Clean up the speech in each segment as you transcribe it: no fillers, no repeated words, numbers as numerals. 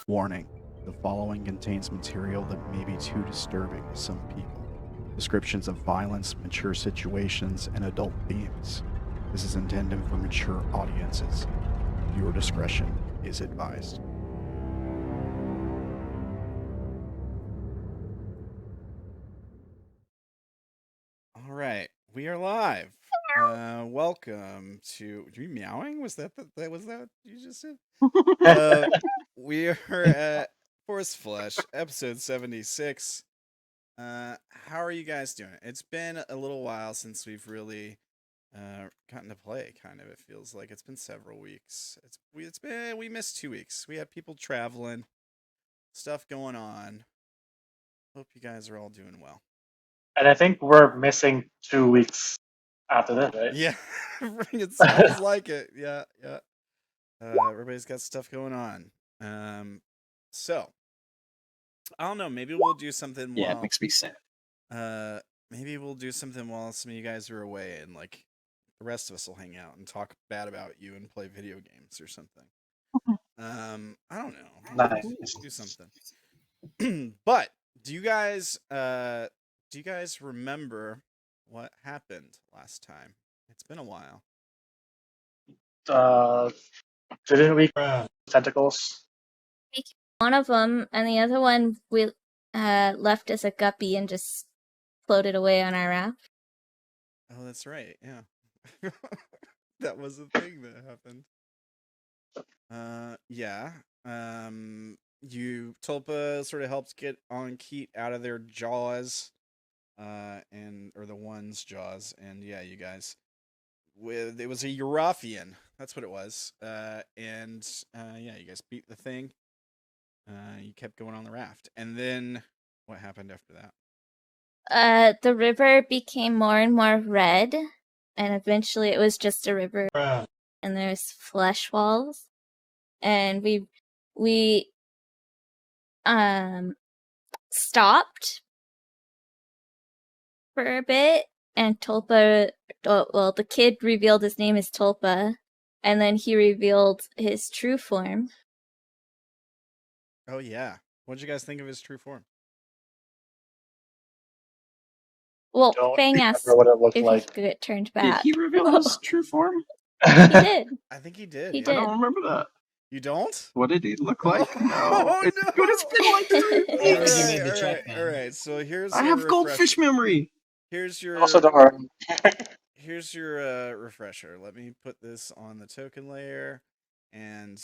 Warning, the following contains material that may be too disturbing to some people. Descriptions of violence, mature situations, and adult themes. This is intended for mature audiences. Viewer discretion is advised. All right, we are live. Welcome to. Are you meowing? Was that you just said? We are at Force Flesh, episode 76. How are you guys doing? It's been a little while since we've really gotten to play. Kind of, it feels like it's been several weeks. We missed 2 weeks. We had people traveling, stuff going on. Hope you guys are all doing well. And I think we're missing 2 weeks after this, right? Yeah, it sounds like it. Yeah. Everybody's got stuff going on. So I don't know. Maybe we'll do something. Yeah, it makes me sad. Maybe we'll do something while some of you guys are away, and like the rest of us will hang out and talk bad about you and play video games or something. I don't know. Nice. Do something. But do you guys remember what happened last time? It's been a while. Didn't we tentacles? One of them, and the other one we left as a guppy and just floated away on our raft. Oh, that's right. Yeah. That was the thing that happened. Yeah. Tulpa sort of helped get Keat out of their jaws, or the one's jaws, and yeah, you guys. It was a Europhian. That's what it was. Yeah, you guys beat the thing. You kept going on the raft, and then what happened after that? The river became more and more red, and eventually it was just a river, and there's flesh walls, and we stopped for a bit, and Tulpa, well, the kid revealed his name is Tulpa, and then he revealed his true form. Oh yeah, what did you guys think of his true form? Well, Fang asked what it looked if like. he could get turned back. Did he reveal his true form? He did. I think he did. He Yeah. I don't remember that. You don't? What did he look like? Oh, It's no. good. It's been like 3 weeks. All right. So here's. I have goldfish memory. Here's your. Also, don't worry. Here's your refresher. Let me put this on the token layer, and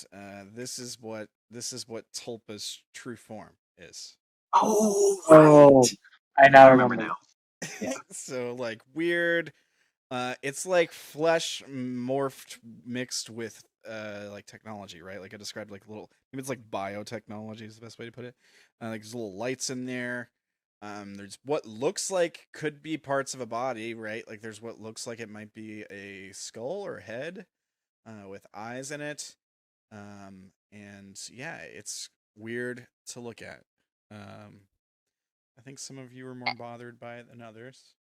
this is what Tulpa's true form is. Oh, right. I now remember now. Yeah. So like weird. It's like flesh morphed mixed with like technology, right? Like I described, like maybe it's like biotechnology is the best way to put it. Like there's little lights in there. There's what looks like could be parts of a body, right? Like there's what looks like it might be a skull or head, with eyes in it. And yeah, it's weird to look at. I think some of you are more bothered by it than others.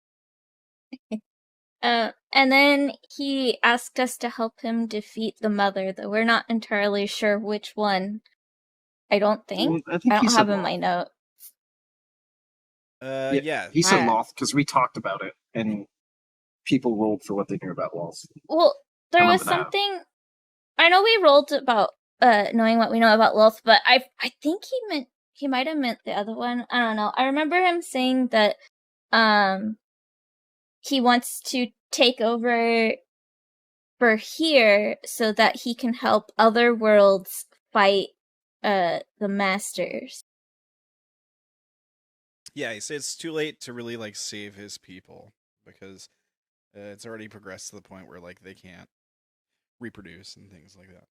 And then he asked us to help him defeat the mother, though we're not entirely sure which one. I don't think. Well, I don't have in my note. Yeah. He said Lolth because we talked about it, and people rolled for what they knew about Lolth. Well, there was something. I know we rolled about knowing what we know about Lolth, but I think he might have meant the other one. I don't know. I remember him saying that he wants to take over for here so that he can help other worlds fight the masters. Yeah, he said it's too late to really like save his people because it's already progressed to the point where like they can't reproduce and things like that.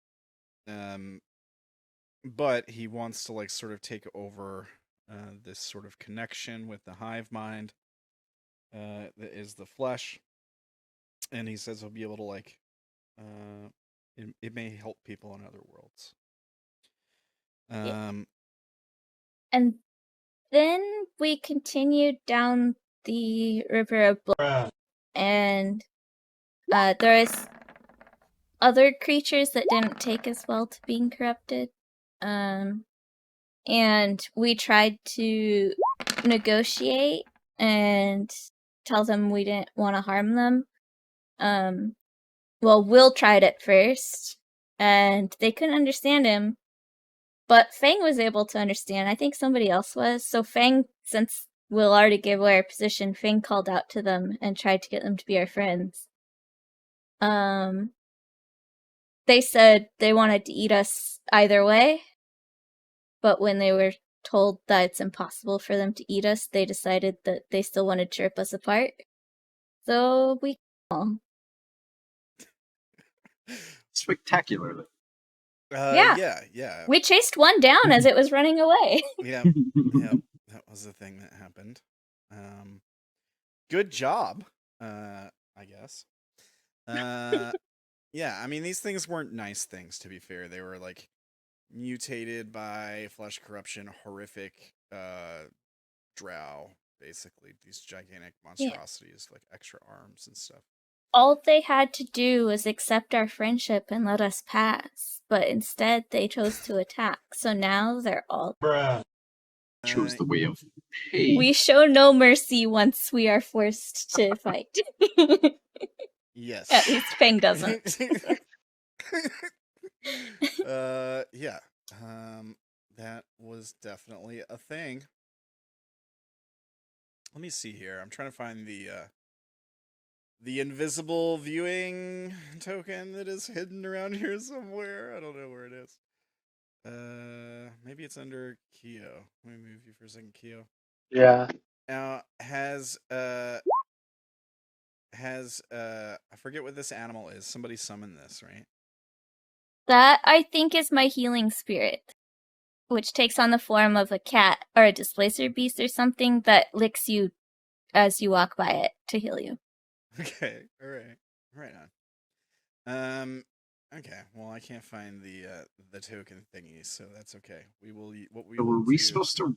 But he wants to like sort of take over this sort of connection with the hive mind that is the flesh, and he says he'll be able to like it may help people in other worlds. Yeah. And then we continued down the River of Blood, and there was other creatures that didn't take as well to being corrupted. And we tried to negotiate and tell them we didn't want to harm them. Well, Will tried it first, and they couldn't understand him. But Fang was able to understand. I think somebody else was. So Fang, since Will already gave away our position, Fang called out to them and tried to get them to be our friends. They said they wanted to eat us either way, but when they were told that it's impossible for them to eat us, they decided that they still wanted to rip us apart. So we Spectacularly. Yeah. we chased one down as it was running away. Yep, that was the thing that happened. Good job, I guess. Yeah, I mean, these things weren't nice things, to be fair. They were, like, mutated by flesh corruption, horrific drow, basically. These gigantic monstrosities, like extra arms and stuff. All they had to do was accept our friendship and let us pass, but instead they chose to attack. So now they're all... Chose the way of pain. We show no mercy once we are forced to fight. Yes. At least Fang doesn't. Yeah. That was definitely a thing. Let me see here. I'm trying to find the invisible viewing token that is hidden around here somewhere. I don't know where it is. Maybe it's under Kyo. Let me move you for a second, Kyo. Yeah. Now, has I forget what this animal is. Somebody summon this, right? That, I think, is my healing spirit, which takes on the form of a cat or a displacer beast or something that licks you as you walk by it to heal you. Okay, all right. Right on. Okay, well, I can't find the token thingy, so that's okay. We will. What we So will were we do... supposed to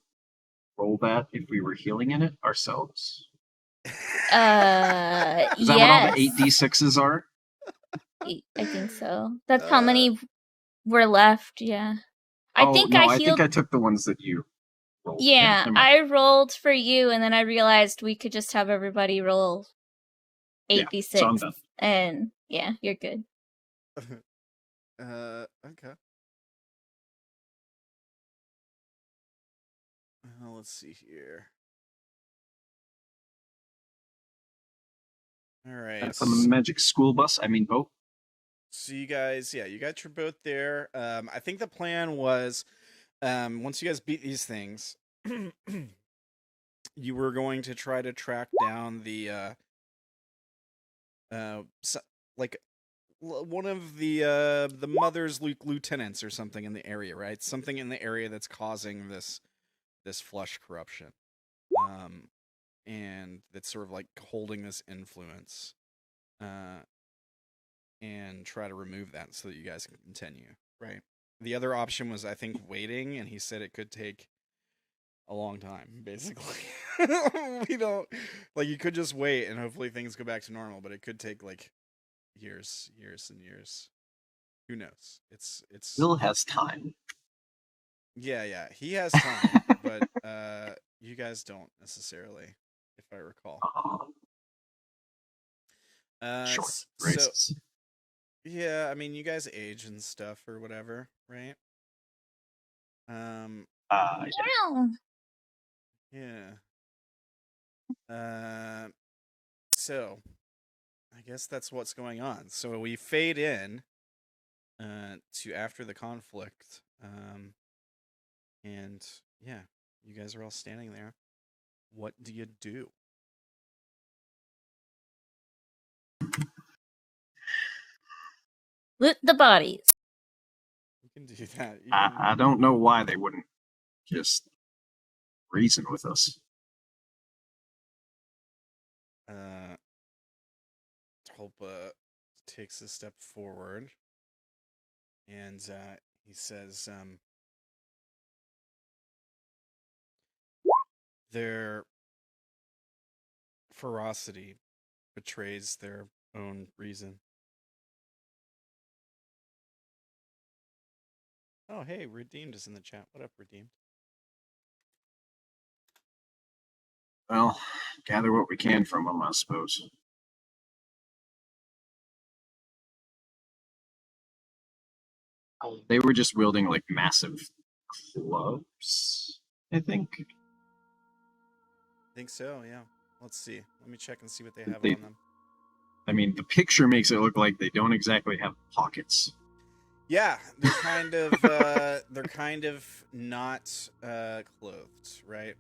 roll that if we were healing in it ourselves? Is that what all the 8d6s are? I think so. That's how many were left, yeah. I think I think I took the ones that you rolled. Yeah, I rolled for you, and then I realized we could just have everybody roll 8d6. So I'm done. And yeah, you're good. Okay. Let's see here. All right. From the magic school bus, boat. So you guys your boat there. I think the plan was, once you guys beat these things, you were going to try to track down the one of the mother's lieutenants or something in the area, right? Something in the area that's causing this flesh corruption, and that's sort of like holding this influence, and try to remove that so that you guys can continue, right? The other option was, I think, waiting, and he said it could take a long time, basically. We don't, like, you could just wait and hopefully things go back to normal, but it could take like years and years. Who knows? It's Will has time. Yeah, he has time, but you guys don't necessarily, if I recall. Short So, races. yeah, I mean, you guys age and stuff or whatever, right? Yeah. So I guess that's what's going on. So we fade in to after the conflict, and yeah, you guys are all standing there. What do you do? Loot the bodies. You can do that. I don't know why they wouldn't just reason with us. Tulpa takes a step forward, and he says, "Their ferocity betrays their own reason." Oh, hey, Redeemed is in the chat. What up, Redeemed? Well, gather what we can from them, I suppose. They were just wielding like massive clubs, I think. I think so, yeah. Let's see. Let me check and see what they have They- on them. I mean, the picture makes it look like they don't exactly have pockets. Yeah, they're kind of not clothed, right?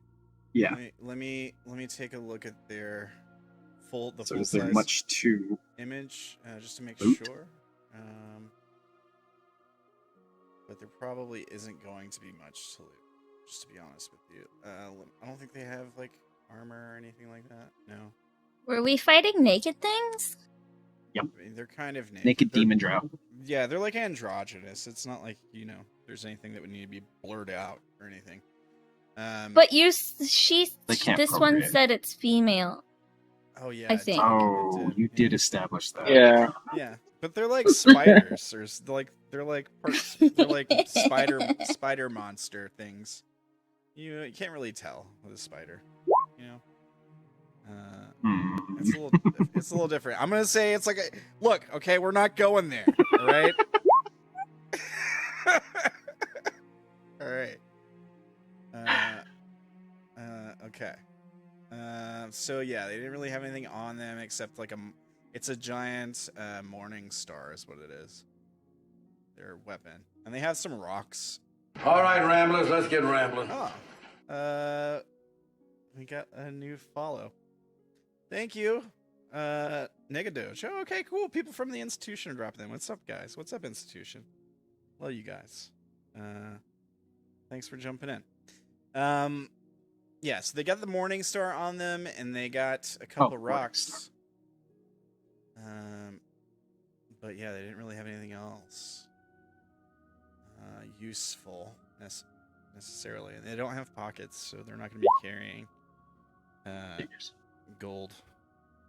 Yeah. Let me take a look at their full So is there size much to image just to make loot? sure. But there probably isn't going to be much to loot, just to be honest with you. I don't think they have like armor or anything like that. No. Were we fighting naked things? I mean, they're kind of naked They're- demon drow? Yeah, they're like androgynous. It's not like, there's anything that would need to be blurred out or anything. But They can't this one procreate. said it's female. Oh yeah, I it think. did. Oh, It did, you yeah. did establish that. Yeah. Yeah, but they're like spiders, or they're like spider monster things. You can't really tell with a spider, you know. It's a little different. I'm gonna say it's like look. Okay, we're not going there. All right. All right. Okay. So yeah, they didn't really have anything on them except like it's a giant morning star is what it is. Their weapon, and they have some rocks. All right, Ramblers, let's get rambling. Oh, we got a new follow. Thank you, Negadoge. Oh, okay, cool. People from the institution are dropping in. What's up, guys? What's up, institution? Love you guys. Thanks for jumping in. Yeah, so they got the morning star on them, and they got a couple rocks. But yeah, they didn't really have anything else useful necessarily, and they don't have pockets, so they're not going to be carrying gold.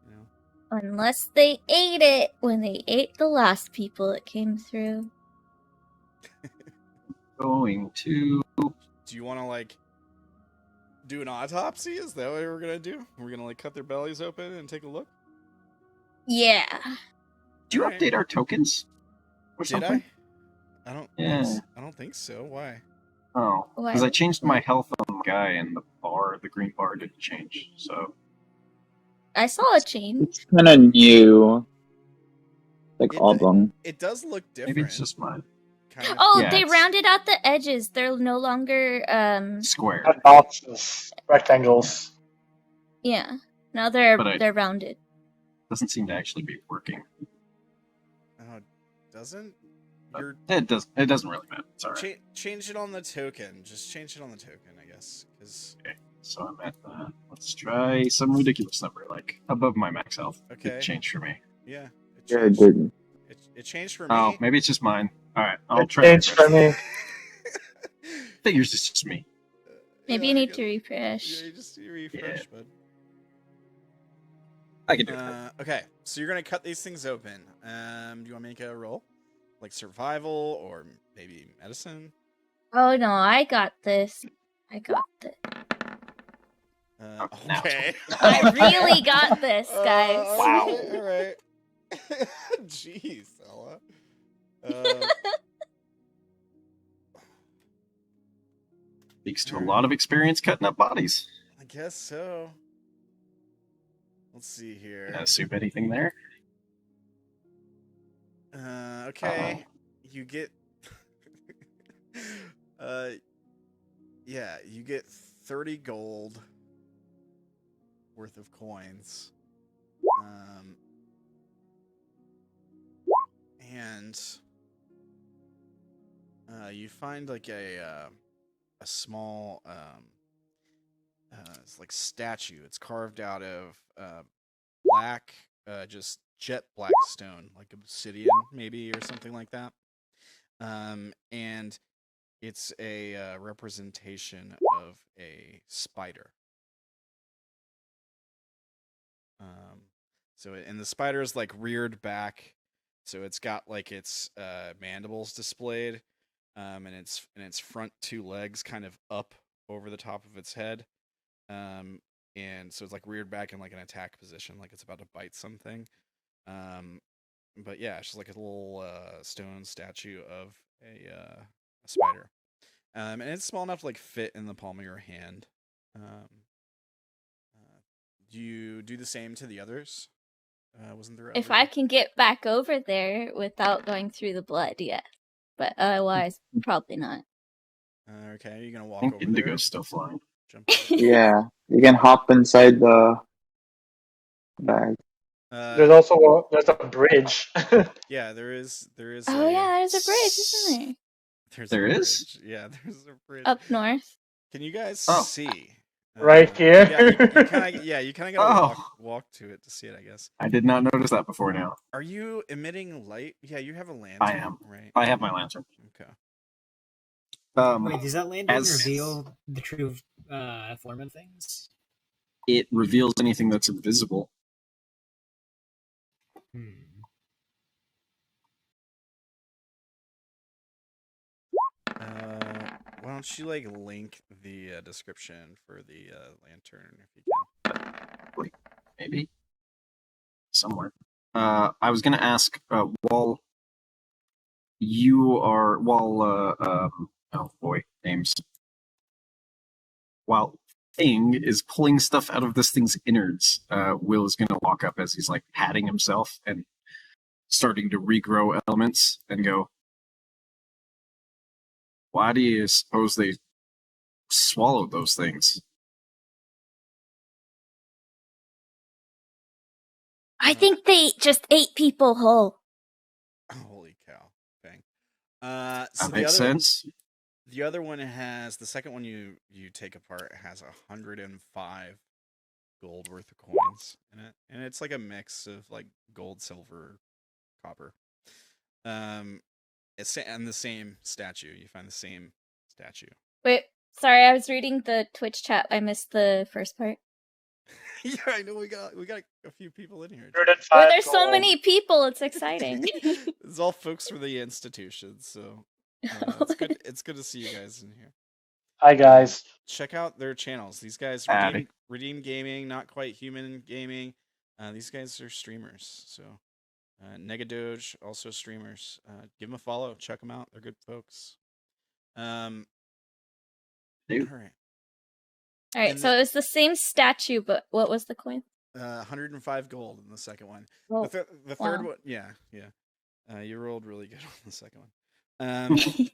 You know, Unless they ate it when they ate the last people that came through. Going to. do you want to like do an autopsy? Is that what we're gonna do? We're gonna like cut their bellies open and take a look. Yeah. Do you Alright. update our tokens? Or Did something? I don't. Yeah. I don't think so. Why? Oh, Why? because I changed my health on the guy, and the green bar didn't change. So I saw a change. It's kind of new. Like It- all of them. It does look different. maybe it's just mine. Kind of. Oh, Yeah, they it's- rounded out the edges. They're no longer Square. Red boxes, rectangles. yeah. Now they're But they're rounded. Doesn't seem to actually be working. Oh, doesn't But your It doesn't really matter. It's alright. change it on the token? Just change it on the token, I guess, because So I'm at let's try some ridiculous number, like above my max health. Okay. It changed for me. yeah, it Yeah, it changed. didn't. It changed for me. Oh, maybe it's just mine. Alright, I'll It try. changed for me. Figures it's just me. Maybe Yeah, you need I to refresh. Yeah, you just refresh, bud. I can do it. Okay, so you're gonna cut these things open. Do you want to make a roll, like survival or maybe medicine? Oh no, I got this. I got this. Now. Okay. I really got this, guys. Wow. All right. Jeez, Ella. Speaks to a lot of experience cutting up bodies. I guess so. Let's see here. Assume anything there? Okay. You get yeah, you get 30 gold worth of coins. And you find like a small it's like statue. It's carved out of black just jet black stone, like obsidian maybe or something like that. And it's a representation of a spider. And the spider is like reared back, so it's got like its mandibles displayed, and its front two legs kind of up over the top of its head, and so it's like reared back in like an attack position, like it's about to bite something. But yeah, it's just like a little stone statue of a spider, and it's small enough to like fit in the palm of your hand. Do you do the same to the others? Wasn't there? If I can get back over there without going through the blood, yes. But otherwise, probably not. Okay, are you gonna walk I think over Indigo's there? still flying. Jump over. Yeah, you can hop inside the bag. There's a bridge. Yeah, there is. Oh yeah, there's a bridge, isn't there? There is? Yeah, there's a bridge Up north. Can you guys Oh. see? Right here? You kind of gotta walk to it to see it, I guess. I did not notice that before now. Are you emitting light? Yeah, you have a lantern. I am. Right. I have my lantern. Okay. Wait, does that lantern as- reveal the true form of things? It reveals anything that's invisible. Why don't you like link the description for the lantern if you can? Wait, maybe somewhere. I was gonna ask while oh boy, names. While Fang is pulling stuff out of this thing's innards, Will is gonna walk up as he's like patting himself and starting to regrow elements and go, why do you suppose they swallowed those things? I think they just ate people whole. Holy cow! Bang. That makes sense. The other one has the second one you take apart has 105 gold worth of coins in it, and it's like a mix of like gold, silver, copper. It's and the same statue. You find the same statue. Wait, sorry, I was reading the Twitch chat. I missed the first part. Yeah, I know we got a few people in here. Well, there's so many people. It's exciting. It's all folks from the institutions, so it's good. It's good to see you guys in here. Hi guys. Check out their channels. These guys Redeem Gaming, Not Quite Human Gaming. These guys are streamers. So Negadoge also streamers. Give them a follow. Check them out. They're good folks. All right. All right, so it was the same statue, but what was the coin? 105 gold in the second one. Oh, The third one, yeah. You rolled really good on the second one.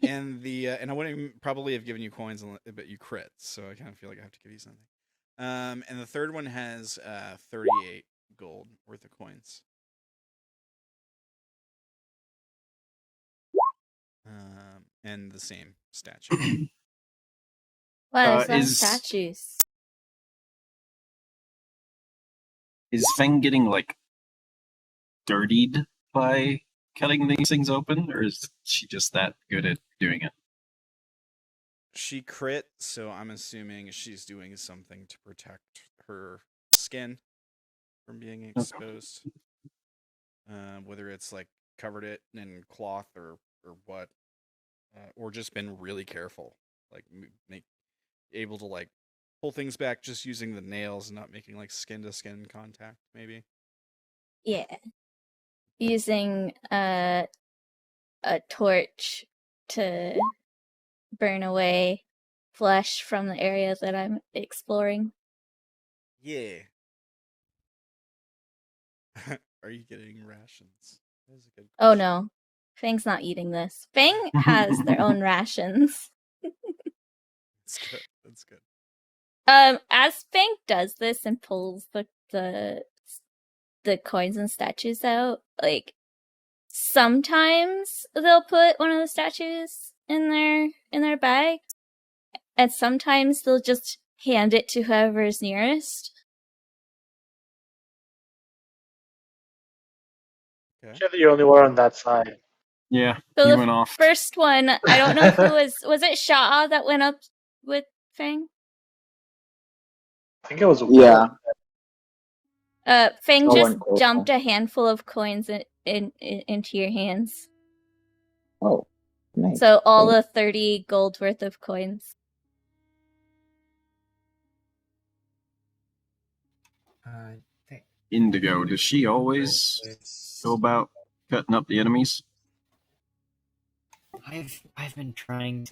And I wouldn't probably have given you coins, but you crit, so I kind of feel like I have to give you something. And the third one has 38 gold worth of coins. And the same statue. Wow, those statues. Is Fang getting like dirtied by cutting these things open, or is she just that good at doing it? She crit, so I'm assuming she's doing something to protect her skin from being exposed. Whether it's like covered it in cloth or what, or just been really careful, like able to like pull things back just using the nails and not making like skin to skin contact, maybe. Yeah. Using a torch to burn away flesh from the area that I'm exploring. Yeah. Are you getting rations? That is a good question. Oh no. Fang's not eating this. Fang has their own rations. That's good. That's good. As Fang does this and pulls the coins and statues out, like sometimes they'll put one of the statues in their bag, and sometimes they'll just hand it to whoever's nearest. Okay. You're the only one on that side. Yeah, So he the went off. first one, I don't know who was it Sha'ah that went up with Fang? I think it was Yeah. Fang Oh, just and Tulpa. jumped a handful of coins into your hands. Oh, nice. So all Thanks. the 30 gold worth of coins. Indigo, does she always go about cutting up the enemies? I've been trying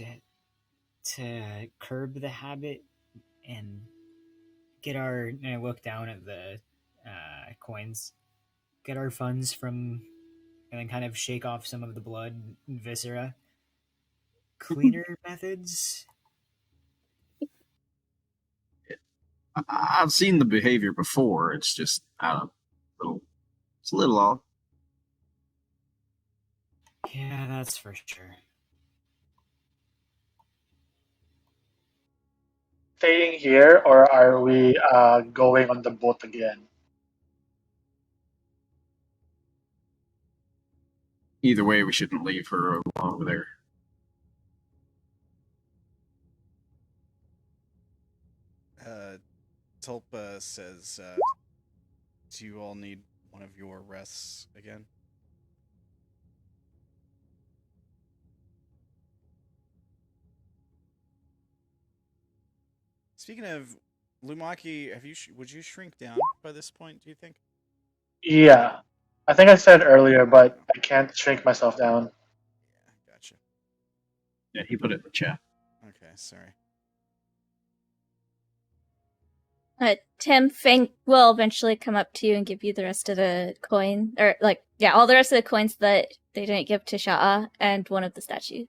to curb the habit and get our. And I look down at the coins, get our funds from, and then kind of shake off some of the blood and viscera. Cleaner methods. I've seen the behavior before. It's just it's a little off. Yeah, that's for sure. Staying here, or are we going on the boat again? Either way, we shouldn't leave her alone over there. Tulpa says, do you all need one of your rests again? Speaking of Lumaki, would you shrink down by this point, do you think? Yeah. I think I said earlier, but I can't shrink myself down. Yeah, gotcha. Yeah, he put it in the chat. Okay, sorry. Tim, Fang will eventually come up to you and give you the rest of the coin, or all the rest of the coins that they didn't give to Sha'ah, and one of the statues.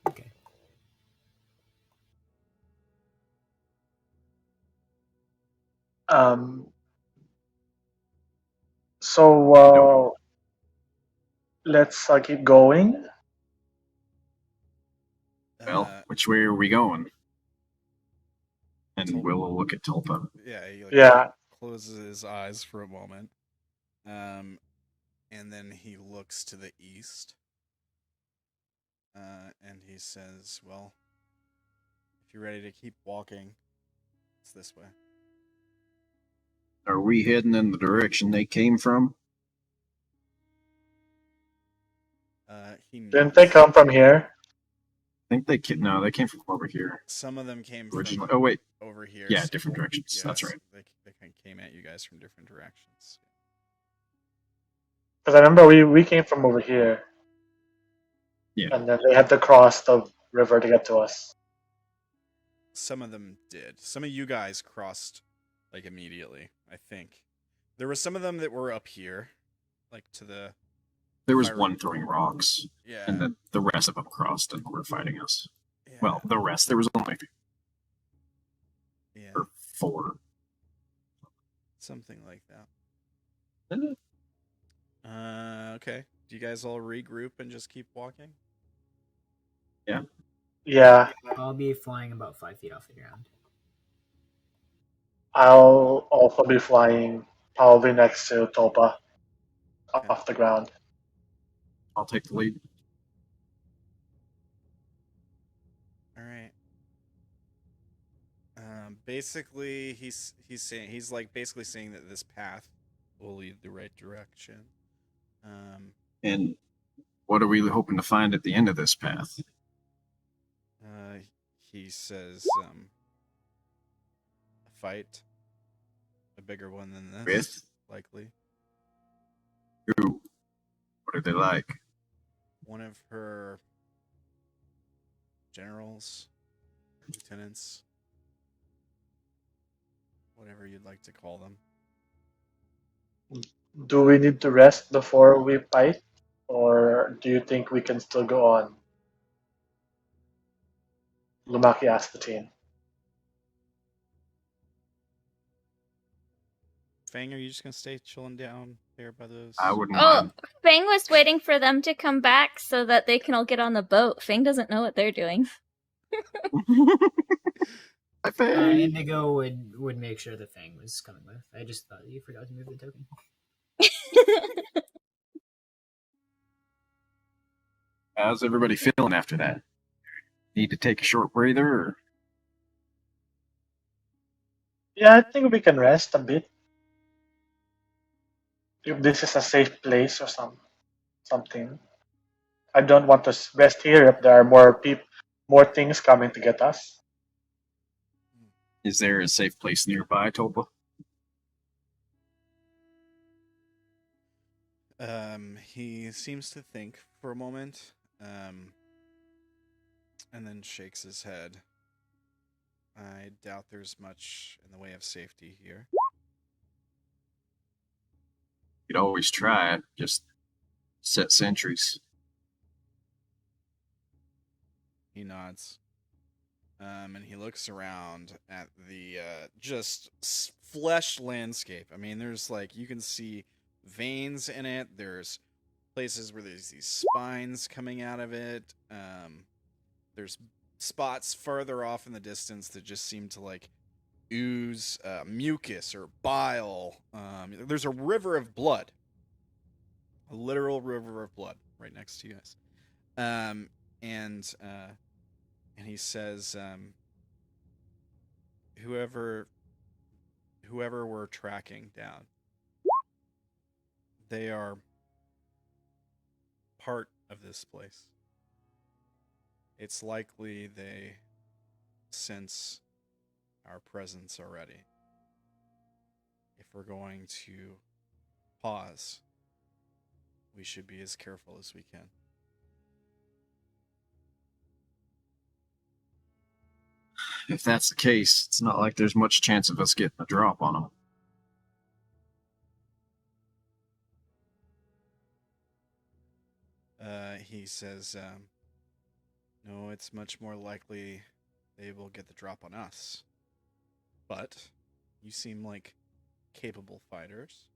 Okay. So let's keep going. Well, which way are we going? And we'll look at Tulpa. Yeah, he closes his eyes for a moment. And then he looks to the east. And he says, well, if you're ready to keep walking, it's this way. Are we heading in the direction they came from? Didn't they come from here? I think they came from over here. Some of them came originally. from wait, over here. Yeah, different directions. Yes, That's right. They came at you guys from different directions. Because I remember we came from over here. Yeah. And then they had to cross the river to get to us. Some of them did. Some of you guys crossed like immediately, I think. There were some of them that were up here, like to the... There was one throwing rocks. Yeah. And then the rest of them crossed and were fighting us. Yeah. Well, the rest. There was only Yeah. or 4. Something like that. Okay. Do you guys all regroup and just keep walking? Yeah. Yeah. I'll be flying about 5 feet off the ground. I'll also be flying probably next to Tulpa off the ground. I'll take the lead. All right. Basically, he's basically saying that this path will lead the right direction. And what are we hoping to find at the end of this path? He says, a fight, a bigger one than this, With? likely. Who? What are they like? One of her generals, lieutenants, whatever you'd like to call them. Do we need to rest before we fight? Or do you think we can still go on? Lumaki asked the team. Fang, are you just gonna stay chilling down there by those? I wouldn't mind. Fang was waiting for them to come back so that they can all get on the boat. Fang doesn't know what they're doing. Indigo would make sure the Fang was coming with. I just thought you forgot to move the token. How's everybody feeling after that? Need to take a short breather? Or... Yeah, I think we can rest a bit. If this is a safe place or something. I don't want to rest here if there are more things coming to get us. Is there a safe place nearby, Tulpa? He seems to think for a moment, and then shakes his head. I doubt there's much in the way of safety here. You'd always try it, just set sentries. He nods. And he looks around at the just flesh landscape. I mean, there's like, you can see veins in it. There's places where there's these spines coming out of it. There's spots further off in the distance that just seem to like ooze mucus or bile. There's a river of blood. A literal river of blood right next to you guys. And he says, whoever we're tracking down, they are part of this place. It's likely they sense our presence already. If we're going to pause, we should be as careful as we can. If that's the case, it's not like there's much chance of us getting a drop on them. He says, no, it's much more likely they will get the drop on us. But you seem like capable fighters.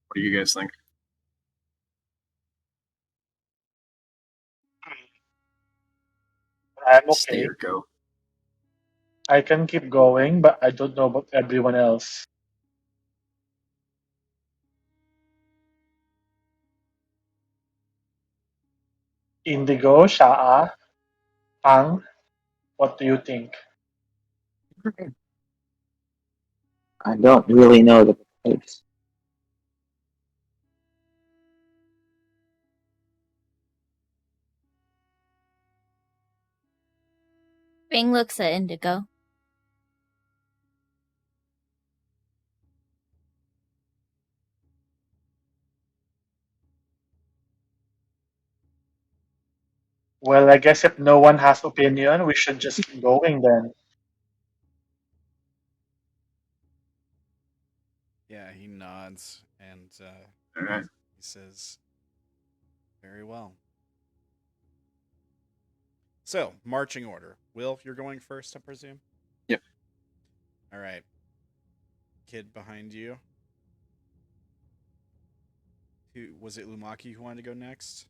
What do you guys think? I'm Stay okay. or go? I can keep going, but I don't know about everyone else. Indigo, Sha'ah, Fang, what do you think? I don't really know the place. Fang looks at Indigo. Well, I guess if no one has opinion, we should just keep going then. Yeah, he nods and All right. he says, very well. So, marching order. Will, you're going first, I presume? Yep. All right. Kid behind you. Who was it? Lumaki who wanted to go next?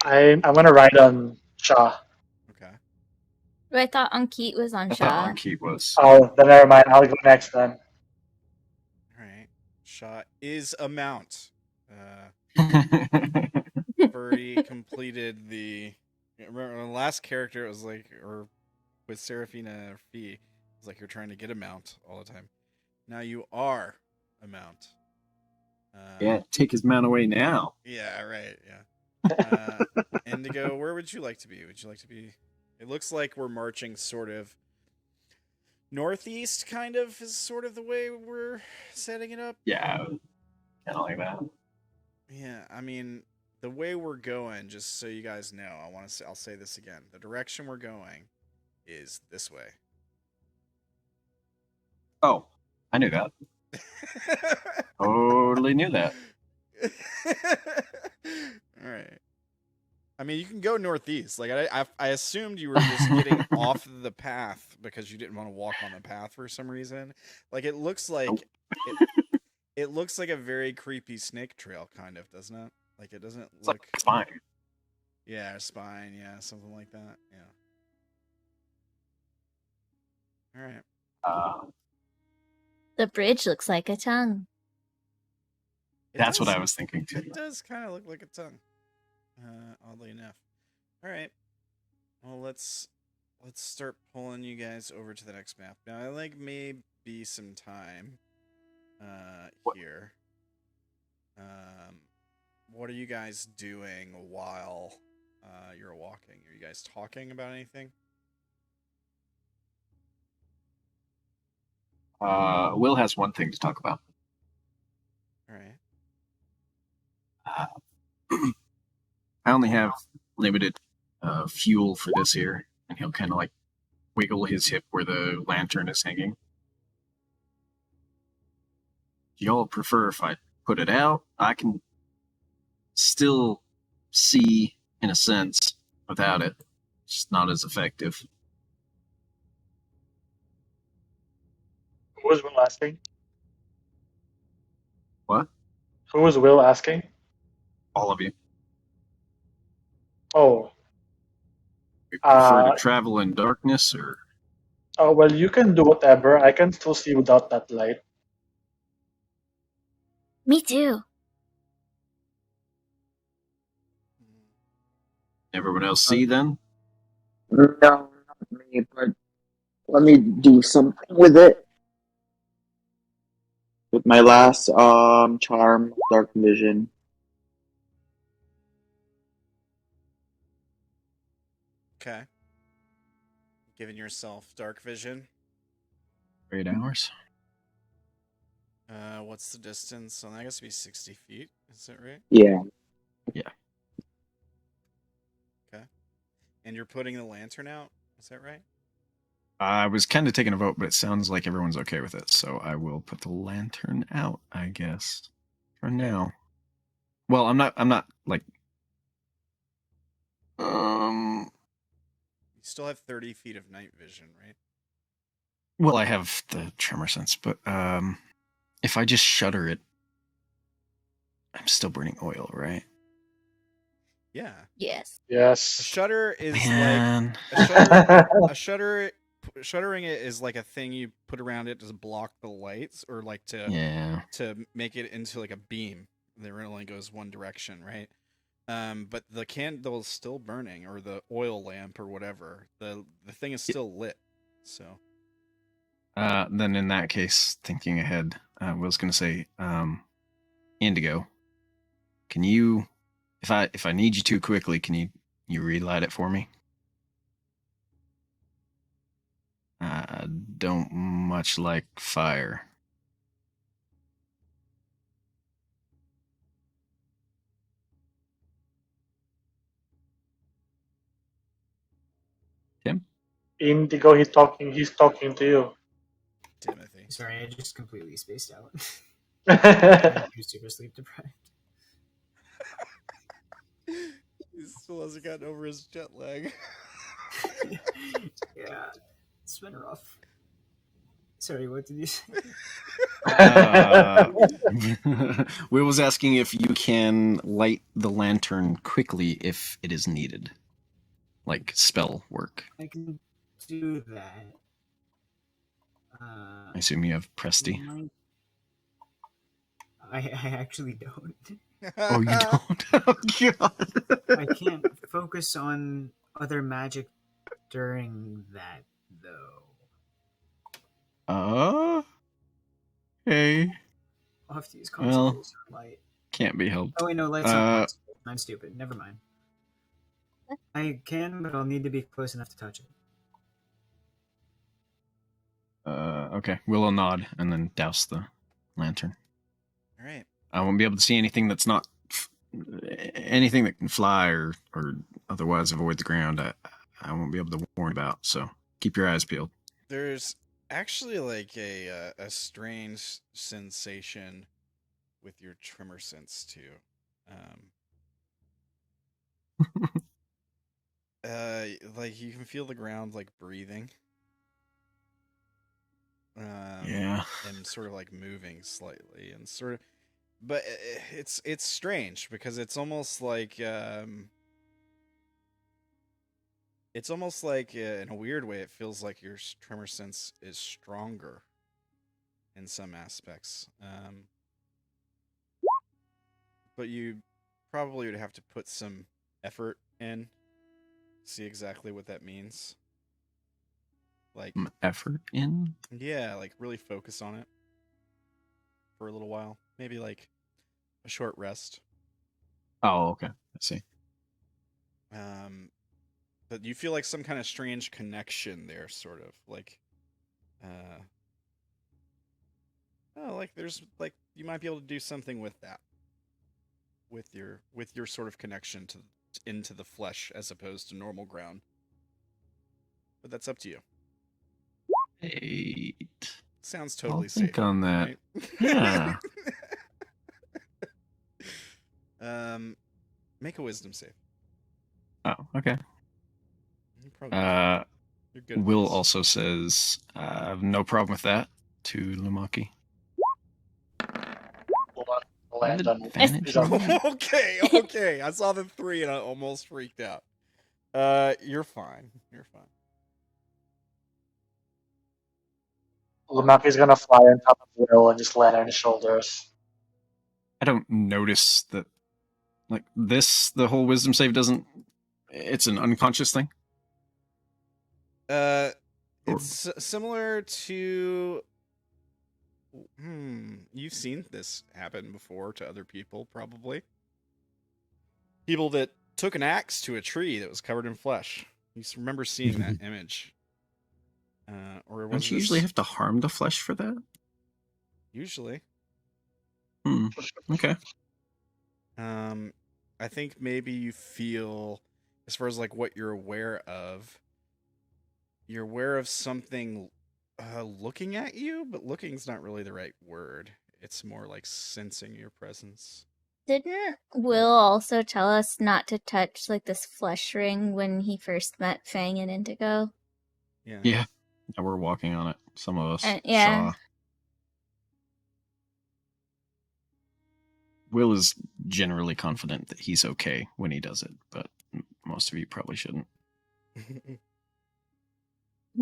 I'm gonna ride on Sha'ah. Okay. But I thought Ankit was on I thought Sha'ah. Anki was. Oh, then never mind. I'll go next then. All right. Sha'ah is a mount. Furry completed the. Remember the last character? It was like, or with Seraphina Fee, it was like you're trying to get a mount all the time. Now you are a mount. Yeah, take his mount away now. Yeah, right. Yeah. Indigo, where would you like to be? Would you like to be? It looks like we're marching sort of northeast, kind of, is sort of the way we're setting it up. Yeah, kind of like that. Yeah, I mean, the way we're going, just so you guys know, I'll say this again. The direction we're going is this way. Oh, I knew that. Totally knew that. All right. I mean, you can go northeast. Like I assumed you were just getting off the path because you didn't want to walk on the path for some reason. Like it looks like Nope. It looks like a very creepy snake trail, kind of, doesn't it? Like it doesn't It's look. like it's fine. Yeah, spine. Yeah, something like that. Yeah. All right. The bridge looks like a tongue. That's what I was thinking too. It does kind of look like a tongue. Oddly enough. All right. Well, let's start pulling you guys over to the next map. Now, I like maybe some time here. What are you guys doing while you're walking? Are you guys talking about anything? Will has one thing to talk about. All right. I only have limited fuel for this here, and he'll kind of like wiggle his hip where the lantern is hanging. Do y'all prefer if I put it out? I can still see, in a sense, without it. It's not as effective. Who was Will asking? What? Who was Will asking? All of you. Oh. You prefer to travel in darkness, or? Oh, well, you can do whatever. I can still see without that light. Me too. Everyone else see then? No, not me, but let me do something with it. With my last charm, dark vision. Okay. Giving yourself dark vision. 8 hours. What's the distance? So I guess it'd be 60 feet. Is that right? Yeah. Yeah. Okay. And you're putting the lantern out? Is that right? I was kind of taking a vote, but it sounds like everyone's okay with it, so I will put the lantern out, I guess, for now. Well, I'm not like. You still have 30 feet of night vision, right? Well, I have the tremor sense, but if I just shutter it, I'm still burning oil, right? Yeah. Yes. A Yes. shutter is Man. like a shutter. Shuttering it is like a thing you put around it to block the lights, or like to make it into like a beam that only goes one direction, right? But the candle is still burning, or the oil lamp, or whatever. The thing is still lit. So. Then in that case, thinking ahead, Will's gonna say, Indigo, can you, if I need you to quickly, can you relight it for me? I don't much like fire. Tim? Indigo, he's talking to you. Timothy. Sorry, I just completely spaced out. Yeah, I'm super sleep deprived. He still hasn't gotten over his jet lag. Yeah, it's been rough. Sorry, what did you say? Will was asking if you can light the lantern quickly if it is needed, like spell work. I can do that. I assume you have Presty. I actually don't. Oh, you don't? Oh, God. I can't focus on other magic during that, though. Hey. I'll have to use Well, concentration light. Can't be helped. Oh wait, no, light's not possible. I'm stupid. Never mind. I can, but I'll need to be close enough to touch it. Okay. Will nod and then douse the lantern. All right. I won't be able to see anything that's not anything that can fly or otherwise avoid the ground. I won't be able to warn about. So keep your eyes peeled. There's actually like a strange sensation with your tremor sense too. Like you can feel the ground like breathing. Yeah. and sort of like moving slightly and sort of, but it's strange because it's almost like in a weird way it feels like your tremor sense is stronger in some aspects. But you probably would have to put some effort in, see exactly what that means. Like Effort in? yeah, like really focus on it for a little while. Maybe like a short rest. Oh, okay. I see. But you feel like some kind of strange connection there, sort of like, like there's like you might be able to do something with that, with your sort of connection to into the flesh as opposed to normal ground. But that's up to you. 8. Sounds totally I'll think safe. on that. Right? Yeah. Make a wisdom save. Oh, okay. You're good at Will this. also says, no problem with that to Lumaki. Land on Advantage? Okay. I saw the 3 and I almost freaked out. You're fine. You're fine. Lumaki's gonna fly on top of Will and just land on his shoulders. I don't notice that, like, the whole wisdom save doesn't, it's an unconscious thing? It's similar to. You've seen this happen before to other people, probably. People that took an axe to a tree that was covered in flesh. You remember seeing that image. Or was Don't you usually have to harm the flesh for that? Usually. Okay. I think maybe you feel, as far as like what you're aware of something looking at you, but looking's not really the right word. It's more like sensing your presence. Didn't Will also tell us not to touch like this flesh ring when he first met Fang and Indigo? Yeah. We're walking on it. Some of us. Yeah. Sha'ah. Will is generally confident that he's okay when he does it, but most of you probably shouldn't.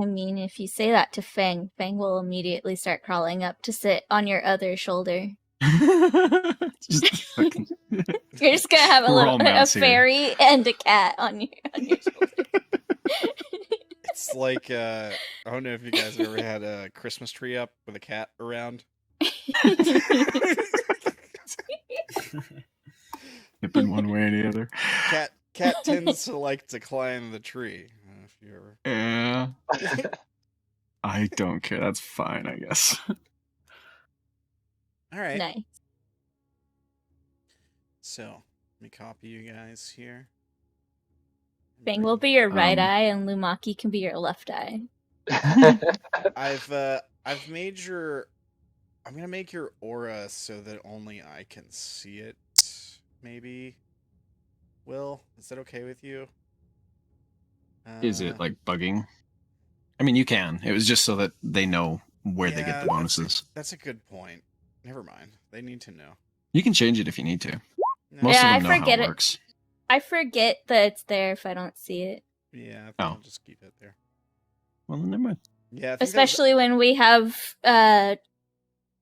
I mean, if you say that to Fang, Fang will immediately start crawling up to sit on your other shoulder. fucking... You're just gonna have a fairy and a cat on your shoulder. It's like I don't know if you guys have ever had a Christmas tree up with a cat around. Nipping one way or the other. Cat tends to like to climb the tree. If you ever. Yeah. I don't care. That's fine, I guess. All right. Nice. So let me copy you guys here. Fang will be your right eye, and Lumaki can be your left eye. I've made your. I'm gonna make your aura so that only I can see it. Maybe. Will, is that okay with you? Is it like bugging? I mean, you can. It was just so that they know where they get the bonuses. That's a good point. Never mind. They need to know. You can change it if you need to. No. Most of them know I forget how it works. I forget that it's there if I don't see it. Yeah, I'll just keep it there. Well, then never mind. Yeah, especially when we have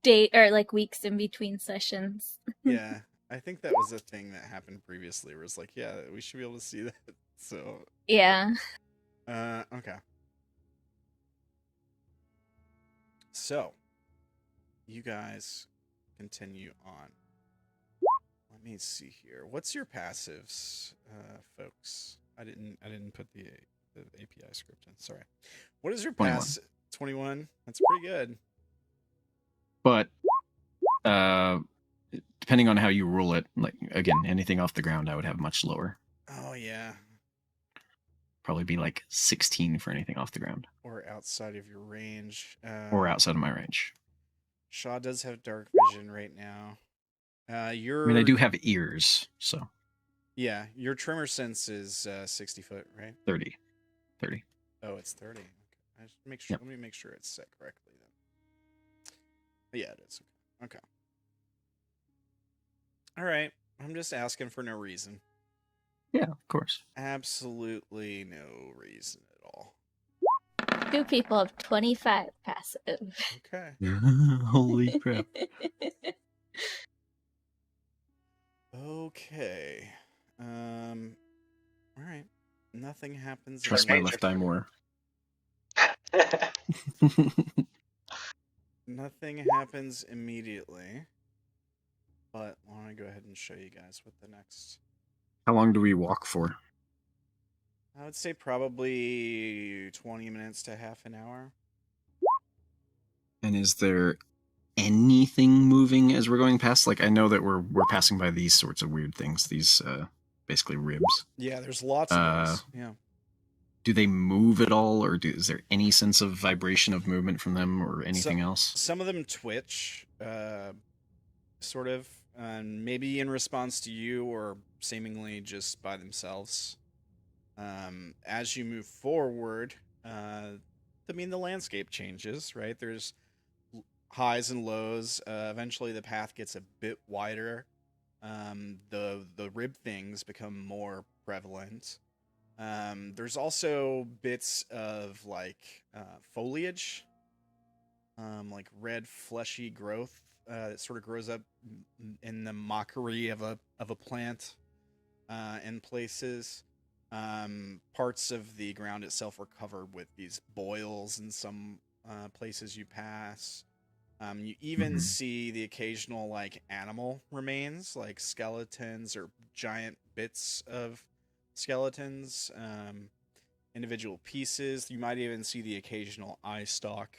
date or like weeks in between sessions. Yeah, I think that was a thing that happened previously. Where it's like, yeah, we should be able to see that. So yeah. Okay. So, you guys continue on. Let me see here. What's your passives, folks? I didn't put the API script in. Sorry. What is your passive? 21. That's pretty good. But depending on how you rule it, like again, anything off the ground, I would have much lower. Oh yeah. Probably be like 16 for anything off the ground. Or outside of your range. Or outside of my range. Sha'ah does have dark vision right now. I mean, I do have ears, so. Yeah, your tremor sense is 60 foot, right? 30. Oh, it's 30. Okay. Let me make sure it's set correctly then. Yeah, it is. Okay. All right. I'm just asking for no reason. Yeah, of course. Absolutely no reason at all. 2 people have 25 passive. Okay. Holy crap. Okay. All right. Nothing happens. Trust my Major left eye more. Nothing happens immediately. But I want to go ahead and show you guys what the next. How long do we walk for? I would say probably 20 minutes to half an hour. And is there anything moving as we're going past? Like, I know that we're passing by these sorts of weird things, these basically ribs. Yeah, there's lots of those. Yeah. Do they move at all, or is there any sense of vibration of movement from them, or anything else? Some of them twitch, sort of, maybe in response to you, or seemingly just by themselves. As you move forward, the landscape changes, right? There's highs and lows. Eventually, the path gets a bit wider. The rib things become more prevalent. There's also bits of foliage, like red fleshy growth that sort of grows up in the mockery of a plant in places. Parts of the ground itself are covered with these boils in some places you pass. You even see the occasional animal remains, like skeletons or giant bits of skeletons, individual pieces. You might even see the occasional eye stalk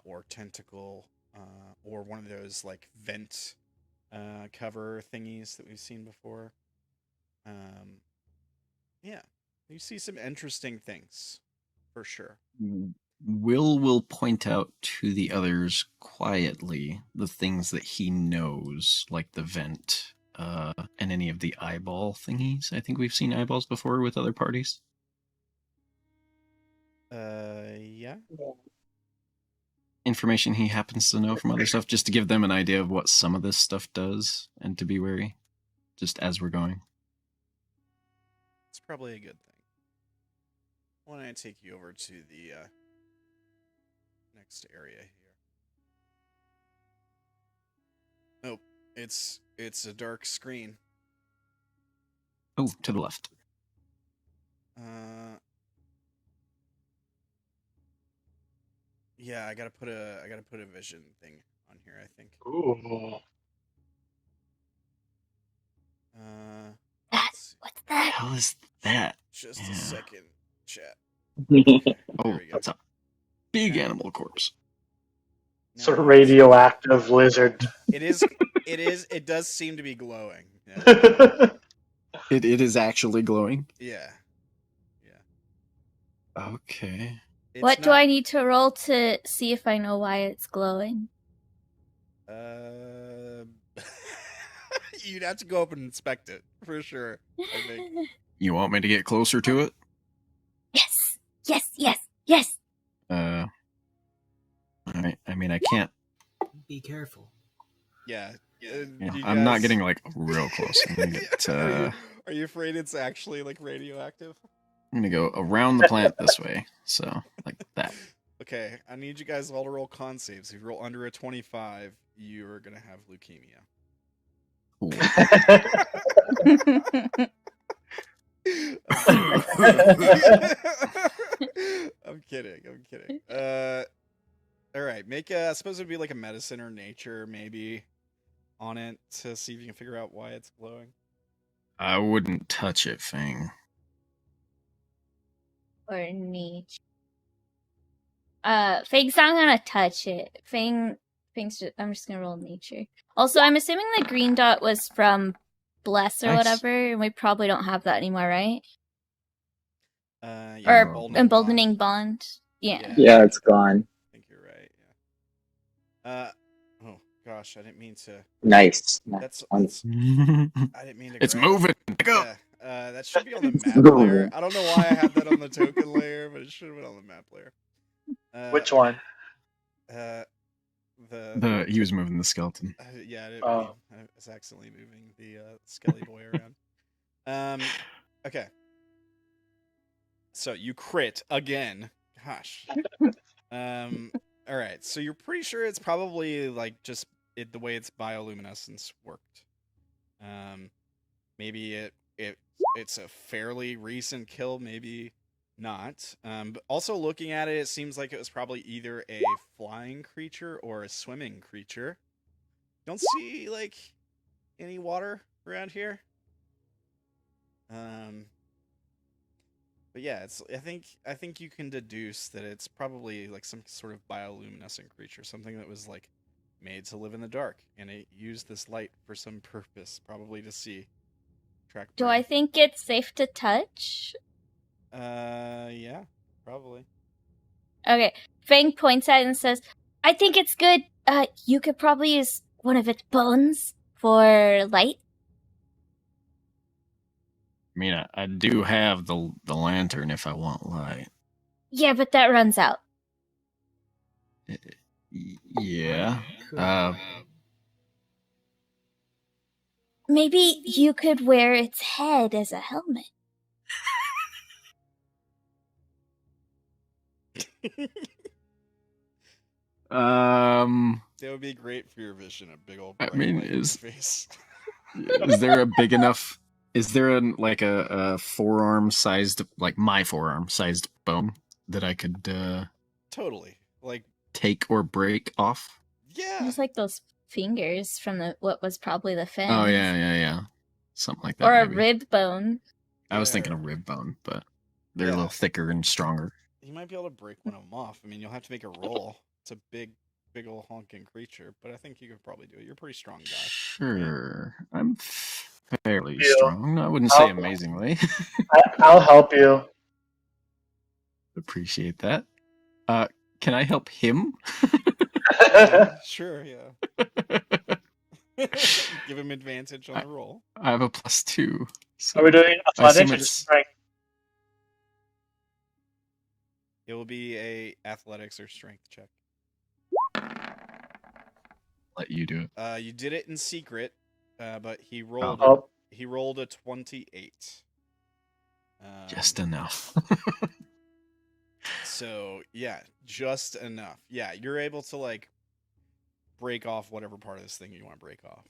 or tentacle, or one of those vent cover thingies that we've seen before. Yeah, you see some interesting things for sure. Will point out to the others quietly the things that he knows, like the vent, and any of the eyeball thingies. I think we've seen eyeballs before with other parties. Yeah. Information he happens to know from other stuff, just to give them an idea of what some of this stuff does, and to be wary, just as we're going. It's probably a good thing. Why don't I take you over to the next area here? Oh, it's a dark screen. Oh, to the left. Yeah, I gotta put a vision thing on here, I think. Ooh. What's that? How is that? Just Yeah. a second, chat. Oh, There we go. that's a big animal corpse. It's a radioactive lizard. It is. It does seem to be glowing. Yeah. It is actually glowing. Yeah. Okay. What do I need to roll to see if I know why it's glowing? You'd have to go up and inspect it for sure, I think. You want me to get closer to it? Yes. Yes. Yes. Yes. Alright. I mean, I can't. Be careful. Yeah. I'm not getting real close. I'm gonna get. Are you afraid it's actually radioactive? I'm gonna go around the plant this way, so like that. Okay, I need you guys all to roll con saves. If you roll under a 25, you're gonna have leukemia. Cool. I'm kidding. All right, make I suppose it'd be a medicine or nature maybe on it to see if you can figure out why it's glowing. I wouldn't touch it, Fang. Or nature. Fang's not gonna touch it. Fang's I'm just gonna roll nature. Also, I'm assuming the green dot was from Bless or whatever, and we probably don't have that anymore, right? Yeah, or emboldening bond. Yeah. Yeah, it's gone. I think you're right. Yeah. Oh gosh, I didn't mean to. Nice. That's I didn't mean to. It's moving. Go. Yeah. That should be on the map layer. I don't know why I had that on the token layer, but it should have been on the map layer. Which one? He was moving the skeleton. Yeah, Oh. I was accidentally moving the Skelly boy around. Okay. So you crit again. Gosh. All right. So you're pretty sure it's probably like just the way its bioluminescence worked. Maybe it's a fairly recent kill, maybe not. But also looking at it, it seems like it was probably either a flying creature or a swimming creature. Don't see like any water around here. But yeah, I think you can deduce that it's probably like some sort of bioluminescent creature, something that was like made to live in the dark, and it used this light for some purpose, probably to see. Track Do prey. I think it's safe to touch? Yeah, probably. Okay. Fang points at it and says, I think it's good. You could probably use one of its bones for light. I mean, I do have the lantern if I want light. Yeah, but that runs out. Yeah. Maybe you could wear its head as a helmet. That would be great for your vision. A big old. I Bright mean, light in your face. is there a big enough? Is there a forearm sized, like my forearm sized bone that I could Totally. Like take or break off? yeah. Just like those fingers from what was probably the fins. Oh yeah. Something like that. Or a maybe. rib bone. I was Yeah. thinking a rib bone, but they're a Yeah. little thicker and stronger. You might be able to break one of them off. I mean, you'll have to make a roll. It's a big old honking creature, but I think you could probably do it. You're a pretty strong guy. Sure, I'm fairly Yeah. strong. I wouldn't say amazingly. I'll help you. Appreciate that. Can I help him? Sure, yeah. Give him advantage on the roll. I have a +2. So Are we doing I assume athletics or it's- strength? It will be a athletics or strength check. let you do it. You did it in secret, but he rolled Oh, he rolled a 28. Just enough. So yeah, just enough. Yeah, you're able to like break off whatever part of this thing you want to break off.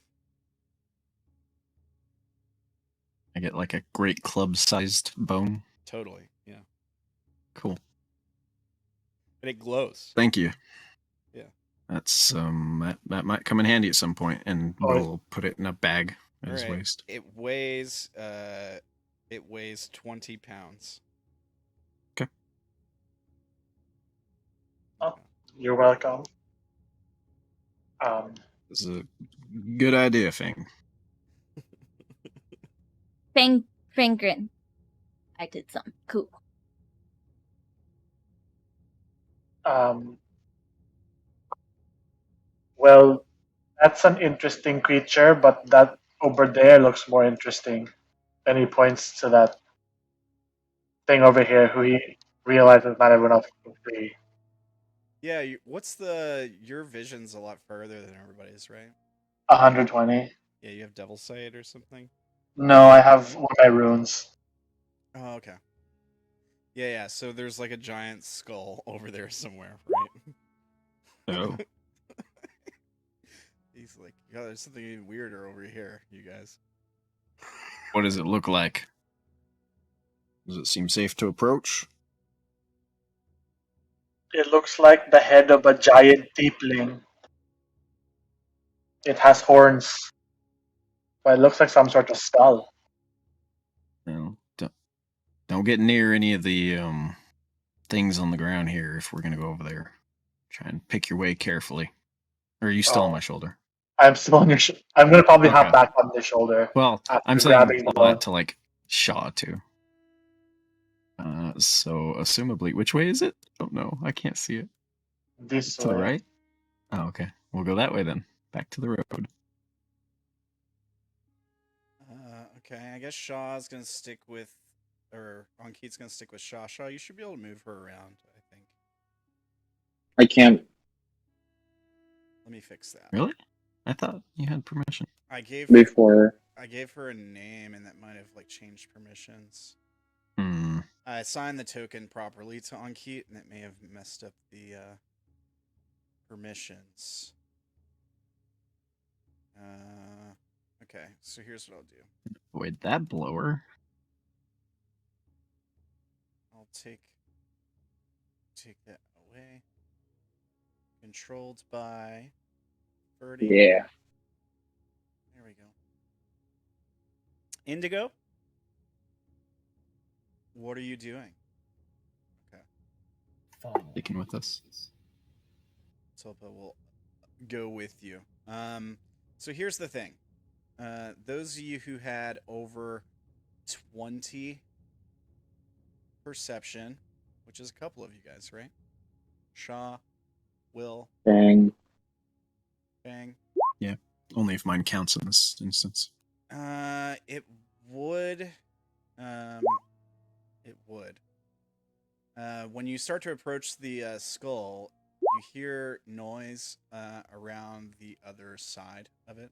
I get like a great club-sized bone. Totally, yeah. Cool. And it glows. Thank you. Yeah. That's that might come in handy at some point, and we'll put it in a bag at his Alright. waist. It weighs 20 pounds. Okay. Oh. You're welcome. This is a good idea, Fang. Fang grin. I did something cool. Well, that's an interesting creature, but that over there looks more interesting. And he points to that thing over here who he realizes not everyone else can see. Yeah, your vision's a lot further than everybody's, right? 120. Yeah, you have devil sight or something? No, I have one of my runes. Oh, okay. Yeah, so there's like a giant skull over there somewhere, right? Oh. He's like, yeah, there's something even weirder over here, you guys. What does it look like? Does it seem safe to approach? It looks like the head of a giant tiefling. It has horns, but it looks like some sort of skull. No, don't get near any of the things on the ground here if we're gonna go over there. Try and pick your way carefully. Or are you still on my shoulder? I'm still on your. I'm gonna probably hop Okay. back on the shoulder. Well, after I'm saying grabbing the all ball. that to like Sha'ah too. So assumably, which way is it? Oh no, I can't see it. This To the way. right? Oh, okay. We'll go that way then. Back to the road. Okay, I guess Shaw's gonna stick with, or Ankit's gonna stick with Shaw. Shaw, you should be able to move her around, I think. I can't. Let me fix that. Really? I thought you had permission. I gave before. her a name, and that might have like changed permissions. Hmm. I assigned the token properly to Ankit, and it may have messed up the permissions. Okay, so here's what I'll do. Avoid that blower. I'll take that away. Controlled by Ferdy. Yeah. There we go. Indigo, what are you doing? Okay. Sticking with us. Tulpa will go with you. So here's the thing. Those of you who had over 20 perception, which is a couple of you guys, right? Sha'ah, Will, Fang. Fang. Yeah. Only if mine counts in this instance. It would. It would. When you start to approach the skull, you hear noise around the other side of it.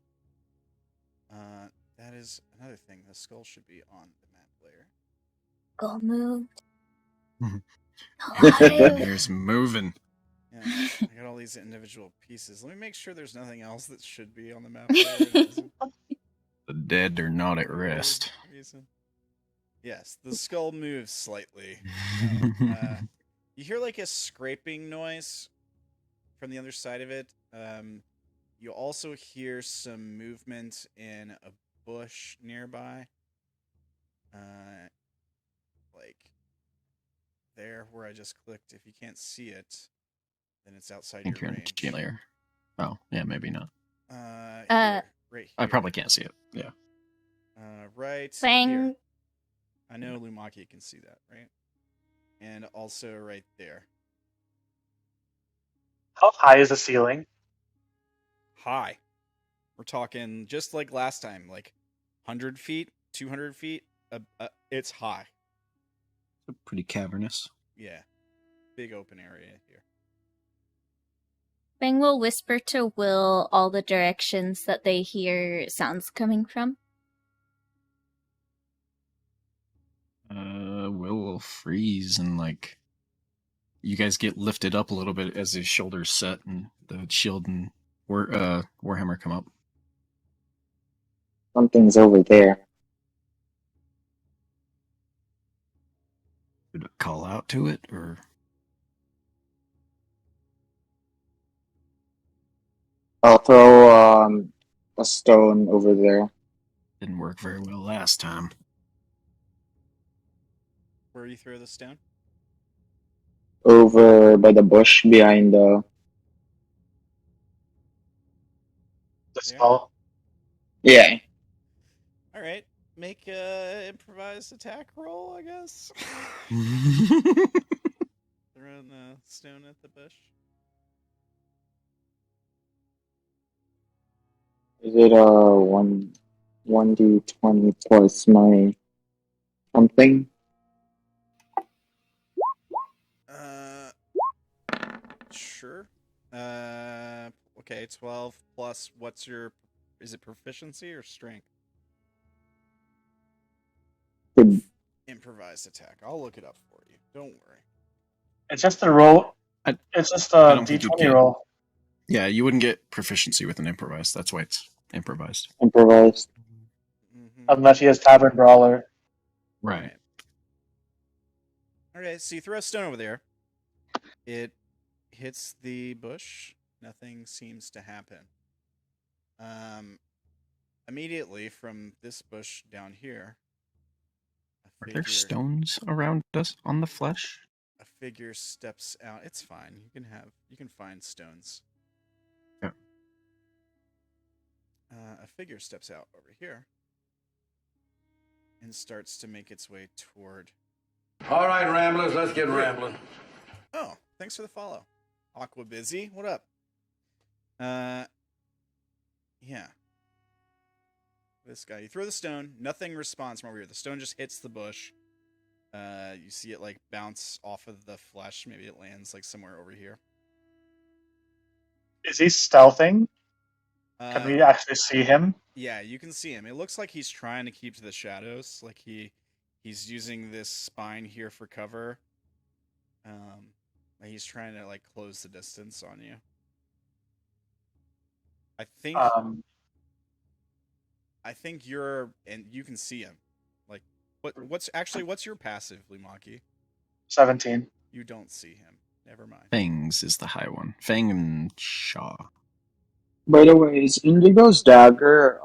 That is another thing. The skull should be on the map layer. Go moved. Here's moving. Yeah, I got all these individual pieces. Let me make sure there's nothing else that should be on the map layer. The dead are not at rest. Yes, the skull moves slightly. You hear like a scraping noise from the other side of it. You also hear some movement in a bush nearby. Like there where I just clicked. If you can't see it, then it's outside your range. Layer. Oh, yeah, maybe not. Here, right here. I probably can't see it. Yeah. Right Fang. here. I know Lumaki can see that, right? And also right there. How high is the ceiling? High. We're talking just like last time, like 100 feet, 200 feet. It's high. Pretty cavernous. Yeah. Big open area here. Fang will whisper to Will all the directions that they hear sounds coming from. Will freeze and like you guys get lifted up a little bit as his shoulders set and the shield and Warhammer come up. Something's over there. Should I call out to it or? I'll throw a stone over there. Didn't work very well last time. Where do you throw the stone? Over by the bush behind the... The skull? Yeah. All right. Make a improvised attack roll, I guess. Throwing the stone at the bush. Is it 1d20 plus my something? Sure. Okay, 12 plus what's your... Is it proficiency or strength? Good. Improvised attack. I'll look it up for you. Don't worry. It's just a roll. It's just a don't think you'd d20 get- roll. Yeah, you wouldn't get proficiency with an improvised. That's why it's improvised. Improvised. Mm-hmm. Unless he has Tavern Brawler. Right. Okay, so you throw a stone over there. It hits the bush. Nothing seems to happen. Immediately from this bush down here, Are there stones around us on the flesh? a figure steps out. It's fine. You can find stones. Yeah. A figure steps out over here and starts to make its way toward... All right, Ramblers, let's get rambling. Oh, thanks for the follow. Aqua Busy, what up? Yeah. This guy. You throw the stone, nothing responds from over here. The stone just hits the bush. You see it like bounce off of the flesh. Maybe it lands like somewhere over here. Is he stealthing? Can we actually see him? Yeah, you can see him. It looks like he's trying to keep to the shadows. Like he's using this spine here for cover. He's trying to like close the distance on you. I think you're, and you can see him. Like what's your passive, Lumaki? 17. You don't see him. Never mind. Fangs is the high one. Fang and Sha'ah. By the way, is Indigo's dagger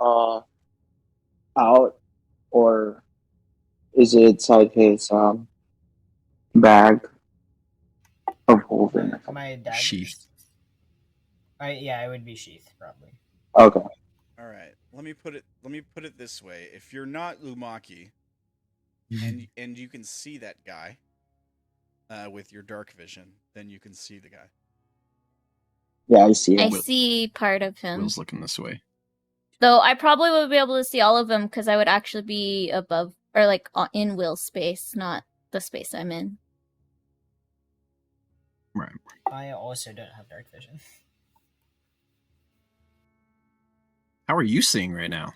out, or is it inside his bag of holding? My dagger. Sheath. Yeah, it would be sheath probably. Okay. All right. Let me put it this way. If you're not Lumaki, and you can see that guy with your dark vision, then you can see the guy. Yeah, I see I him. see part of him. Will's looking this way. Though I probably would be able to see all of them because I would actually be above or like in Will's space, not the space I'm in. Right. I also don't have dark vision. How are you seeing right now?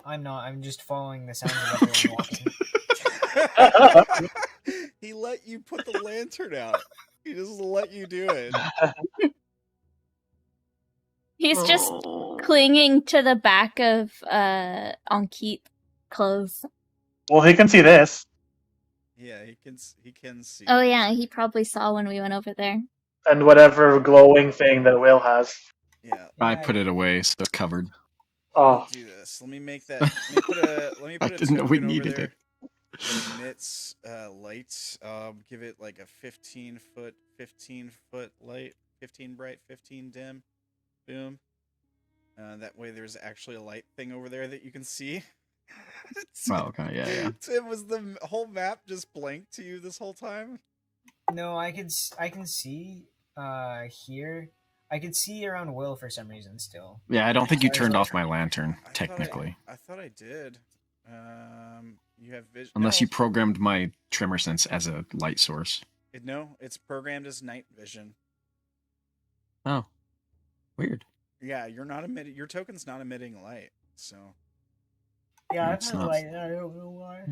I'm not. I'm just following the sounds of everyone walking. He let you put the lantern out. He just let you do it. He's just clinging to the back of Ankit's clothes. Well, he can see this. Yeah, he can see. Oh yeah, he probably saw when we went over there. And whatever glowing thing that Will has. Yeah. I put it away, so it's covered. Oh. Do this. Let me make that. Let me put a I didn't know we token needed over there it. that emits light. Give it like a 15 foot light, 15 bright, 15 dim. Boom. That way, there's actually a light thing over there that you can see. Wow. Okay. Yeah. Tim, was the whole map just blank to you this whole time? No, I can see here. I could see around Will for some reason still. Yeah. I don't think you turned off my lantern technically, I thought I did. You have vision. unless you programmed my tremor sense as a light source. No, it's programmed as night vision. Oh, weird. Yeah, you're not emitting. Your token's not emitting light, so. Yeah, It's I'm not. like, I don't know why.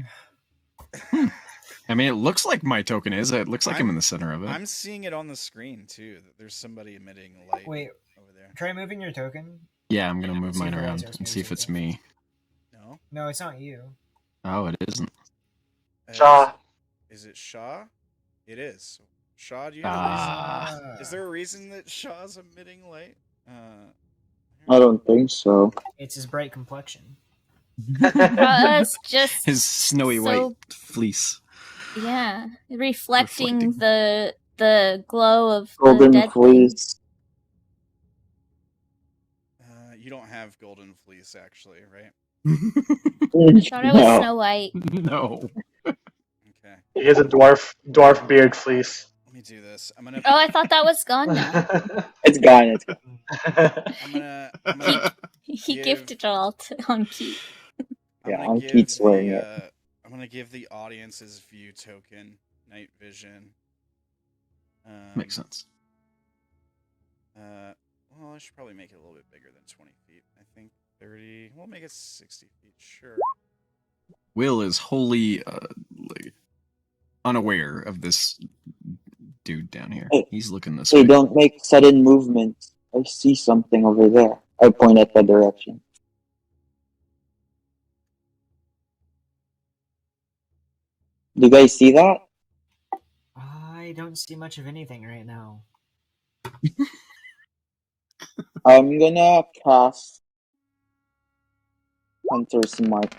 I mean, it looks like my token is. It looks like I'm in the center of it. I'm seeing it on the screen too. That there's somebody emitting light. Wait, over there. try moving your token. Yeah, I'm gonna move See if mine the light around source and see if it's me. No. No, it's not you. Oh, it isn't. Sha'ah. Is it Sha'ah? It is. Sha'ah, do you have a reason? Ah. Is there a reason that Sha'ah's emitting light? I don't think so. It's his bright complexion. It's just His snowy so- white fleece. yeah, reflecting Reflecting. the glow of the Golden dead thing. fleece. You don't have golden fleece, actually, right? Thought it was No. Snow White. No. Okay. He has a dwarf beard fleece. Let me do this. I'm gonna. Oh, I thought that was gone now. It's gone. It's gone. I'm gonna. He Give- gifted it all to Ankit. I'm Yeah, gonna on give Keith's the, wearing it. I'm gonna give the audience's view token night vision. Makes sense. Well, I should probably make it a little bit bigger than 20 feet. I think 30. We'll make it 60 feet. Sure. Will is wholly like, unaware of this dude down here. Hey. He's looking this Hey, way. don't make sudden movements. I see something over there. I point at that direction. Do you guys see that? I don't see much of anything right now. I'm gonna cast Hunter's Mark.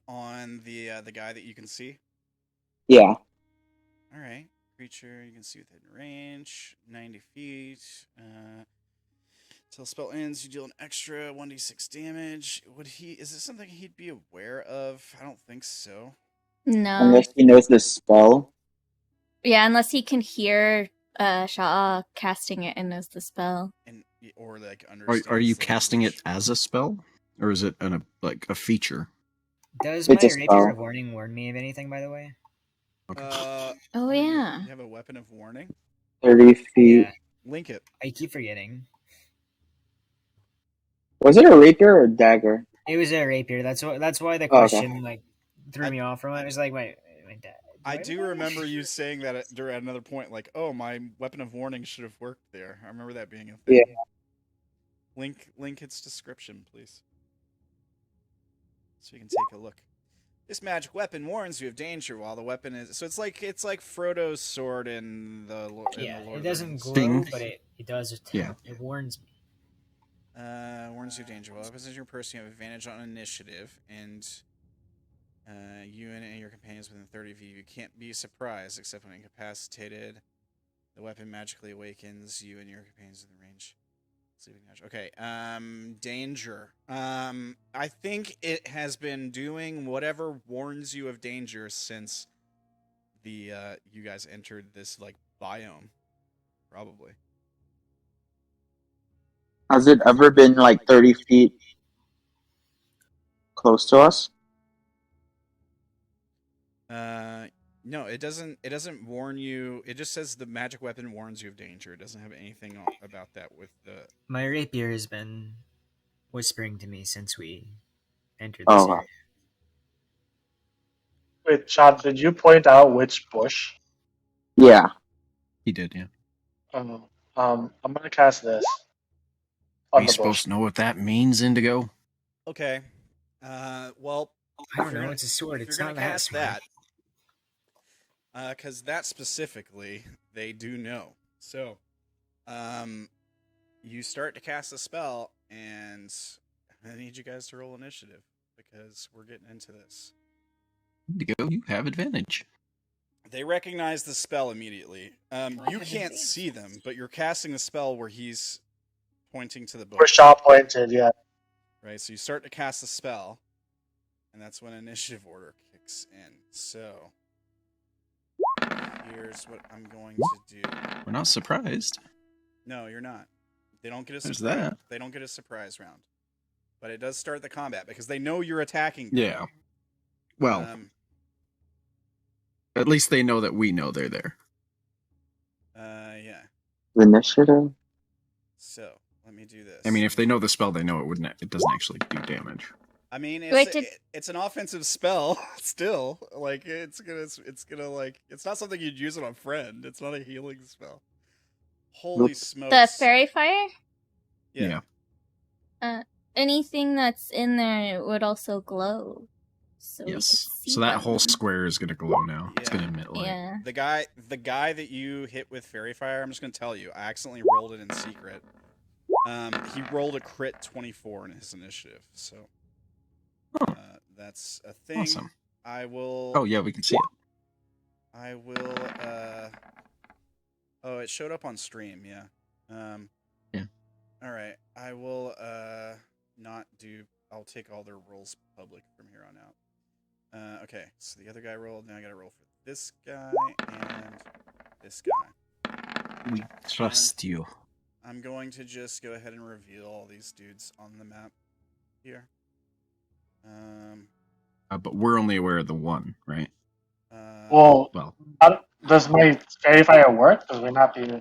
On the guy that you can see. Yeah. All right. Creature you can see within range, 90 feet. Till spell ends, you deal an extra 1d6 damage. Is this something he'd be aware of? I don't think so. No. Unless he knows the spell. Yeah, unless he can hear Sha'ah casting it and knows the spell. Or like Are understands you the casting language. it as a spell, or is it like a feature? Does It's my a rapier spell. of warning warn me of anything, by the way? Oh, yeah. You have a weapon of warning. 30 feet. Yeah, Link it. I keep forgetting. Was it a rapier or a dagger? It was a rapier. That's why the Oh, okay. question like threw me off from it. I was like, wait, Dad. I do remember you saying that at another point, like, "Oh, my weapon of warning should have worked there." I remember that being a thing. Yeah. Link its description, please, so you can take a look. This magic weapon warns you of danger while the weapon is. So it's like Frodo's sword in the Lord. Yeah, in the Lord it of doesn't the Rings. glow, Sting. but it does. Yeah. It warns me. Warns you of danger. While as your person, you have advantage on initiative, and you and your companions within 30 feet. You can't be surprised, except when incapacitated. The weapon magically awakens you and your companions in the range. Sleeping damage. Okay. Danger. I think it has been doing whatever warns you of danger since the you guys entered this like biome, probably. Has it ever been like 30 feet close to us? No, it doesn't. It doesn't warn you. It just says the magic weapon warns you of danger. It doesn't have anything about that with the. My rapier has been whispering to me since we entered Oh, this wow. area. Wait, Chad, did you point out which bush? Yeah. He did, yeah. I'm gonna cast this Are on you the supposed bush. to know what that means, Indigo? Okay. Well, I don't know. It's a sword. if It's you're not gonna that cast smart. that. Because that specifically, they do know. So, you start to cast a spell, and I need you guys to roll initiative because we're getting into this. Indigo, you have advantage. They recognize the spell immediately. You can't see them, but you're casting the spell where he's pointing to the book. Where Shaw pointed, yeah. Right, so you start to cast the spell, and that's when initiative order kicks in. So, here's what I'm going to do. We're not surprised. No, you're not. They don't get a There's surprise. that. They don't get a surprise round, but it does start the combat because they know you're attacking. Yeah. Well, at least they know that we know they're there. Yeah. Initiative? So let me do this. I mean, if they know the spell, they know it doesn't actually do damage. I mean, Wait, it's an offensive spell still. Like it's gonna like it's not something you'd use on a friend. It's not a healing spell. Holy smokes! The fairy fire? Yeah. Anything that's in there would also glow. So we Yes. could see So that them. whole square is going to glow now. It's Yeah. going to emit light. Yeah. The guy that you hit with fairy fire, I'm just gonna tell you, I accidentally rolled it in secret. He rolled a crit 24 in his initiative, so that's a thing. Awesome. I will. Oh, yeah, we can see it. I will. Oh, it showed up on stream. Yeah. Yeah. All right. I will. Not do. I'll take all their rolls public from here on out. Okay. So the other guy rolled. Now I got to roll for this guy and this guy. We trust you. I'm going to just go ahead and reveal all these dudes on the map here. But we're only aware of the one, right? Well, Well, does my fairy fire work? Does we not be?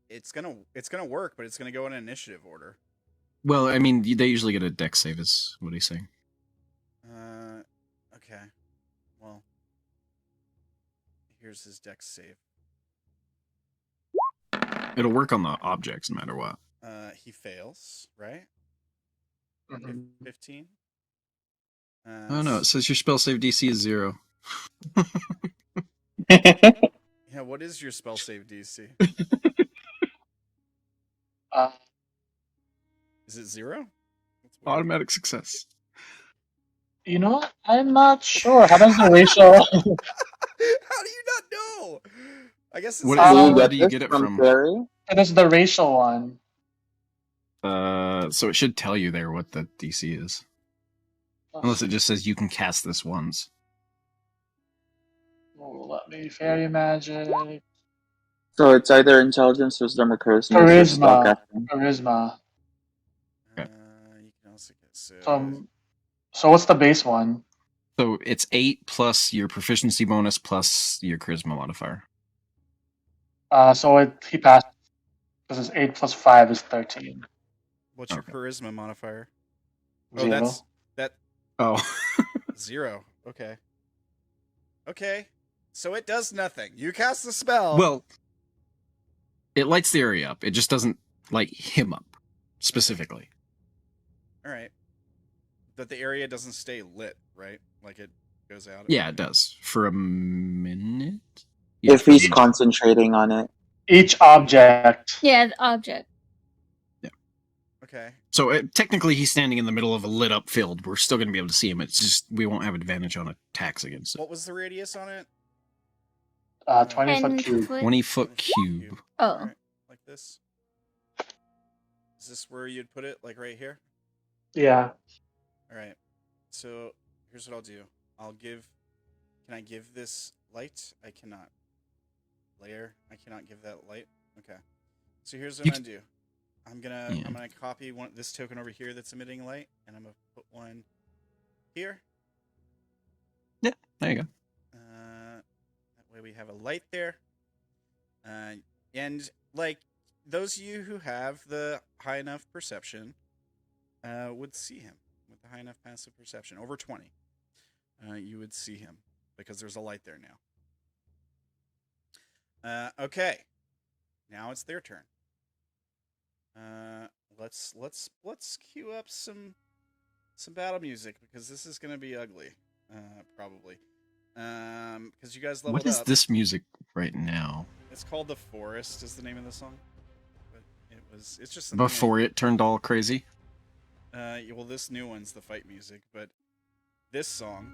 it's gonna work, but it's gonna go in initiative order. well, I mean, they usually get a dex save, is what he's saying. Okay. Well, here's his dex save. It'll work on the objects no matter what. He fails, right? Mhm. 15. Oh no, it says your spell save DC is 0. Yeah, what is your spell save DC? Is it 0? That's weird. Automatic success. You know what? I'm not sure. How does the ratio? How do you not know? I guess it's What, Where do you get it from? Fairy? It is the racial one. So it should tell you there what the DC is. Unless it just says you can cast this once. Oh, let me fairy magic. So it's either intelligence, wisdom, or charisma. or Charisma. spellcasting. Charisma. You can also get so. So what's the base one? So it's 8 plus your proficiency bonus plus your charisma modifier. So he passed because it's 8 plus 5 is 13. What's your Okay. charisma modifier? Oh, 0. that's that Oh. 0. Okay. Okay. So it does nothing. You cast the spell. Well, it lights the area up. It just doesn't light him up specifically. All right. But the area doesn't stay lit, right? Like it goes out. Yeah, it does. For a minute? If for a he's minute. concentrating on it. Each object. Yeah, the object. Okay. So technically he's standing in the middle of a lit up field. We're still going to be able to see him. It's just we won't have advantage on attacks against it. What was the radius on it? 20 foot 10 cube. foot. 20-foot cube. Oh. All right. Like this. Is this where you'd put it? Like right here? Yeah. All right. So here's what I'll do. Can I give this light? I cannot. Layer. I cannot give that light. Okay. So here's what I'm gonna do. I'm gonna copy this token over here that's emitting light, and I'm gonna put one here. Yeah, there you go. That way we have a light there. And like those of you who have the high enough perception would see him with the high enough passive perception over 20. You would see him because there's a light there now. Okay, now it's their turn. Let's cue up some battle music because this is gonna be ugly, probably. Because you guys leveled What is up. this music right now? It's called "The Forest" is the name of the song. But it's just Before it turned all crazy? well, this new one's the fight music, but this song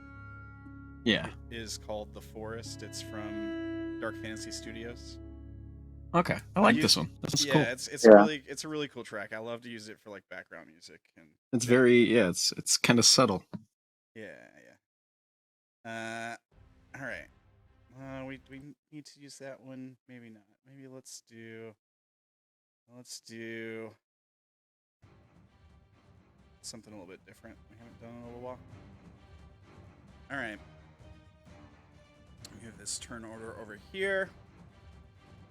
Yeah. is called "The Forest." It's from Dark Fantasy Studios. Okay. I like this one. This is Yeah, cool. it's a really cool track. I love to use it for like background music and It's very it's kind of subtle. yeah. All right. We need to use that one. Maybe not. Maybe let's do something a little bit different. We haven't done in a little while. All right. Move this turn order over here.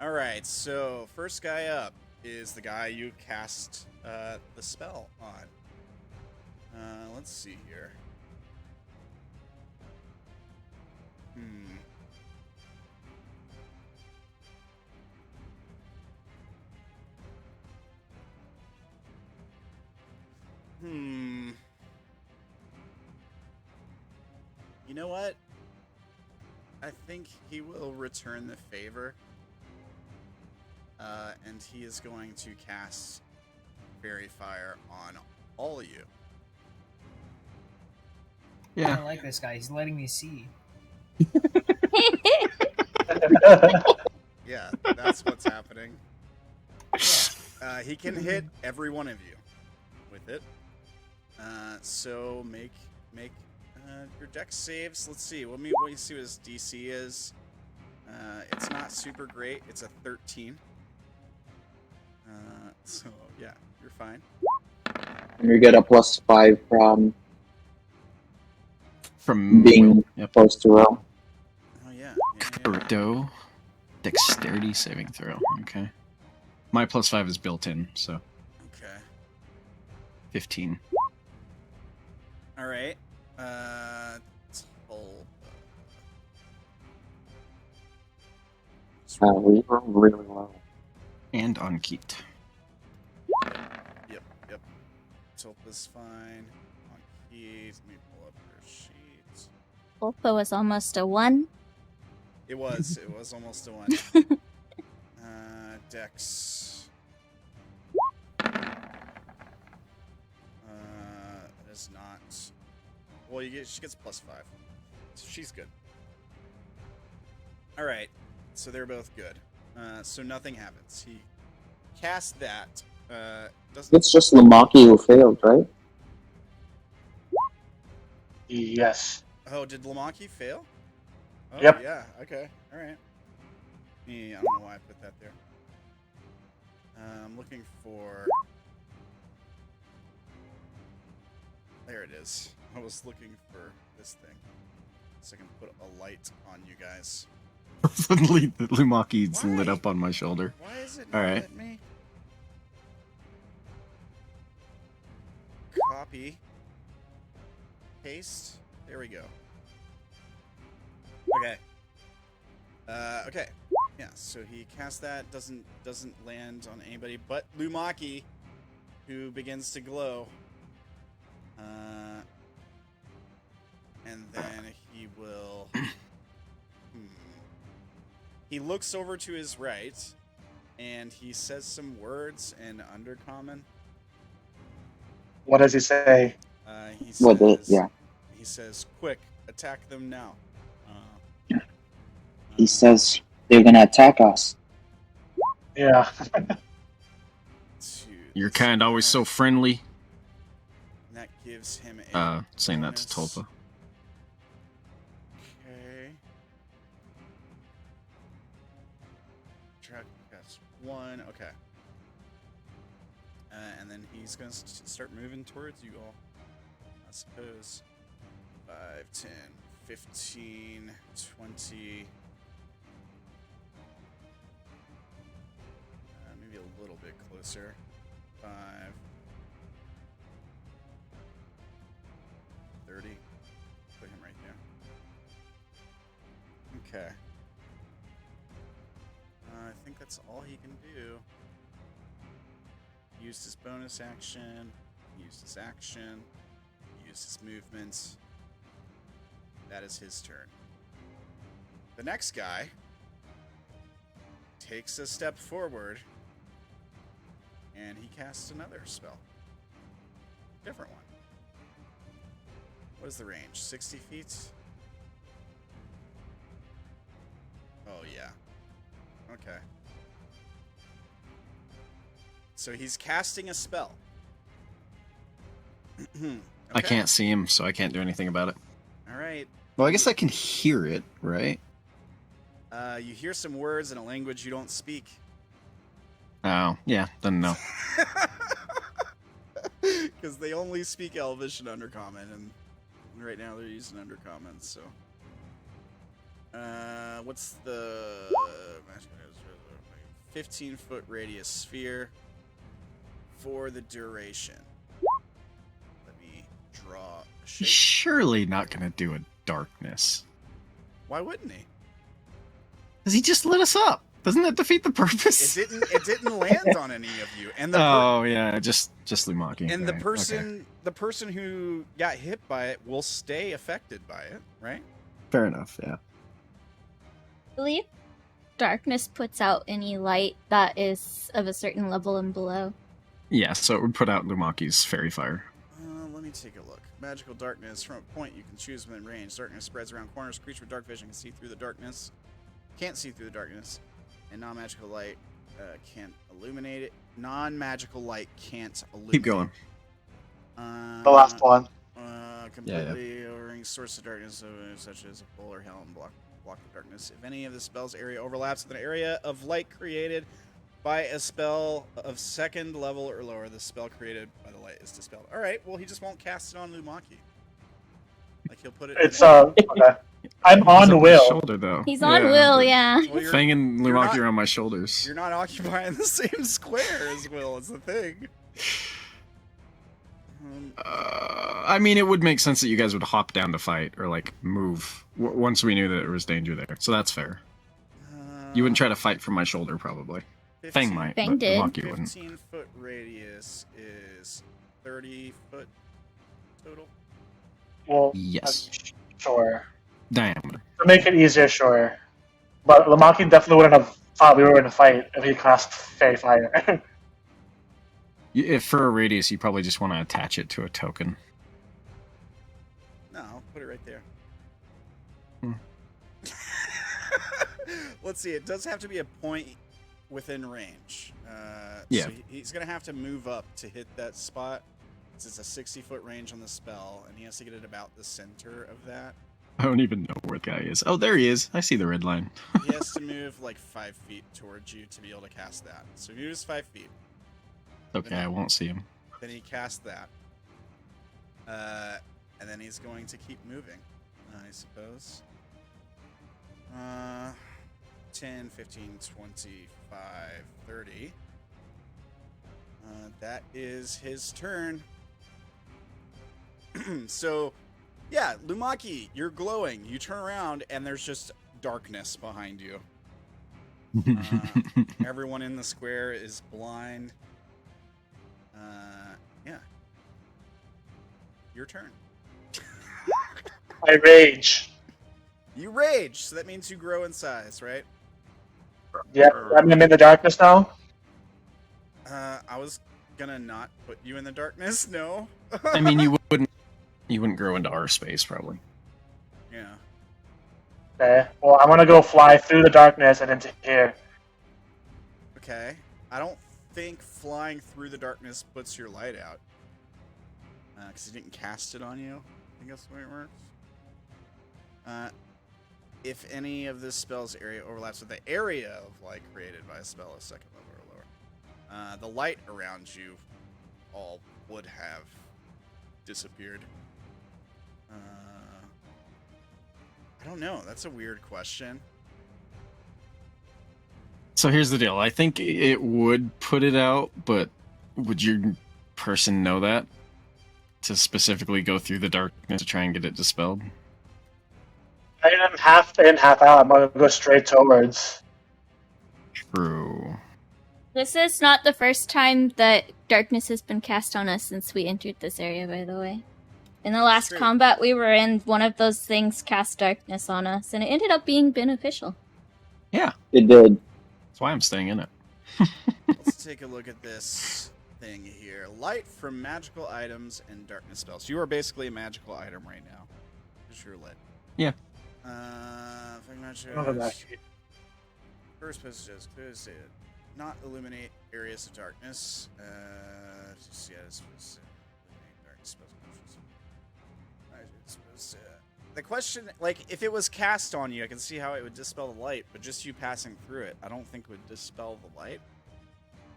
All right. So first guy up is the guy you cast the spell on. Let's see here. You know what? I think he will return the favor. And he is going to cast Fairy Fire on all of you. Yeah. I like this guy. He's letting me see. Yeah, that's what's happening. He can hit every one of you with it. So make your dex saves. Let's see. Let me see what his DC is. It's not super great. It's a 13. So yeah, you're fine. And you get a +5 from being close to roll. Oh yeah. Crypto dexterity saving throw. Okay. My +5 is built in, so Okay. 15. All right. We were really low. And on Keat. Yep. Tulpa's fine. On keys. Let me pull up her sheets. Tulpa was almost a 1. It was almost a 1. Dex. That is not. Well, she gets +5, so she's good. All right, so they're both good. So nothing happens. He cast that. Doesn't. It's just Lumaki who failed, right? Yes. Oh, did Lumaki fail? Oh, Yep. Yeah. Okay. All right. I don't know why I put that there. I'm looking for. There it is. I was looking for this thing so I can put a light on you guys. Suddenly, the Lumaki's Why? lit up on my shoulder. Why is it All not right. letting me? Copy. Paste. There we go. Okay. Okay. Yeah, so he casts that, doesn't land on anybody but Lumaki, who begins to glow. And then he will... He looks over to his right, and he says some words in Undercommon. What does he say? He says, He says, "Quick, attack them now." He says they're gonna attack us. Yeah. Your kind always so friendly. And that gives him a Saying that to bonus. Tulpa. Okay. Track that's 1. Okay. And then he's gonna start moving towards you all. I suppose 5, 10, 15, 20. Maybe a little bit closer. 5, 30. Put him right there. Okay. I think that's all he can do. He used his bonus action. He used his action. He used his movement. That is his turn. The next guy takes a step forward and he casts another spell. Different one. What is the range? 60 feet? Oh, yeah. Okay. So he's casting a spell. Okay. I can't see him, so I can't do anything about it. All right. Well, I guess I can hear it, right? You hear some words in a language you don't speak. Oh, yeah, then no. Because they only speak Elvish and Undercommon, and right now they're using Undercommon, so... what's the... 15-foot radius sphere for the duration. Let me draw a He's shape. surely not gonna do a darkness. Why wouldn't he? Because he just lit us up. Doesn't that defeat the purpose? It didn't land on any of you. And the Oh yeah, just Lumaki. and the Right, person who got hit by it will stay affected by it, right? Fair enough. Yeah. I believe darkness puts out any light that is of a certain level and below. Yeah. So it would put out Lumaki's fairy fire. Let me take a look. Magical darkness from a point you can choose within range. Darkness spreads around corners. Creature with dark vision can see through the darkness. Can't see through the darkness. And non-magical light can't illuminate it. Non-magical light can't illuminate. Keep going. The last one. Completely overring source of darkness, such as a pole or hell, and block the darkness. If any of the spell's area overlaps with an area of light created by a spell of second level or lower, the spell created by the light is dispelled. All right. Well, he just won't cast it on Lumaki. Like he'll put it. It's okay. I'm He's on on my Will. shoulder though. He's on Will, yeah. Well, Fang and you're Lumaki not- are on my shoulders. You're not occupying the same square as Will. Is the thing. I mean, it would make sense that you guys would hop down to fight or like move once we knew that there was danger there. So that's fair. You wouldn't try to fight from my shoulder, probably. 15 Fang might. Fang but did. Lumaki wouldn't. 15-foot radius is 30 foot total. Well, Yes. sure. Diameter. To make it easier, sure. But Lumaki definitely wouldn't have thought we were in a fight if he cast Fairy Fire. If for a radius, you probably just want to attach it to a token. No, I'll put it right there. Hmm. Let's see. It does have to be a point within range. Yeah. So he's going to have to move up to hit that spot. It's a 60-foot range on the spell, and he has to get it about the center of that. I don't even know where the guy is. Oh, there he is. I see the red line. He has to move like 5 feet towards you to be able to cast that. So he moves 5 feet. Okay, I won't see him. Then he casts that. and then he's going to keep moving, I suppose. 10, 15, 25, 30. That is his turn. So, yeah, Lumaki, you're glowing. You turn around, and there's just darkness behind you. Everyone in the square is blind. Yeah. Your turn. I rage. You rage, so that means you grow in size, right? Yeah, I'm in the darkness now. I was gonna not put you in the darkness, no. I mean, you wouldn't grow into our space, probably. Yeah. Okay. Well, I'm gonna go fly through the darkness and into here. Okay. I don't think flying through the darkness puts your light out. Because he didn't cast it on you. I think that's the way it works. If any of this spell's area overlaps with the area of light created by a spell of second level or lower, the light around you all would have disappeared. I don't know. That's a weird question. So here's the deal. I think it would put it out, but would your person know that? To specifically go through the darkness to try and get it dispelled? I am half in, half out. I'm gonna go straight towards. True. This is not the first time that darkness has been cast on us since we entered this area, by the way. In the last True. combat we were in, one of those things cast darkness on us, and it ended up being beneficial. Yeah. It did. That's why I'm staying in it. Let's take a look at this thing here. Light from magical items and darkness spells. You are basically a magical item right now. Because you're lit. Yeah. I'll go back. First passages, clearly stated. Not illuminate areas of darkness. Just, yeah, this was illuminate darkness spells. The question, like, if it was cast on you, I can see how it would dispel the light, but just you passing through it, I don't think would dispel the light.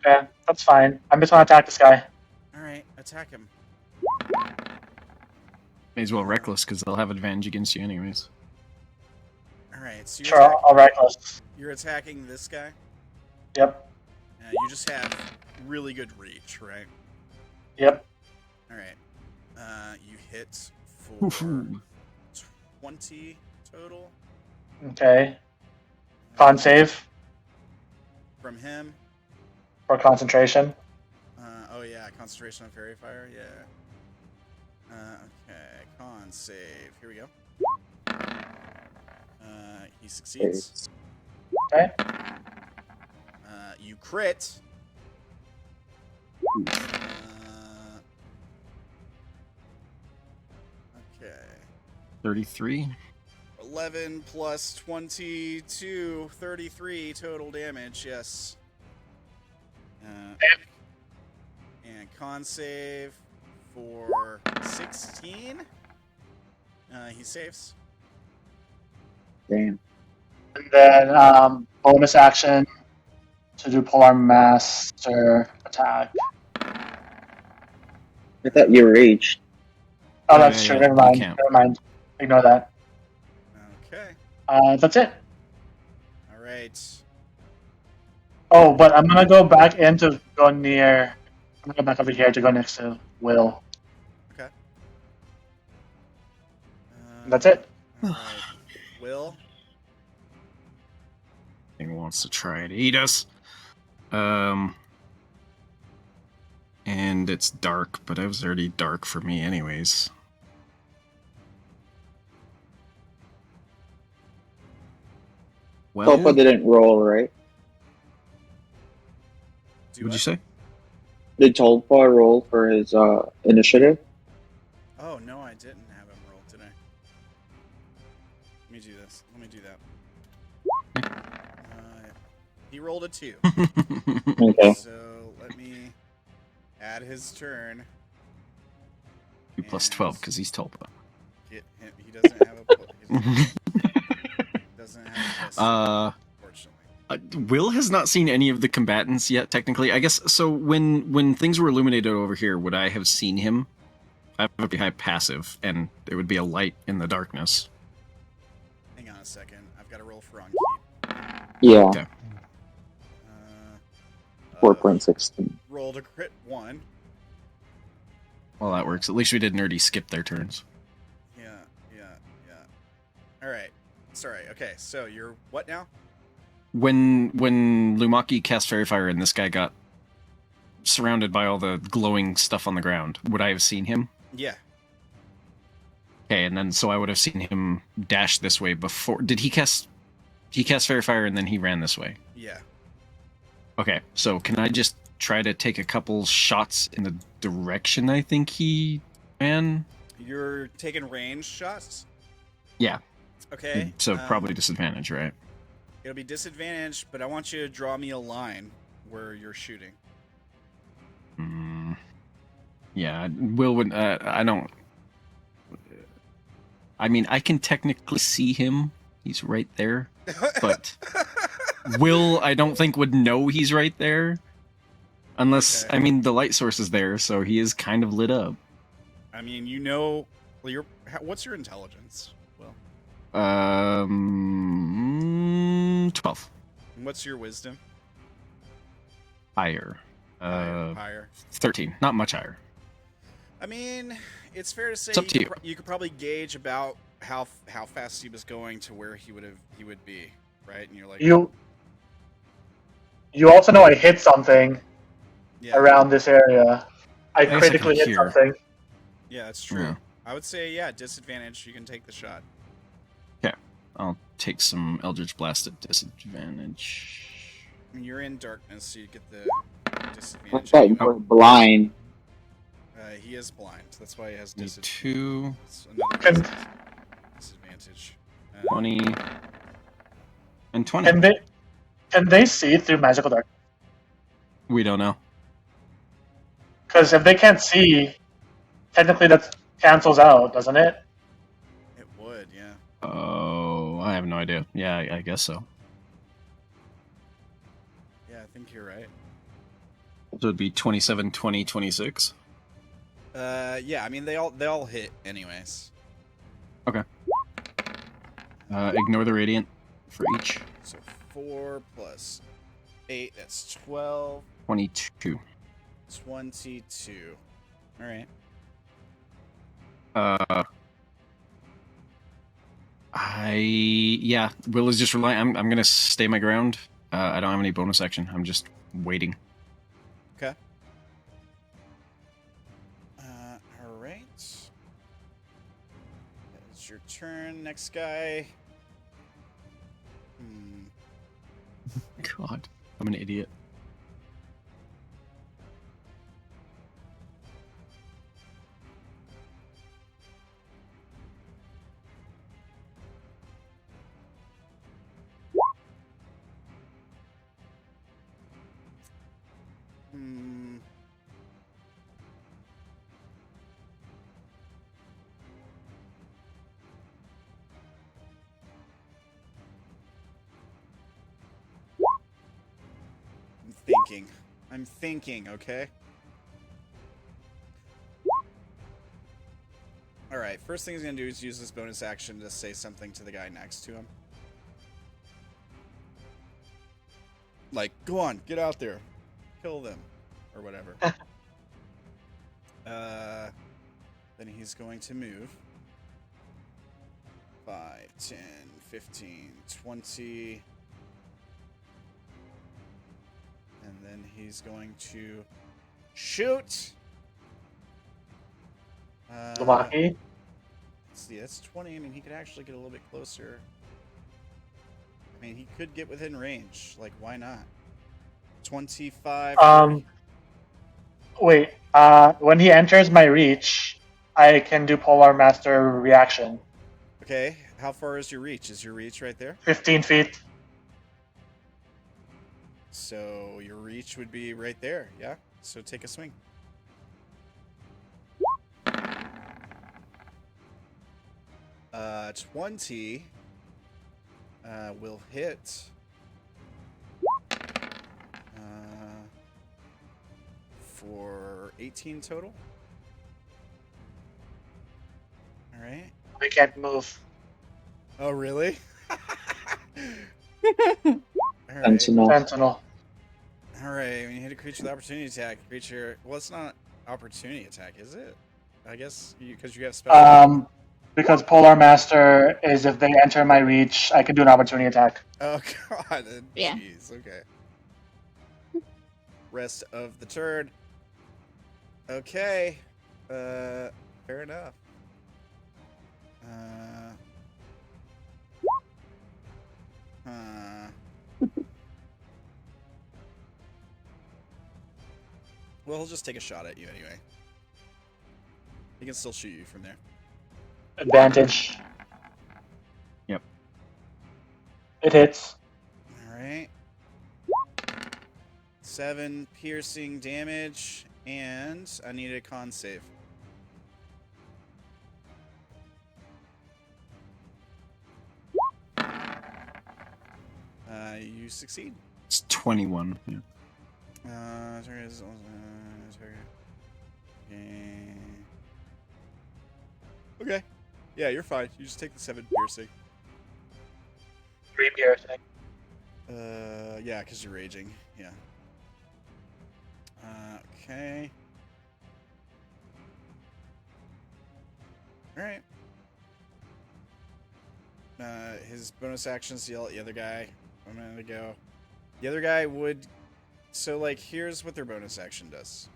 Yeah, that's fine. I'm just gonna attack this guy. Alright, attack him. May as well reckless, because they'll have advantage against you anyways. Alright, so Sure, I'll reckless. you're attacking this guy? Yep. You just have really good reach, right? Yep. Alright. You hit for 20 total Okay. Con save from him. for concentration. Oh yeah, concentration on fairy fire, yeah. Okay, con save. Here we go. He succeeds. Okay. You crit. Okay. 33. 11 plus 22, 33 total damage, yes. And con save for 16. He saves. Damn. And then bonus action to do Polar Master attack. I thought you raged. Oh, that's Yeah, true. yeah, Never you mind. can't. Never mind. Ignore that. Okay. That's it. All right. Oh, but I'm gonna go back in to go near. I'm gonna go back over here to go next to Will. Okay. That's it. All right. Will. Thing wants to try to eat us. And it's dark, but it was already dark for me anyways. Well, Tulpa didn't roll, right? what'd you say? Did Tulpa roll for his initiative? Oh, no, I didn't have him roll today. Let me do this. Let me do that. He rolled a 2. Okay. So let me add his turn. 2 plus 12, because he's Tulpa. Get him. He doesn't have a. He doesn't have a plus, unfortunately. Will has not seen any of the combatants yet, technically. I guess, so when things were illuminated over here, would I have seen him? I have a pretty high passive, and it would be a light in the darkness. Hang on a second. I've got to roll for on Yeah, Okay. 4.16. Rolled a crit 1. Well, that works. At least we did nerdy skip their turns. Yeah. All right. Sorry. Okay. So you're what now? When Lumaki cast Fairy Fire and this guy got surrounded by all the glowing stuff on the ground, would I have seen him? Yeah. Okay, and then so I would have seen him dash this way before. Did he cast? He cast Fairy Fire and then he ran this way. Yeah. Okay, so can I just try to take a couple shots in the direction I think he ran? You're taking range shots. Yeah. Okay. So probably disadvantage, right? It'll be disadvantage, but I want you to draw me a line where you're shooting. Yeah, Will would. I don't. I mean, I can technically see him. He's right there, but Will, I don't think would know he's right there, unless Okay. I mean the light source is there, so he is kind of lit up. I mean, you know, well, what's your intelligence? Well, 12 and what's your wisdom? higher. Higher. 13, not much higher. I mean, it's fair to say It's up to you. You could probably gauge about how fast he was going to where he would be, right? And you're like, You also know I hit something yeah, around this area. I guess I critically can hit hear. something. Yeah, that's true. Yeah. I would say, yeah, disadvantage. You can take the shot. Okay, I'll take some Eldritch Blast at disadvantage. I mean, you're in darkness, so you get the I disadvantage. thought you were blind. He is blind. That's why he has Need disadvantage. 2, It's another disadvantage. 20, and 20. Can they see through magical darkness? We don't know. Because if they can't see, technically that cancels out, doesn't it? It would, yeah. Oh, I have no idea. Yeah, I guess so. Yeah, I think you're right. So it'd be 27, 20, 26. Yeah. I mean, they all hit anyways. Ignore the radiant for each. So 4 plus 8. That's 12. 22. 22. All right. Will is just relying. I'm gonna stay my ground. I don't have any bonus action. I'm just waiting. Okay. All right. That is your turn. Next guy. God, I'm an idiot. I'm thinking, okay? Alright, first thing he's gonna do is use this bonus action to say something to the guy next to him. Like, go on, get out there. Kill them. Or whatever. Then he's going to move. 5, 10, 15, 20... And then he's going to shoot. Lumaki. Let's see, that's 20. I mean, he could actually get a little bit closer. I mean, he could get within range. Like, why not? 25. Wait. When he enters my reach, I can do Polar Master reaction. Okay, how far is your reach? Is your reach right there? 15 feet. So your reach would be right there, yeah? So take a swing. Uh, 20 will hit. For 18 total. All right. We can't move. Oh, really? All right. Sentinel. Sentinel. All right. When you hit a creature with opportunity attack, creature. Well, it's not opportunity attack, is it? I guess because you have special. Because Polar Master is if they enter my reach, I can do an opportunity attack. Oh God. Yeah. Jeez. Okay. Rest of the turn. Okay. Fair enough. Well, he'll just take a shot at you anyway. He can still shoot you from there. Advantage. Yep. It hits. All right. 7 piercing damage, and I need a con save. You succeed. It's 21. Yeah. Okay. Yeah, you're fine. You just take the 7 piercing. 3 piercing. Yeah, because you're raging. Yeah. Okay. Alright. His bonus actions yell at the other guy a minute ago. The other guy would... So, like, here's what their bonus action does.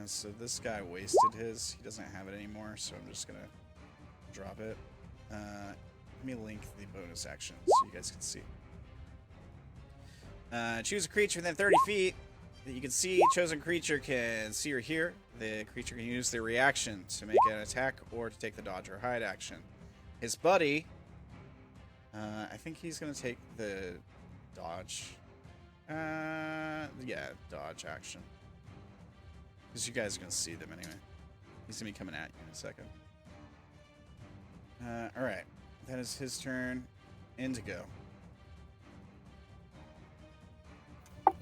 So this guy wasted his. He doesn't have it anymore, so I'm just gonna drop it. Let me link the bonus action so you guys can see. Choose a creature within 30 feet that you can see. Chosen creature can see or hear. The creature can use their reaction to make an attack or to take the dodge or hide action. His buddy, I think he's going to take the dodge. Yeah, dodge action. Because you guys are going to see them anyway. He's going to be coming at you in a second. Alright. That is his turn. Indigo.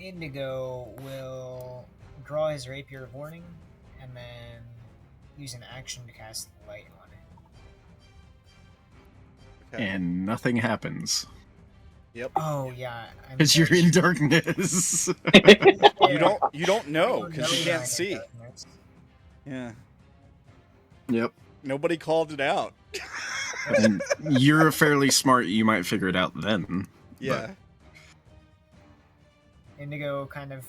Indigo will draw his Rapier of Warning and then use an action to cast light on it. Okay. And nothing happens. Yep. Oh yeah, Because you're in darkness. You don't know because you that can't see. darkness. Yeah. Yep. Nobody called it out. And you're fairly smart. You might figure it out then. Yeah. Indigo kind of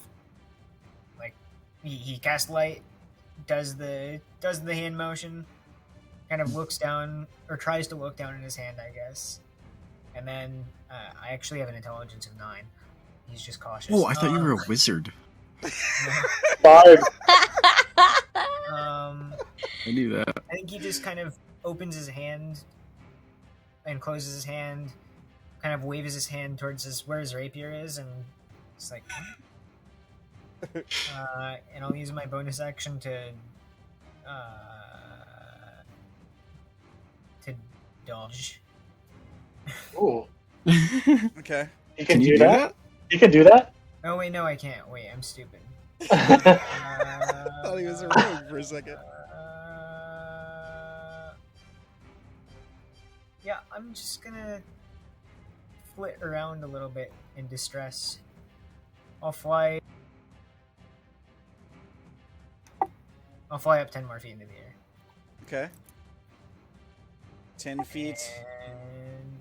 like he casts light, does the hand motion, kind of looks down or tries to look down in his hand, I guess, and then I actually have an intelligence of 9. He's just cautious. Oh, I thought you were a wizard. Bard. I knew that. I think he just kind of opens his hand and closes his hand, kind of waves his hand towards where his rapier is, and it's like, and I'll use my bonus action to dodge. Ooh. Okay. You Can can you do that? You can do that? Oh wait, no, I can't. Wait, I'm stupid. I thought he was a rogue for a second. Yeah, I'm just gonna flit around a little bit in distress. I'll fly up 10 more feet into the air. Okay. 10 feet. And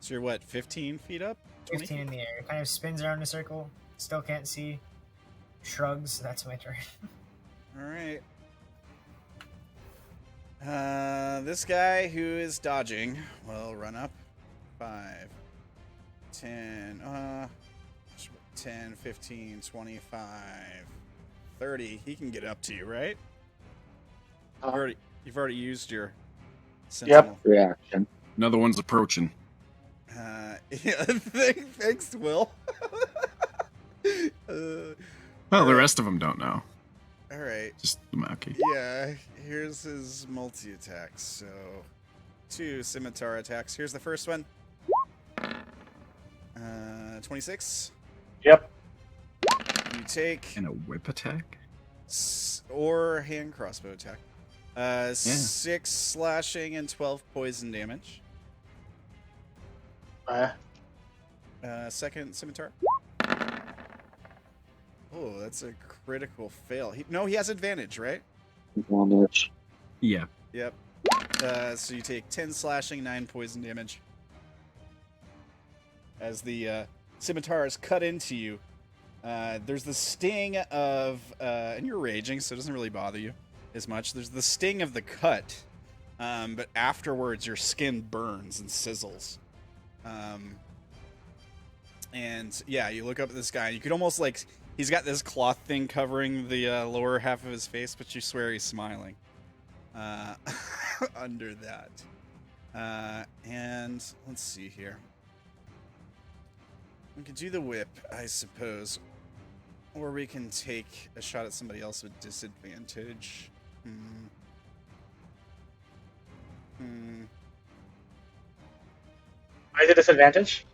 So you're what, 15 feet up? 20 15 in the air. Kind of spins around in a circle. Still can't see. Shrugs. That's my turn. Alright. This guy who is dodging will run up. 5, 10, 10, 15, 25, 30. He can get up to you, right? You've already used your sentinel. Reaction. Another one's approaching. Yeah, thanks, Will. Well, the rest of them don't know. All right. Just Lumaki. Yeah, here's his multi-attacks. So, 2 scimitar attacks. Here's the first one. 26. Yep. You take... And a whip attack? Or hand crossbow attack. 6 slashing and 12 poison damage. Second scimitar. Oh, that's a critical fail. He has advantage, right? Advantage. Yeah. Yep. So you take 10 slashing, 9 poison damage. As the scimitar is cut into you, there's the sting of... and you're raging, so it doesn't really bother you as much. There's the sting of the cut, but afterwards your skin burns and sizzles. And yeah, you look up at this guy, and you could almost like... He's got this cloth thing covering the lower half of his face, but you swear he's smiling under that. And let's see here. We could do the whip, I suppose. Or we can take a shot at somebody else with disadvantage. Why is it disadvantage?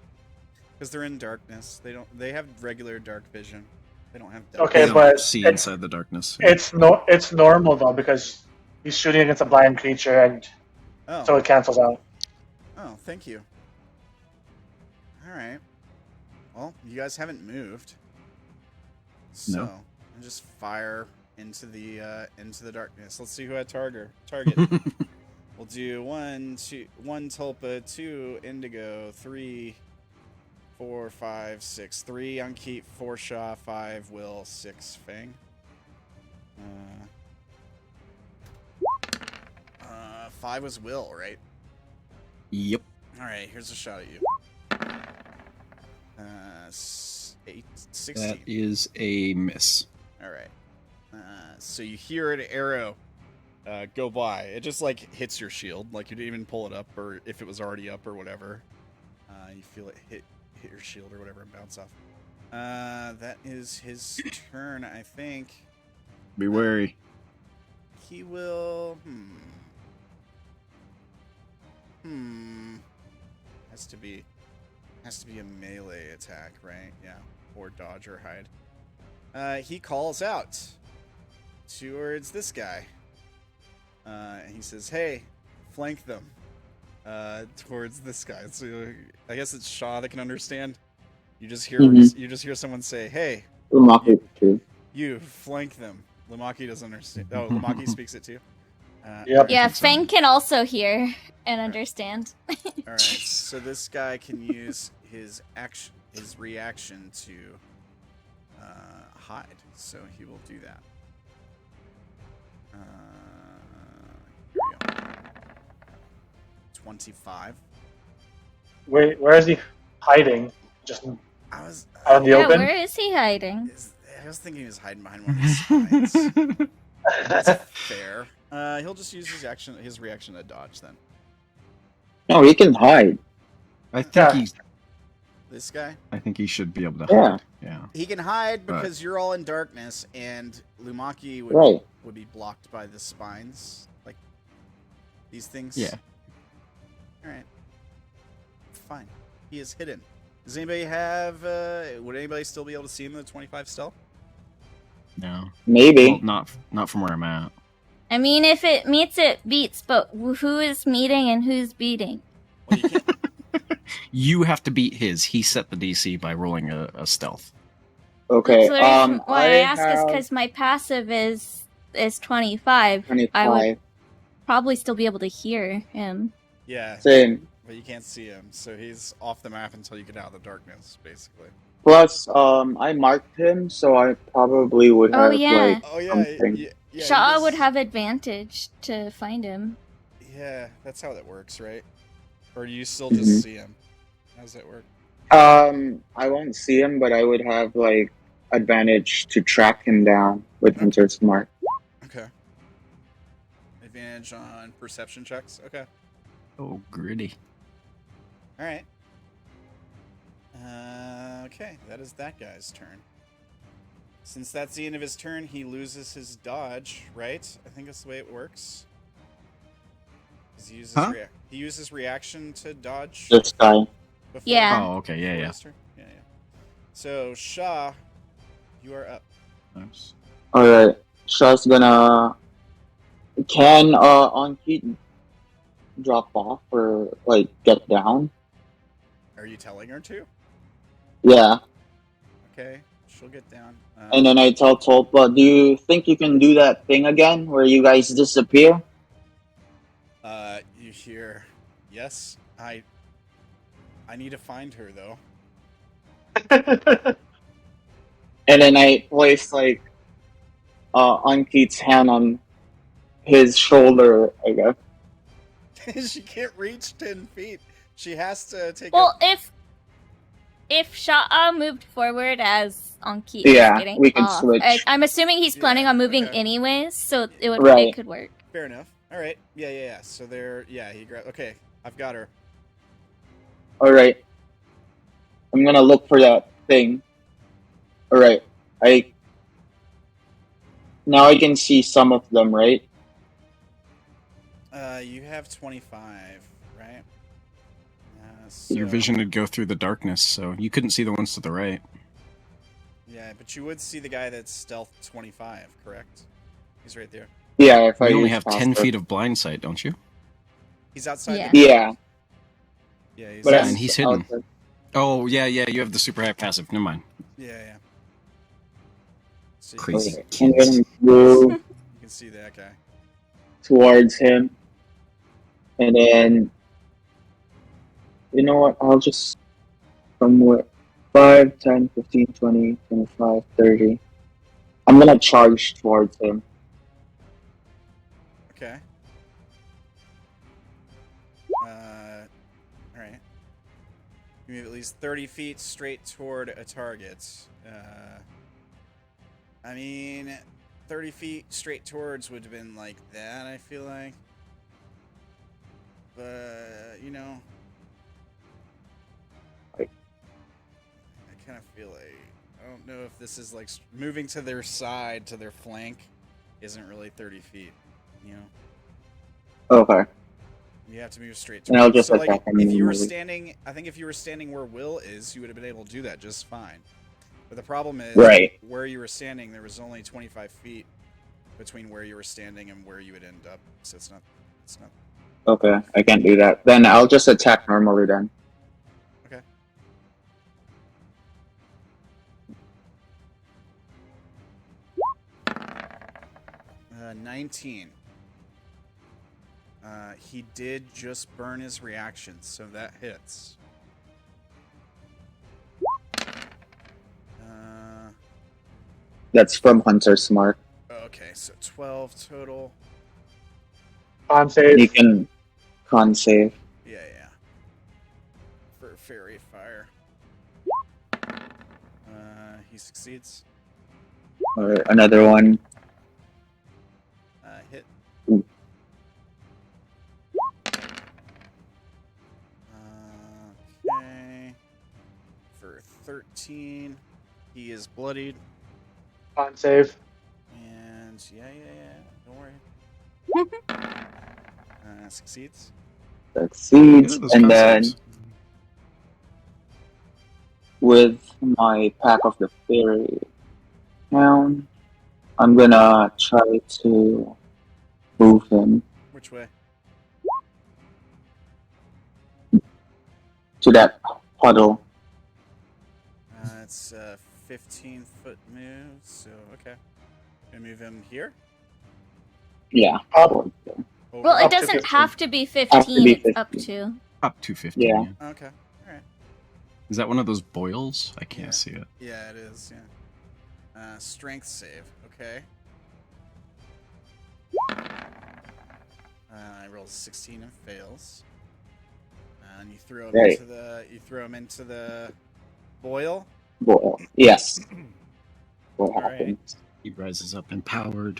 Because they're in darkness. They have regular dark vision. They don't have Okay, They don't but see inside the darkness. It's normal though because he's shooting against a blind creature, and so it cancels out. Oh, thank you. All right. Well, you guys haven't moved, so No. I'll just fire into the darkness. Let's see who had target. We'll do 1 Tulpa, 2 Indigo, 3, 4, 5, 6. 3 on Keep, 4 Sha'ah, 5 Will, 6 Fang. 5 was Will, right? Yep. All right, here's a shot at you. 16. That is a miss. All right. So you hear an arrow go by. It just like hits your shield. Like you didn't even pull it up, or if it was already up or whatever. You feel it hit your shield or whatever and bounce off. That is his turn, I think. Be wary. He will. Has to be a melee attack, right? Yeah, or dodge or hide. He calls out towards this guy. He says, "Hey, flank them." Towards this guy. So I guess it's Sha'ah that can understand. You just hear someone say, "Hey, Lumaki too. you flank them." Lumaki doesn't understand. Oh, Lumaki speaks it too. Yep. Yeah, Fang can also hear and understand. All right. So this guy can use his reaction to hide. So he will do that. Here we go. 25. Wait, where is he hiding? Just I was out in the Yeah, open? where is he hiding? I was thinking he was hiding behind one of the spines. That's fair. He'll just use his reaction to dodge then. No, he can hide. I think Yeah. he's. This guy? I think he should be able to Yeah. hide. Yeah. He can hide Right. because you're all in darkness, and Lumaki Right. would be blocked by the spines, like these things. Yeah. All right. Fine. He is hidden. Does anybody have? Would anybody still be able to see him in the 25 stealth? No. Maybe. Well, not from where I'm at. I mean, if it meets, it beats, but who is meeting and who's beating? Well, you can't. You have to beat his. He set the DC by rolling a stealth. Okay. That's the reason why I ask is have because my passive is 25. 25. I would probably still be able to hear him. Yeah. Same. But you can't see him, so he's off the map until you get out of the darkness, basically. Plus, I marked him, so I probably would Oh, have yeah. like Oh yeah. something. Yeah. Sha'ah would have advantage to find him. Yeah, that's how that works, right? Or do you still just see him? How does that work? I won't see him, but I would have like advantage to track him down with Hunter's Mark. Okay. Advantage on perception checks. Okay. Oh, gritty. All right. Okay, that is that guy's turn. Since that's the end of his turn, he loses his dodge, right? I think that's the way it works. 'Cause He uses, Huh? he uses reaction to dodge. This guy. Before Yeah. Oh, okay. Yeah, before yeah. his turn? Yeah. So, Sha'ah, you are up. Nice. Alright. Shaw's gonna Can Anki drop off or like get down? Are you telling her to? Yeah. Okay, she'll get down. And then I tell Tulpa, do you think you can do that thing again where you guys disappear? You hear, yes, I need to find her though. And then I place like Anki's hand on his shoulder, I guess. She can't reach 10 feet. She has to take. Well, if Sha'ah moved forward as Anki Yeah, is getting we can off, switch. I'm assuming he's planning Yeah, on moving okay. anyways, so it Right. could work. Fair enough. All right. Yeah. So there. Yeah, he grabbed. Okay, I've got her. Alright. I'm gonna look for that thing. Alright. Now I can see some of them, right? You have 25, right? Your So- vision would go through the darkness, so you couldn't see the ones to the right. Yeah, but you would see the guy that's stealth 25, correct? He's right there. Yeah, if I You only use have 10 faster. feet of blind sight, don't you? He's outside. Yeah. The Yeah. Yeah. He's But Yeah, I'm and he's hidden. outside. Oh, yeah, you have the super high passive. Never mind. Yeah. So Crazy. Okay, I'm kids. gonna go You can see that guy. towards him. And then, you know what? I'll just somewhere 5, 10, 15, 20, 25, 30. I'm gonna charge towards him. Okay. Alright. You move at least 30 feet straight toward a target. I mean, 30 feet straight towards would have been like that, I feel like. But, you know. I kind of feel like. I don't know if this is like moving to their side, to their flank, isn't really 30 feet, you know? Okay. You have to move straight And I'll towards. just So, like, attack him if you were immediately. standing, I think if you were standing where Will is, you would have been able to do that just fine. But the problem is, Right. where you were standing, there was only 25 feet between where you were standing and where you would end up. So it's not. Okay, I can't do that. Then I'll just attack normally then. Okay. 19. He did just burn his reaction, so that hits. That's from Hunter's Mark. Okay, so 12 total. On save. You can con save. Yeah. For Fairy Fire. He succeeds. Or another one. Hit. Ooh. Okay. For 13. He is bloodied. On save. And yeah. Don't worry. Succeeds. Succeeds. Those And then concepts. with my Pack of the Fairy down, I'm gonna try to move him Which way? to that puddle. It's a 15-foot move, so okay. Gonna move him here? Yeah. Up. towards there. Over. Well, it Up to doesn't 15. have to be 15. Has to be It's up 15. to. Up to 15. Yeah. Okay. Alright. Is that one of those boils? I can't Yeah. see it. Yeah, it is, yeah. Strength save, okay. I rolled 16 and fails. And you throw him Right. into the boil. Well, yes. What All right. happens? He rises up empowered.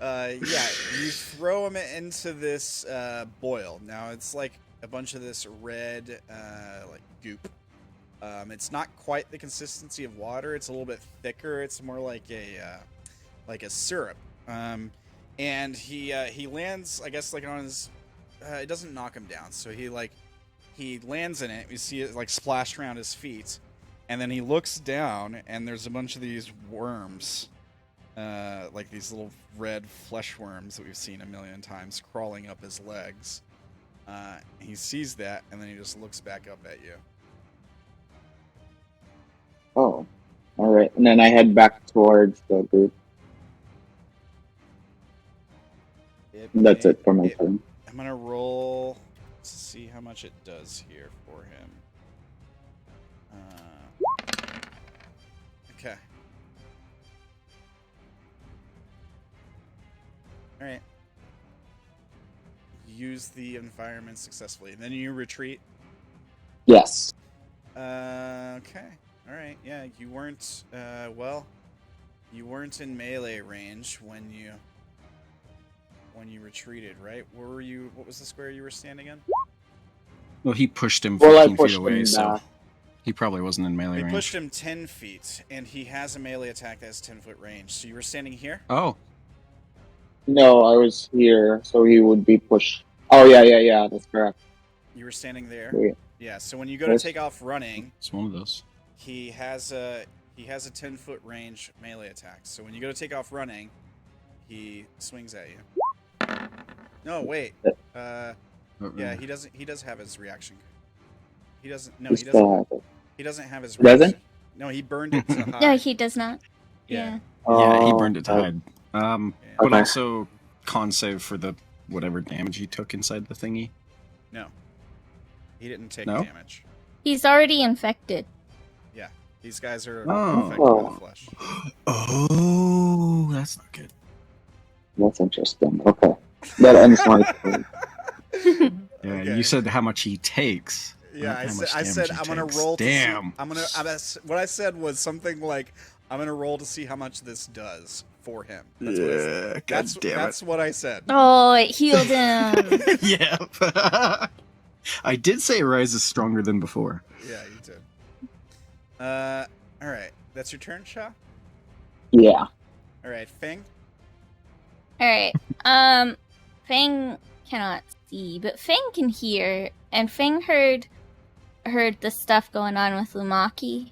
Yeah, you throw him into this boil. Now it's like a bunch of this red like goop. It's not quite the consistency of water. It's a little bit thicker. It's more like a syrup. And he lands, I guess, like on his. It doesn't knock him down, so he lands in it. You see it like splash around his feet, and then he looks down, and there's a bunch of these worms like these little red flesh worms that we've seen a million times crawling up his legs. He sees that, and then he just looks back up at you. Oh, all right. And then I head back towards the group. That's it for my turn. I'm gonna roll to see how much it does here for him. Okay. All right. Use the environment successfully, and then you retreat. Yes. Okay. All right. Yeah, you weren't. Well, you weren't in melee range when you retreated, right? Where were you? What was the square you were standing in? Well, he pushed him Well, I 15 feet pushed away, him so back. he probably wasn't in melee He range. pushed him 10 feet, and he has a melee attack that has 10-foot range. So you were standing here? Oh, No, I was here, so he would be pushed. Oh, yeah, that's correct. You were standing there? Wait. Yeah, so when you go to Yes. take off running, it's one of those. he has a 10-foot range melee attack. So when you go to take off running, he swings at you. No, wait. Yeah, he does have his reaction. He doesn't. No, He he still doesn't. has it. He doesn't have his Doesn't? reaction. No, he burned it to hide. No, he does not. Yeah. Yeah, he Oh, burned it to hide. But Okay. also con save for the whatever damage he took inside the thingy. No. He didn't take No? damage. He's already infected. Yeah. These guys are Oh. infected by the flesh. Oh, that's not good. That's interesting. Okay. That ends my turn. Yeah, Okay. you said how much he takes. Yeah, not how much I said damage he I'm gonna takes. roll. Damn. What I said was something like I'm gonna roll to see how much this does for him. That's what I said. That's what I said. Oh, it healed him. Yeah. I did say Rise is stronger than before. Yeah, you did. All right. That's your turn, Sha'ah? Yeah. All right, Fang. Alright. Fang cannot see, but Fang can hear, and Fang heard the stuff going on with Lumaki.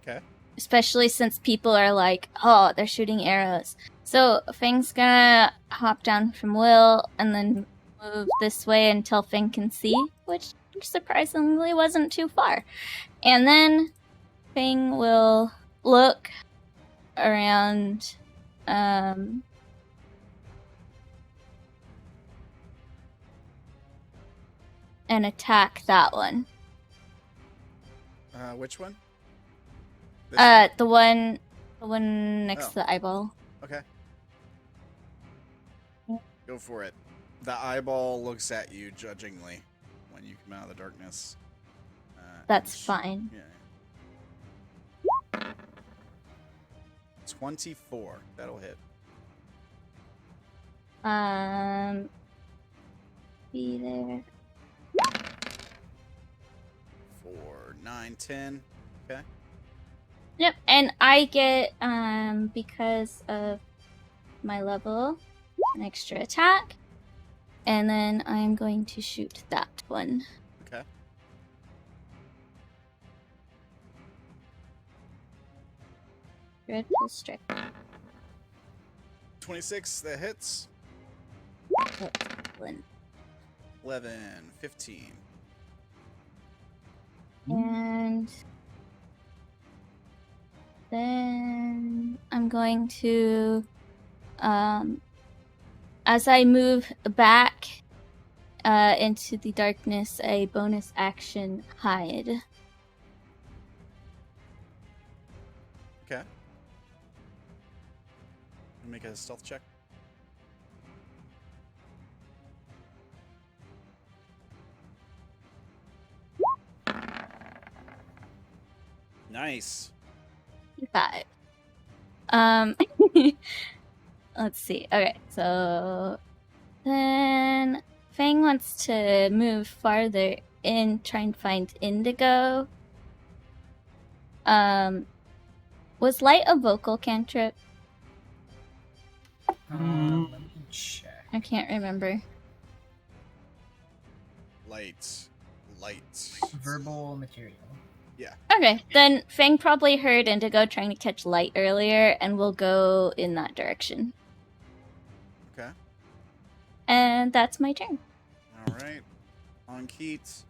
Okay. Especially since people are like, oh, they're shooting arrows. So Fang's gonna hop down from Will and then move this way until Fang can see, which surprisingly wasn't too far. And then Fang will look around and attack that one. Which one? This one? The one next to the eyeball. Okay. Go for it. The eyeball looks at you judgingly when you come out of the darkness. That's fine. Yeah. 24. That'll hit. Be there. 4, 9, 10. Okay. Yep, and I get because of my level an extra attack, and then I'm going to shoot that one. Okay. Dreadful strike. 26. That hits. Excellent. 11, 15. And then I'm going to, as I move back into the darkness, a bonus action hide. Okay. Make a stealth check. Nice. 5. Let's see. Okay, so then Fang wants to move farther in, try and find Indigo. Was light a vocal cantrip? Let me check. I can't remember. Light. Verbal material. Yeah. Okay, then Fang probably heard Indigo trying to catch light earlier, and we'll go in that direction. Okay. And that's my turn. All right. On Keats.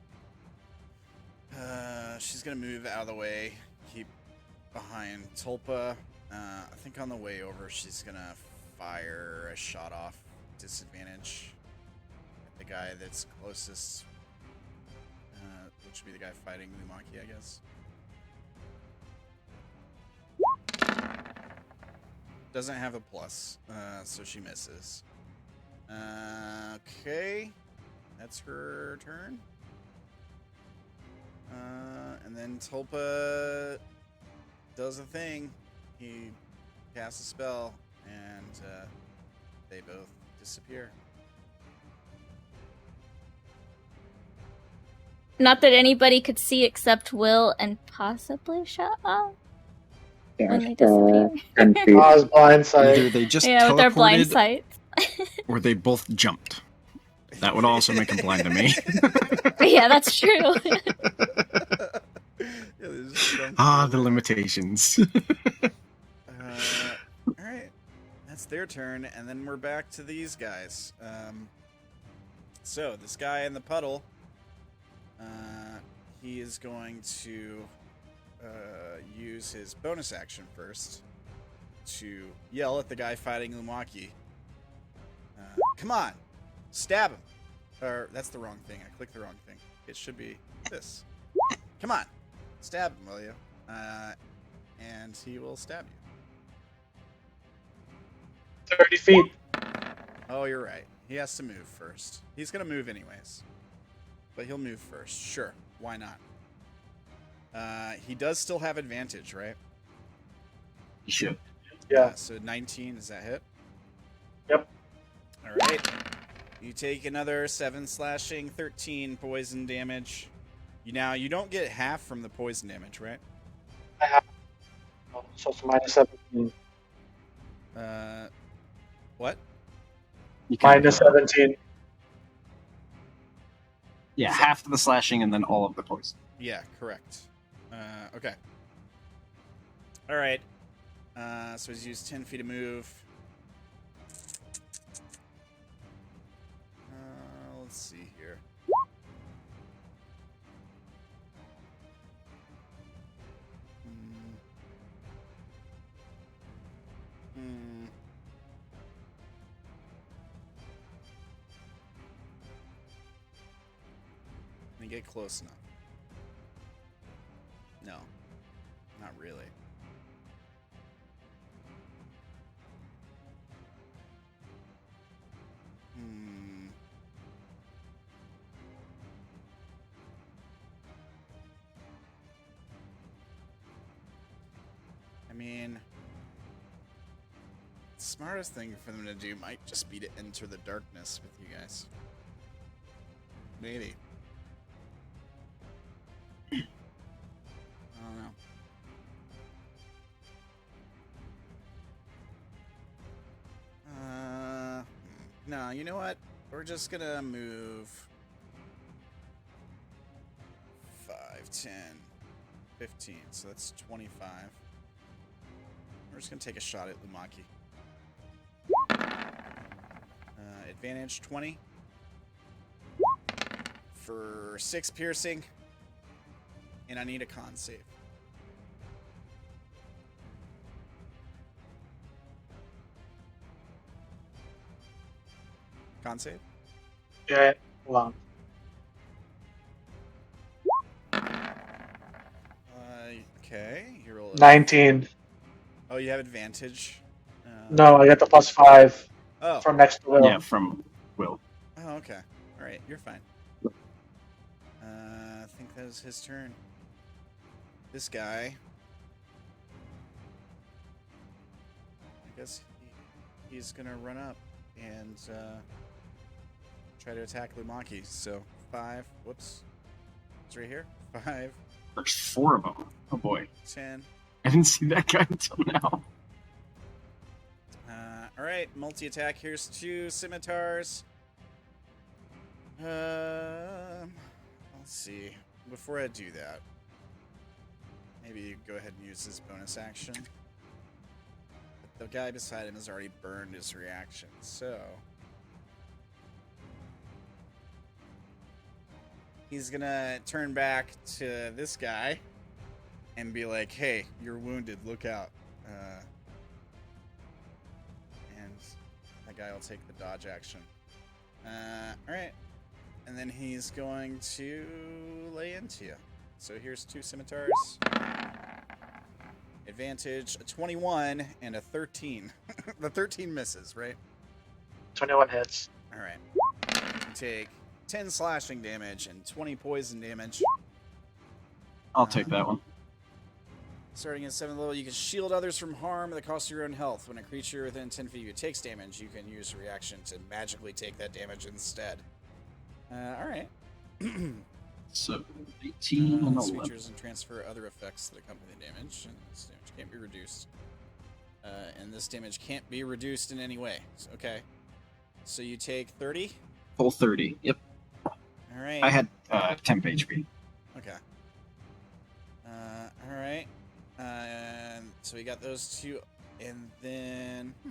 She's gonna move out of the way, keep behind Tulpa. I think on the way over, she's gonna fire a shot off disadvantage at the guy that's closest, which would be the guy fighting Lumaki, I guess. Doesn't have a plus, so she misses. Okay, that's her turn. And then Tulpa does a thing. He casts a spell, and they both disappear. Not that anybody could see except Will and possibly Sha'ah when they disappear. 10 feet. I was blindsided. Either they just Yeah, with their blind teleported, sights. or they both jumped. That would also make them blind to me. Yeah, that's true. Yeah, they just jump Ah, the over. limitations. All right, that's their turn, and then we're back to these guys. So this guy in the puddle, he is going to use his bonus action first to yell at the guy fighting Lumaki. Come on, stab him. Or that's the wrong thing. I clicked the wrong thing. It should be this. Come on, stab him, will you? And he will stab you. 30 feet. Oh, you're right. He has to move first. He's gonna move anyways, but he'll move first. Sure, why not? He does still have advantage, right? You should. Yeah. So 19, does that hit? Yep. All right. You take another 7 slashing, 13 poison damage. You don't get half from the poison damage, right? I have. So it's minus 17. What? You can- Minus 17. Yeah, half of the slashing and then all of the poison. Yeah, correct. Okay. All right. So he's used 10 feet to move. Let's see here. Can he get close enough? No, not really. I mean, the smartest thing for them to do might just be to enter the darkness with you guys. Maybe. I don't know. No, you know what? We're just gonna move 5, 10, 15, so that's 25. We're just gonna take a shot at Lumaki. Advantage 20 for 6 piercing, and I need a con save. Con save? Yeah. Hold on. Okay. You roll a 19. Oh, you have advantage. No, I get the plus 5 Oh. from next to Will. Yeah, from Will. Oh, okay. All right, you're fine. I think that was his turn. This guy. I guess he's gonna run up and try to attack Lumaki. So 5. Whoops. It's right here. 5, There's 4 of them. Oh boy. 10. I didn't see that guy until now. All right, multi-attack. Here's 2 scimitars. Let's see. Before I do that, maybe you go ahead and use his bonus action. But the guy beside him has already burned his reaction, so he's gonna turn back to this guy and be like, "Hey, you're wounded. Look out." And that guy will take the dodge action. All right. And then he's going to lay into you. So here's 2 scimitars. Advantage, a 21 and a 13. The 13 misses, right? 21 hits. All right. You take 10 slashing damage and 20 poison damage. I'll take that one. Starting at 7th level, you can shield others from harm at the cost of your own health. When a creature within 10 feet of you takes damage, you can use a reaction to magically take that damage instead. All right. So 18 and 11. Features and transfer other effects that accompany the damage, and this damage can't be reduced. And this damage can't be reduced in any way. Okay. So you take 30. Full 30. Yep. All right. I had temp HP. Okay. All right. So we got those 2, and then I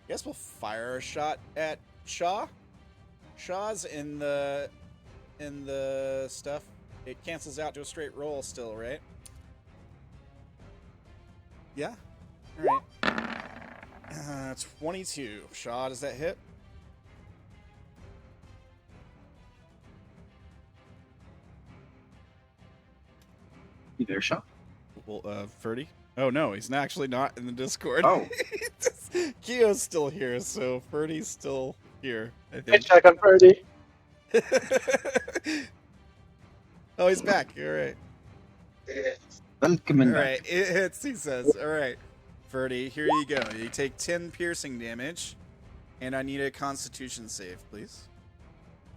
guess we'll fire a shot at Sha'ah. Sha'ah's in the stuff. It cancels out to a straight roll still, right? Yeah. All right. 22. Sha'ah, does that hit? You there, Sha'ah? Well, Ferdy? Oh no, he's actually not in the Discord. Oh. Kio's still here, so Ferdy's still here, I Hey, think. check on Ferdy. Oh, he's back. All right. Welcome All back. right. It hits, he says. All right. Ferdy, here you go. You take 10 piercing damage, and I need a Constitution save, please.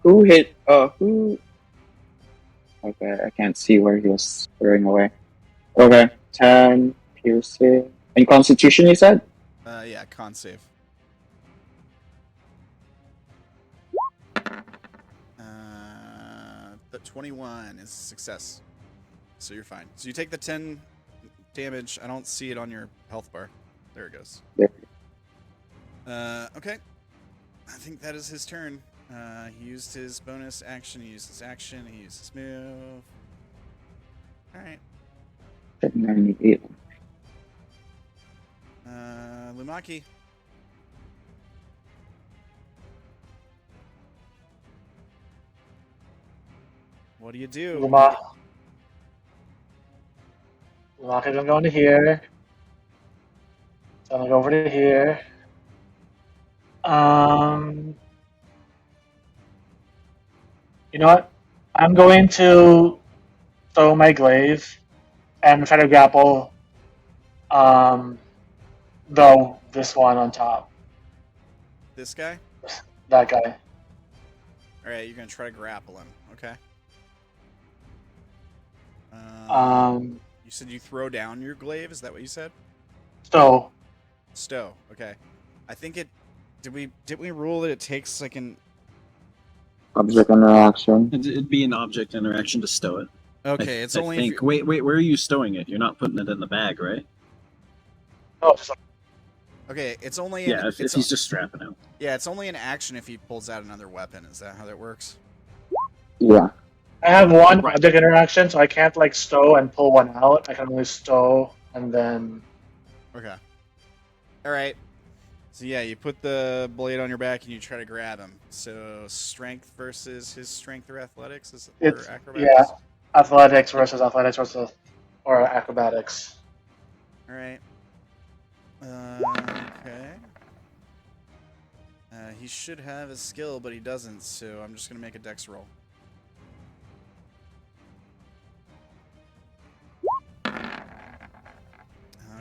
Who hit? Who? Okay, I can't see where he was throwing away. Okay, 10 piercing. And Constitution, you said? Yeah, con save. The 21 is a success. So you're fine. So you take the 10 damage. I don't see it on your health bar. There it goes. There. Okay. I think that is his turn. He used his bonus action. He used his action. He used his move. All right. 98. Lumaki. What do you do? Lumaki's gonna go into here. So I'm gonna go over to here. You know what? I'm going to throw my glaive and try to grapple this one on top. This guy? That guy. Alright, you're gonna try to grapple him, okay? You said you throw down your glaive, is that what you said? So Stow, okay. I think it did we rule that it takes like an Object interaction. It'd be an object interaction to stow it. okay, it's only if think. Wait, where are you stowing it? You're not putting it in the bag, right? oh, just okay, it's only Yeah, an, if it's he's just strapping out. yeah, it's only an action if he pulls out another weapon. Is that how that works? Yeah. I have one object interaction, so I can't like stow and pull one out. I can only stow and then. Okay. Alright. So yeah, you put the blade on your back and you try to grab him. So strength versus his strength or athletics or It's acrobatics? yeah, athletics versus or acrobatics. Alright. Okay. He should have a skill, but he doesn't, so I'm just gonna make a dex roll.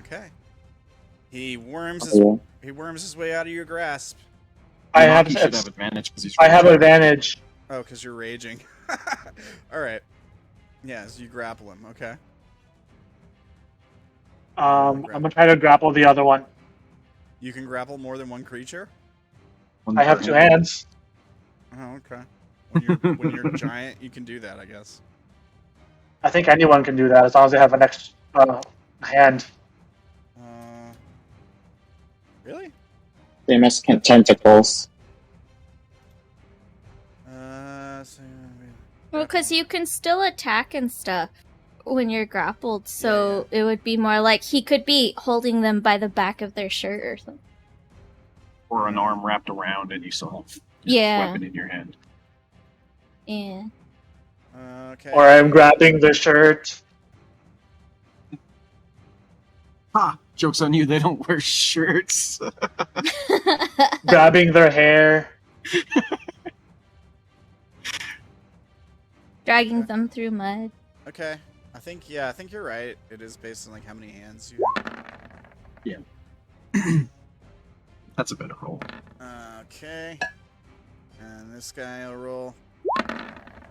Okay. He worms his way out of your grasp. I have Lumaki should have advantage because he's. I have raging. advantage. Oh, because you're raging. Alright. Yeah, so you grapple him, okay. I'm gonna try to grapple the other one. You can grapple more than one creature? I have two hands. Oh, okay. When you're giant, you can do that, I guess. I think anyone can do that as long as they have an extra hand. Really? Famous tentacles. Well, because you can still attack and stuff when you're grappled, so it would be more like he could be holding them by the back of their shirt or something. Or an arm wrapped around and you still have Yeah. weapon in your hand. Yeah. Okay. Or I'm grabbing the shirt. Ha! Joke's on you, they don't wear shirts. Grabbing their hair. Dragging them through mud. Okay. I think you're right. It is based on like how many hands you have. Yeah. That's a better roll. Okay. And this guy will roll.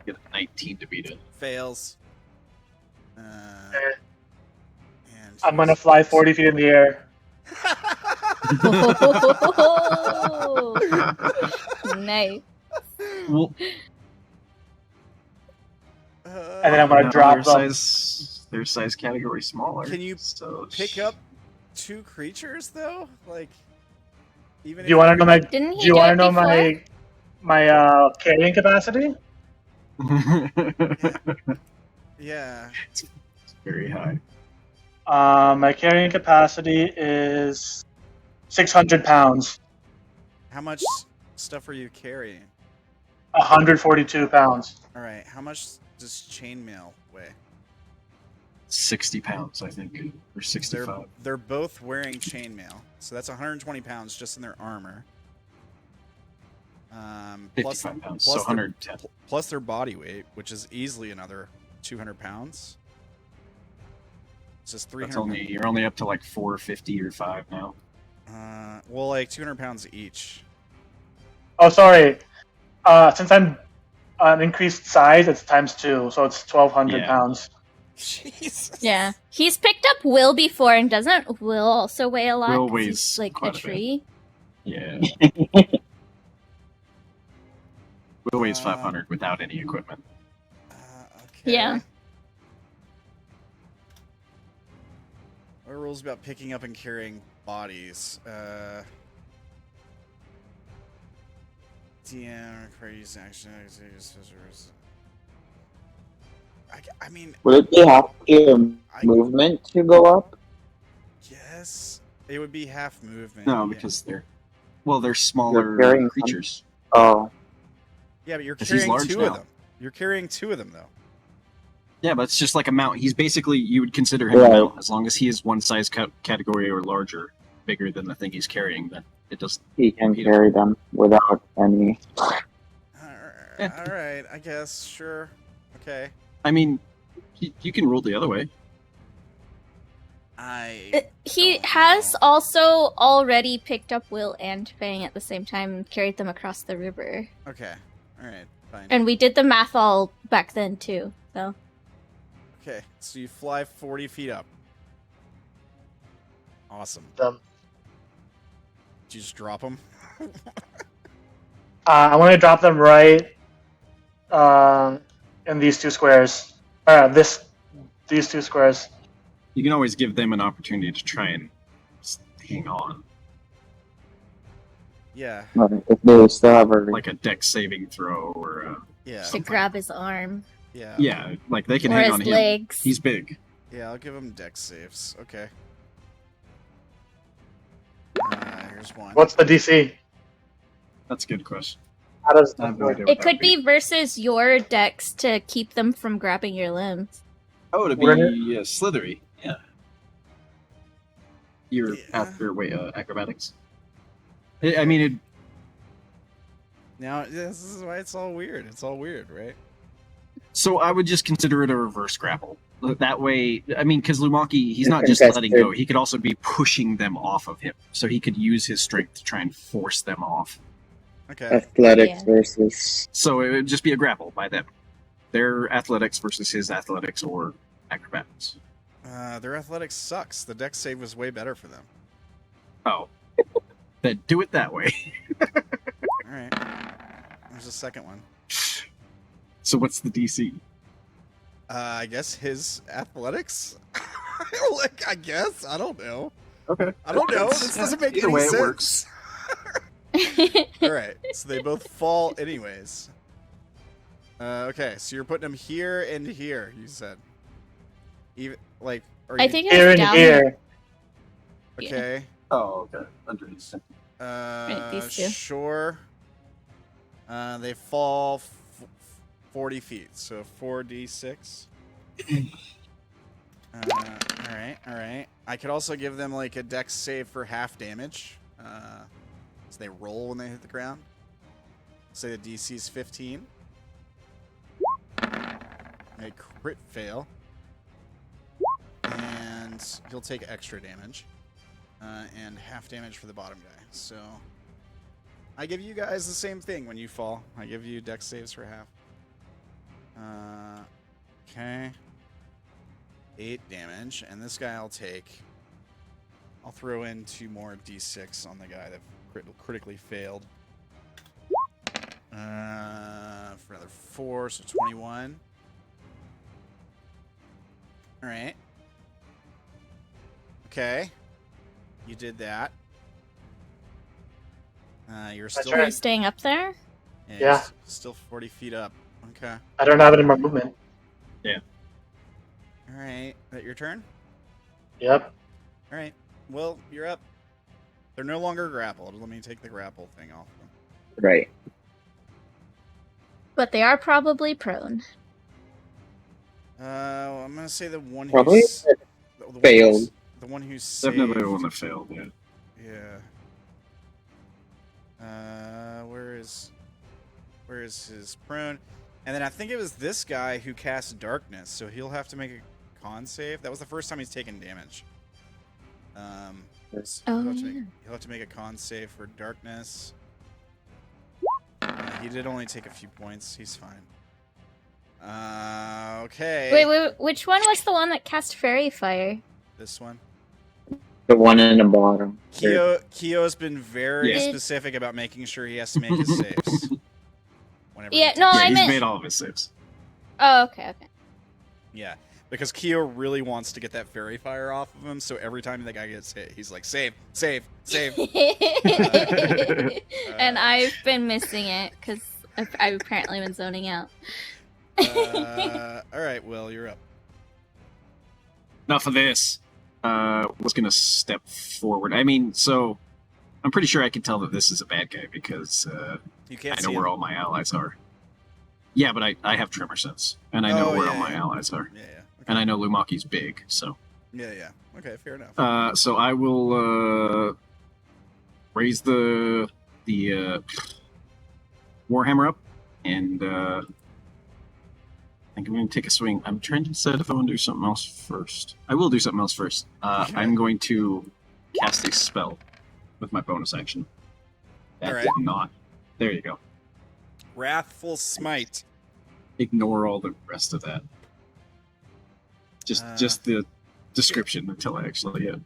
Get a 19 to beat it. Fails. Eh. And I'm gonna fly 40 feet in the air. Nice. Well, And then I'm gonna drop them. Their size category smaller. Can you so pick up 2 creatures though? Like, even Do you want to know my? Didn't he Do you do want to it know before? my carrying capacity? Yeah. It's very high. My carrying capacity is 600 pounds. How much stuff are you carrying? 142 pounds. All right. How much does chainmail weigh? 60 pounds, I think, or 65. They're both wearing chainmail, so that's 120 pounds just in their armor. 55 pounds, so plus 110. Plus their body weight, which is easily another 200 pounds. It's just 300. You're only up to like 450 or 5 now. Well, like 200 pounds each. Oh, sorry. Since I'm an increased size, it's × 2, so it's 1,200 pounds. Jesus. Yeah. He's picked up Will before, and doesn't Will also weigh a lot? Will 'cause weighs he's like a quite a bit. tree. Yeah. Will weighs 500 without any equipment. Okay. Yeah. What are rules about picking up and carrying bodies? DM requires action. I mean, Would it be half your movement to go up? yes, it would be half movement. No, yeah. because they're smaller carrying creatures. Oh. Yeah, but you're 'Cause he's carrying large 2 now. of them. You're carrying 2 of them though. Yeah, but it's just like a mount. He's basically, you would consider him a Right. mount. As long as he is one size category or larger, bigger than the thing he's carrying, then it doesn't. He can He carry them without any. Yeah. All right, I guess. Sure. Okay. I mean, you can rule the other way. He has also already picked up Will and Fang at the same time and carried them across the river. Okay. All right. Fine. And we did the math all back then too, so. Okay, so you fly 40 feet up. Awesome. Them. Did you just drop them? I want to drop them right in these 2 squares. These 2 squares. You can always give them an opportunity to try and hang on, Yeah. If they still have a. like a dex saving throw or Yeah. To grab his arm. Yeah. yeah, like they can Or hang his on him. legs. He's big. Yeah, I'll give him dex saves. Okay. Here's one. What's the DC? That's a good question. How does I have no idea what It that could would be versus your dex to keep them from grabbing your limbs. Oh, to be slithery. Yeah. Your acrobatics. I mean, it. Now, this is why it's all weird. It's all weird, right? So I would just consider it a reverse grapple. That way, I mean, because Lumaki, he's not just Contested. letting go. He could also be pushing them off of him. So he could use his strength to try and force them off. Okay. Athletics Yeah. versus. So it would just be a grapple by them. Their athletics versus his athletics or acrobatics. Their athletics sucks. The dex save was way better for them. Oh. Then do it that way. All right. There's a second one. So what's the DC? I guess his athletics. I guess I don't know. Okay. I don't know. This doesn't make Either any way, it sense. works. All right, so they both fall anyways. Okay, so you're putting them here and here. You said, even like, are you, I think Here it's and down here. okay. Oh, okay. Underneath. these two. Sure. They fall 40 feet, so 4d6. All right. I could also give them like a dex save for half damage. So they roll when they hit the ground. Say the DC is 15. A crit fail. And he'll take extra damage. And half damage for the bottom guy. So I give you guys the same thing when you fall. I give you dex saves for half. Okay. 8 damage. And this guy I'll throw in 2 more d6 on the guy that critically failed. For another 4, so 21. Alright. Okay. You did that. You're still... Are you staying up there? Yeah. Yeah. Still 40 feet up. Okay. I don't have any more movement. Alright. That your turn? Yep. Alright. Well, you're up. They're no longer grappled. Let me take the grapple thing off them. Right. But they are probably prone. I'm gonna say the one Probably who's... failed. The one who's saved. Definitely the one that failed, yeah. Yeah. Where is his prone? And then I think it was this guy who cast darkness, so he'll have to make a con save. That was the first time he's taken damage. So he'll have to make a con save for darkness. He did only take a few points. He's fine. Okay. Wait, which one was the one that cast fairy fire? This one. The one in the bottom. Kyo's been very Yeah. specific about making sure he has to make his saves. Whenever Yeah, he no, takes- I he's meant- made all of his saves. Oh, okay. Yeah, because Kyo really wants to get that fairy fire off of him, so every time the guy gets hit, he's like, save. And I've been missing it because I've apparently been zoning out. Alright, Will, you're up. Enough of this. Was gonna step forward. I mean, so I'm pretty sure I can tell that this is a bad guy because You can't I see know where him. all my allies are. Yeah, but I have tremor sense, and I know Oh, where yeah, all my yeah. allies are, Yeah. Okay. and I know Lumaki's big. So, Yeah. Okay, fair enough. so I will raise the warhammer up, and I think I'm going to take a swing. I'm trying to decide if I want to do something else first. I will do something else first. Okay. I'm going to cast a spell with my bonus action. That Alright. did not. There you go. Wrathful Smite. Ignore all the rest of that. Just the description until I actually hit.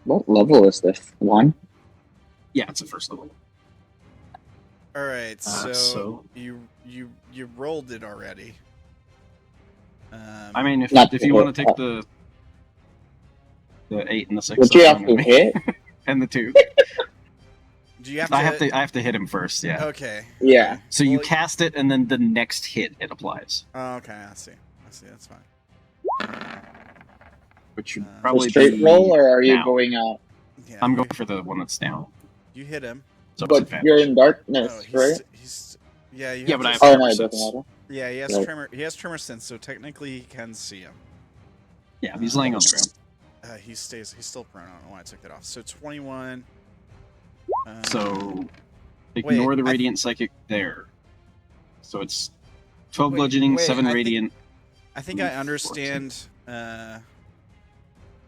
What level is this? 1? Yeah, it's a first level. Alright, so, so- you rolled it already. I mean, if Not you the want to whole- take the 8 and the 6, Would you that's have fine to with me. hit? And the 2. do you have to... I have to hit him first. Yeah. Okay. Yeah. So you Well, cast it, and then the next hit it applies, Oh, okay, I see. That's fine. which should So probably Straight be roll, or are you now. going out? Yeah, I'm going for the one that's down. You hit him. So it's But advantage. you're in darkness, Oh, right? he's yeah, you Yeah, have but I to- have Oh no, it sense. doesn't matter. Yeah, he has Right. tremor. He has tremor sense, so technically he can see him. Yeah, he's laying on the ground. He's still prone. I don't know why I took that off. So 21. So ignore wait, the radiant psychic there. So it's 12 bludgeoning, 7 I think- radiant. I think I understand. I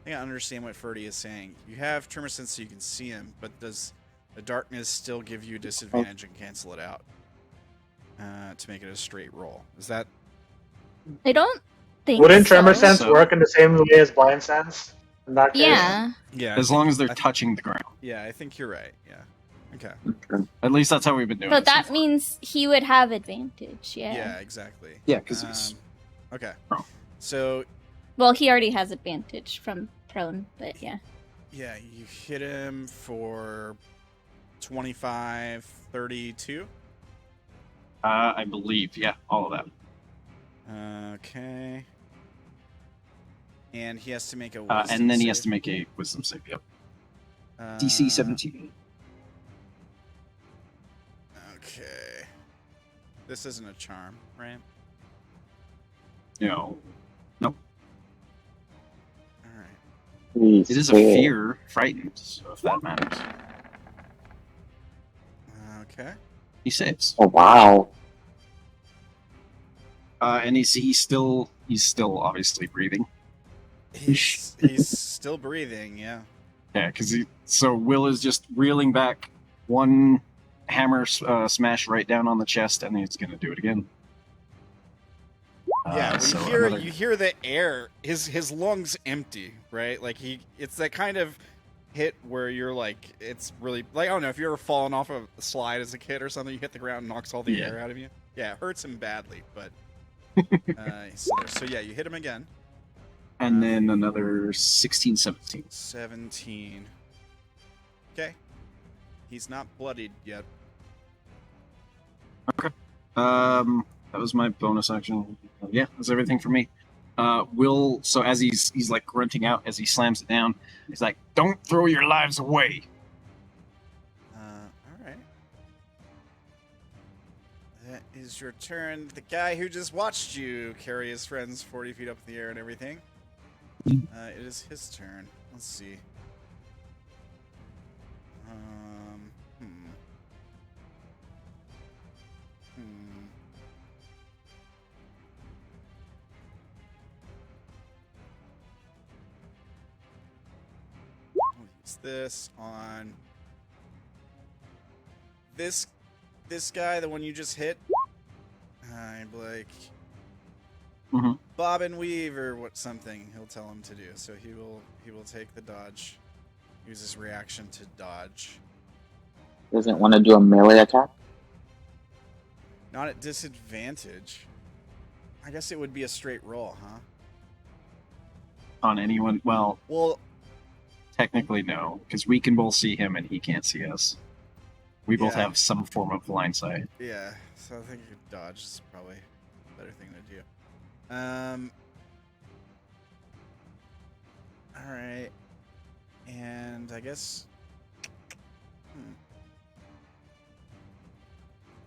think I understand what Ferdy is saying. You have tremor sense, so you can see him, but does the darkness still give you a disadvantage and cancel it out to make it a straight roll? Is that? I don't think Wouldn't tremor so. sense So- work in the same way as blind sense? In that case? Yeah. Yeah. As long as they're touching the ground. Yeah, I think you're right. Yeah. Okay. At least that's how we've been doing So it. that so far. means he would have advantage. Yeah. Yeah, exactly. Yeah, because he's. Okay. Oh. So Well, he already has advantage from prone, but yeah. yeah, you hit him for 25, 32. I believe, yeah, all of that. Okay. And he has to make a And then he has save. to make a wisdom save. Yep. Uh, DC 17. Okay. This isn't a charm, right? No. Nope. All right. Please It is a say it. fear, frightened, so if that matters. Okay. He saves. Oh wow. And he's still obviously breathing. He's still breathing, yeah. Yeah, because so Will is just reeling back, one hammer smash right down on the chest, and he's gonna do it again. Yeah, well, so you hear the air. His lungs empty, right? Like it's that kind of hit where you're like, it's really like, I don't know if you ever fallen off of a slide as a kid or something. You hit the ground and knocks all the air out of you. Yeah, it hurts him badly, but so yeah, you hit him again. And then another 16, 17. 17. Okay, he's not bloodied yet. Okay. That was my bonus action. Yeah, that's everything for me. Will, so as he's like grunting out as he slams it down, he's like, "Don't throw your lives away." All right. That is your turn. The guy who just watched you carry his friends 40 feet up in the air and everything. It is his turn. Let's see. We'll use this on this guy, the one you just hit. I'm like bob and weave or what something he'll tell him to do. So he will take the dodge. Use his reaction to dodge. Doesn't want to do a melee attack. Not at disadvantage. I guess it would be a straight roll, huh? On anyone? Well, Well, technically no, because we can both see him and he can't see us. We both Yeah. have some form of blind sight. yeah. So I think dodge is probably a better thing to do. All right. And I guess.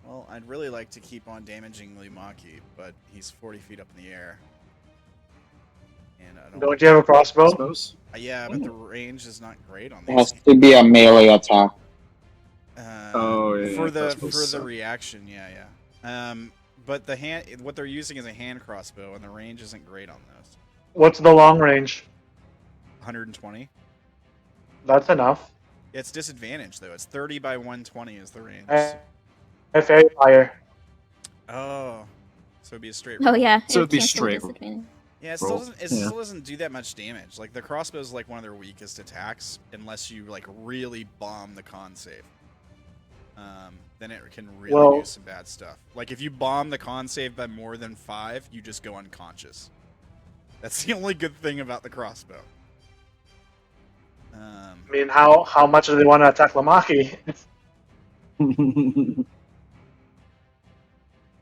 Well, I'd really like to keep on damaging Lumaki, but he's 40 feet up in the air. And I Don't you have a crossbow? Suppose. Yeah, but the range is not great on It has these. to be a melee attack. For the crossbows suck. reaction, yeah. But what they're using is a hand crossbow, and the range isn't great on those. What's the long range? 120. That's enough. It's disadvantage though. It's 30 by 120 is the range. Fairy fire. Oh, so it'd be a straight. Oh roll. yeah. So it'd be cancel straight. disadvantage. Yeah, it roll. still doesn't do that much damage. Like the crossbow is like one of their weakest attacks, unless you like really bomb the con save. Then it can really do some bad stuff. Like if you bomb the con save by more than 5, you just go unconscious. That's the only good thing about the crossbow. I mean, how much do they want to attack Lumaki?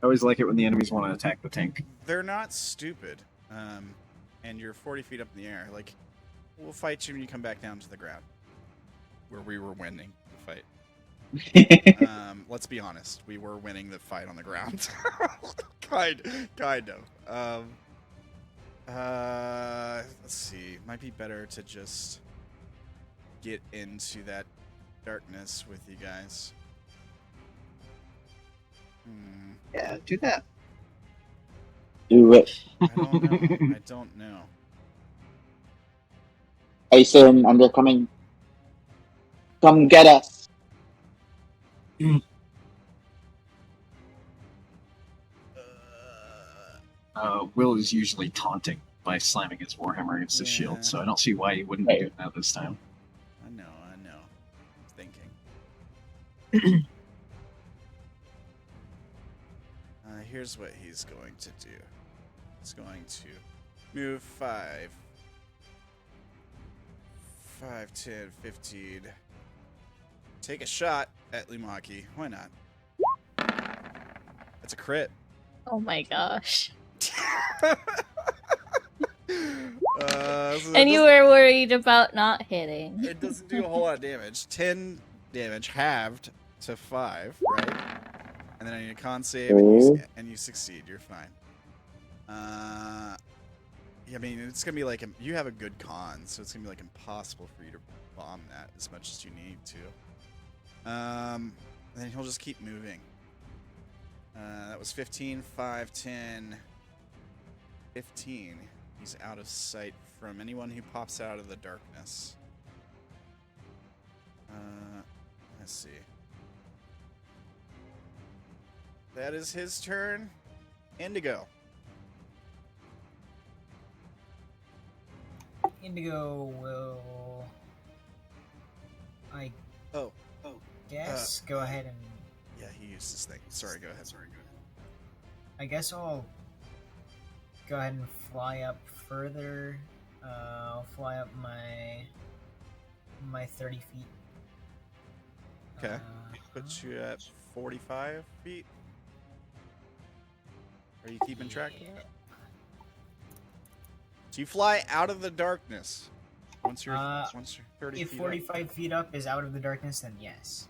I always like it when the enemies want to attack the tank. They're not stupid. And you're 40 feet up in the air. Like, we'll fight you when you come back down to the ground, where we were winning the fight. Let's be honest, we were winning the fight on the ground. kind of. Let's see. Might be better to just get into that darkness with you guys. Yeah, do that. Do it. I don't know. Asen, and they're coming. Come get us. Will is usually taunting by slamming his warhammer against his shield, so I don't see why he wouldn't be doing that this time. I know. Here's what he's going to do. He's going to move 5, 10, 15. Take a shot at Lumaki. Why not? That's a crit. Oh my gosh. So And you were worried about not hitting. It doesn't do a whole lot of damage. 10 damage halved to 5, right? And then I need a con save, and you succeed. You're fine. Yeah, I mean, it's gonna be like you have a good con, so it's gonna be like impossible for you to bomb that as much as you need to. And then he'll just keep moving. That was 15, 5, 10, 15. He's out of sight from anyone who pops out of the darkness. Let's see. That is his turn. Indigo. Indigo will. I guess go ahead and. Yeah, he used his thing. Sorry, go ahead. I guess I'll go ahead and fly up further. I'll fly up my 30 feet. Okay. Puts you at 45 feet. Are you keeping track of that? So you fly out of the darkness. Once you're 30 If feet 45 up. feet up is out of the darkness, then yes.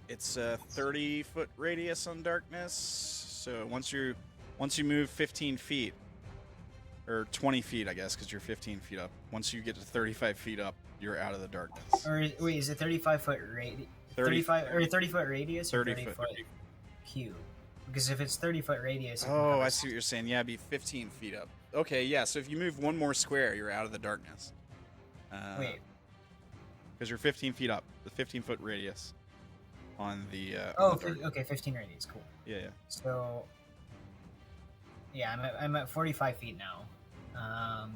It's a 30-foot radius on darkness. So once you move 15 feet, or 20 feet, I guess, because you're 15 feet up. Once you get to 35 feet up, you're out of the darkness. Or wait, is it 35-foot radius? 30-foot radius or 30-foot cube? Because if it's 30-foot radius. Oh, I see what you're saying. Yeah, it'd be 15 feet up. Okay, yeah. So if you move one more square, you're out of the darkness. Wait. Because you're 15 feet up. The 15-foot radius on the. Okay, 15 radius. Cool. Yeah. So. Yeah, I'm at 45 feet now.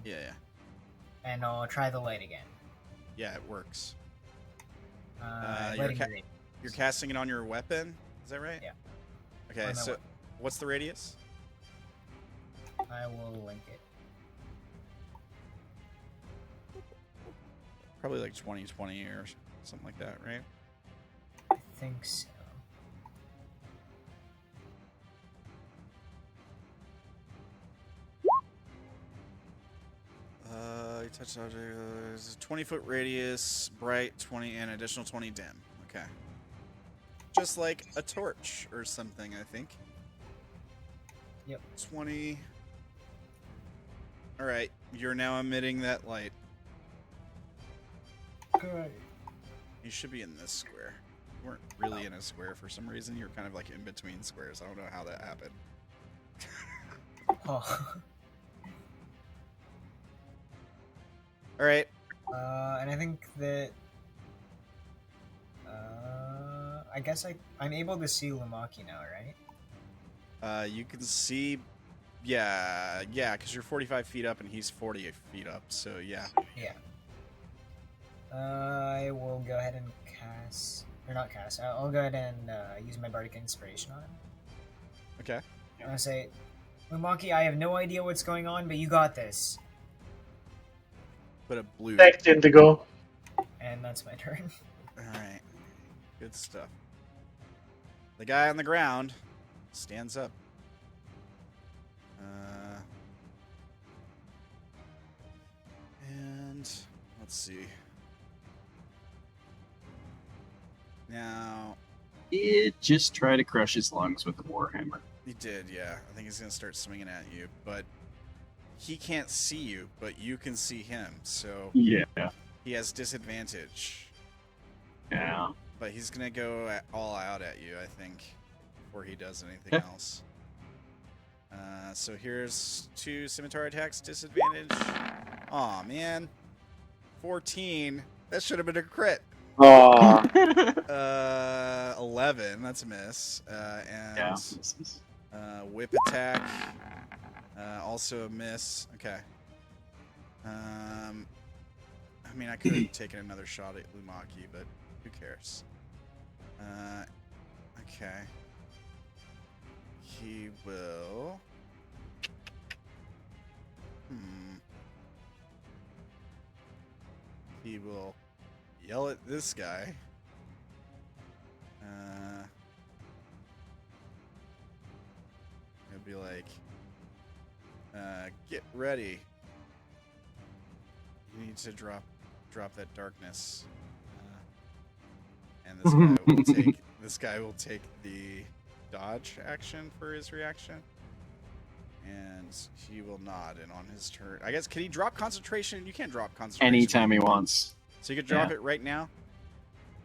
Yeah. And I'll try the light again. Yeah, it works. Lighting You're casting it on your weapon. Is that right? Yeah. Okay, so what's the radius? I will link it. Probably like 20 or something like that, right? I think so. You touch object. There's a 20-foot radius, bright, 20, and additional 20 dim. Okay. Just like a torch or something, I think. Yep. 20. Alright, you're now emitting that light. Good. You should be in this square. You weren't really in a square for some reason. You're kind of like in between squares. I don't know how that happened. Oh. Alright. And I think that. I guess I'm able to see Lumaki now, right? You can see. Yeah, because you're 45 feet up and he's 40 feet up, so yeah. Yeah. I will go ahead and cast. Or not cast. I'll go ahead and use my Bardic Inspiration on him. Okay. I'm gonna say, Lumaki, I have no idea what's going on, but you got this. Put a blue. Thanks, Indigo. And that's my turn. Alright. Good stuff. The guy on the ground stands up. And let's see. Now, Just try to crush his lungs with the warhammer. he did, yeah. I think he's gonna start swinging at you, but he can't see you, but you can see him, so Yeah. he has disadvantage. Yeah. But he's gonna go all out at you, I think, before he does anything else. So here's 2 scimitar attacks, disadvantage. Aw, man. 14. That should have been a crit. Oh, 11. That's a miss. Yeah. Whip attack. Also a miss. Okay. I mean, I could have taken another shot at Lumaki, but who cares? Okay. He will. He will yell at this guy. He'll be like, "Get ready. You need to drop that darkness." And this guy will take the dodge action for his reaction, and he will nod. And on his turn, I guess, can he drop concentration? You can't drop concentration Anytime he wants. So you could drop it right now.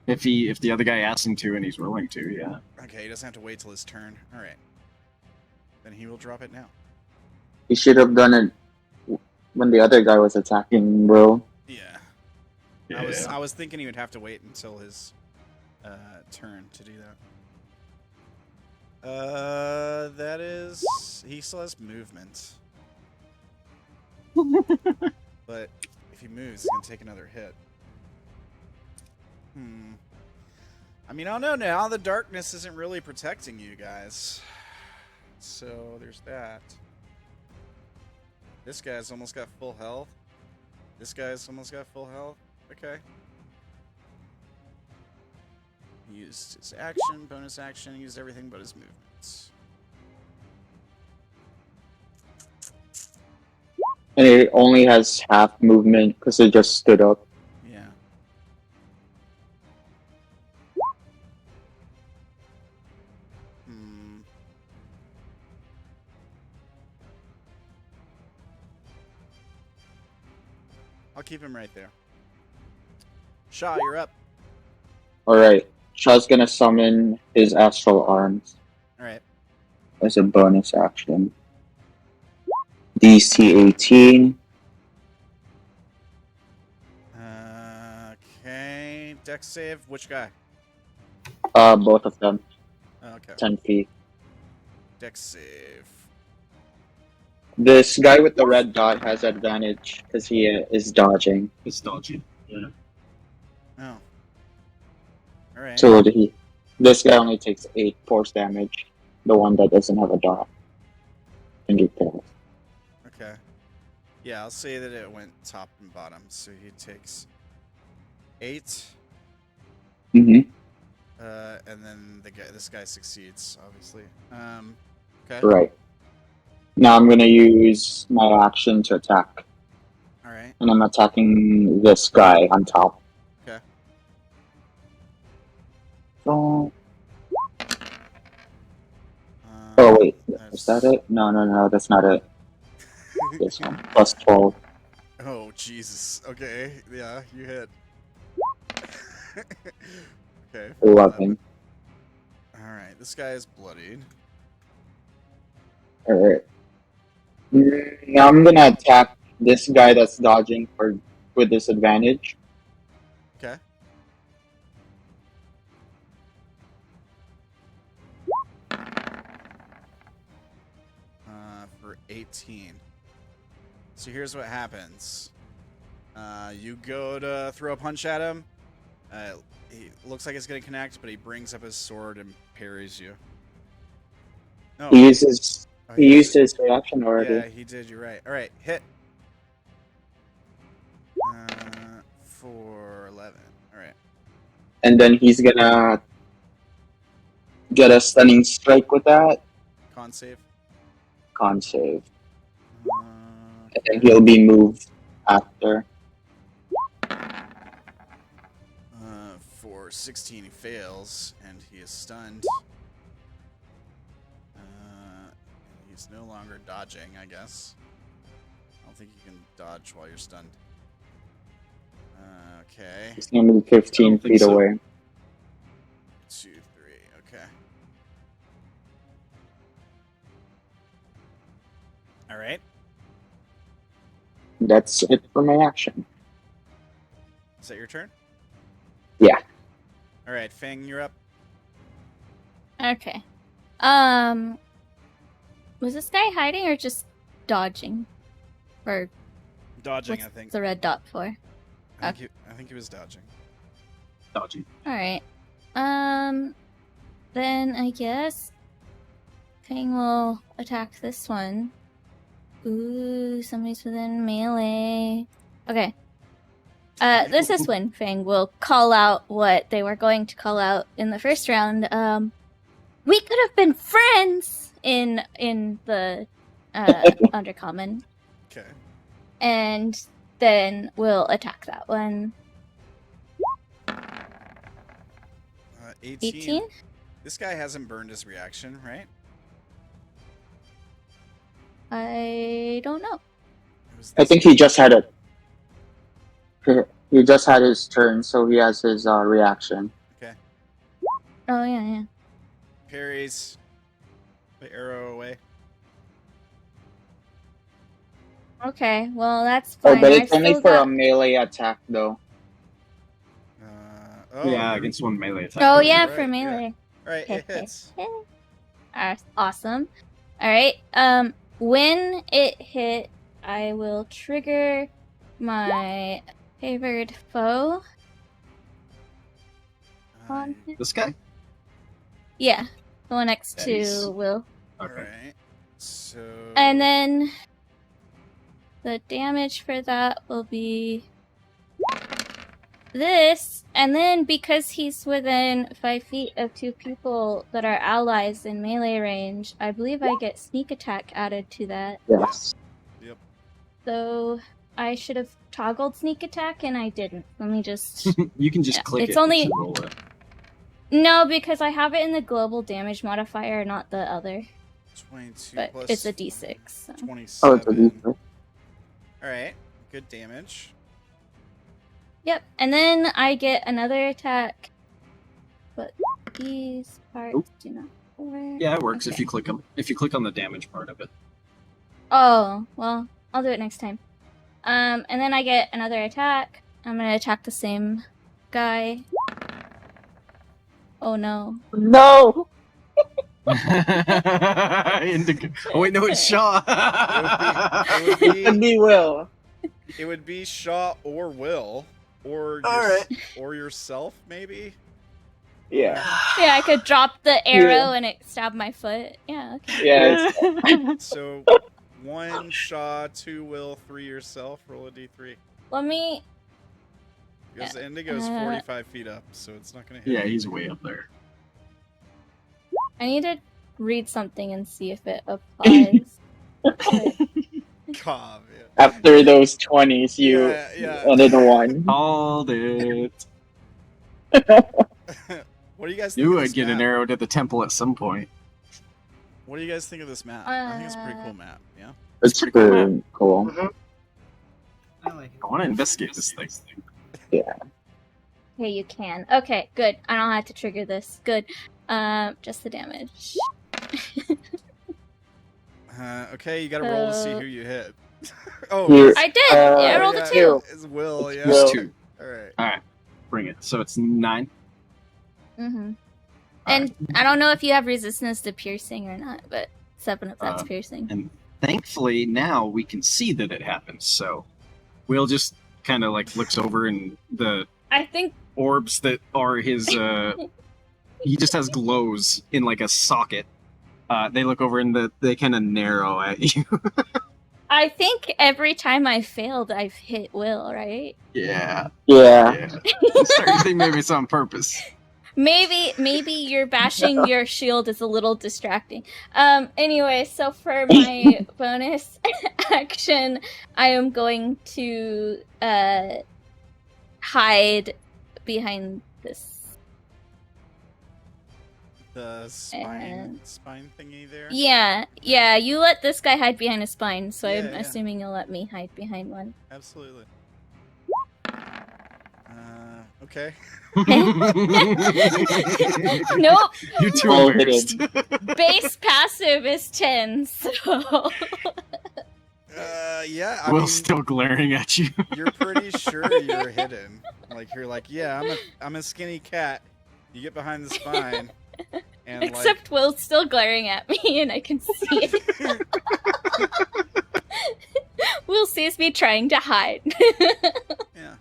If the other guy asks him to and he's willing to, yeah. Okay, he doesn't have to wait till his turn. All right, then he will drop it now. He should have done it when the other guy was attacking, bro. Yeah. Yeah. I was thinking he would have to wait until his turn to do that. That is, he still has movement. But if he moves, he's gonna take another hit. I mean, I don't know now. The darkness isn't really protecting you guys. So there's that. This guy's almost got full health. This guy's almost got full health. Okay. He used his action, bonus action, he used everything but his movements. And it only has half movement because it just stood up. Yeah. I'll keep him right there. Sha'ah, you're up. Alright. Shaw's gonna summon his astral arms Alright. as a bonus action. DC 18. Okay. Dex save. Which guy? Both of them. Okay. 10 feet. Dex save. This guy with the red dot has advantage because he is dodging. It's dodgy. Yeah. Oh. Alright. So this guy only takes 8 force damage. The one that doesn't have a dot. And he fails. Okay. Yeah, I'll say that it went top and bottom. So he takes 8. Mm-hmm. And then this guy succeeds, obviously. Okay. Right. Now I'm gonna use my action to attack. Alright. And I'm attacking this guy on top. Okay. So... Oh wait, is that it? No, that's not it. This one. Plus 12. Oh, Jesus. Okay. Yeah, you hit. Okay. 11. Alright, this guy is bloodied. Alright. Now I'm gonna attack this guy that's dodging with disadvantage. Okay. For 18. So here's what happens. You go to throw a punch at him. He looks like it's gonna connect, but he brings up his sword and parries you. No. He used his reaction already. Yeah, he did. You're right. All right, hit. For 11. All right. And then he's gonna get a stunning strike with that. Con save. Con save. And then he'll be moved after. For 16, he fails, and he is stunned. He's no longer dodging, I guess. I don't think you can dodge while you're stunned. Okay. He's gonna move 15 feet away. 2, 3, okay. Alright. That's it for my action. Is that your turn? Yeah. Alright, Fang, you're up. Okay. Was this guy hiding or just dodging? Or Dodging, what's I think. the red dot for? I think he was dodging. Dodgy. Alright. Then I guess Fang will attack this one. Ooh, somebody's within melee. Okay. This is when Fang will call out what they were going to call out in the first round. We could have been friends in the Undercommon. Okay. And then we'll attack that one. 18? This guy hasn't burned his reaction, right? I don't know. I think he just had it. He just had his turn, so he has his reaction. Okay. Oh, yeah. Parries the arrow away. Okay, well, that's fine. Oh, but it's I've only still for a got- melee attack, though. Yeah, against one melee attack. Oh, yeah, right, for melee. Yeah. Alright, it hits. Awesome. Alright, when it hit, I will trigger my favored foe on him. This guy? Yeah, the one next Nice. to Will. Okay. Alright. So And then the damage for that will be this, and then because he's within 5 feet of 2 people that are allies in melee range, I believe I get sneak attack added to that. Yes. Yep. So I should have toggled sneak attack, and I didn't. Let me just... You can just Yeah, click it's it. only- It should roll it. No, because I have it in the global damage modifier, not the other. 22 But plus it's a d6. So. 27. Oh, it's a D6. Alright. Good damage. Yep, and then I get another attack. But these parts Oop. do not work. Yeah, it works if Okay. you click them. If you click on the damage part of it. Oh, well, I'll do it next time. And then I get another attack. I'm gonna attack the same guy. Oh no. No! Indigo. Oh wait, no, it's Sha'ah. It could be Will. It would be Sha'ah or Will. Or Alright. or yourself, maybe? Yeah. Yeah, I could drop the arrow and it stabbed my foot. Yeah, okay. Yeah. It's, So 1 Sha'ah, 2 Will, 3 yourself. Roll a d3. Let me... Because Indigo's 45 feet up, so it's not gonna hit. Yeah, he's way up there. I need to read something and see if it applies. God, man. after those 20s, you Yeah. ended one. Called it. What do you guys think? Knew of I'd this get an map? arrow to the temple at some point. What do you guys think of this map? I think it's a pretty cool map. Yeah. It's pretty cool. I like it. I want to investigate this thing. Okay, you can. Okay, good. I don't have to trigger this. Good. Just the damage. Okay, you gotta roll to see So- who you hit. Oh, Here. it's- I did! I rolled yeah, a 2! It's Will, yeah. Will. It's 2. Alright. Bring it. So it's 9. Mm-hmm. And I don't know if you have resistance to piercing or not, but 7 of that's Uh, piercing. And thankfully now we can see that it happens. So Will just kind of like looks over and the I think orbs that are his he just has glows in like a socket. They look over and they kind of narrow at you. every time I failed, I've hit Will, right? Yeah. I think maybe it's on purpose. Maybe you're bashing your shield is a little distracting. Anyway, so for my bonus action, I am going to hide behind this. The And- spine thingy there. Yeah, you let this guy hide behind a spine, so I'm Yeah. assuming you'll let me hide behind one. Absolutely. Okay. Nope, You're too All embarrassed. base passive is 10, so... Yeah. I Will's mean, still glaring at you. you're pretty sure you're hidden. Like you're like, yeah, I'm a skinny cat. You get behind the spine, and Except Will's still glaring at me, and I can see it. Will sees me trying to hide. yeah.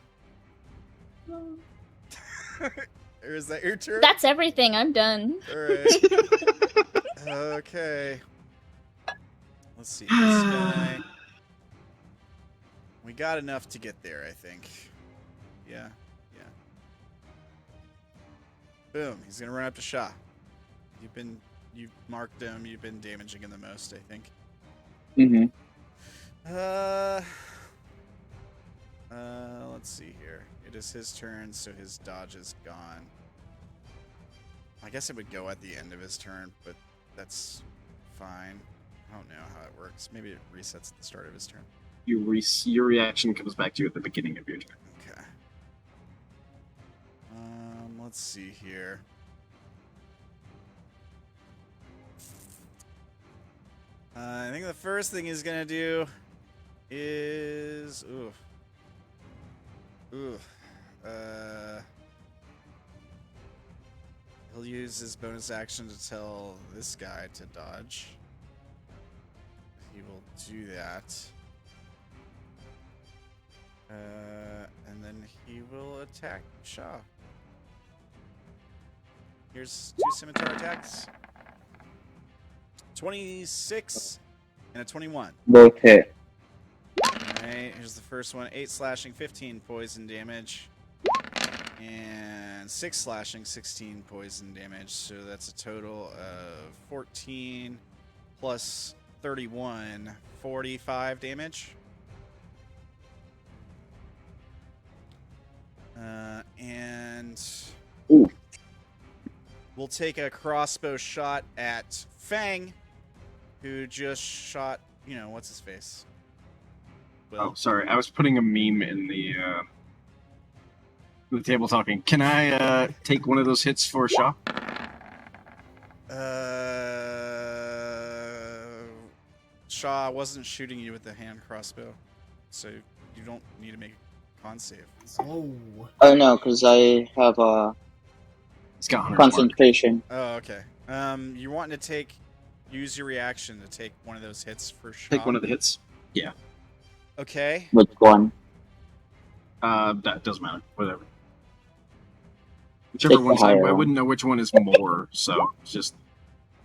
Or is that your turn? That's everything. I'm done. Alright. Okay. Let's see. This guy. We got enough to get there, I think. Yeah. Boom. He's gonna run up to Sha'ah. You've marked him. You've been damaging him the most, I think. Mm-hmm. Let's see here. It is his turn, so his dodge is gone. I guess it would go at the end of his turn, but that's fine. I don't know how it works. Maybe it resets at the start of his turn. Your reaction comes back to you at the beginning of your turn. Okay. Let's see here. I think the first thing he's gonna do is he'll use his bonus action to tell this guy to dodge. He will do that. And then he will attack Sha'ah. Here's 2 scimitar attacks. 26 and a 21. Both hit. Alright, here's the first one. 8 slashing, 15 poison damage. And 6 slashing, 16 poison damage. So that's a total of 14 plus 31, 45 damage. And Ooh. we'll take a crossbow shot at Fang, who just shot, what's his face? Oh, sorry. I was putting a meme in the table talking. Can I take one of those hits for Sha'ah? Sha'ah wasn't shooting you with the hand crossbow, so you don't need to make a con save. Oh. Oh no, because I have a He's got 100 mark. concentration. Oh, okay. You wanting to use your reaction to take one of those hits for Sha'ah? Take one of the hits. Yeah. Okay. Which one? That doesn't matter. Whatever. Whichever Take the one's higher I one. wouldn't know which one is more, so it's just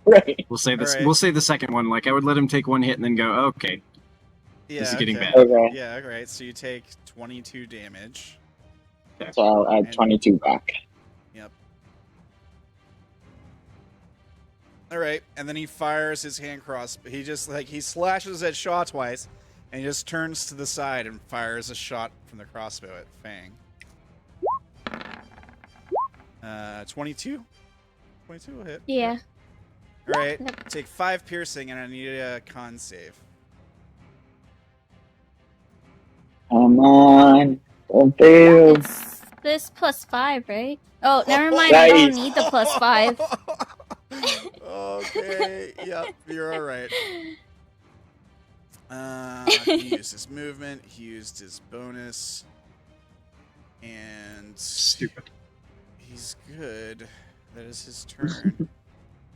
Right. we'll say this. Alright. We'll say the second one. Like I would let him take one hit and then go, oh, okay, Yeah, this is getting okay. bad. Okay. Yeah, alright. So you take 22 damage. So I'll add 22 back. Yep. Alright, and then he fires his hand crossbow. He just, he slashes at Sha'ah twice, and he just turns to the side and fires a shot from the crossbow at Fang. 22? 22 will hit. Yeah. Alright, take 5 piercing, and I need a con save. Come on. Don't fail. It's this +5, right? Oh, never mind. I don't Nice. need the +5. Okay, yep, you're alright. He used his movement, he used his bonus, and Stupid. he's good. That is his turn.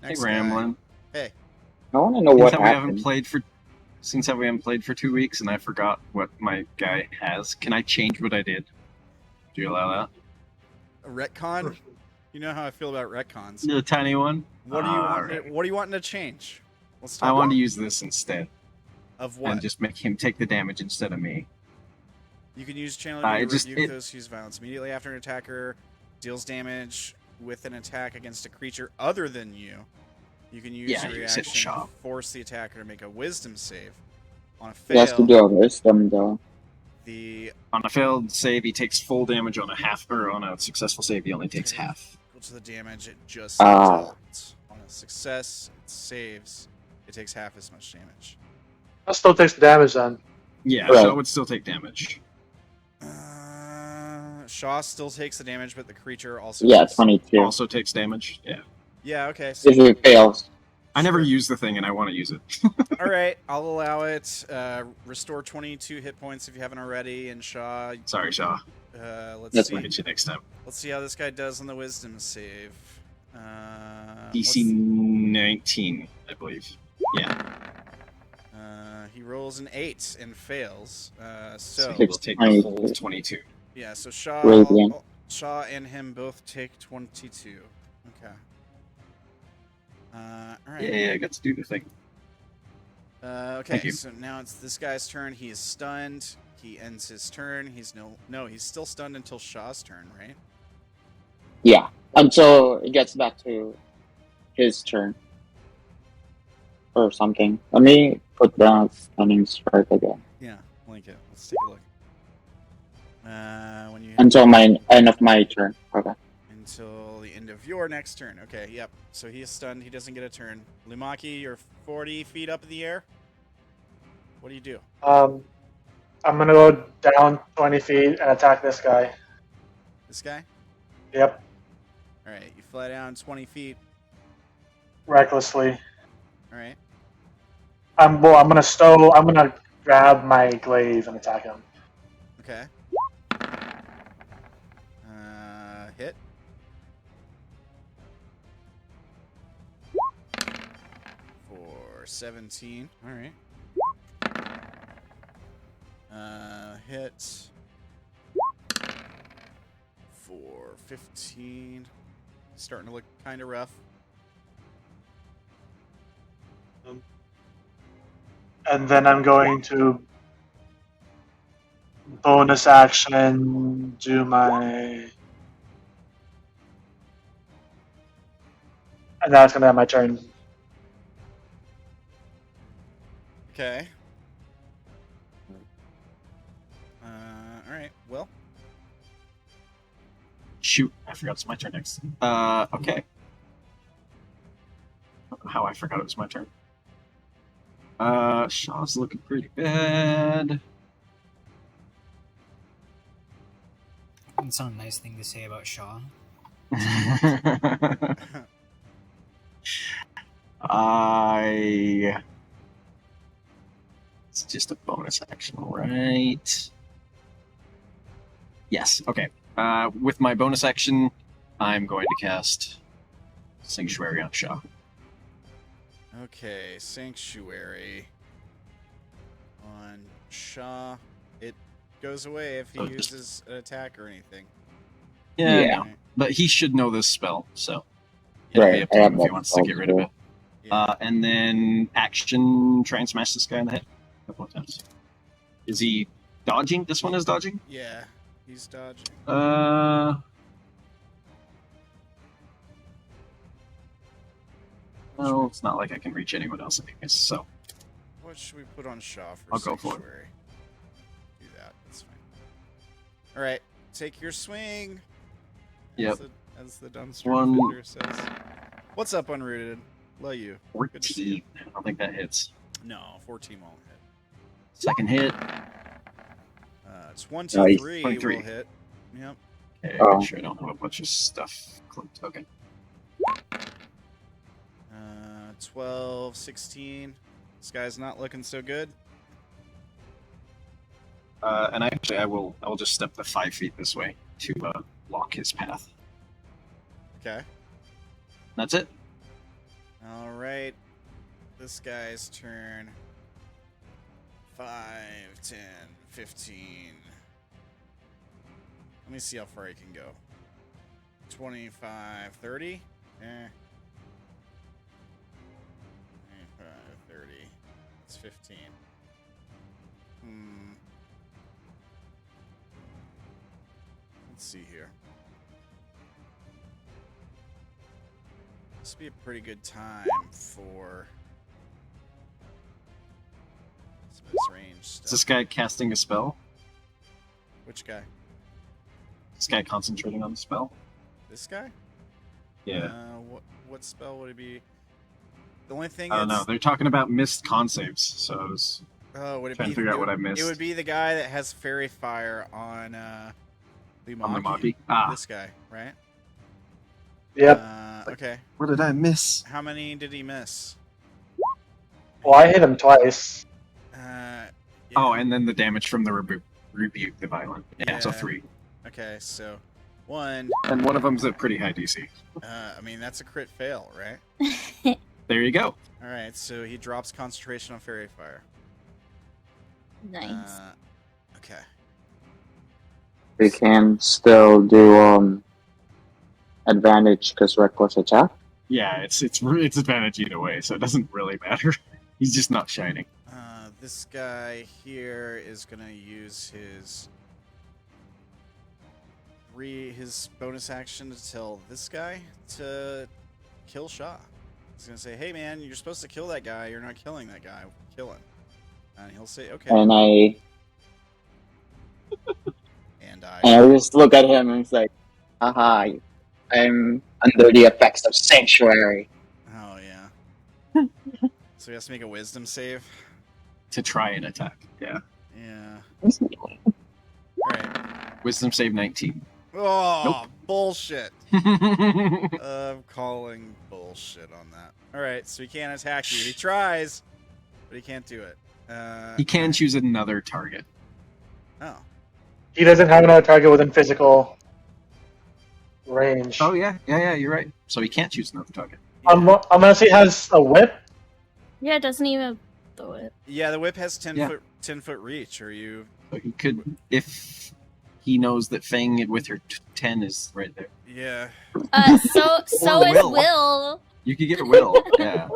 Hey, Ramblin. Hey. I want to know what Since we haven't happened. played for 2 weeks and I forgot what my guy has, can I change what I did? Do you allow that? A retcon? You know how I feel about retcons. The tiny one? What do you want? Alright. What do you want to change? Let's talk I want about to use this instead of what? and just make him take the damage instead of me. You can use channel it to just- rebuke it- those who use violence immediately after an attacker deals damage with an attack against a creature other than you. You can use Yeah, your use it, reaction to Sha'ah. force the attacker to make a wisdom save. On a He has to fail, do a wisdom though. On a failed save, he takes full damage. On a successful save, he only takes half. equal to the damage it just Ah. dealt. On a success, it saves. It takes half as much damage. That still takes damage then. Yeah, Right. so it would still take damage. Sha'ah still takes the damage, but the creature also Yeah, takes- 22. Also takes damage. Yeah. Yeah, okay. So If it fails. I never use the thing, and I want to use it. all right, I'll allow it. Restore 22 hit points if you haven't already, and Sha'ah. Sorry, Sha'ah. Let's That's see. I'll hit you next time. Let's see how this guy does on the wisdom save. DC 19, I believe. Yeah. He rolls an 8 and fails. So So he will take the 22. full 22. yeah, so Sha'ah. Radiant. Sha'ah and him both take 22. Okay. All right. Yeah, I got to do the thing. Okay, Thank you. so now it's this guy's turn. He is stunned. He ends his turn. He's no, he's still stunned until Sha'ah's turn, right? Yeah, until it gets back to his turn or something. Let me put down stunning strike again. Yeah, link it. Let's take a look. When you Until my end of my turn. Okay. until the end of your next turn. Okay, yep. So he is stunned. He doesn't get a turn. Lumaki, you're 40 feet up in the air. What do you do? I'm gonna go down 20 feet and attack this guy. This guy? Yep, All right, you fly down 20 feet. recklessly. All right. I'm gonna grab my glaive and attack him. Okay. Hit. For 17. All right. Hit. For 15. Starting to look kind of rough. And then I'm going to bonus action do my. And that's gonna have my turn. Okay. All right. Well, Shoot, I forgot it's my turn next. Okay. I don't know how I forgot it was my turn. Shaw's looking pretty bad. It's not a nice thing to say about Sha'ah. It's just a bonus action, right? Yes, okay. With my bonus action, I'm going to cast Sanctuary on Sha'ah. okay. Sanctuary on Sha'ah. It goes away if he Oh, just- uses an attack or anything. Yeah, Yeah. no, but he should know this spell, so it'll be Right, up to I him have if he that wants to get rid of it. Yeah. And then action, try and smash this guy in the head a couple of times. Is he dodging? This one is dodging? Yeah. He's dodging. No, it's not like I can reach anyone else anyways, so. What should we put on Sha'ah for I'll go for it. Sanctuary? Do that. That's fine. All right. Take your swing. Yep. As the dumpster One. defender says. What's up, Unrooted? Love you. Good to see you. 14. I don't think that hits. No, 14 won't hit. Second hit. 23 23. will hit. Yep. Okay, Oh. make sure I don't have a bunch of stuff clipped. Okay. 12, 16. This guy's not looking so good. And I will just step the 5 feet this way to block his path. Okay. That's it. All right. This guy's turn. 5, 10, 15. Let me see how far he can go. 25, 30. 25, 30. It's 15. Let's see here. This would be a pretty good time for some of this range stuff. Is this guy casting a spell? Which guy? This guy concentrating on the spell? This guy? Yeah. What spell would it be? The only thing I don't know. is, They're talking about missed con saves, so I was would it trying be to figure out what I missed. It would be the guy that has fairy fire on Lumaki. On Lumaki? Ah. This guy, right? Yep. Okay. What did I miss? How many did he miss? Well, I hit him twice. Yeah. Oh, and then the damage from the rebuke, the violent. Yeah, so Yeah. 3. Okay, so 1. And one of them's a pretty high DC. I mean, that's a crit fail, right? There you go. All right, so he drops concentration on fairy fire. Nice. Okay. We can still do advantage because reckless attack. Yeah, it's advantage either way, so it doesn't really matter. He's just not shining. This guy here is gonna use his bonus action to tell this guy to kill Sha'ah. He's gonna say, "Hey man, you're supposed to kill that guy. You're not killing that guy. Kill him." And he'll say, "Okay." And I And just look at him and it's like, haha, I'm under the effects of sanctuary. Oh yeah. So he has to make a wisdom save. To try and attack. Yeah. Yeah. All All right. Wisdom save 19. Oh, bullshit. I'm calling bullshit on that. All right, so he can't attack you. He tries, but he can't do it. He can choose another target. Oh. He doesn't have another target within physical range. Oh yeah, you're right. So he can't choose another target. Unless he has a whip. Yeah, it doesn't even the whip. Yeah, the whip has 10 foot reach. Or you? So he could, if he knows that Fang with her 10 is right there. Yeah. So is Will. You could get Will. Yeah.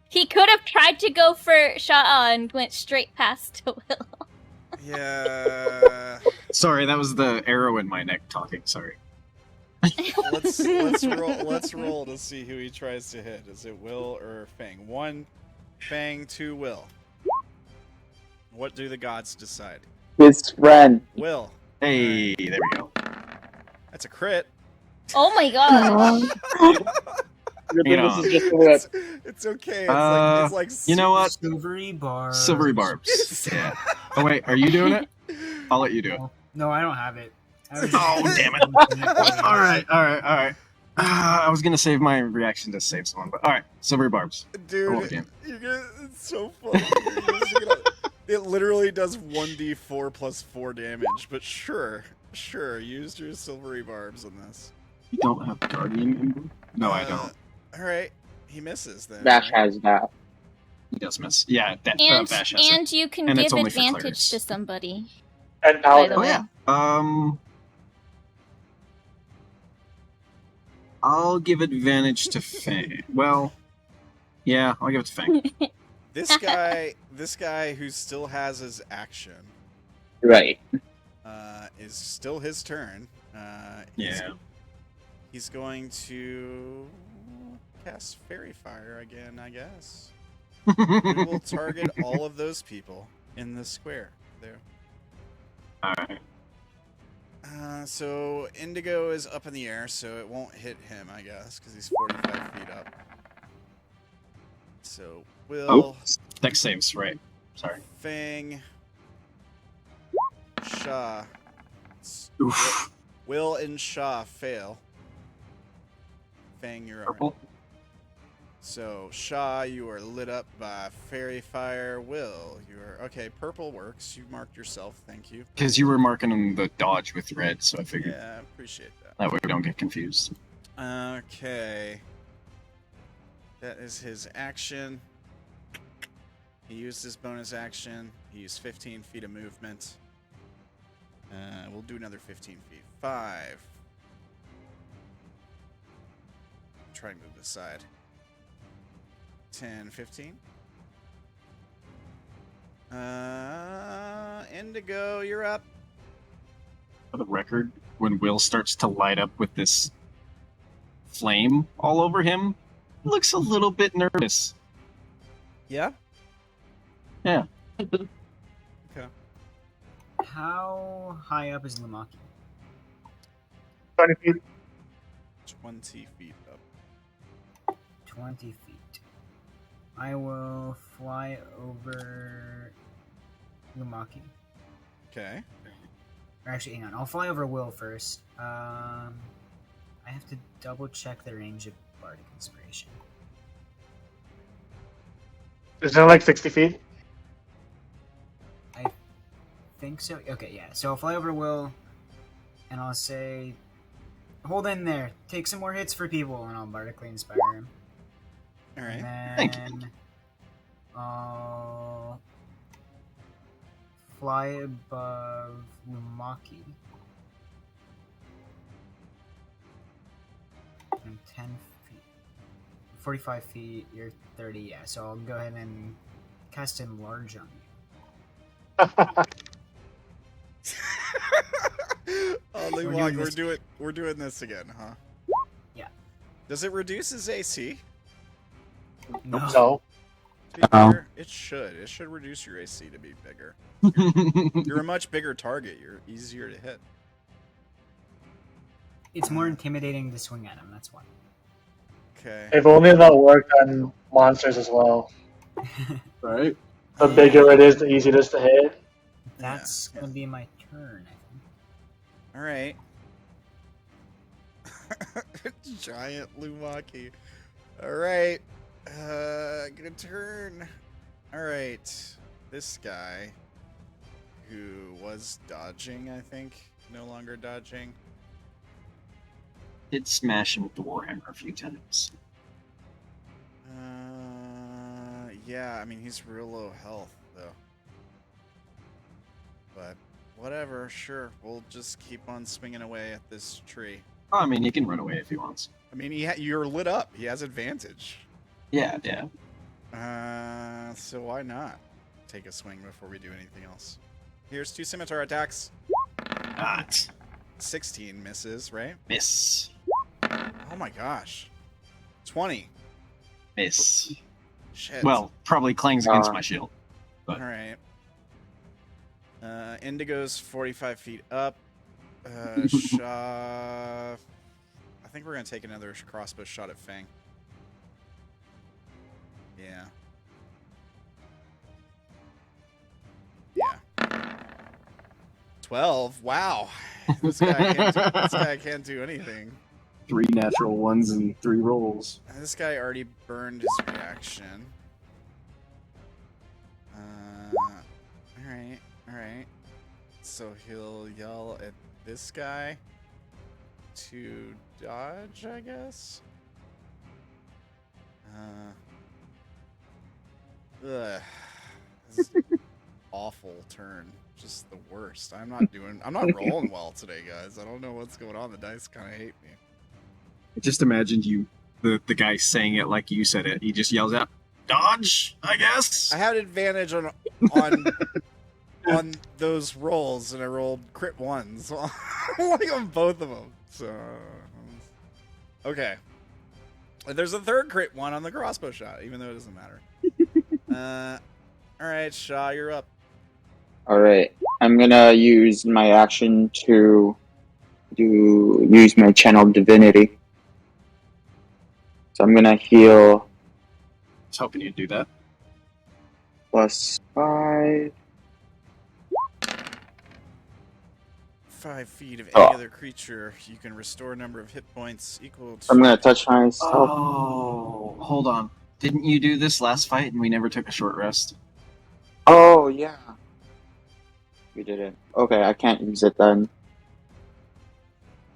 He could have tried to go for Sha'ah and went straight past to Will. Yeah. Sorry, that was the arrow in my neck talking. Sorry. Let's roll to see who he tries to hit. Is it Will or Fang? 1 Fang, 2 Will. What do the gods decide? His friend. Will. Hey, there we go. That's a crit. Oh my god. You know, This is just a whip. It's okay. It's like you know what? Silvery barbs. Silvery barbs. Yeah. Oh wait, are you doing it? I'll let you do it. No, I don't have it. Oh damn it! All right. I was gonna save my reaction to save someone, but all right, silvery barbs. Dude, it's so funny. It literally does 1d4 plus 4 damage, but sure, use your silvery barbs on this. You don't have Guardian Emblem? No, I don't. Alright, he misses then. Bash has that. He does miss. Yeah, that And Bash has it. and you can And give it's only for advantage clerics. to somebody. And By the Paladin. way. Oh yeah. I'll give advantage to Fang. Well, yeah, I'll give it to Fang. This guy who still has his action, Right. is still his turn. Yeah. He's going to cast Fairy Fire again, I guess. It will target all of those people in the square there. Alright. So Indigo is up in the air, so it won't hit him, I guess, because he's 45 feet up. So Will, Oh, dex saves, right. Sorry. Fang, Sha'ah. Oof. Will and Sha'ah fail. Fang, you're up. Purple. So Sha'ah, you are lit up by Fairy Fire. Will, you are okay. Purple works. You marked yourself. Thank you. Because you were marking the dodge with red, so I figured Yeah, I appreciate that. that way we don't get confused. Okay. That is his action. He used his bonus action. He used 15 feet of movement. We'll do another 15 feet. 5. Try and move this side. 10, 15. Indigo, you're up. For the record, when Will starts to light up with this flame all over him, he looks a little bit nervous. Yeah? Yeah. Okay. How high up is Lumaki? 20 feet. 20 feet up. 20 feet. I will fly over Lumaki. Okay. Or actually, hang on. I'll fly over Will first. I have to double check the range of Bardic Inspiration. Isn't it like 60 feet? I think so. Okay, yeah. So I'll fly over Will, and I'll say, "Hold in there. Take some more hits for people," and I'll Bardically inspire him. All right. And Thank then I'll fly above Lumaki And 10 feet. 45 feet, you're 30, yeah. So I'll go ahead and cast Enlarge on you. Oh, We're Lumaki, doing we're doing this again, huh? Yeah. Does it reduce his AC? No. No. To be bigger? It should. It should reduce your AC to be bigger. You're a much bigger target. You're easier to hit. It's more intimidating to swing at him, that's why. Okay. If only that worked on monsters as well. Right? The bigger it is, the easier it is to hit. That's gonna be my turn, I think. All right. Giant Lumaki. All right. Gonna turn. All right. This guy, who was dodging, I think, no longer dodging. Did smash him with the Warhammer a few times. Yeah. I mean, he's real low health though. But whatever. Sure. We'll just keep on swinging away at this tree. Oh, I mean, he can run away if he wants. I mean, you're lit up. He has advantage. Yeah, yeah. So why not take a swing before we do anything else? Here's 2 scimitar attacks. Not. 16 misses, right? Miss. Oh my gosh. 20. Miss. Shit. Well, probably clangs against my shield. All right. Indigo's 45 feet up. Sha'ah. I think we're gonna take another crossbow shot at Fang. Yeah. Yeah. 12. Wow. This guy can't do anything. 3 natural ones and 3 rolls. This guy already burned his reaction. Alright. So he'll yell at this guy to dodge, I guess? Ugh. This is an awful turn. Just the worst. I'm not rolling well today, guys. I don't know what's going on. The dice kind of hate me. I just imagined the guy saying it like you said it. He just yells out, "Dodge!" I guess. I had advantage on those rolls, and I rolled crit ones, like on both of them. So, okay. There's a third crit one on the crossbow shot, even though it doesn't matter. All right, Sha'ah, you're up. All right, I'm gonna use my action to use my channel divinity. So I'm gonna heal. I was hoping you'd do that. +5. 5 feet of any Oh. other creature, you can restore a number of hit points equal to. I'm gonna touch myself. Oh, hold on. Didn't you do this last fight and we never took a short rest? Oh yeah. We did it. Okay, I can't use it then.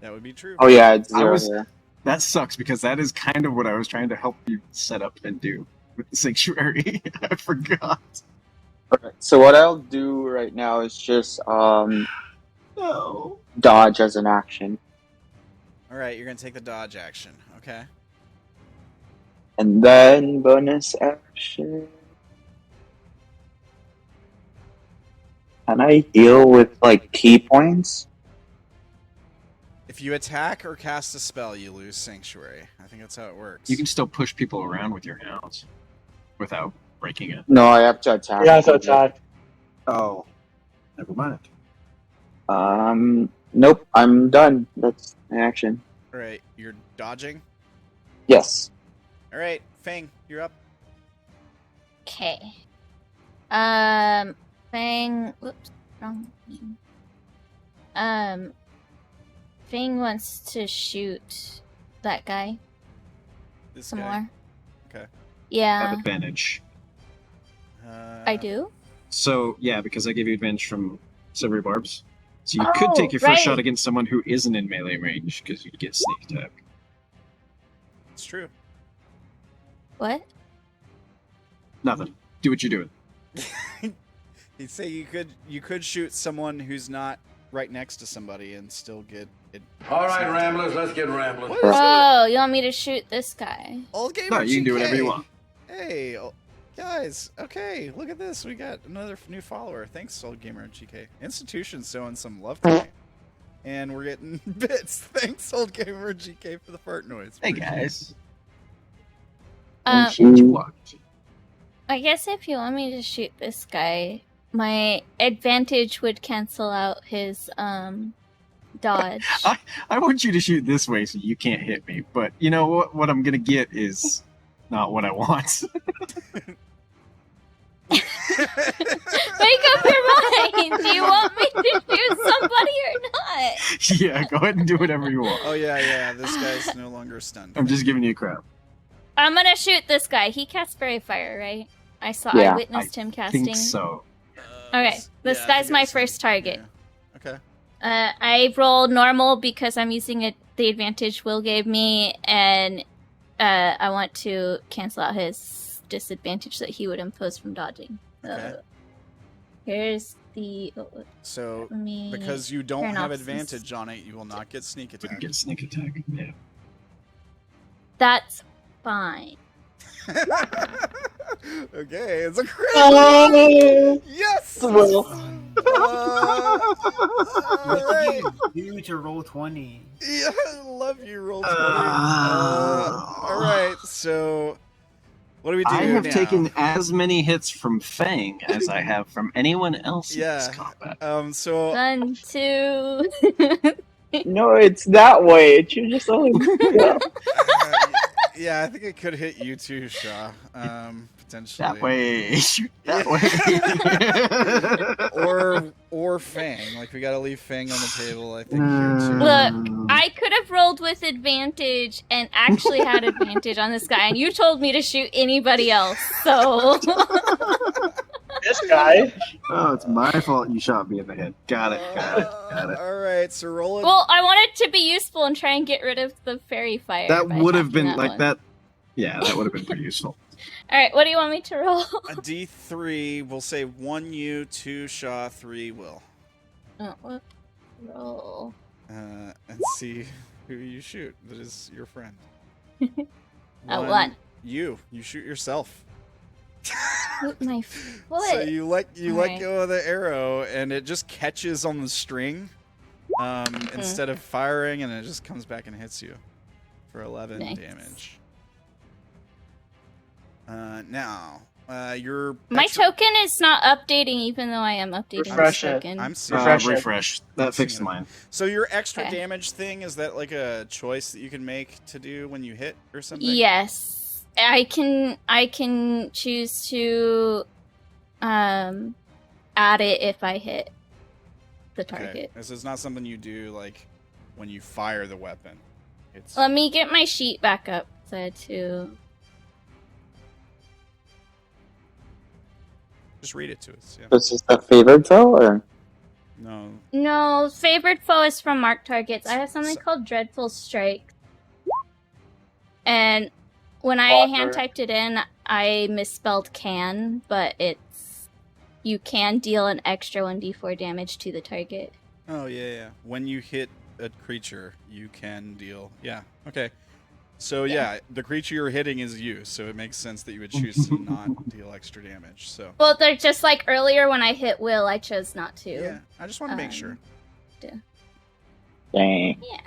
That would be true. Oh yeah, it's 0 was- here. That sucks because that is kind of what I was trying to help you set up and do with the sanctuary. I forgot. Okay, so what I'll do right now is just No. dodge as an action, All right, you're gonna take the dodge action. Okay. and then bonus action. Can I heal with like key points? If you attack or cast a spell, you lose sanctuary. I think that's how it works. You can still push people around with your hounds without breaking it. No, I have to attack. Yeah, so attack. Oh. Never mind. Nope, I'm done. That's my action. All right, you're dodging. Yes. All right, Fang, you're up. Okay. Fang. Whoops. Wrong. Fang wants to shoot that guy This some guy. more. Okay. Yeah, Have advantage. I do. So, yeah, because I gave you advantage from silvery barbs. So you could Oh, take your first right. shot against someone who isn't in melee range because you'd get sneak attack. It's true. What? Nothing. Do what you're doing. He'd say you could shoot someone who's not right next to somebody and still get it. All right, Ramblers, let's get rambling. What is Whoa, you want me to shoot this guy? Old Gamer No, you can do whatever you GK. want. Hey, guys. Okay, look at this. We got another new follower. Thanks, Old Gamer GK. Institution's showing some love tonight. And we're getting bits. Thanks, Old Gamer GK, for the fart noise. Hey guys. Um, Shoot. I guess if you want me to shoot this guy, my advantage would cancel out his dodge. I want you to shoot this way so you can't hit me, but you know what I'm gonna get is not what I want. Make up your mind. Do you want me to shoot somebody or not? Yeah, go ahead and do whatever you want. Oh, yeah. This guy's no longer stunned. I'm just giving you crap. I'm gonna shoot this guy. He cast Fairy Fire, right? I Yeah. I witnessed him casting. Think so. Okay, this I guy's think my it's- first target. Yeah. Okay. I rolled normal because I'm using the advantage Will gave me, and I want to cancel out his disadvantage that he would impose from dodging. Okay. Here's the. So, Let me because you don't turn have off this. advantage on it, you will not get sneak We can attack. get sneak attack. Yeah. That's fine. Okay, it's a crit. Oh, Yes. well. All right. You to roll 20. Yeah, I love you, roll 20. All right, so what do we do I have now? taken as many hits from Fang as I have from anyone else in this Yeah. combat. So 1, 2. No, it's that way. It should just only. yeah, I think it could hit you too, Sha'ah. Potentially. That way. Shoot that way. or Fang. Like, we gotta leave Fang on the table, I think, here too. Look, I could have rolled with advantage and actually had advantage on this guy, and you told me to shoot anybody else, so. This guy. Oh, it's my fault you shot me in the head. Got it. Alright, so roll it. Well, I wanted to be useful and try and get rid of the fairy fire. That by would have attacking been like one. that. Yeah, that would have been pretty useful. Alright, what do you want me to roll? A D3, we'll say 1 you, 2 Sha'ah, 3 Will. What? Roll. And see who you shoot that is your friend. One. You shoot yourself. With my foot. So you let Alright. go of the arrow, and it just catches on the string instead of firing, and it just comes back and hits you for 11 Nice. damage. Now, your My extra- token is not updating, even though I am updating Refresh this it. token. I'm serious. Refresh it. Refresh. That fixed mine. So your extra Okay. damage thing, is that like a choice that you can make to do when you hit or something? Yes, I can choose to add it if I hit the target. Okay. This is not something you do like when you fire the weapon. It's Let me get my sheet back up. So I had to. just read it to us. Yeah. This is the favored foe, or No. No, favored foe is from marked targets. I have something called Dreadful Strike. And when I Walker. hand typed it in, I misspelled can, but it's you can deal an extra 1d4 damage to the target. Oh yeah. When you hit a creature, you can deal. Yeah. Okay. So yeah, the creature you're hitting is you, so it makes sense that you would choose to not deal extra damage. So Well, they're just like earlier when I hit Will, I chose not to. yeah, I just want to make sure. dang. Yeah.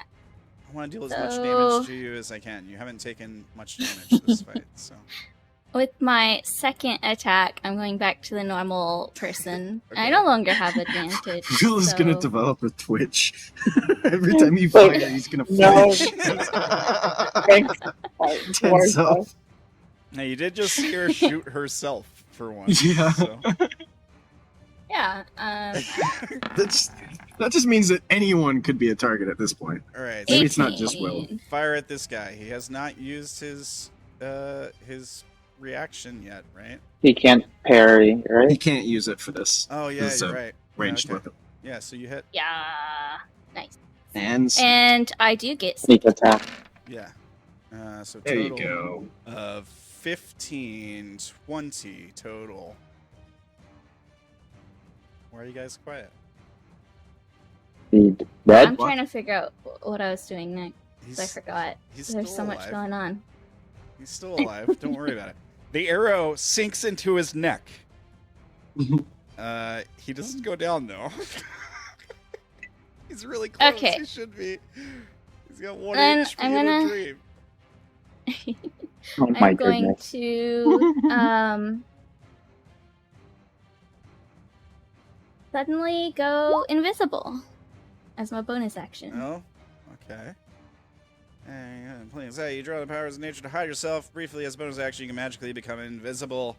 I want to deal as much So- damage to you as I can. You haven't taken much damage this fight, so With my second attack, I'm going back to the normal person. I no longer have advantage. Will is gonna so- develop a twitch. Every time you Like, fire, he's gonna no. flinch. Thanks. Tense up. now you did just see her shoot herself for once. Yeah. So. Yeah. That just means that anyone could be a target at this point. All right. Maybe it's not just Will. 18. Fire at this guy. He has not used his reaction yet, right? He can't parry, He right? can't use it for this. Oh yeah, It's you're a right. Ranged Yeah, okay. weapon. Yeah, so you hit. Yeah. Nice. And And I do get Sneak attack. Yeah. So there you total go. of 15, 20 total. Why are you guys quiet? He dead? I'm trying to figure out what I was doing next. I forgot. He's There's still so much alive. going on. He's still alive. Don't worry about it. The arrow sinks into his neck. He doesn't go down though. He's really close. Okay. He should be. He's got 1 Then HP I'm in a gonna- dream. Oh my I'm going goodness. to suddenly go invisible as my bonus action. Oh, okay. Playing inside, you draw the powers of nature to hide yourself. Briefly, as a bonus action, you can magically become invisible.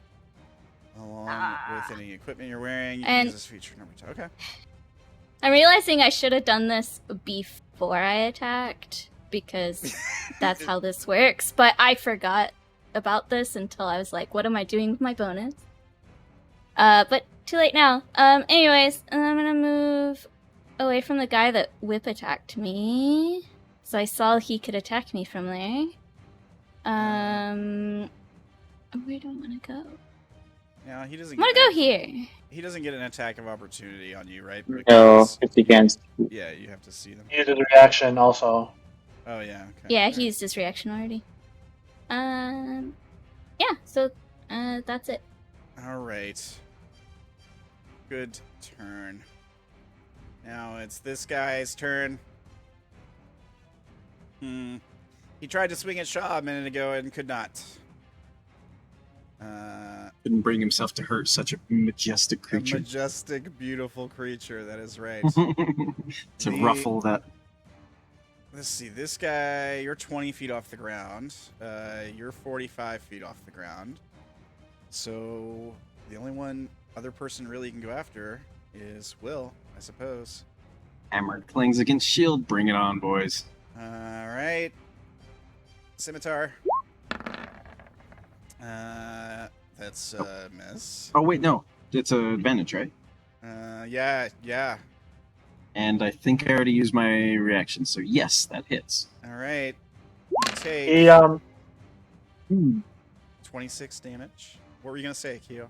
Along with any equipment you're wearing, you can And- use this feature number 2. Okay. I'm realizing I should have done this before I attacked because that's how this works, but I forgot about this until I was like, what am I doing with my bonus? But too late now. Anyways, and I'm gonna move away from the guy that whip attacked me. So I saw he could attack me from there. Where do I want to go? Now he doesn't. I'm gonna get go an- here. He doesn't get an attack of opportunity on you, right? No, Because- it's against. Yeah, you have to see them. You did the reaction also. Oh yeah. Okay. Yeah, Alright. he used his reaction already. Yeah, so, that's it. All right. Good turn. Now it's this guy's turn. He tried to swing at Sha'ah a minute ago and could not. Couldn't bring himself to hurt such a majestic A creature. majestic, beautiful creature. That is right. To ruffle that. Let's see. This guy, you're 20 feet off the ground. You're 45 feet off the ground. So the only other person really you can go after is Will, I suppose. Hammered clings against shield. Bring it on, boys. All right. Scimitar. That's a miss. Oh wait, no, it's an advantage, right? Yeah. And I think I already used my reaction, so yes, that hits. All right. You take He 26 damage. What were you gonna say, Kyo?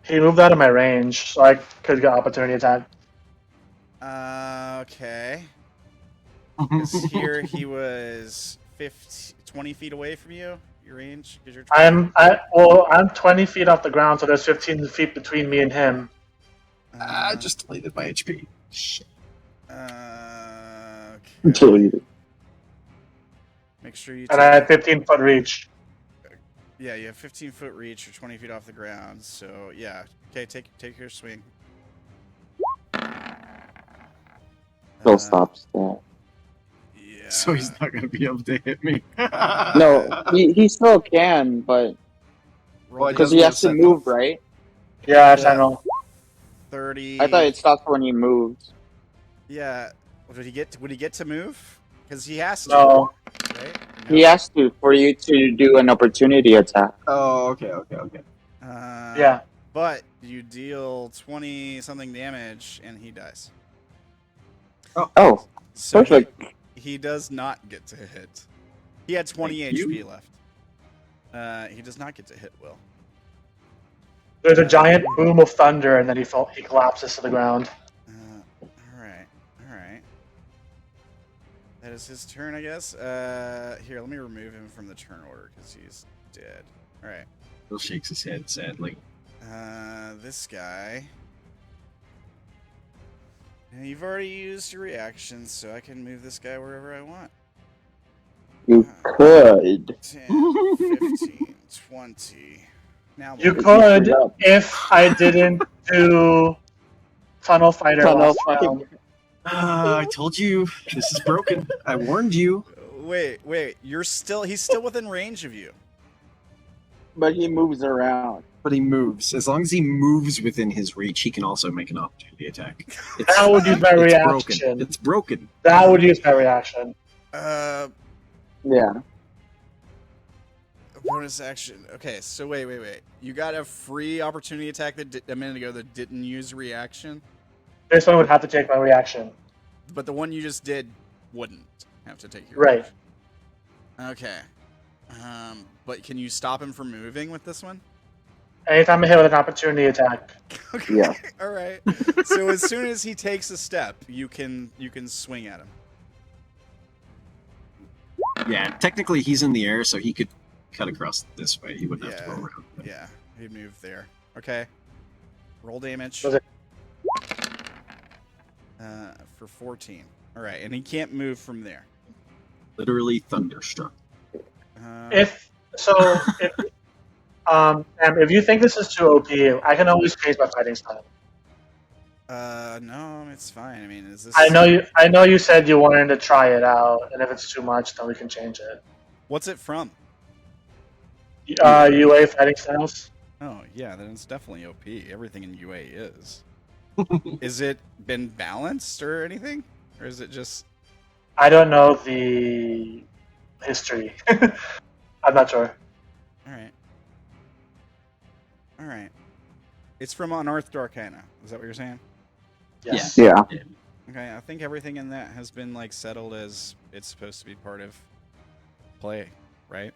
he moved out of my range, so I could get opportunity attack. Okay. 'Cause here he was 20 feet away from you. Your range, because you're. I'm 20 feet off the ground, so there's 15 feet between me and him. I just deleted my HP. Shit. Okay. Deleted. Make sure you. And I had 15-foot reach. Yeah, you have 15-foot reach. You're 20 feet off the ground. So yeah. Okay, take your swing. Still stops that. Yeah. So he's not gonna be able to hit me. No, he still can, but Roll because the he has to set move, off. right? Yeah, I know. 30. I thought it stopped when he moved. Yeah. Would he get to move? Because he has to. No. Right? He has to for you to do an opportunity attack. Oh, okay. Yeah. But you deal 20 something damage and he dies. Oh, So perfect. he does not get to hit. He had 20 Thank you. HP left. He does not get to hit Will. There's a giant boom of thunder, and then he collapses to the ground. All right. That is his turn, I guess. Here, let me remove him from the turn order because he's dead. All right. Bill shakes his head sadly. This guy. Now, you've already used your reaction, so I can move this guy wherever I want. You could. 10, 15, 20. Now You what? could if I didn't do Tunnel Fighter Tunnel last Fighter. round. I told you this is broken. I warned you. Wait. He's still within range of you. But he moves around. But he moves. As long as he moves within his reach, he can also make an opportunity attack. That would use my It's reaction. broken. It's broken. That would use my reaction. Yeah. Bonus action. Okay, so wait. You got a free opportunity attack a minute ago that didn't use reaction, This one would have to take my reaction. but the one you just did wouldn't have to take your Right. reaction. Okay. But can you stop him from moving with this one? Anytime I hit with an opportunity attack. Okay. Yeah. All right. So as soon as he takes a step, you can swing at him. Yeah, technically he's in the air, so he could cut across this way. He wouldn't have to go Yeah. around. But- Yeah, he'd move there. Okay. Roll damage. Was it- For 14. All right, and he can't move from there. Literally thunderstruck. If you think this is too OP, I can always change my fighting style. No, it's fine. I mean, is this? I know you said you wanted to try it out, and if it's too much, then we can change it. What's it from? UA fighting styles. Oh yeah, then it's definitely OP. Everything in UA is. Is it been balanced or anything, or is it just? I don't know the history. I'm not sure. All right. All right. It's from Unearthed Arcana. Is that what you're saying? Yes. Yeah. Okay, I think everything in that has been like settled as it's supposed to be part of play, right?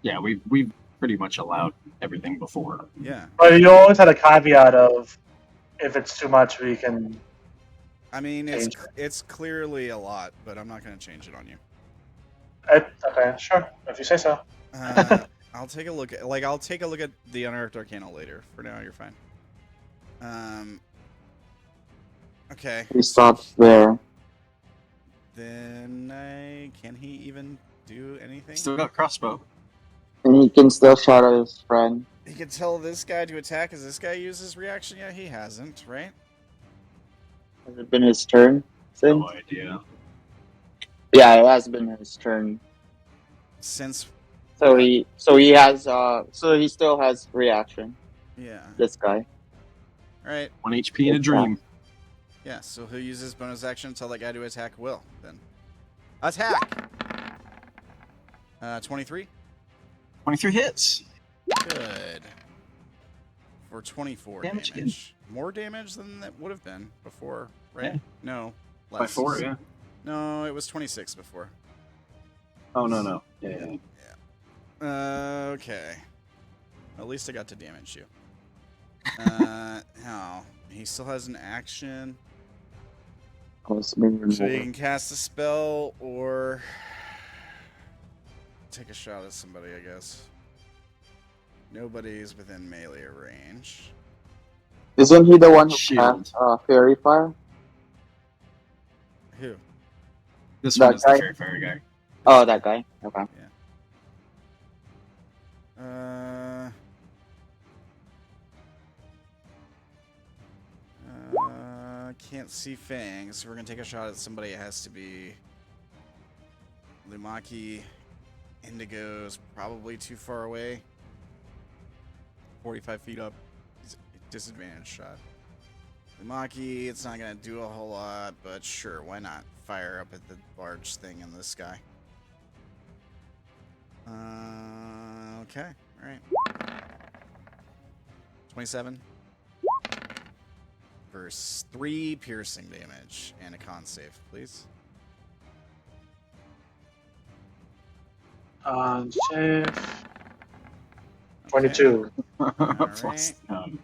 Yeah, we've pretty much allowed everything before. Yeah. But you always had a caveat of if it's too much, we can. I mean, Change. it's clearly a lot, but I'm not going to change it on you. Okay, sure. If you say so. I'll take a look at the Unearthed Arcana later. For now, you're fine. Okay. He stops there. Then can he even do anything? Still got crossbow. And he can still shout at his friend. He can tell this guy to attack. Has this guy used his reaction yet? He hasn't, right? Has it been his turn? Since? No idea. Yeah, it has been his turn. Since So he still has reaction. yeah. This guy. All right. 1 HP in a dream. Yeah. So he'll use his bonus action to tell that guy to attack. Will then attack. 23. 23 hits. Good. For 24 Damage damage. More damage than that would have been before, right? Yeah. No. Less. By 4, yeah. No, it was 26 before. Oh, no. Yeah. Okay. At least I got to damage you. Now, he still has an action. So you can cast a spell or take a shot at somebody, I guess. Nobody's within melee range. Isn't he the one who Shield. cast Fairy Fire? Who? This That one is guy? the Fairy Fire guy. Oh, that guy. Okay. Can't see Fang, so we're gonna take a shot at somebody. It has to be Lumaki. Indigo's probably too far away. 45 feet up. He's a disadvantage shot. Lumaki, it's not gonna do a whole lot, but sure, why not? Fire up at the large thing in the sky. Okay, alright. 27. Verse 3 piercing damage and a con save, please. Save. 22. Alright. Um,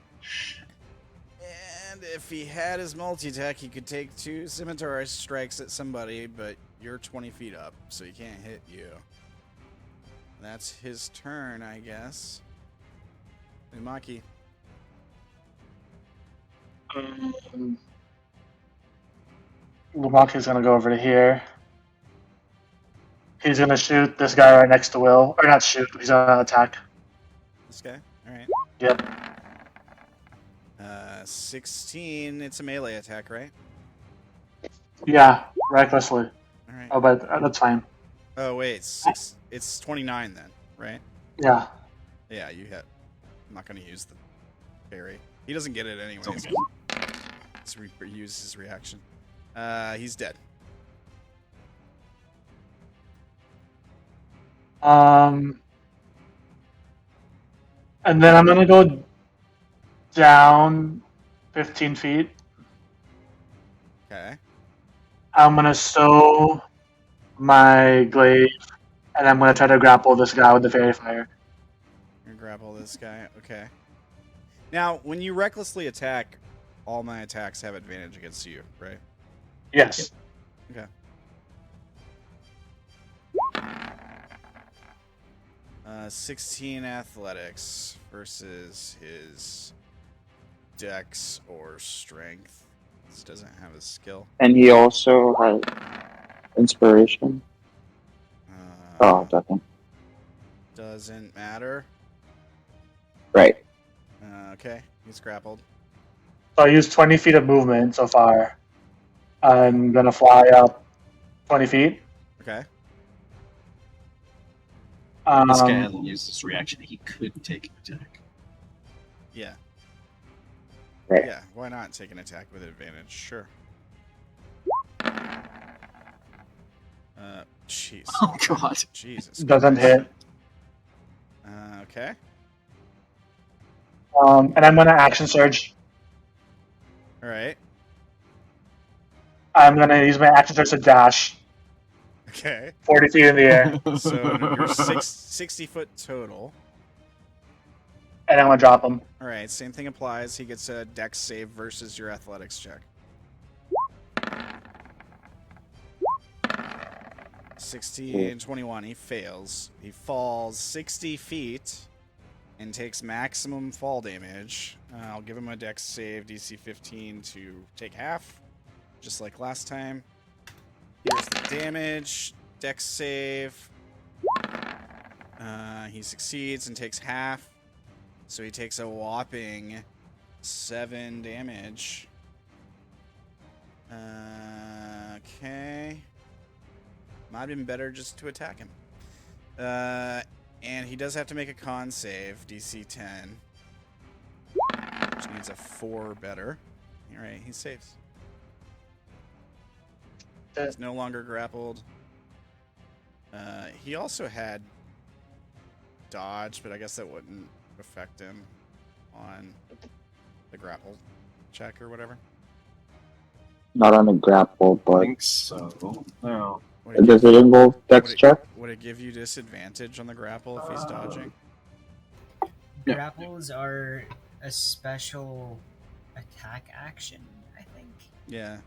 And if he had his multi-attack, he could take 2 scimitar strikes at somebody, but you're 20 feet up, so he can't hit you. That's his turn, I guess. Lumaki. Lumaki's gonna go over to here. He's gonna shoot this guy right next to Will. Or not shoot, he's gonna attack. This guy? Alright. Yep. 16. It's a melee attack, right? Yeah, recklessly. Alright. Oh, but that's fine. Oh, wait. It's 29 then, right? Yeah. Yeah, you hit. I'm not going to use the parry. He doesn't get it anyways. okay. Let's use his reaction. He's dead. And then I'm gonna go down 15 feet. Okay. I'm gonna stow my glaive, and I'm gonna try to grapple this guy with the fairy fire. You're gonna grapple this guy. Okay. Now, when you recklessly attack, all my attacks have advantage against you, right? Yes. Okay. 16 athletics versus his dex or strength. This doesn't have a skill. And he also has inspiration. Oh, doesn't. Doesn't matter. Right. Okay, he's grappled. So I used 20 feet of movement so far. I'm gonna fly up 20 feet. Okay. This guy hasn't used this reaction. He could take an attack. Yeah. Right. Yeah, why not take an attack with advantage? Sure. Jeez. Oh, God. Jesus. Doesn't hit. Okay. And I'm gonna action surge. All right. I'm gonna use my action surge to dash Okay. 40 feet in the air, So you're 60 foot total. and I'm gonna drop him. All right, same thing applies. He gets a dex save versus your athletics check. 60 and 21. He fails. He falls 60 feet and takes maximum fall damage. I'll give him a dex save, DC 15, to take half, just like last time. Here's the damage. Dex save. He succeeds and takes half. So he takes a whopping 7 damage. Okay. Might have been better just to attack him. And he does have to make a con save, DC 10. Which needs a 4 or better. Alright, he saves. He's no longer grappled. He also had dodge, but I guess that wouldn't affect him on the grapple check or whatever. Not on a grapple, I but think so. No. does it involve dex check? Would it give you disadvantage on the grapple if he's dodging? Yeah. Grapples are a special attack action, I think. Yeah.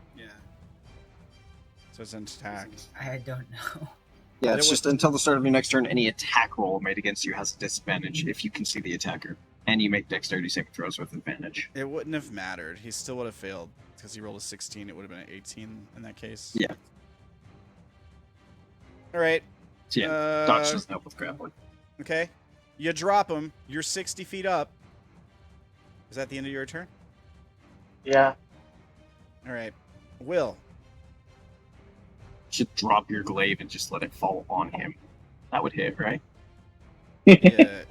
So it's an attack. I don't know. Yeah, But it's it just until the start of your next turn, any attack roll made against you has a disadvantage if you can see the attacker. And you make dexterity saving throws with advantage. It wouldn't have mattered. He still would have failed because he rolled a 16. It would have been an 18 in that case. Yeah. All right. So yeah, dodge doesn't help with grappling. Okay. You drop him. You're 60 feet up. Is that the end of your turn? Yeah. All right. Will. You should drop your glaive and just let it fall on him. That would hit, right? Yeah.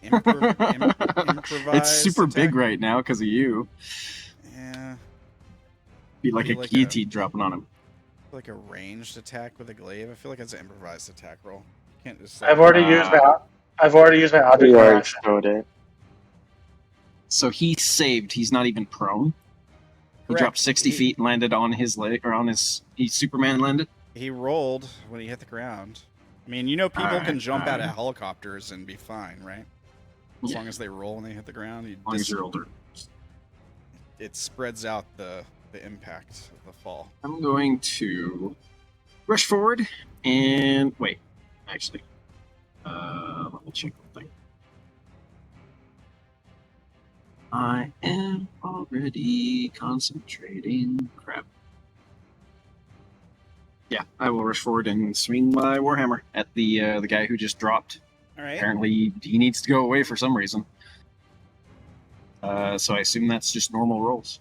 Improvise. It's super attack? big right now because of you. Yeah. Be like Maybe a like guillotine dropping on him. Like a ranged attack with a glaive. I feel like it's an improvised attack roll. You can't just. I've already used my object You already action. showed it. So he saved. He's not even prone. He Correct. dropped 60 He- feet and landed on his leg, or on his. He Superman landed. He rolled when he hit the ground. I mean, you know, people Alright, can jump out of alright. helicopters and be fine, right? As Yeah. long as they roll when they hit the ground, As long as you're older. it spreads out the impact of the fall. I'm going to rush forward and wait. Actually, let me check one thing. I am already concentrating. Crap. Yeah, I will rush forward and swing my warhammer at the guy who just dropped. All right. Apparently, he needs to go away for some reason. So I assume that's just normal rolls.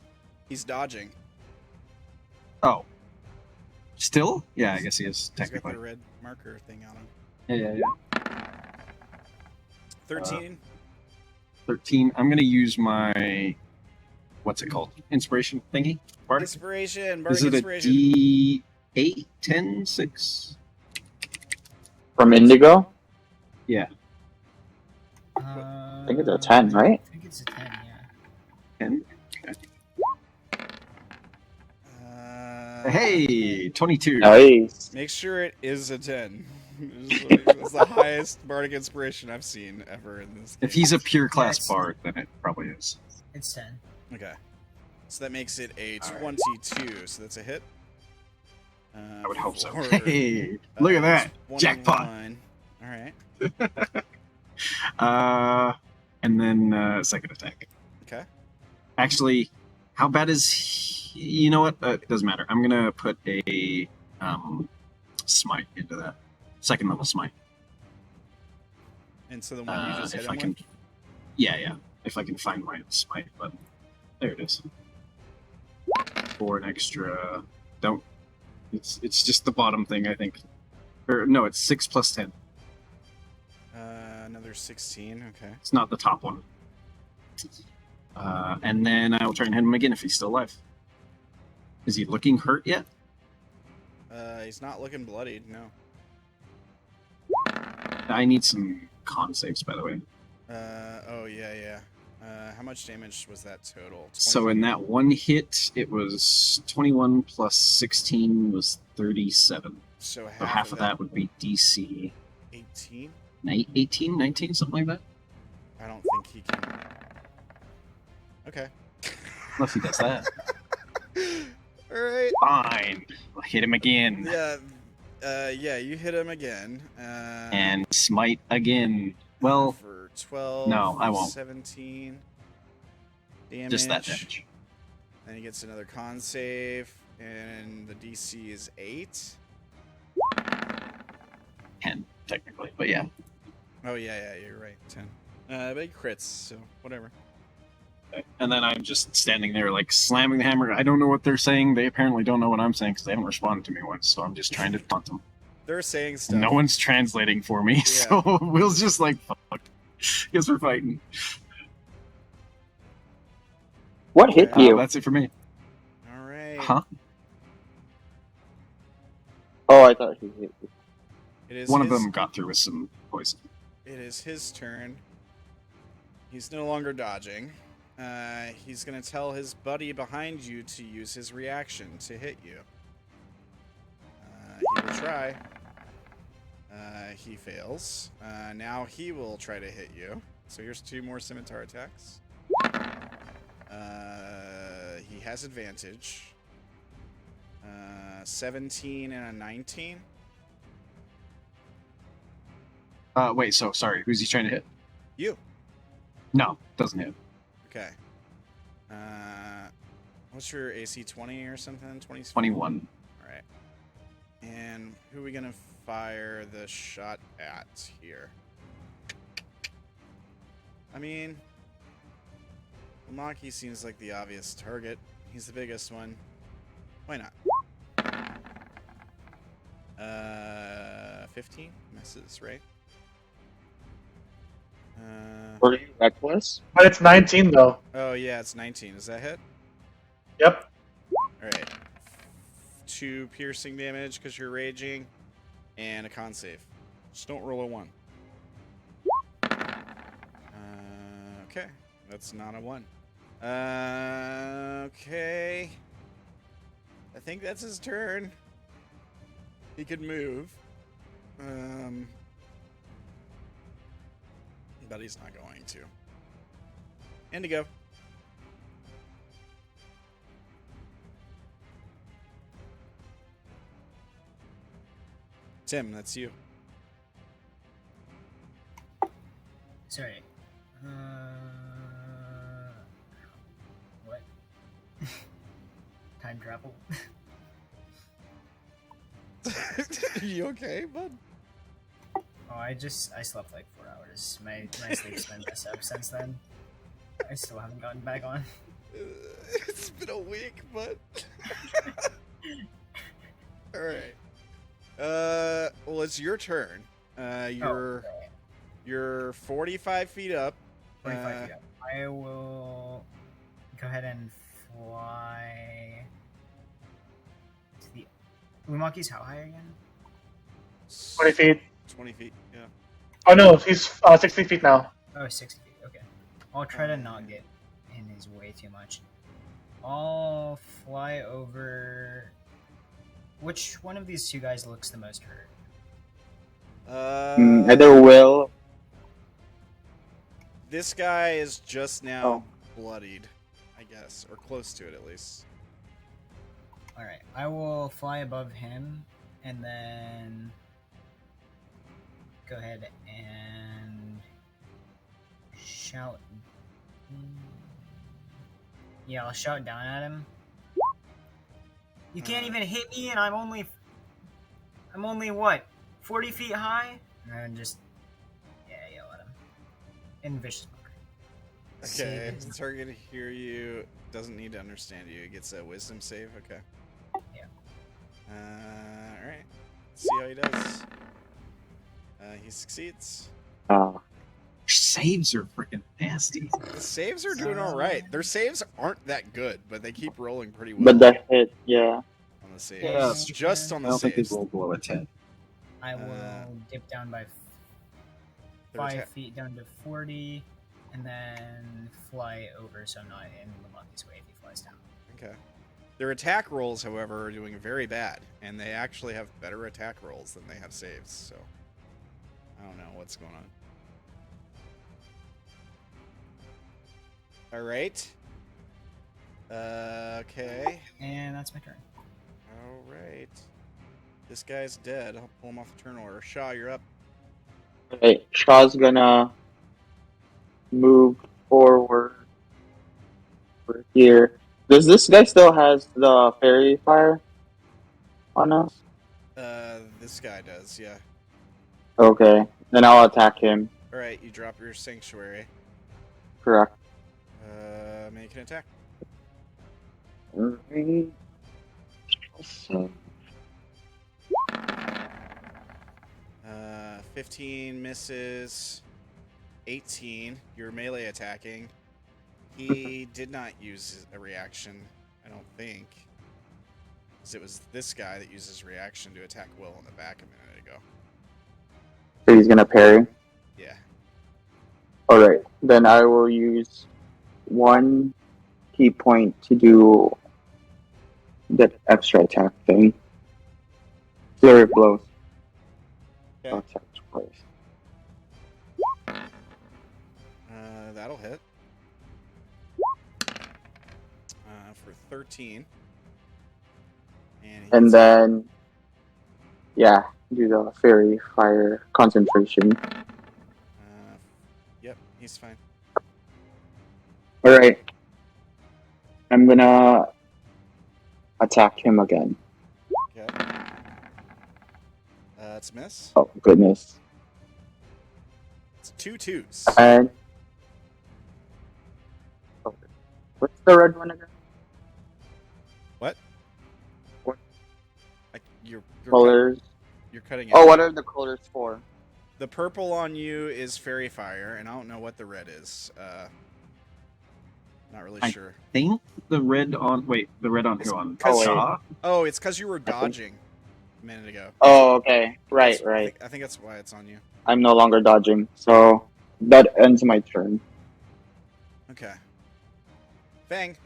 He's dodging. Oh. Still? Yeah, I guess he is, He's got technically. the red marker thing on him. Yeah. 13. 13. I'm going to use my... What's it called? Inspiration thingy? Bardic? Inspiration. Is Bardic it inspiration. a D8, 10, 6? From Indigo? Yeah. I think it's a 10, right? I think it's a 10, yeah. 10? Okay. Hey! 22. Nice. Make sure it is a 10. It's the highest bardic inspiration I've seen ever in this game. If he's a pure class it's- bard, then it probably is. It's 10. Okay. So that makes it a All right. 22, so that's a hit. I would hope so. for, Hey, look at that. 21. Jackpot. Alright. And then second attack. Okay. Actually, how bad is he? You know what? It doesn't matter. I'm gonna put a smite into that. Second level smite. And so the one you just hit if him I can, with? yeah. If I can find my smite button, there it is. For an extra, don't. It's just the bottom thing, I think. Or no, it's 6 plus 10. Another 16. Okay. It's not the top one. And then I will try and hit him again if he's still alive. Is he looking hurt yet? He's not looking bloodied. No. I need some con saves, by the way. Oh yeah. How much damage was that total? So in that one hit, it was 21 plus 16 was 37. So half of that would be DC 18. 18, 19, something like that. I don't think he can. Okay. Unless he does that. All right. Fine. I'll hit him again. Yeah, you hit him again. And smite again. Well, for 12. no, I won't. 17 damage. Just that damage. Then he gets another con save, and the DC is 8. 10, technically, but yeah. Oh yeah, you're right. 10. Big crits, so whatever. And then I'm just standing there, like, slamming the hammer. I don't know what they're saying. They apparently don't know what I'm saying because they haven't responded to me once, so I'm just trying to taunt them. They're saying stuff. No one's translating for me, so Will's just like, fuck. Guess we're fighting. What hit you? That's it for me. All right. Huh? Oh, I thought he hit you. It is One of his- them got through with some poison. It is his turn. He's no longer dodging. He's going to tell his buddy behind you to use his reaction to hit you. He will try. He fails. Now he will try to hit you. So here's 2 more scimitar attacks. He has advantage. 17 and a 19. Wait, so sorry. Who's he trying to hit? You. No, doesn't hit. Okay. What's your AC? 20 or something? 20? 21. All right. And who are we gonna fire the shot at here? I mean, Lumaki seems like the obvious target. He's the biggest one. Why not? 15 misses, right? Were you reckless? But it's 19 though. Oh yeah, it's 19. Does that hit? Yep. Alright. 2 piercing damage because you're raging, and a con save. Just don't roll a 1. Okay. That's not a 1. Okay. I think that's his turn. He could move. But he's not going to. Indigo. Tim, that's you. Sorry. What? Time travel? You okay, bud? Oh, I slept like 4 hours. My sleep's been messed up since then. I still haven't gotten back on. It's been a week, but all right. Well, it's your turn. You're 45 feet up. 45 feet up. I will go ahead and fly to the. Lumaki's how high again? 20 feet. 20 feet. Yeah. Oh no, he's 60 feet now. Oh, 60 feet. Okay. I'll try to not get in his way too much. I'll fly over. Which one of these 2 guys looks the most hurt? Either Will. This guy is just now bloodied, I guess, or close to it at least. Alright, I will fly above him and then go ahead and shout. Yeah, I'll shout down at him. You can't even hit me, and I'm only what, 40 feet high? And just yell at him in vicious mode. Okay, the target to hear you doesn't need to understand you. It gets a wisdom save. Okay. Yeah. All right. Let's see how he does. He succeeds. Saves are freaking nasty. The saves are doing all right. Their saves aren't that good, but they keep rolling pretty well. But the hit, yeah. On the saves. Yeah, Just on I the don't think saves. they roll below a 10. I will dip down by Their 5 attack- feet down to 40, and then fly over so I'm not in Lumaki's way if he flies down. Okay. Their attack rolls, however, are doing very bad, and they actually have better attack rolls than they have saves, so I don't know what's going on. Alright. Okay. And that's my turn. Alright. This guy's dead. I'll pull him off the turn order. Sha'ah, you're up. Right, Shaw's gonna move forward over here. Does this guy still has the fairy fire on us? This guy does, yeah. Okay, then I'll attack him. Alright, you drop your sanctuary. Correct. Make an attack. Alright. So, 15 misses. 18. You're melee attacking. He did not use a reaction, I don't think. 'Cause it was this guy that used his reaction to attack Will in the back a minute ago. so he's gonna parry. Yeah. Alright, then I will use 1 key point to do that extra attack thing. Flurry of blows. Okay. I'll attack twice. That'll hit. For 13. And, he And hits- then, yeah, do the fairy fire concentration. Yep, he's fine. Alright. I'm gonna attack him again. Okay. It's a miss. Oh, goodness. It's 2 twos. And. Oh, what's the red one again? What? What? You're Colors. you're cutting it. Oh, what are the colors for? The purple on you is fairy fire, and I don't know what the red is. Not really sure. Think the red on the red on who on Oh, wait. Sha'ah? Oh, it's because you were dodging a minute ago. Oh, okay. Right, I right. think that's why it's on you. I'm no longer dodging, so that ends my turn. Okay. Fang.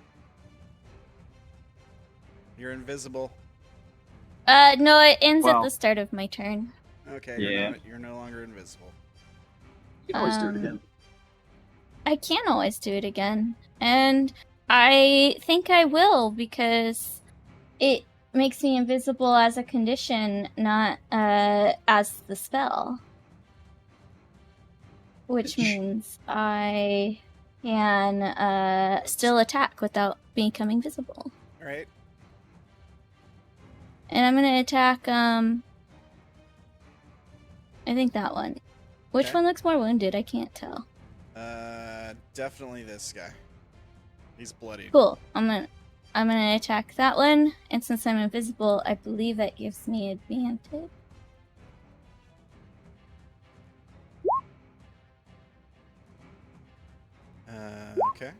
You're invisible. No, it ends at Well. the start of my turn. Okay, Yeah. you're no longer invisible. You can always do it Um, again. I can always do it again. And I think I will because it makes me invisible as a condition, not as the spell. Which means I can still attack without becoming visible. Alright. And I'm gonna attack, I think that one. Which Okay. one looks more wounded? I can't tell. Definitely this guy. He's bloodied. Cool. I'm gonna attack that one, and since I'm invisible, I believe that gives me advantage. Okay.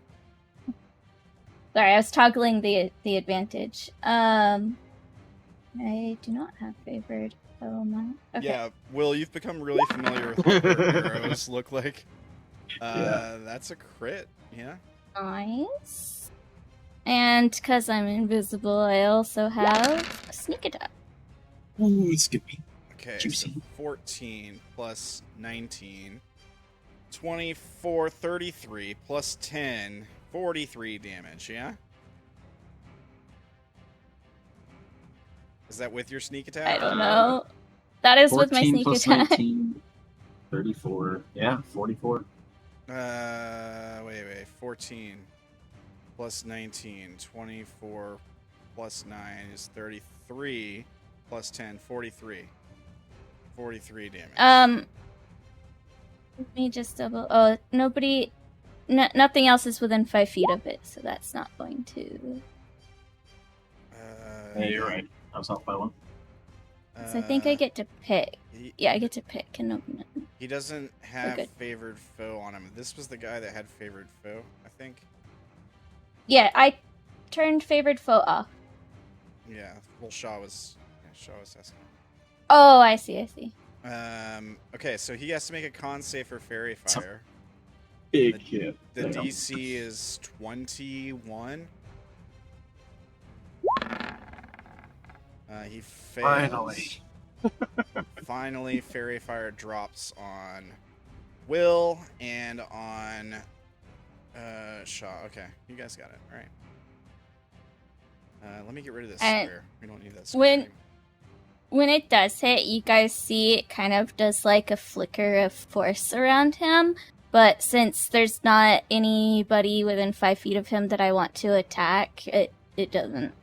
Sorry, I was toggling the advantage. I do not have favored element. Okay. Yeah, Will, you've become really familiar with what your arrows look like. Yeah. That's a crit. Yeah. Nice. And because I'm invisible, I also have a sneak attack. Ooh, Skippy. Okay, Juicy. so 14 plus 19. 24, 33 plus 10, 43 damage, yeah? Is that with your sneak attack? I don't know. That is with my 14 sneak plus attack. 19, 34. Yeah, 44. Wait. 14 plus 19, 24 plus 9 is 33 plus 10, 43. 43 damage. Let me just double. Oh, nobody. Nothing else is within 5 feet of it, so that's not going to. Yeah, you're right. I was off by one. So I think I get to pick. Yeah, I get to pick. And no. He doesn't have good. favored foe on him. This was the guy that had favored foe, I think. Yeah, I turned favored foe off. Yeah, well, Sha'ah was asking. Oh, I see. Okay, so he has to make a con save for Fairy Fire. Big hit. The Damn. DC is 21. He fails. Finally. Finally, Fairy Fire drops on Will and on Sha'ah. Okay, you guys got it. All right. Let me get rid of this And square. We don't need that square. When it does hit, you guys see it kind of does like a flicker of force around him. But since there's not anybody within 5 feet of him that I want to attack, it doesn't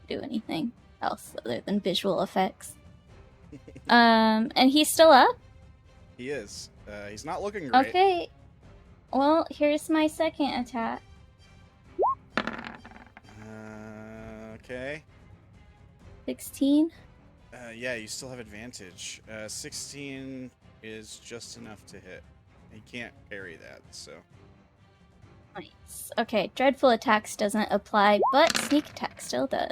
do anything else other than visual effects. And he's still up? He is. He's not looking great. Okay. Well, here's my second attack. Okay. 16. Yeah, you still have advantage. 16 is just enough to hit. He can't parry that, so. Nice. Okay, dreadful attacks doesn't apply, but sneak attack still does.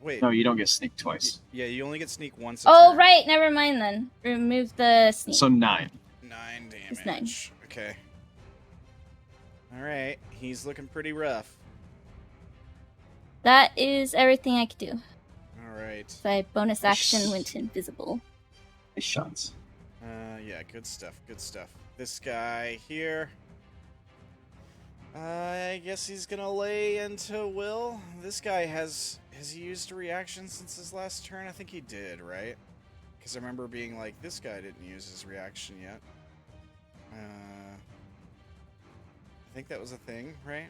Wait. No, you don't get sneak twice. Yeah, you only get sneak once. A Oh, turn. right. Never mind then. Remove the sneak. So 9. 9 damage. It's 9. Okay. All right. He's looking pretty rough. That is everything I could do. All right. So I bonus action went invisible. Nice shots. Yeah, good stuff. Good stuff. This guy here. I guess he's gonna lay into Will. This guy has he used a reaction since his last turn? I think he did, right? Because I remember being like, this guy didn't use his reaction yet. I think that was a thing, right?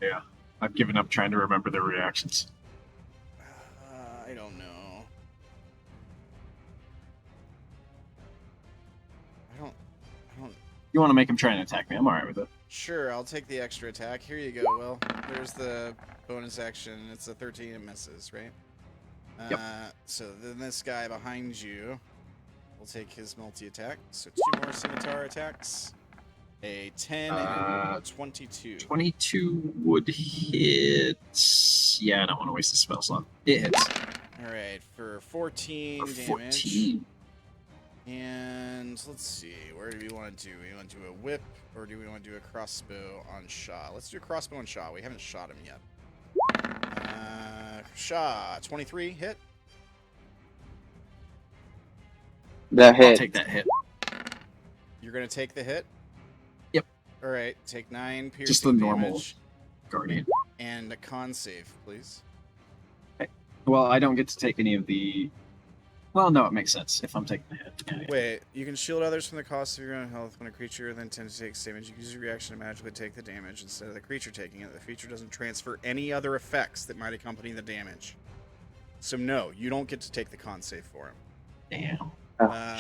Yeah. I've given up trying to remember their reactions. I don't know. I don't. You want to make him try and attack me? I'm alright with it. Sure, I'll take the extra attack. Here you go, Will. There's the bonus action. It's a 13 and misses, right? Yep. So then this guy behind you will take his multi-attack. So 2 more scimitar attacks. A 10 and a 22. 22 would hit. Yeah, I don't want to waste a spell slot. It hits. Alright, for 14 For damage. 14. And let's see, where do we want to do? We want to do a whip, or do we want to do a crossbow on Sha'ah? Let's do a crossbow on Sha'ah. We haven't shot him yet. Sha'ah, 23 hit. That I'll hit. take that hit. You're gonna take the hit. Yep. All right, take 9 piercing Just the normal damage Guardian. and a con save, please. Well, I don't get to take any of the... Well, no, it makes sense if I'm taking the hit. Yeah, yeah. Wait, you can shield others from the cost of your own health when a creature then tends to take damage. You can use your reaction to magically take the damage instead of the creature taking it. The feature doesn't transfer any other effects that might accompany the damage. So no, you don't get to take the con save for him. Damn.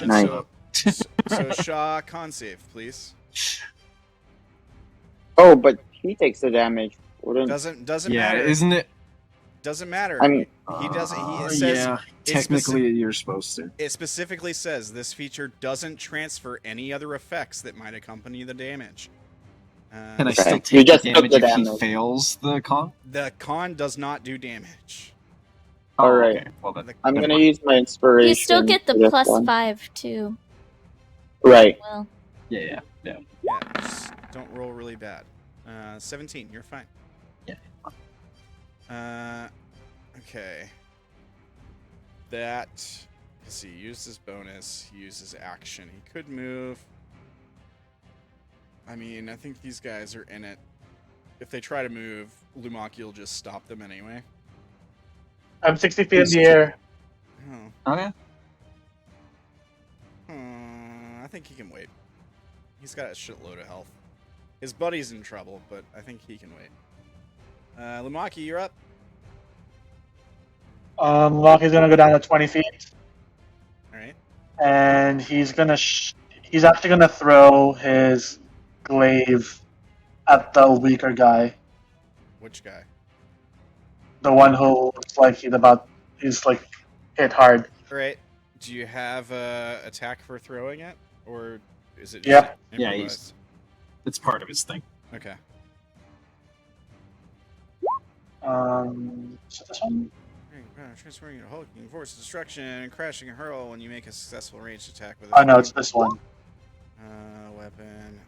Nice. So Sha'ah, con save, please. Oh, but he takes the damage. Wouldn't... Doesn't Yeah, matter. isn't it? Doesn't matter. I mean, he doesn't. It says Yeah, technically you're supposed to. it specifically says this feature doesn't transfer any other effects that might accompany the damage. Can I Okay. still You take just the took damage the if he damage. fails the con? The con does not do damage. All right. Okay. Well, then, I'm never gonna mind. use my inspiration. You still get the for this plus one. 5 too. Right. Well, Yeah. Yeah, just don't roll really bad. 17, you're fine. Yeah. Okay. that. Let's see. He used his bonus. He used his action. He could move. I mean, I think these guys are in it. If they try to move, Lumaki will just stop them anyway. I'm 60 feet in the air. Oh. Okay. I think he can wait. He's got a shitload of health. His buddy's in trouble, but I think he can wait. Lumaki, you're up. Loki's gonna go down to 20 feet, All right. and he's gonna he's actually gonna throw his glaive at the weaker guy, Which guy? the one who looks like he's like hit hard. All right. Do you have attack for throwing it, or is it just Yep. Yeah, improvised? It's part of his thing. Okay. So this one. Transferring your hulking force of destruction, crashing and hurl when you make a successful ranged attack with. Oh no, it's this one. Weapon.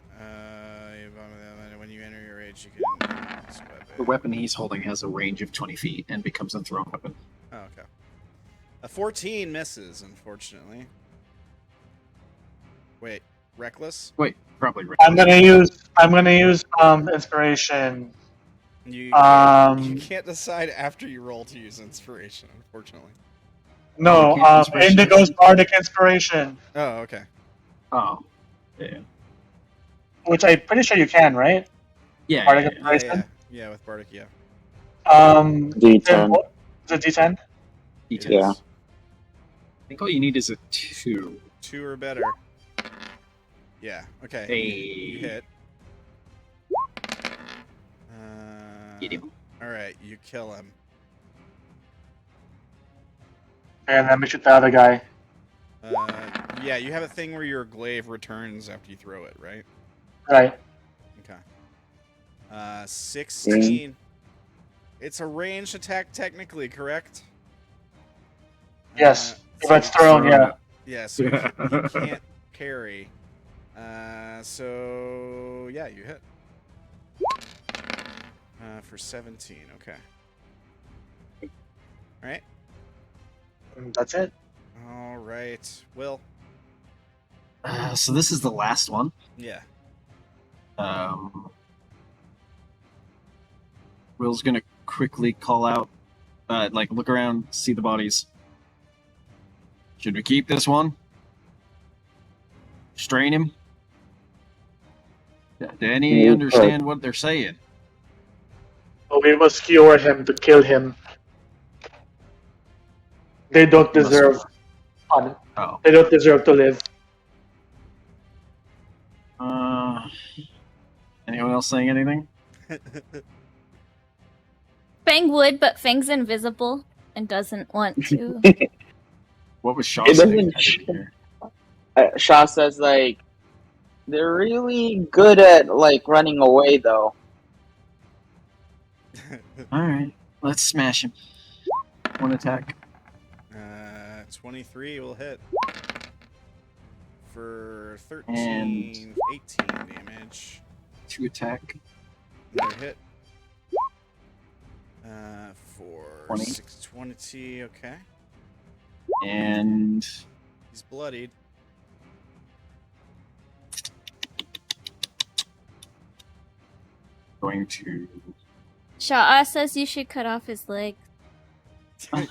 When you enter your rage, you can use this weapon. The weapon he's holding has a range of 20 feet and becomes a thrown weapon. Oh, okay. A 14 misses, unfortunately. Wait, reckless? Wait, probably right. I'm gonna use inspiration. You Um, can't decide after you roll to use inspiration, unfortunately. No, you can't inspiration. Indigo's bardic inspiration, Oh, okay. Oh, yeah. which I'm pretty sure you can, right? Yeah, Bardic yeah, yeah. inspiration. Yeah, with Bardic, yeah. D10. Is it D10? It D10. Yeah. is. I think all you need is a 2. 2 or better. Yeah, okay. You Hey. hit. Get him. Alright, you kill him. And let me shoot the other guy. Yeah, you have a thing where your glaive returns after you throw it, right? Right. Okay. 16. It's a ranged attack technically, correct? Yes. If so- it's thrown, yeah. Yeah, so you can't parry. So yeah, you hit. For 17, okay. Alright. That's it. Alright. Will. So this is the last one. Yeah. Will's gonna quickly call out, look around, see the bodies. Should we keep this one? Strain him? Do any Yeah, understand what they're saying? But we must skewer him to kill him. They don't deserve. Oh. They don't deserve to live. Anyone else saying anything? Fang would, but Fang's invisible and doesn't want to. What was Shaw It saying? doesn't I didn't hear. Sha'ah says, like, they're really good at, like, running away, though. Alright, let's smash him. One attack. 23 will hit. For 13, And- 18 damage. 2 attack. Another hit. For 20. 620, okay. And He's bloodied. going to... Sha'ah says you should cut off his leg. I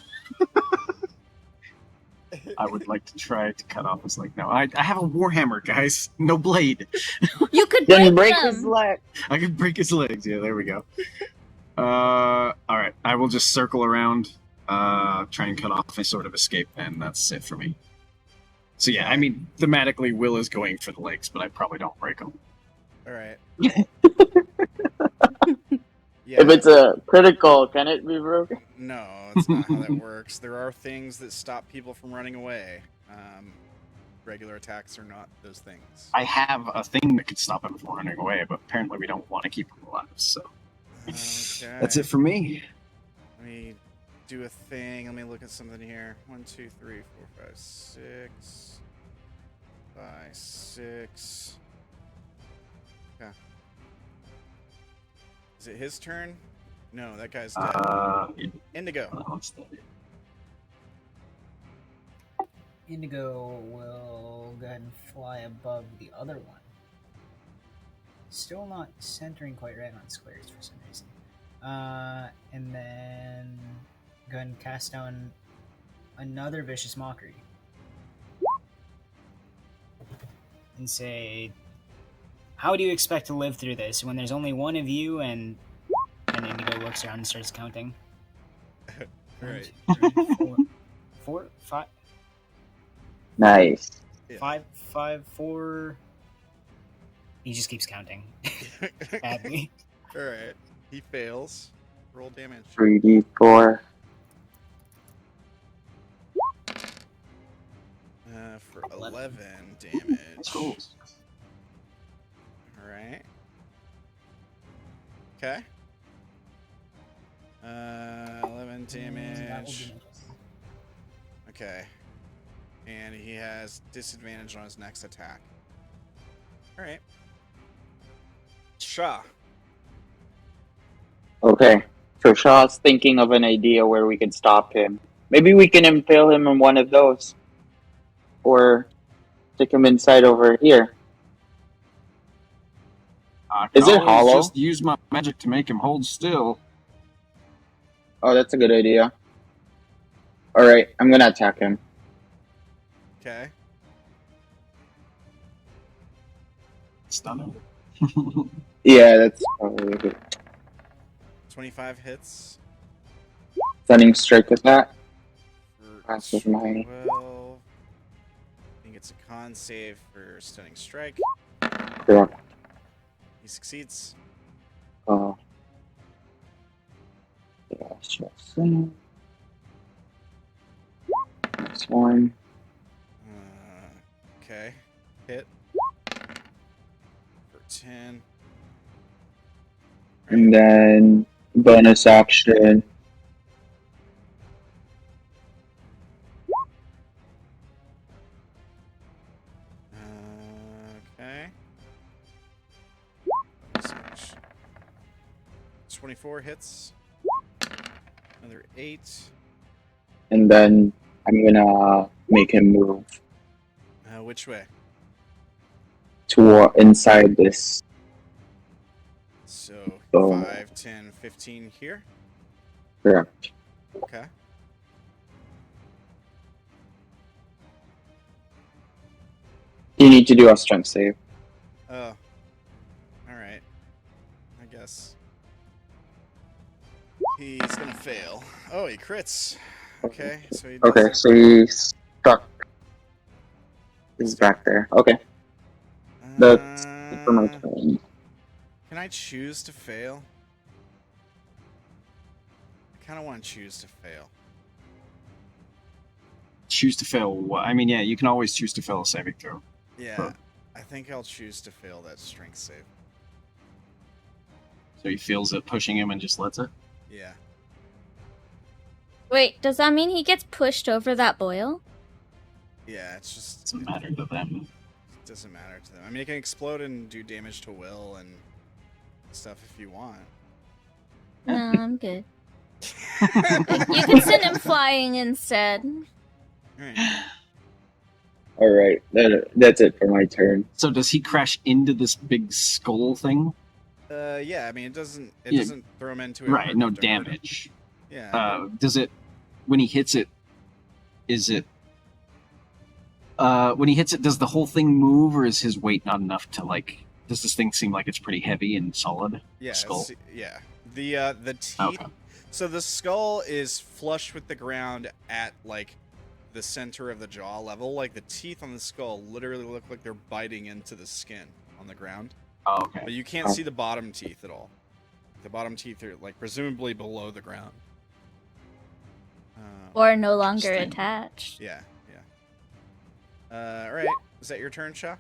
would like to try to cut off his leg now. I have a warhammer, guys. No blade. You could Then break break them. his leg. I can break his legs. Yeah, there we go. Alright. I will just circle around, try and cut off a sort of escape, and that's it for me. So yeah, I mean, thematically, Will is going for the legs, but I probably don't break them. Alright. If it's a critical, can it be broken? No, that's not how that works. There are things that stop people from running away. Regular attacks are not those things. I have a thing that could stop him from running away, but apparently we don't want to keep him alive, so... Okay. That's it for me. Let me do a thing. Let me look at something here. 1, 2, 3, 4, 5, 6. 5, 6. Okay. Is it his turn? No, that guy's dead. Indigo. Indigo will go ahead and fly above the other one. Still not centering quite right on squares for some reason. And then go ahead and cast down another Vicious Mockery. And say, how do you expect to live through this when there's only one of you? And Indigo looks around and starts counting. Right. 1, 2, 3, 4, 5. Nice. Yeah. 5, 5, 4. He just keeps counting. Badly. Alright. He fails. Roll damage. 3d4. For 11 damage. Cool. Alright. Okay. 11 That will damage. be my Okay. And he has disadvantage on his next attack. Alright. Sha'ah. Okay. So Shaw's thinking of an idea where we can stop him. Maybe we can impale him in one of those. Or stick him inside over here. I Is can it always hollow? just use my magic to make him hold still. Oh, that's a good idea. Alright, I'm gonna attack him. Okay. Stun him. Yeah, that's probably a good 25 hits. stunning strike with that. For That's with my 12. I think it's a con save for stunning strike. correct. He succeeds. Yeah, sure. Next one. Okay. Hit. For 10. And then bonus action. Okay. 24 hits. Another 8. And then I'm gonna make him move Which way? toward inside this. So Oh. 5, 10, 15 here. Correct. Okay. You need to do a strength save. Oh. Alright. I guess. He's gonna fail. Oh, he crits. Okay, so he does Okay, so he's stuck. He's back there. Okay, that's it for my turn. Can I choose to fail? I kind of want to choose to fail. Choose to fail what? I mean, yeah, you can always choose to fail a saving throw. Yeah, Huh. I think I'll choose to fail that strength save. So he feels it pushing him and just lets it? Yeah. Wait, does that mean he gets pushed over that boil? Yeah, it's just... Doesn't matter to them. It doesn't matter to them. I mean, it can explode and do damage to Will and stuff if you want. No, I'm good. You can send him flying instead. Alright. Alright, that's it for my turn. So does he crash into this big skull thing? Yeah, I mean, it doesn't Yeah. doesn't throw him into it. Right, no hurt him. damage. Yeah. Does it, when he hits it, is it, when he hits it, does the whole thing move, or is his weight not enough to, like, does this thing seem like it's pretty heavy and solid? Yeah, Skull? yeah. The teeth. Okay. So the skull is flush with the ground at like the center of the jaw level. Like the teeth on the skull literally look like they're biting into the skin on the ground. Oh, okay. But you can't see the bottom teeth at all. The bottom teeth are like presumably below the ground. Or no longer Interesting. attached. Yeah, yeah. All right. Is that your turn, Sha'ah?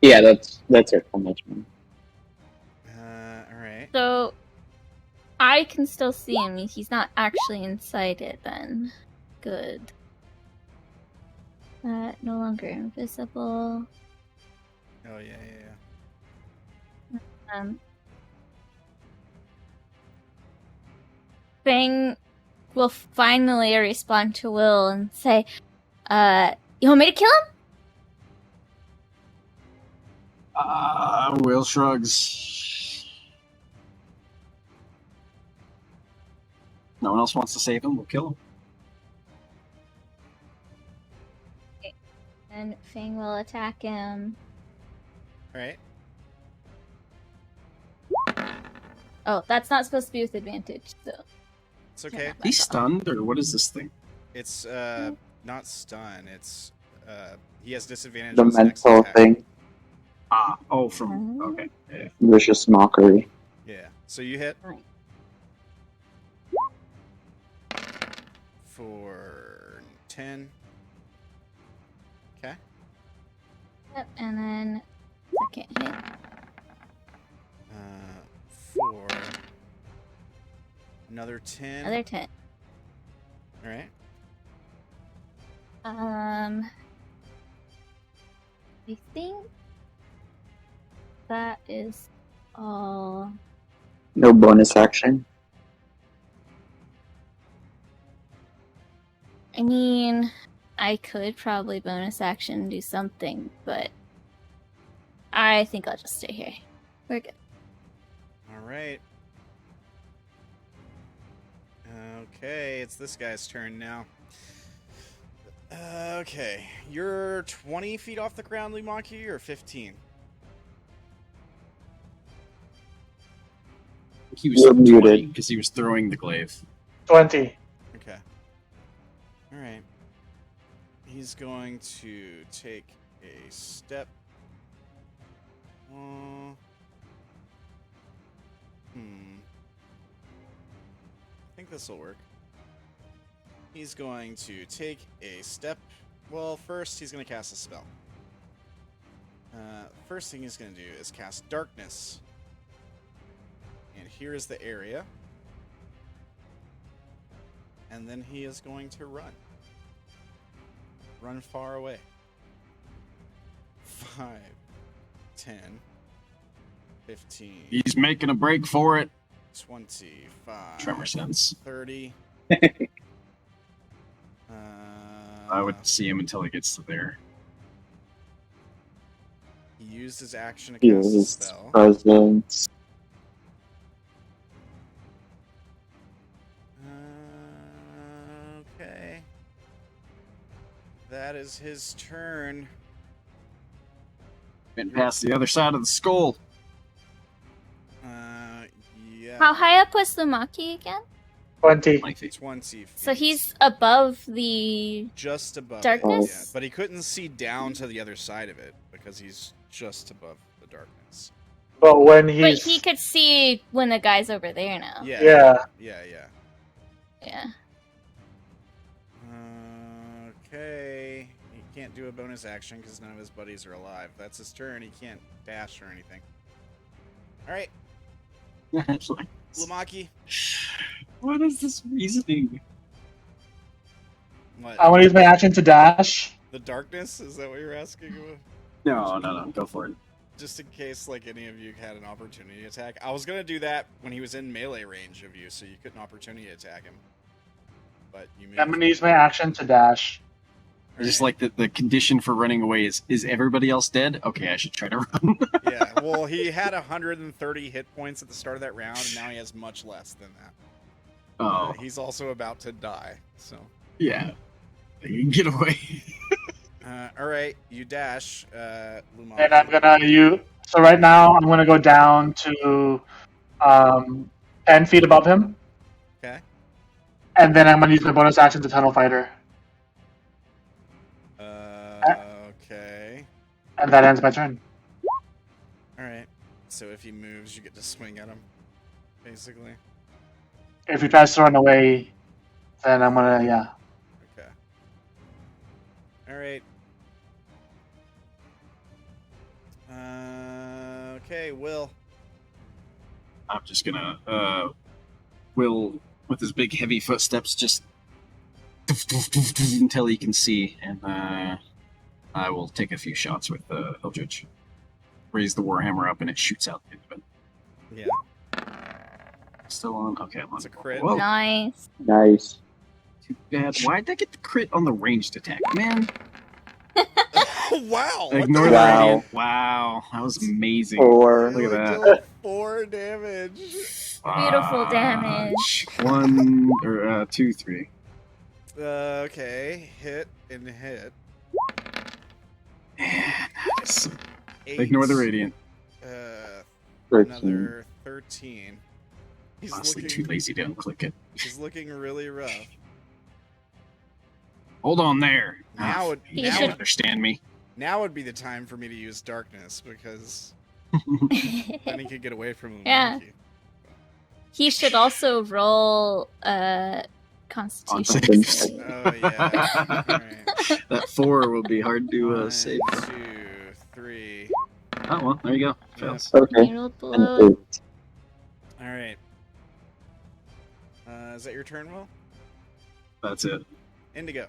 Yeah, that's it for my turn. All right. So, I can still see him. He's not actually inside it then. Good. No longer invisible. Oh yeah, yeah, Fang will finally respond to Will and say, You want me to kill him? Will shrugs. No one else wants to save him. We'll kill him. And Fang will attack him. Alright. Oh, that's not supposed to be with advantage, so. It's okay. He's stunned, or what is this thing? It's not stun. It's he has disadvantage The on his next mental attack. thing. Okay. Yeah. Vicious mockery. Yeah. So you hit Right. for 10. Okay. Yep, and then second hit. For another 10. Another 10. Alright. I think that is all. No bonus action. I mean, I could probably bonus action do something, but I think I'll just stay here. We're good. Alright. Okay, it's this guy's turn now. Okay, you're 20 feet off the ground, Lumaki, or 15? He was You're 20 muted. because he was throwing the glaive. 20. Okay. Alright. He's going to take a step. I think this will work. He's going to take a step. Well, first he's going to cast a spell. First thing he's going to do is cast Darkness. And here is the area. And then he is going to run. Run far away. 5, 10, 15. He's making a break for it. 25. Tremor sense. 30. I would see him until he gets to there. He used his action to cast a His spell. presence. Okay. That is his turn. Been past the other side of the skull. Yeah. How high up was Lumaki again? 20. 20 feet. 20 feet. So he's above the. just above Darkness? it, yeah. But he couldn't see down to the other side of it because he's just above the darkness. But when But he's. he could see when the guy's over there now. Yeah. Yeah. Yeah. Okay. He can't do a bonus action because none of his buddies are alive. That's his turn. He can't dash or anything. All right, Actually, Lumaki. what is this reasoning? What? I want to use my action to dash. The darkness? Is that what you're asking about? No, go for it. Just in case, like, any of you had an opportunity attack. I was gonna do that when he was in melee range of you, so you couldn't opportunity attack him. But you moved. I'm going to use my action to dash. Just like the condition for running away is everybody else dead? Okay, I should try to run. Yeah, well, he had 130 hit points at the start of that round, and now he has much less than that. Oh, He's also about to die, so. yeah. You can get away. All right, you dash, Lumaki. And I'm going to use. So right now, I'm going to go down to 10 feet above him. Okay. And then I'm going to use my bonus action to Tunnel Fighter. Okay. And that ends my turn. All right. So if he moves, you get to swing at him, basically. If he tries to run away, then I'm going to, yeah. Okay. All right. Okay, Will. I'm just gonna, Will, with his big heavy footsteps, just until he can see, and I will take a few shots with the Eldritch. Raise the Warhammer up and it shoots out the end of it. Yeah. Still on? Okay, I'm on. It's a crit. Whoa, Nice. Nice. too bad. Why'd I get the crit on the ranged attack, man? Wow. what Ignore the the Wow. radiant. Wow, that was amazing. 4. Look at that. Dealt 4 damage. Beautiful damage. 1 or 2, 3. Okay, hit and hit. Nice. 8. Ignore the radiant. 13. Another 13. He's Honestly, looking, too lazy to unclick it. he's looking really rough. Hold on there. Now it- you now don't it- understand me. Now would be the time for me to use darkness because then he could get away from Lumaki. Yeah. He should also roll Constitution. Constitution. Oh yeah. Alright. That 4 will be hard to 1, save. 2, 3. Oh well, there you go. Fails. Okay. He rolled An below. 8. Alright. Is that your turn, Will? That's it. Indigo.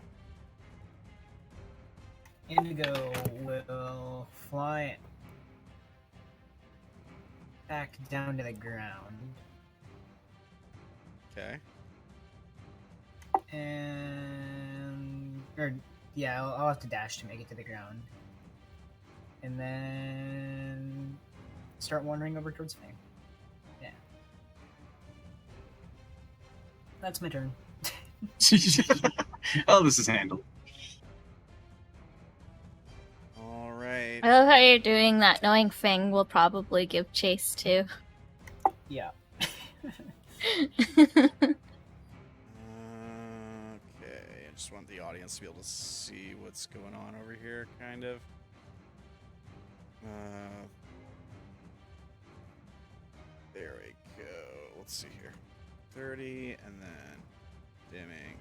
Indigo will fly back down to the ground. Okay. I'll have to dash to make it to the ground. And then start wandering over towards Fang. Yeah. That's my turn. Oh, this is handled. Alright. I love how you're doing that, knowing Fang will probably give chase too. Yeah. Okay, I just want the audience to be able to see what's going on over here, kind of. There we go. Let's see here. 30, and then dimming.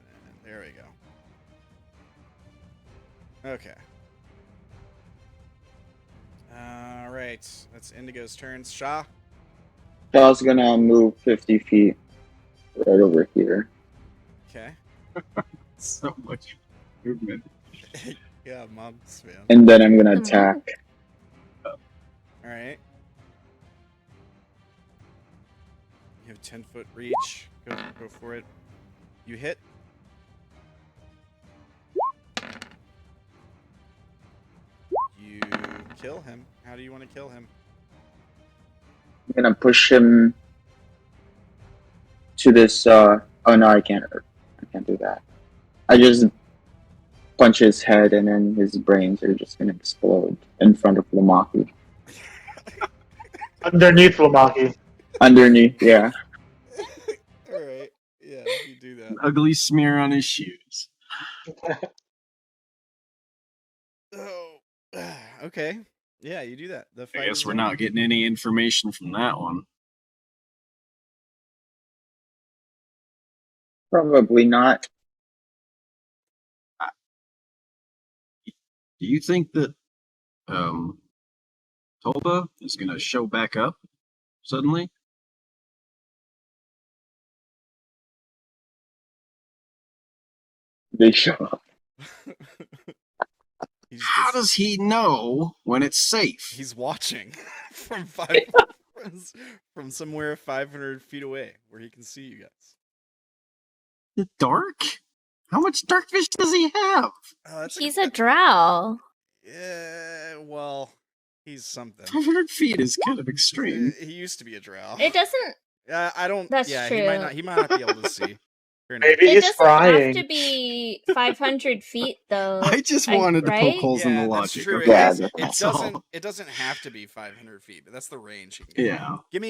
And then there we go. Okay. Alright, that's Indigo's turn. Sha'ah? I was gonna move 50 feet right over here. Okay. So much movement. Yeah, monks, man. And then I'm gonna attack. Alright. You have 10-foot reach. Go for it. You hit. You kill him. How do you want to kill him? I'm gonna push him to this, oh no, I can't do that. I just punch his head and then his brains are just gonna explode in front of Lumaki. Underneath Lumaki. Underneath, yeah. Alright. Yeah, you do that. An ugly smear on his shoes. Oh. Okay. Yeah, you do that. The I fight guess is we're on. not getting any information from that one. Probably not. Do you think that Tulpa is going to show back up suddenly? They show up. He's How just- does he know when it's safe? He's watching from from somewhere 500 feet away where he can see you guys. The dark? How much dark vision does he have? Oh, that's He's a drow. Yeah, well, he's something. 500 feet is kind of extreme. He used to be a drow. It doesn't. I don't. That's yeah, true. He might not be able to see. Fair enough. Maybe It he's doesn't frying. have to be 500 feet though. I just wanted to right? poke holes in the Yeah, that's logic. true. Okay? Yeah, It that's doesn't. all. It doesn't have to be 500 feet, but that's the range. You can get. Yeah. Give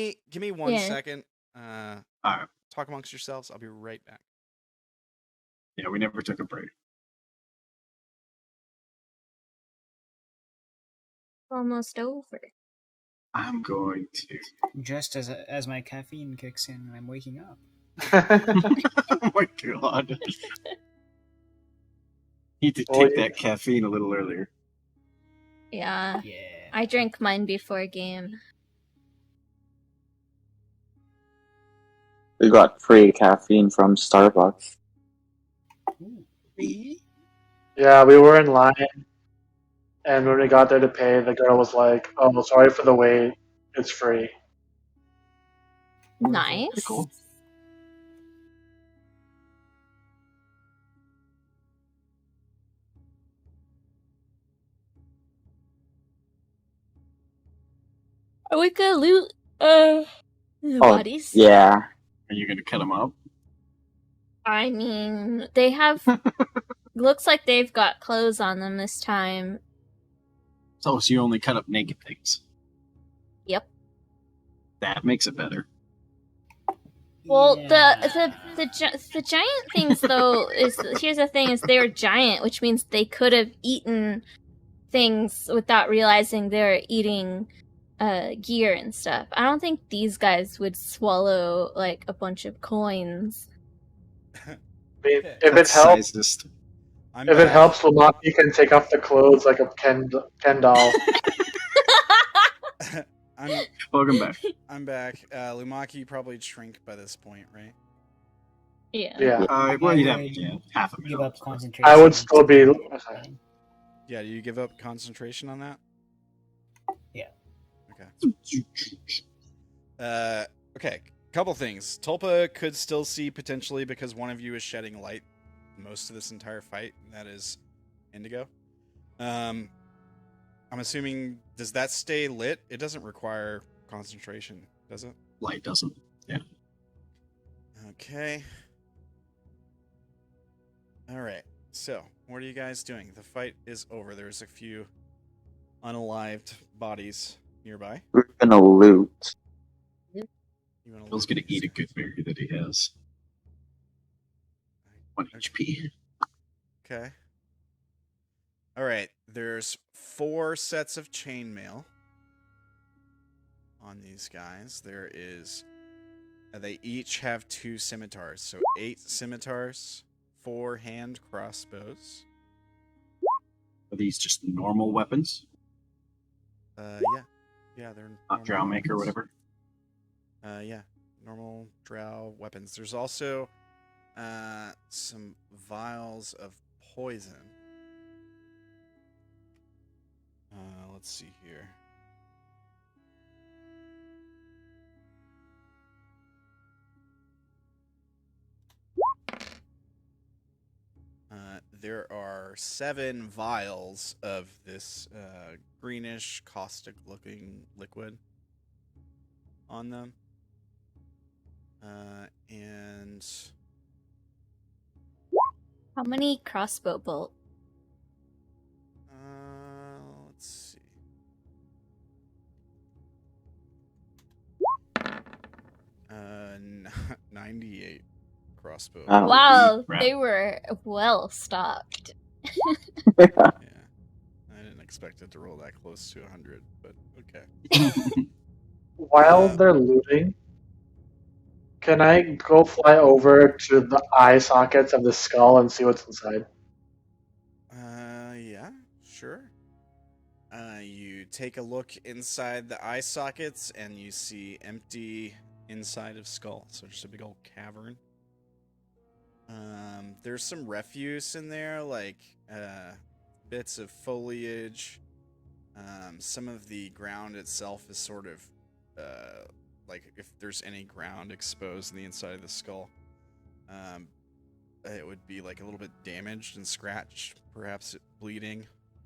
me 1 Yeah. second. Alright. Talk amongst yourselves. I'll be right back. Yeah, we never took a break. Almost over. I'm going to. Just as my caffeine kicks in and I'm waking up. Oh my god. Need to Oh, take yeah. that caffeine a little earlier. Yeah. Yeah. I drank mine before game. We got free caffeine from Starbucks. Yeah, we were in line, and when we got there to pay, the girl was like, "Oh, sorry for the wait. It's free." Nice. Cool. Are we gonna loot the bodies? Yeah. Are you gonna cut them up? I mean, they have. Looks like they've got clothes on them this time. So you only cut up naked things. Yep. That makes it better. Well, Yeah. the giant things though here's the thing: is they're giant, which means they could have eaten things without realizing they're eating gear and stuff. I don't think these guys would swallow like a bunch of coins. If it That's helps, sizest. if it helps, Lumaki can take off the clothes like a Ken doll. Welcome back. I'm back. Lumaki probably shrink by this point, right? Yeah. Yeah. Well, you'd have would half a give minute. up concentration. I would still be. Okay. Yeah, do you give up concentration on that? Yeah. Okay. Okay, couple things. Tulpa could still see potentially because one of you is shedding light most of this entire fight, and that is Indigo. I'm assuming, does that stay lit? It doesn't require concentration, does it? Light doesn't. Yeah. Okay. Alright, so, what are you guys doing? The fight is over. There's a few unalived bodies nearby. We're gonna loot. You wanna Bill's loot gonna these? eat a good berry that he has. 1 HP. Okay. Alright, there's 4 sets of chainmail on these guys. There is... they each have 2 scimitars, so 8 scimitars, 4 hand crossbows. Are these just normal weapons? Yeah. Yeah, they're Not Drow Maker or weapons. whatever? Yeah, normal drow weapons. There's also some vials of poison. Let's see here. There are 7 vials of this greenish, caustic-looking liquid on them. And How many crossbow bolt? let's see. Uh, 98 crossbow. Oh. Wow, crap. they were well stocked. Yeah, I didn't expect it to roll that close to 100, but okay. While they're looting, can I go fly over to the eye sockets of the skull and see what's inside? Yeah, sure. You take a look inside the eye sockets and you see empty inside of skull, so just a big old cavern. There's some refuse in there, like bits of foliage. Some of the ground itself is sort of like if there's any ground exposed in the inside of the skull, it would be like a little bit damaged and scratched, perhaps bleeding,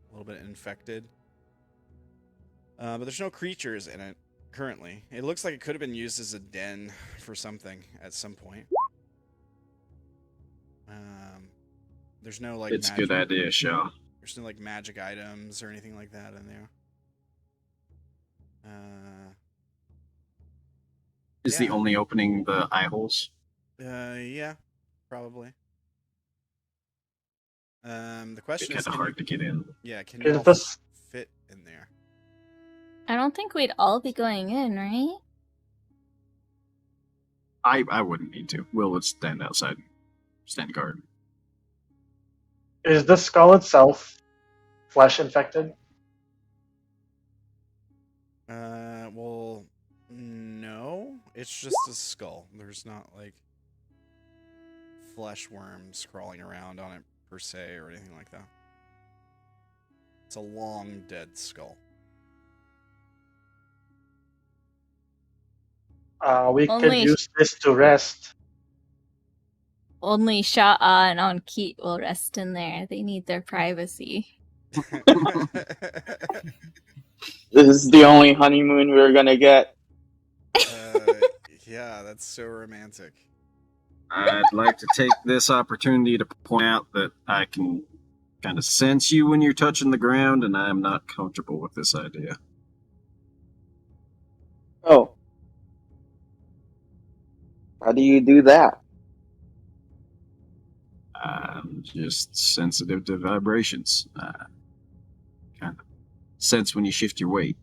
a little bit infected. But there's no creatures in it currently. It looks like it could have been used as a den for something at some point. There's no like. It's a good idea, Sha'ah. There's no like magic items or anything like that in there. Is the only opening the eye holes? Yeah, probably. The question It's is, kind of hard to get in. yeah, can Is you all this- fit in there? I don't think we'd all be going in, right? I wouldn't need to. Will would stand outside, stand guard. Is the skull itself flesh infected? Well, no. It's just a skull. There's not like flesh worms crawling around on it per se or anything like that. It's a long dead skull. We could Only- use this to rest. Only Sha'ah and Ankit will rest in there. They need their privacy. This is the only honeymoon we're gonna get. Yeah, that's so romantic. I'd like to take this opportunity to point out that I can kind of sense you when you're touching the ground, and I'm not comfortable with this idea. Oh. How do you do that? I'm just sensitive to vibrations. Kind of sense when you shift your weight.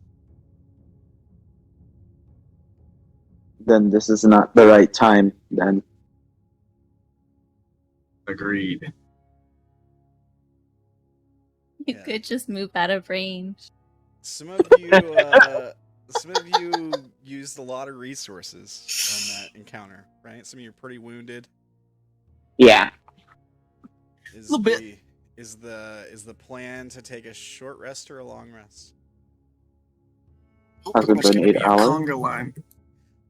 Then this is not the right time, then. Agreed. You Yeah. could just move out of range. Some of you used a lot of resources on that encounter, right? Some of you are pretty wounded. Yeah. Is Little bit. Is the plan to take a short rest or a long rest? Has it There's been gonna 8 be a hours? conga line.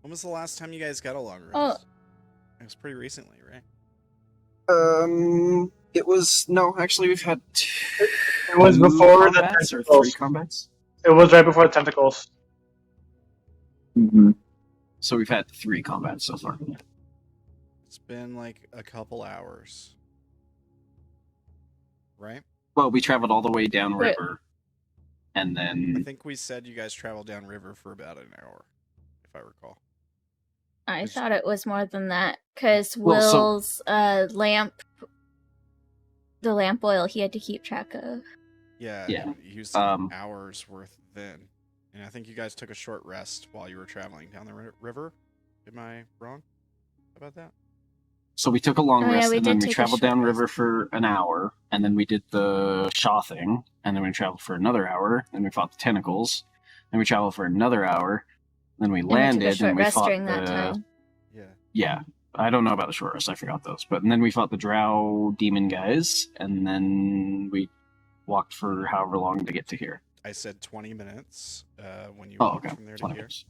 When was the last time you guys got a long rest? Oh. It was pretty recently, right? It was no. Actually, we've had two It was before the combats or tentacles. 3 combats. It was right before the tentacles. Mm-hmm. So we've had 3 combats so far. It's been like a couple hours, right? Well, we traveled all the way down Wait. river, and I then think we said you guys traveled down river for about an hour, if I recall. I thought it was more than that, because Well, so- Will's lamp, the lamp oil, he had to keep track of. Yeah, Yeah, you used hours worth then. And I think you guys took a short rest while you were traveling down the river. Am I wrong about that? so we took a long Oh, yeah, rest, we and did then we take a traveled short down rest. river for an hour, and then we did the Sha'ah thing, and then we traveled for another hour, then we fought the tentacles, then we traveled for another hour, then we And we took a landed, short and we rest fought during the that time. Yeah. Yeah, I don't know about the short rest. I forgot those. But and then we fought the Drow demon guys, and then we walked for however long to get to here. I said 20 minutes when you Oh, walked okay. from there to 20 here. minutes.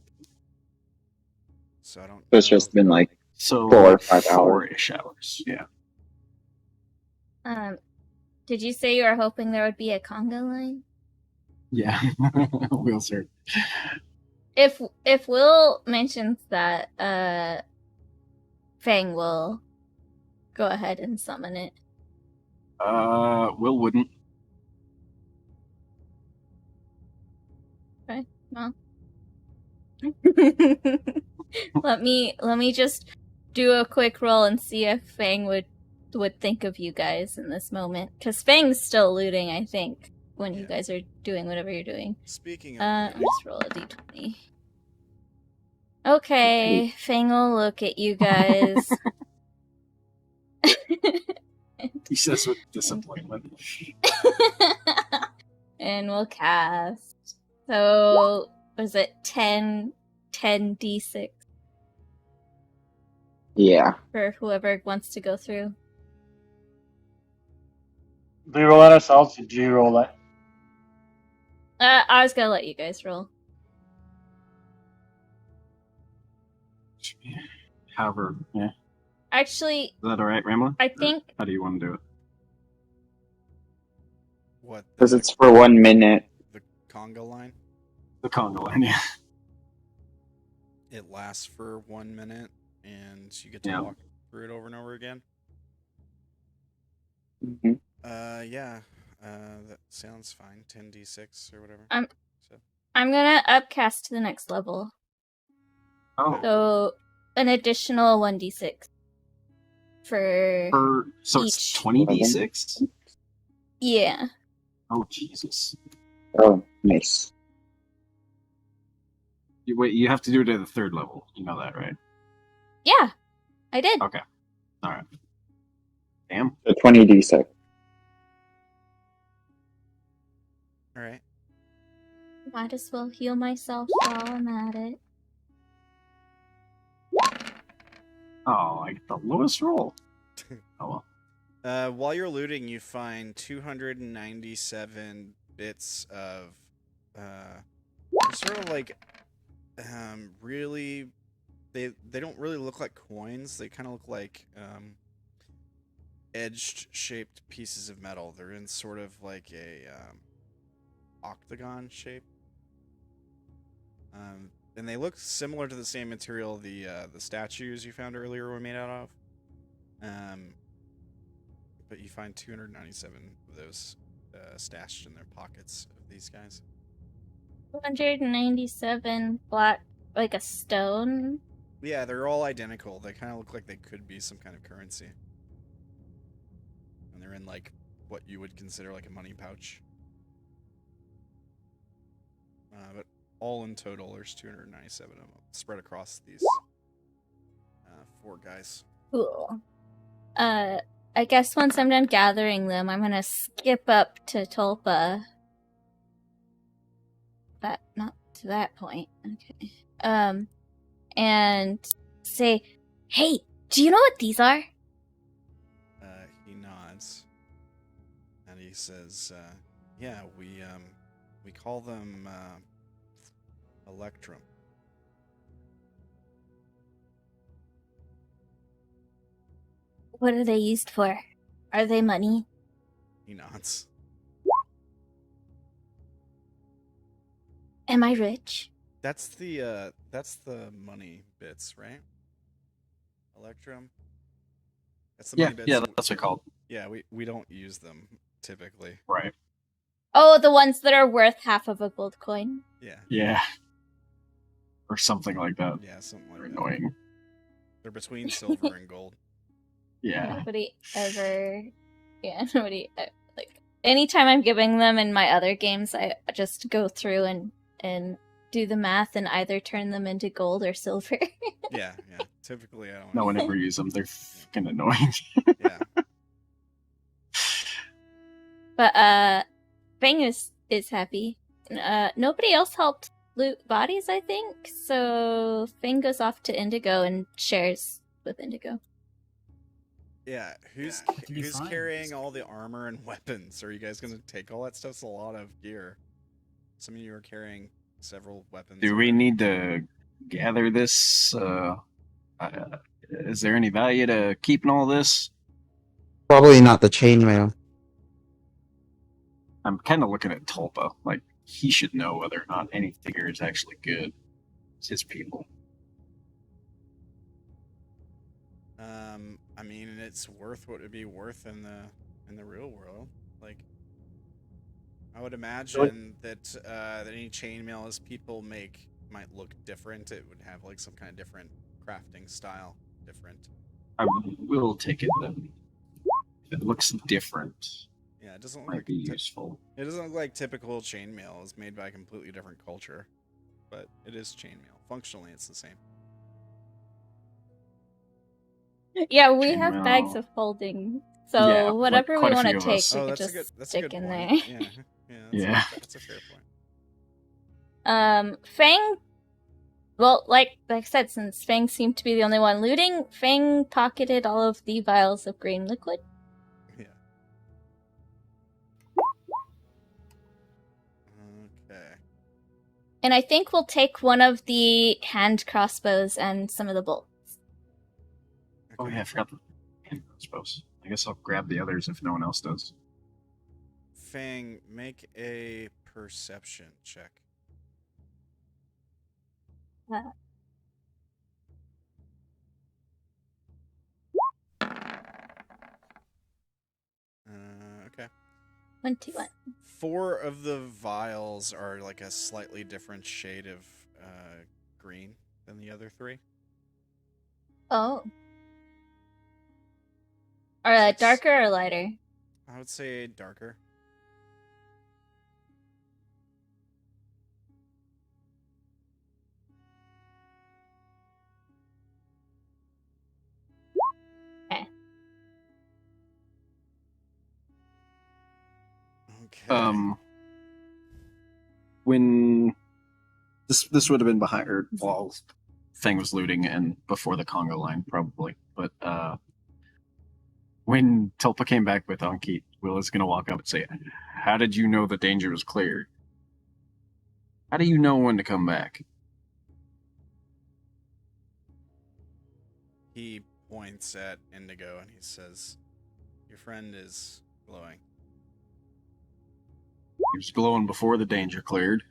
So I don't So it's just been like So 4 or 5 hours. 4-ish hours. Yeah. Did you say you were hoping there would be a conga line? Yeah. We'll see. If Will mentions that, Fang will go ahead and summon it. Will wouldn't. Okay, well. let me just do a quick roll and see if Fang would think of you guys in this moment. Because Fang's still looting, I think, when you guys are doing whatever you're doing. Speaking of I'll just roll a d20. Okay, Fang will look at you guys. He says with disappointment. And we'll cast. So, was it 10d6 Yeah. for whoever wants to go through? Do we roll that ourselves? Or do you roll that? I was gonna let you guys roll. However, yeah. Is Actually, that all right, Ramla? I Or think how do you want to do it? what? Because it's for 1 minute. The conga line? The Congo line, yeah. It lasts for 1 minute, and you get to Yeah. walk through it over and over again. Mm-hmm. Yeah. That sounds fine. 10d6 or whatever. So, I'm gonna upcast to the next level. Oh. So, an additional 1d6 for So each. it's 20d6? Yeah. Oh, Jesus. Oh, nice. You have to do it at the 3rd level. You know that, right? Yeah, I did. Okay. All right. Damn. So 20d6. all right. Might as well heal myself while I'm at it. Oh, I get the lowest roll. Oh, well. While you're looting, you find 297 bits of sort of like really they don't really look like coins. They kind of look like edged shaped pieces of metal. They're in sort of like a octagon shape. And they look similar to the same material the statues you found earlier were made out of. But you find 297 of those stashed in their pockets of these guys. 297 black, like a stone. Yeah, they're all identical. They kind of look like they could be some kind of currency. And they're in, like, what you would consider, like, a money pouch. But all in total, there's 297 of them spread across these 4 guys. Cool. I guess once I'm done gathering them, I'm gonna skip up to Tulpa. But not to that point. Okay. And say, hey, do you know what these are? He nods. And he says, yeah, we call them, Electrum. What are they used for? Are they money? He nods. Am I rich? That's the money bits, right? Electrum. That's the money bits. Yeah, that's what they're called. Yeah, we don't use them typically. Right. Oh, the ones that are worth half of a gold coin. Yeah. Yeah. Or something like that. Yeah, something like They're that. annoying. They're between silver and gold. Yeah. Nobody ever. Yeah, nobody. Like, anytime I'm giving them in my other games, I just go through and do the math and either turn them into gold or silver. Yeah. Typically, I don't. No one ever uses them. They're fucking annoying. Yeah. But Fang is happy. Nobody else helped loot bodies, I think. So Fang goes off to Indigo and shares with Indigo. Yeah, who's did you find? carrying all the armor and weapons? Are you guys gonna take all that stuff? It's a lot of gear. Some of you are carrying several weapons. Do we need to gather this? Is there any value to keeping all this? Probably not the chainmail. I'm kind of looking at Tulpa. Like, he should know whether or not any figure is actually good. It's his people. I mean, it's worth what it would be worth in the real world. Like, I would imagine that any chainmail as people make might look different. It would have like some kind of different crafting style, different. I will take it then. If it looks different, Yeah, it doesn't look might like be useful. It doesn't look like typical chainmail is made by a completely different culture, but it is chainmail. Functionally, it's the same. Yeah, we have Chainmail. bags of folding, so Yeah, whatever like we quite a want to few of take, us. we Oh, could that's a just good. That's a stick good in point. there. Yeah. Yeah. That's a fair point. Fang. Well, like I said, since Fang seemed to be the only one looting, Fang pocketed all of the vials of green liquid. Yeah. Okay. And I think we'll take one of the hand crossbows and some of the bolts. Oh yeah, I forgot the hand crossbows. I guess I'll grab the others if no one else does. Fang, make a perception check. Okay. 21. 4 of the vials are like a slightly different shade of green than the other 3. Oh. Or darker or lighter? I would say darker. Okay. When this would have been behind, or while Fang was looting and before the Congo line, probably. But when Tulpa came back with Anki, Will is gonna walk up and say, "How did you know the danger was cleared? How do you know when to come back?" He points at Indigo and he says, "Your friend is glowing." He was glowing before the danger cleared.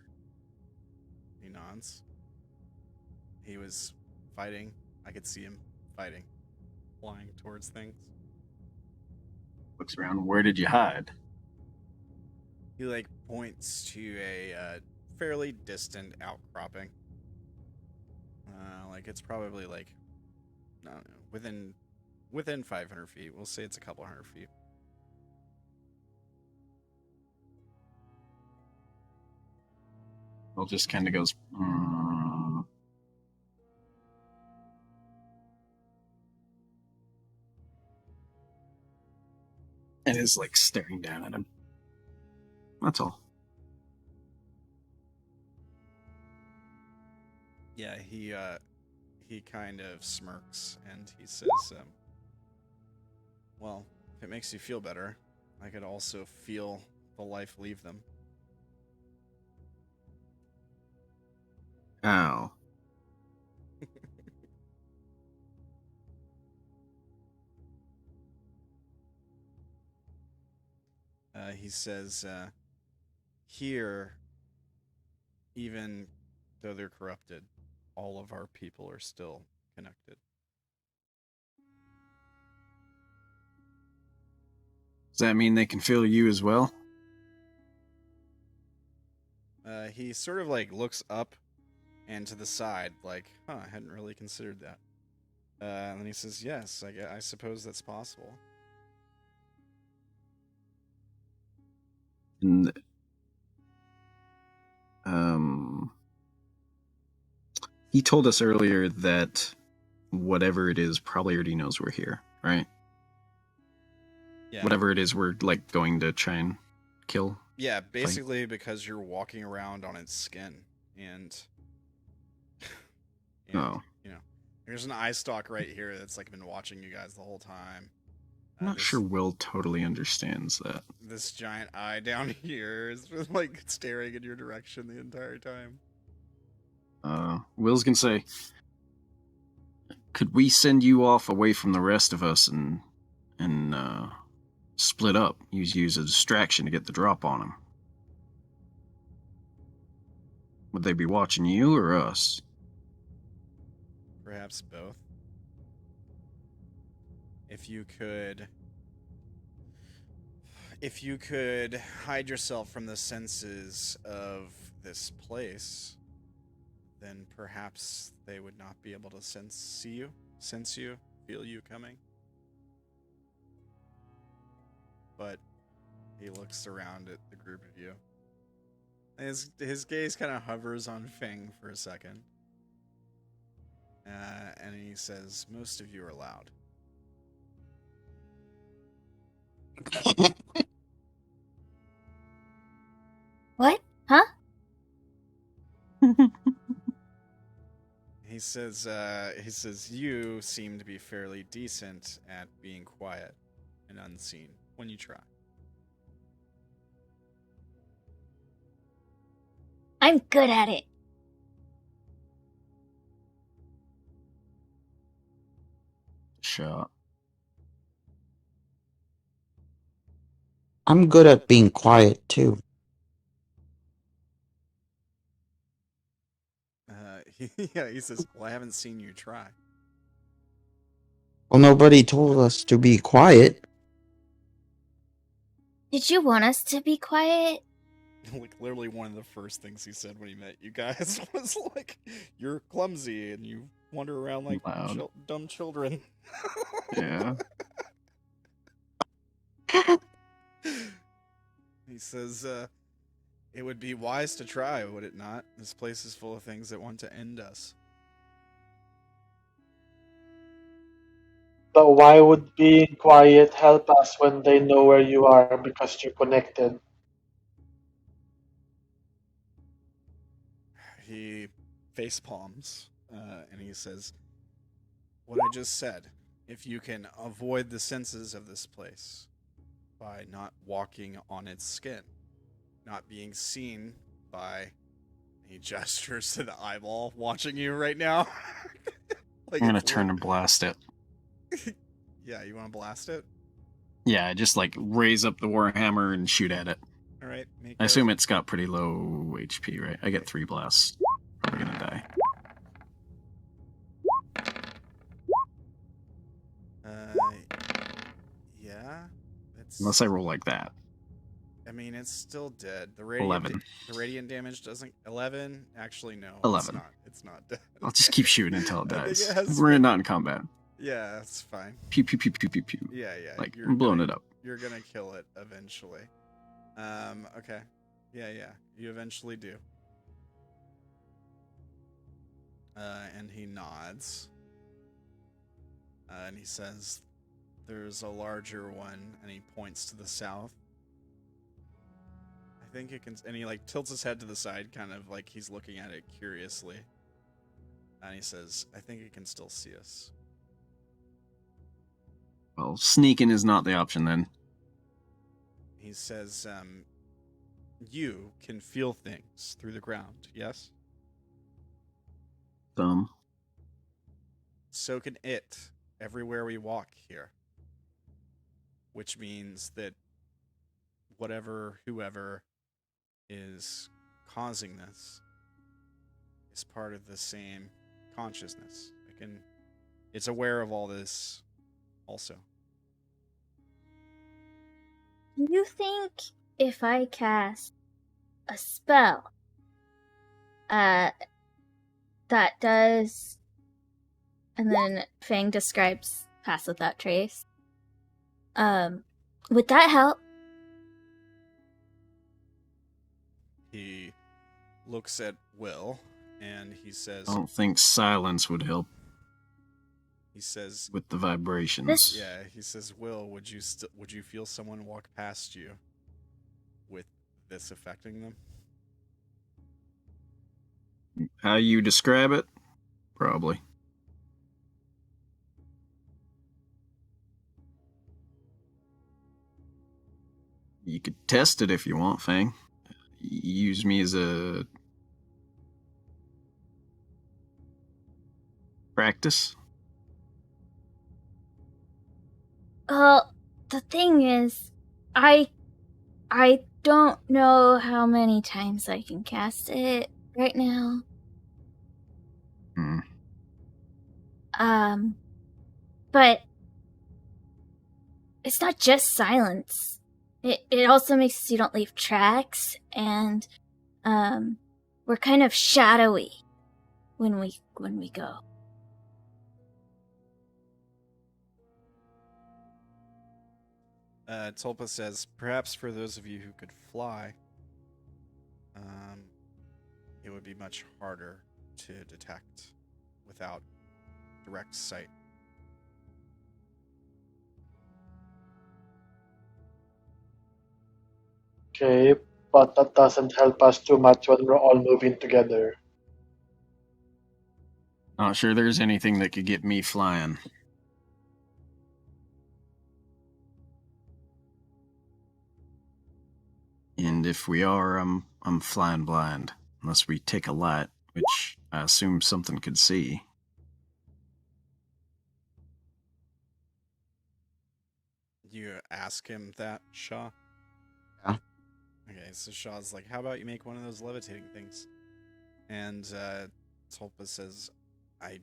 He nods. he was fighting. I could see him fighting, flying towards things. Looks around. Where did you hide? He like points to a fairly distant outcropping. Like it's probably like, I don't know, within 500 feet. We'll say it's a couple hundred feet. Will just kind of goes. And is like staring down at him. That's all. Yeah, he kind of smirks and he says, well, if it makes you feel better, I could also feel the life leave them. Ow. He says, here, even though they're corrupted, all of our people are still connected. Does that mean they can feel you as well? He sort of like looks up and to the side, like, I hadn't really considered that. And then he says, yes, I suppose that's possible. And, he told us earlier that whatever it is probably already knows we're here, right? Yeah. Whatever it is we're like going to try and kill. Yeah, basically because you're walking around on its skin and you know, there's an eye stalk right here that's like been watching you guys the whole time. I'm not sure Will totally understands that. This giant eye down here is like staring in your direction the entire time. Will's gonna say, could we send you off away from the rest of us and split up? Use you as a distraction to get the drop on them. Would they be watching you or us? Perhaps both. If you could hide yourself from the senses of this place, then perhaps they would not be able to sense you, feel you coming. But he looks around at the group of you. His gaze kind of hovers on Fang for a second. And he says, most of you are loud. What? Huh? He says, you seem to be fairly decent at being quiet and unseen when you try. I'm good at it. Sha'ah. I'm good at being quiet too. He says, well, I haven't seen you try. Well, nobody told us to be quiet. Did you want us to be quiet? Like, literally one of the first things he said when he met you guys was like, you're clumsy and you wander around like dumb children. Yeah. He says, it would be wise to try, would it not? This place is full of things that want to end us. But why would being quiet help us when they know where you are because you're connected? He face palms and he says, what I just said, if you can avoid the senses of this place by not walking on its skin, not being seen by, he gestures to the eyeball watching you right now. Like, I'm gonna turn and blast it. Yeah, you want to blast it? Yeah, I just like raise up the warhammer and shoot at it. All right. I assume it's got pretty low HP, right? I get 3 blasts. We're gonna die. Unless I roll like that. I mean, it's still dead. The 11. The radiant damage doesn't. 11. Actually, no. 11. It's not dead. I'll just keep shooting until it I think dies. it has We're been- not in combat. Yeah, it's fine. Pew pew pew pew pew pew. Yeah. Like You're I'm blowing gonna- it up. You're gonna kill it eventually. Okay. Yeah. You eventually do. And he nods. And he says, "There's a larger one," and he points to the south. I think it can, and he like tilts his head to the side, kind of like he's looking at it curiously. And he says, "I think it can still see us." Well, sneaking is not the option then. He says, "You can feel things through the ground, yes? Dumb. So can it everywhere we walk here. Which means that whoever is causing this is part of the same consciousness. It's aware of all this also." Do you think if I cast a spell that does, and then Fang describes Pass Without Trace, would that help? He looks at Will and he says, I don't think silence would help "Will, with the vibrations. he says, Will, would you feel someone walk past you with this affecting them?" How you describe it? Probably. You could test it if you want, Fang. Use me as a practice. Well, the thing is, I don't know how many times I can cast it right now. But it's not just silence. It also makes so you don't leave tracks, and we're kind of shadowy when we go. Tulpa says, "Perhaps for those of you who could fly, it would be much harder to detect without direct sight." Okay, but that doesn't help us too much when we're all moving together. Not sure there's anything that could get me flying. And if we are, I'm flying blind. Unless we take a light, which I assume something could see. You ask him that, Sha'ah? Yeah. Okay, so Sha'ah's like, "How about you make one of those levitating things?" And Tulpa says, "I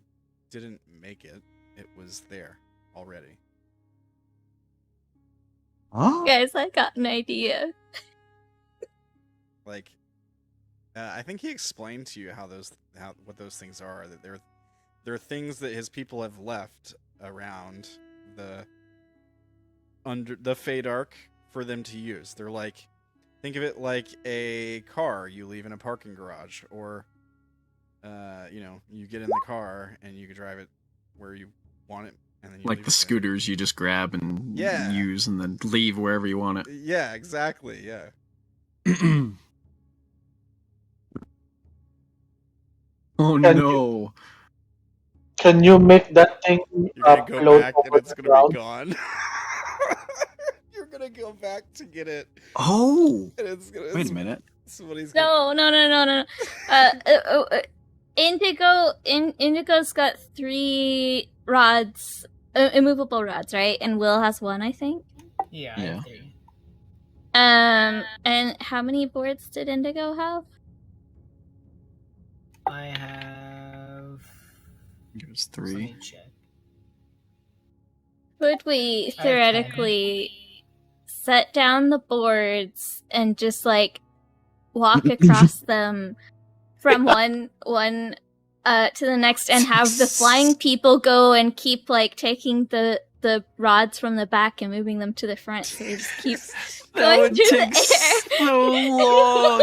didn't make it. It was there already." Huh? Guys, I got an idea. Like, I think he explained to you what those things are. That they're things that his people have left around under the Fade Arc for them to use. They're like, think of it like a car you leave in a parking garage, or you get in the car and you can drive it where you want it, and then you Like leave the it there. scooters you just grab and Yeah. use and then leave wherever you want it. Yeah, exactly. Yeah. Oh Can no. Can you make that thing You're gonna go float back and over it's the gonna ground? be gone. You're gonna go back to get it, Oh! and it's gonna. Wait a minute. Somebody's gonna. No. Indigo's got 3 rods, immovable rods, right? And Will has 1, I think. Yeah. Yeah. I agree. And how many boards did Indigo have? I have. It was Let 3. me check. Could we I have 10. theoretically set down the boards and just like walk across them from one to the next, and have the flying people go and keep like taking the rods from the back and moving them to the front, so we just keep going through the air. So long.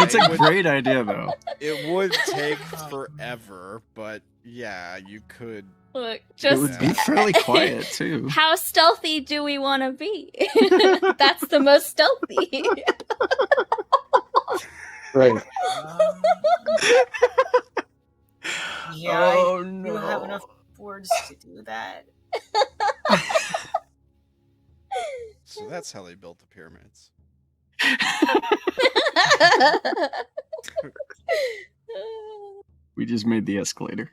It's a would, great idea, though. It would take forever, but yeah, you could. Look, It just would be fairly quiet too. how stealthy do we want to be? That's the most stealthy. Right. Yeah, Oh, I do no. have enough boards to do that. So that's how they built the pyramids. We just made the escalator.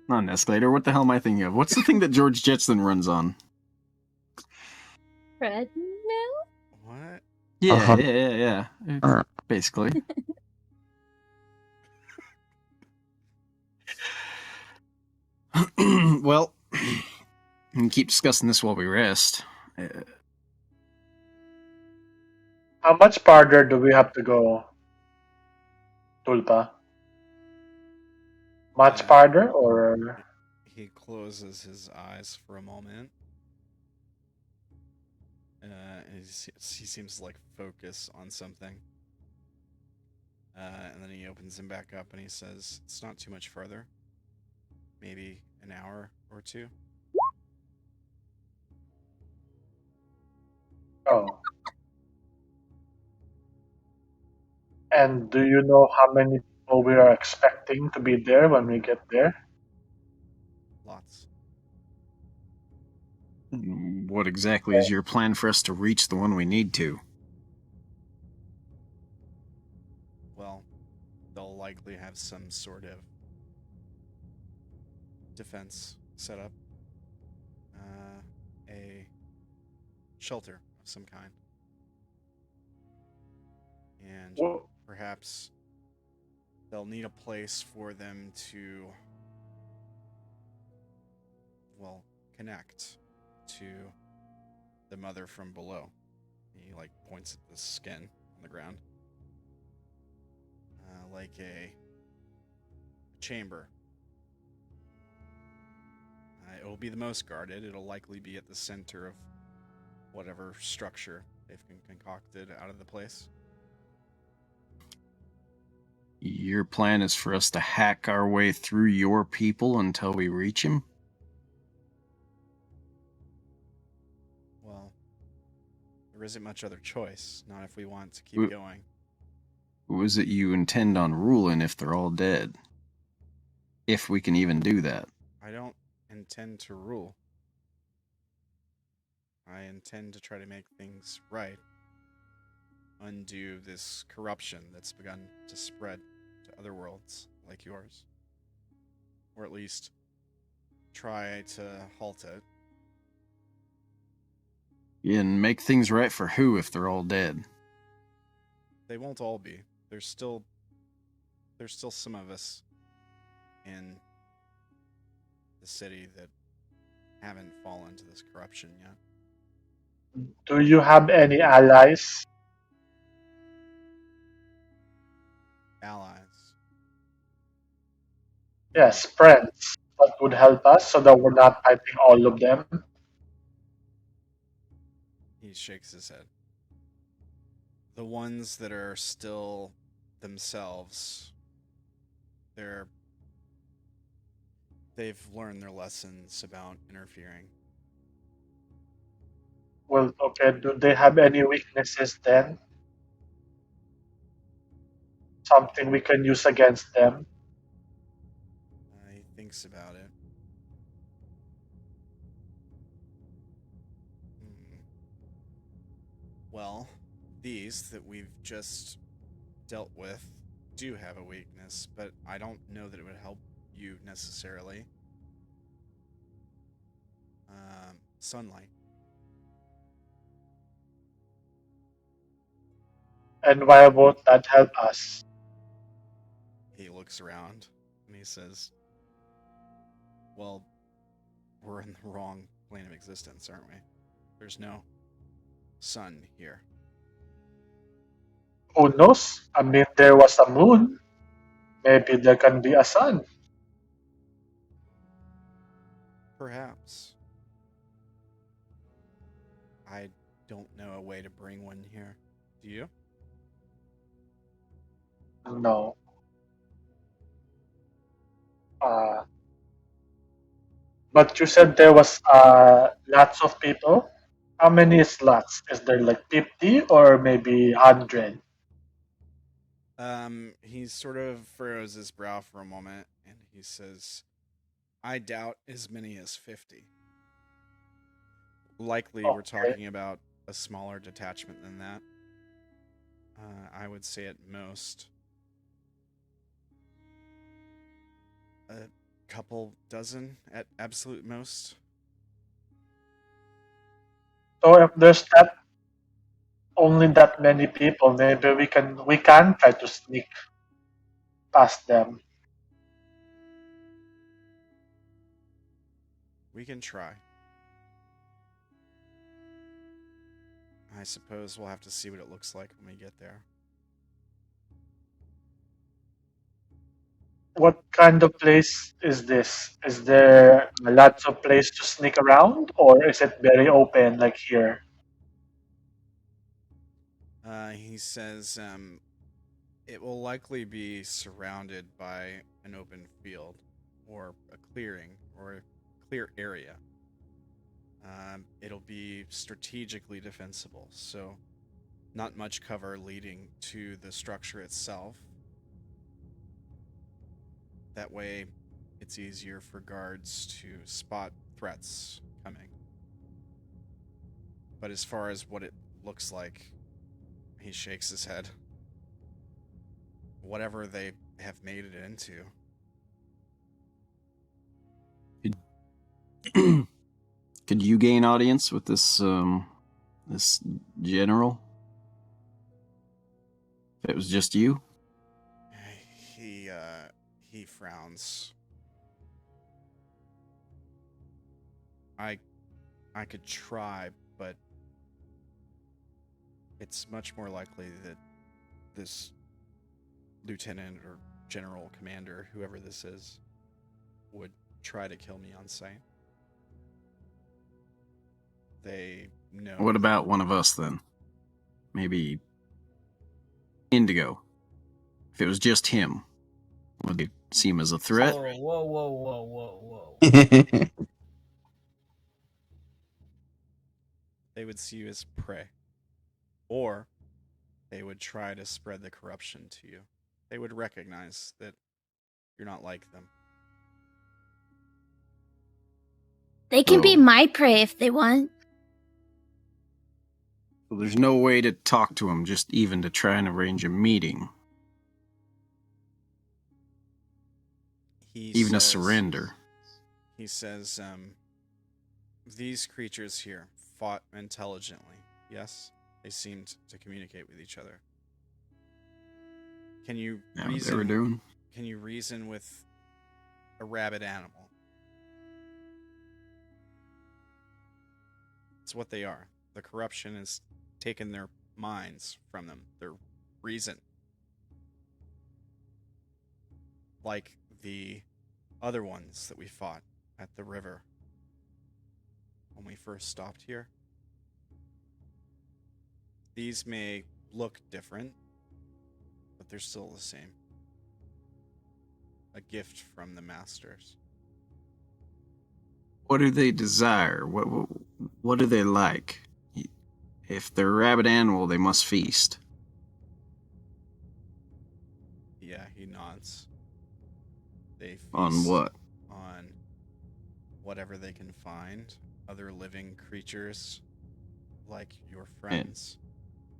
Not an escalator. What the hell am I thinking of? What's the thing that George Jetson runs on? Treadmill? What? Yeah, yeah. Basically. Well, we can keep discussing this while we rest. How much farther do we have to go, Tulpa? Much farther, or He closes his eyes for a moment. He seems to like focus on something. And then he opens them back up and he says, "It's not too much further. Maybe an hour or two." oh? And do you know how many people we are expecting to be there when we get there? Lots. What exactly is your plan for us to reach the one we need to? Well, they'll likely have some sort of defense set up. A shelter of some kind. And Well, perhaps they'll need a place for them to, well, connect to the mother from below. He like points at the skin on the ground. Like a chamber. It will be the most guarded. It'll likely be at the center of whatever structure they've concocted out of the place. Your plan is for us to hack our way through your people until we reach him? Well, there isn't much other choice, not if we want to keep going. Who is it you intend on ruling if they're all dead? If we can even do that. I don't intend to rule. I intend to try to make things right. Undo this corruption that's begun to spread to other worlds like yours. Or at least try to halt it. And make things right for who if they're all dead? They won't all be. There's still some of us in the city that haven't fallen to this corruption yet. do you have any allies? Allies. Yes, friends that would help us so that we're not fighting all of them. He shakes his head. The ones that are still themselves, they've learned their lessons about interfering. Well, okay, do they have any weaknesses then? Something we can use against them? He thinks about it. Well, these that we've just dealt with do have a weakness, but I don't know that it would help you necessarily. Sunlight. And why won't that help us? He looks around. And he says, well, we're in the wrong plane of existence, aren't we? There's no sun here. Who knows? I mean, there was a moon. Maybe there can be a sun. Perhaps. I don't know a way to bring one here. Do you? No. But you said there was lots of people. How many slots? Is there like 50 or maybe 100? He sort of furrows his brow for a moment and he says, I doubt as many as 50. Likely we're talking about a smaller detachment than that. I would say at most a couple dozen at absolute most. So if there's only that many people, maybe we can try to sneak past them. We can try. I suppose we'll have to see what it looks like when we get there. What kind of place is this? Is there lots of place to sneak around, or is it very open like here? He says it will likely be surrounded by an open field or a clearing or a clear area. It'll be strategically defensible, so not much cover leading to the structure itself. That way, it's easier for guards to spot threats coming. But as far as what it looks like, he shakes his head. Whatever they have made it into. Could you gain audience with this this general? If it was just you? He frowns. I could try, but it's much more likely that this lieutenant or general commander, whoever this is, would try to kill me on sight. They know. What about one of us then? Maybe Indigo. If it was just him, would they see him as a threat? Whoa. They would see you as prey. Or they would try to spread the corruption to you. They would recognize that you're not like them. They can be my prey if they want. So there's no way to talk to him, just even to try and arrange a meeting. A surrender. He says, these creatures here fought intelligently. Yes? They seemed to communicate with each other. Can you reason? What they were doing? Can you reason with a rabid animal? It's what they are. The corruption has taken their minds from them, their reason. Like the other ones that we fought at the river when we first stopped here. These may look different, but they're still the same. A gift from the masters. What do they desire? What do they like? If they're a rabid animal, they must feast. Yeah, he nods. They feast on what? On whatever they can find. Other living creatures, like your friends.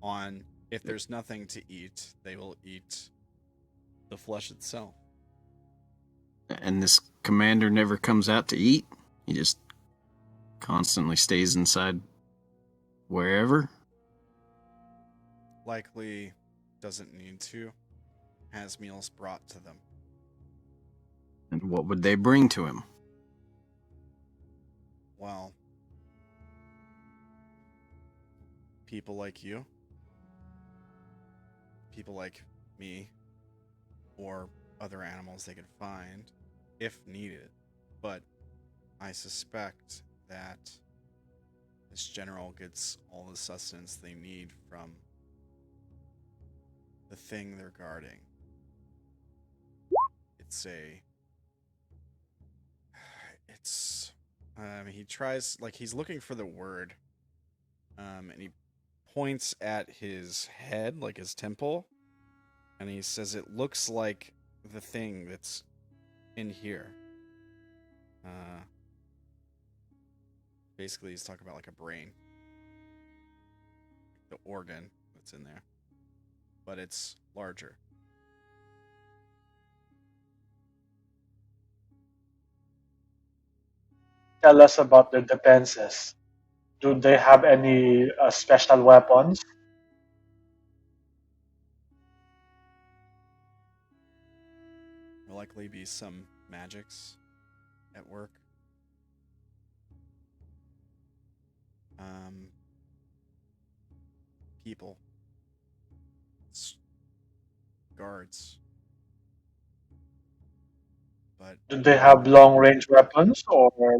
On if there's nothing to eat, they will eat the flesh itself. And this commander never comes out to eat? He just constantly stays inside wherever? Likely doesn't need to. Has meals brought to them. And what would they bring to him? Well, people like you, people like me, or other animals they could find if needed. But I suspect that this general gets all the sustenance they need from the thing they're guarding. He tries, like, he's looking for the word, and he points at his head, like his temple, and he says it looks like the thing that's in here. Basically, he's talking about like a brain, the organ that's in there, but it's larger. Tell us about their defenses. Do they have any special weapons? There'll likely be some magics at work. People. Guards. But Do they have long range weapons, or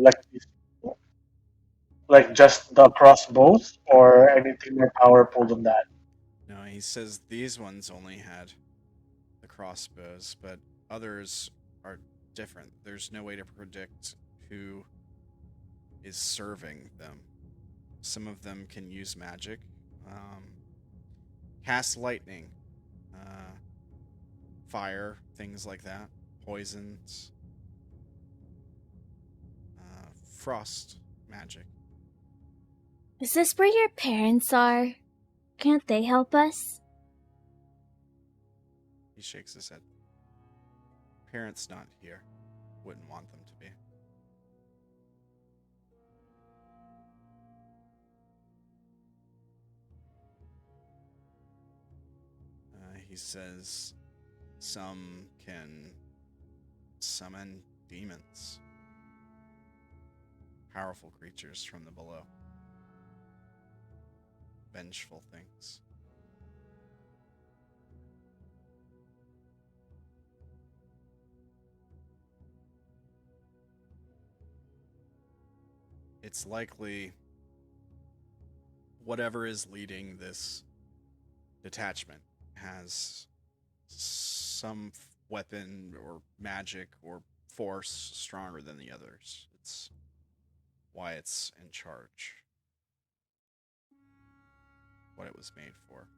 like just the crossbows, or anything more powerful than that? no, he says these ones only had the crossbows, but others are different. There's no way to predict who is serving them. Some of them can use magic, cast lightning, fire, things like that, poisons, frost magic. Is this where your parents are? Can't they help us? He shakes his head. Parents not here. Wouldn't want them to be. He says some can summon demons. Powerful creatures from the below. Vengeful things. It's likely whatever is leading this detachment has some weapon or magic or force stronger than the others. It's why it's in charge. What it was made for.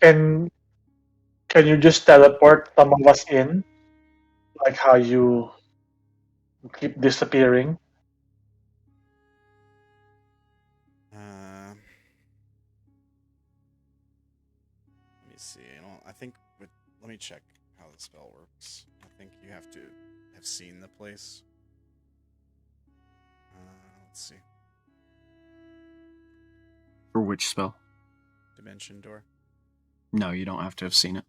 Can you just teleport some of us in? Like how you keep disappearing? Let me see. I think let me check how the spell works. I think you have to have seen the place. Let's see. For which spell? Dimension door. No, you don't have to have seen it.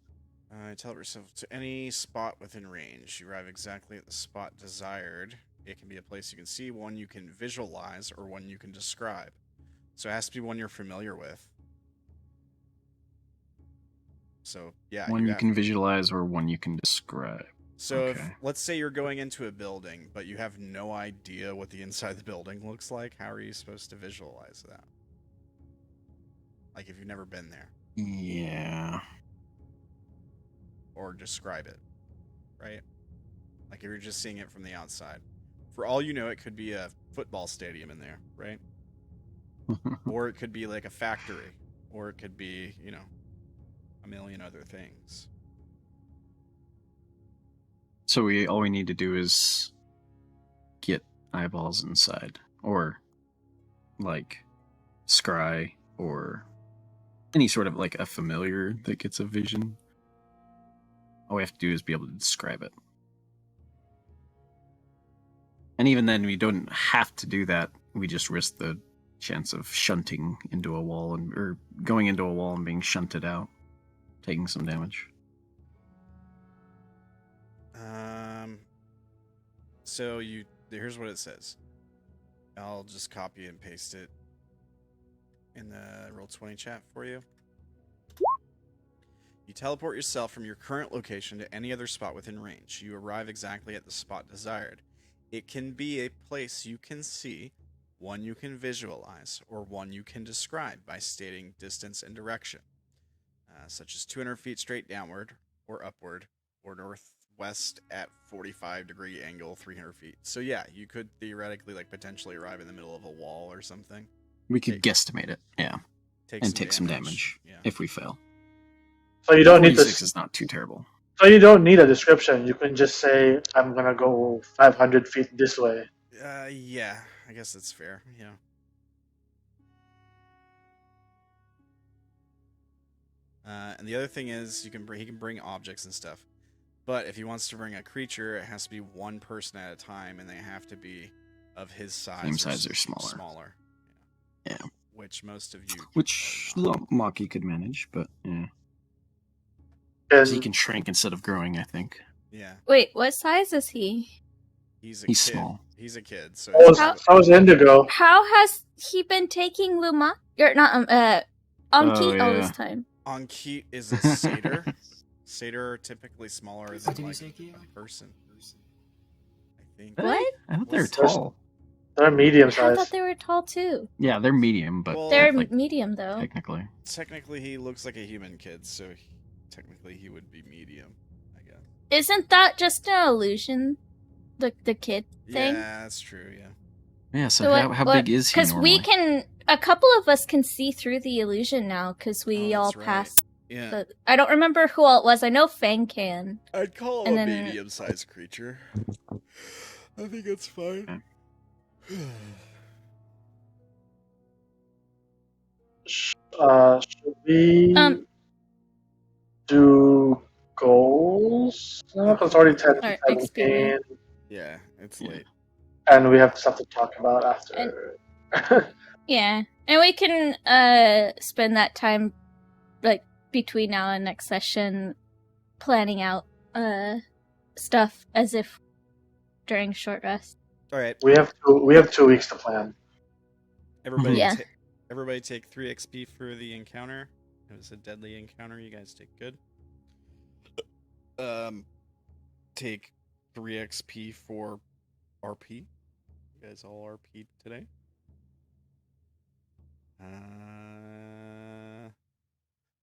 Teleport yourself to any spot within range. You arrive exactly at the spot desired. It can be a place you can see, one you can visualize, or one you can describe. So it has to be one you're familiar with. So, yeah. One you can visualize or one you can describe. So, okay. If, let's say you're going into a building, but you have no idea what the inside of the building looks like, how are you supposed to visualize that? Like, if you've never been there. Yeah. Or describe it, right? Like, if you're just seeing it from the outside. For all you know, it could be a football stadium in there, right? Or it could be like a factory. Or it could be, a million other things. So all we need to do is get eyeballs inside, or like scry, or any sort of like a familiar that gets a vision. All we have to do is be able to describe it. And even then, we don't have to do that. We just risk the chance of shunting into a wall or going into a wall and being shunted out, taking some damage. So here's what it says. I'll just copy and paste it in the Roll20 chat for you. You teleport yourself from your current location to any other spot within range. You arrive exactly at the spot desired. It can be a place you can see, one you can visualize, or one you can describe by stating distance and direction, such as 200 feet straight downward or upward, or northwest at 45-degree angle 300 feet. So yeah, you could theoretically potentially arrive in the middle of a wall or something. We could guesstimate it, yeah, and take some damage Yeah. if we fail. So you don't need 46 to. is not too terrible. So you don't need a description. You can just say, "I'm gonna go 500 feet this way." Yeah, I guess that's fair. Yeah. And the other thing is, he can bring objects and stuff, but if he wants to bring a creature, it has to be one person at a time, and they have to be of his size. Same size or smaller. Smaller. Yeah. Which most of you. Which Lumaki could manage, but yeah. And So he can shrink instead of growing, I think. Yeah. Wait, what size is he? He's He's kid. small. He's a kid, so. how's Indigo? How has he been taking Lumaki? Or not, Anki all this time? Anki is a satyr. Satyr are typically smaller What than did you say, Keo? a person. I think. What? I thought they were What's- tall. They're medium I size. thought they were tall too. Yeah, they're medium, but Well, They're like, medium though. technically. Technically, he looks like a human kid, so technically he would be medium, I guess. Isn't that just an illusion? The kid thing? Yeah, that's true. Yeah. Yeah, so how big is he Because we normally? a couple of us can see through the illusion now because we Oh, all that's right. passed. Yeah. I don't remember who all it was. I know Fang can. I'd call And him a then- medium-sized creature. I think that's fine. Should we do goals? No, because it's already 10 Or to 17, experience. Yeah, it's late. and we have stuff to talk about after. Yeah, and we can spend that time between now and next session planning out stuff as if during short rest. All right. we have 2 weeks to plan. Everybody, Yeah. Everybody take 3 XP for the encounter. It was a deadly encounter. You guys take good. Take 3 XP for RP. You guys all RP today.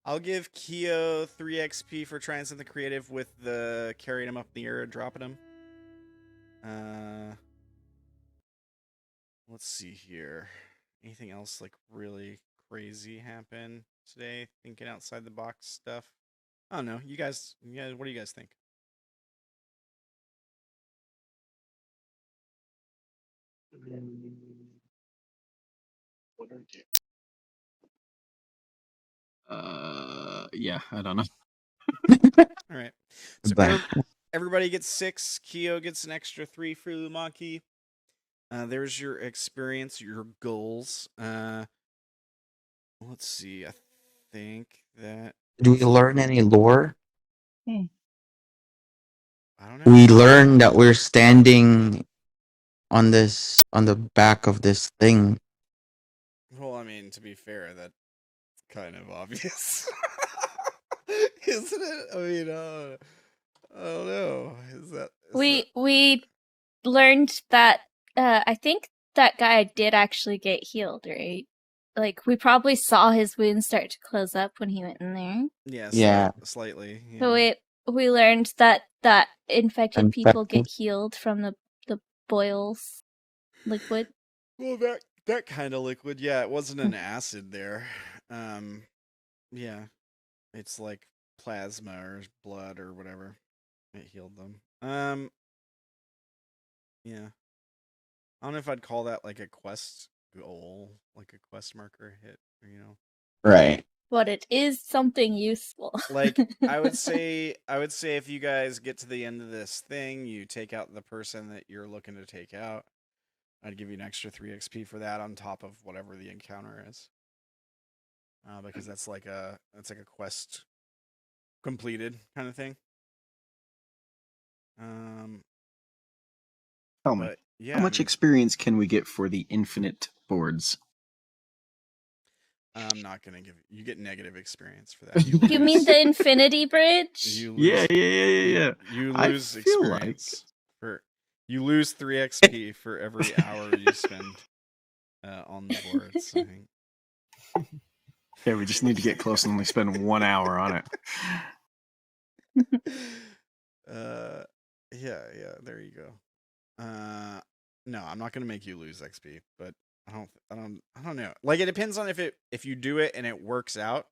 I'll give Keo 3 XP for trying something creative with the carrying him up in the air and dropping him. Let's see here. Anything else really crazy happen today? Thinking outside the box stuff. I don't know. You guys, what do you guys think? Yeah, I don't know. All right. So everybody gets 6. Keo gets an extra 3 for Lumaki. There's your experience, your goals. Let's see. I think that. Do we learn any lore? I don't know. We learn that we're standing on the back of this thing. Well, I mean, to be fair, that's kind of obvious. Isn't it? I mean, I don't know. We learned that I think that guy did actually get healed, right? We probably saw his wounds start to close up when he went in there. Yeah, slightly. Yeah. So we learned that infected people get Infected. healed from the boils liquid. Well, that kind of liquid, yeah, it wasn't an acid there. Yeah, it's like plasma or blood or whatever. It healed them. Yeah. I don't know if I'd call that a quest goal, a quest marker hit, Right. But it is something useful. I would say if you guys get to the end of this thing, you take out the person that you're looking to take out. I'd give you an extra 3 XP for that on top of whatever the encounter is. Because that's like a quest completed kind of thing. Tell me, But yeah, how much experience can we get for the infinite boards? I'm not gonna give you get negative experience for that. You mean the Infinity Bridge? You Yeah, lose, yeah. You I lose feel like- experience for you lose 3 XP for every hour you spend on the boards. I think. Yeah, we just need to get close and only spend 1 hour on it. Yeah, there you go. No, I'm not gonna make you lose XP, but I don't know. Like, it depends on if you do it and it works out,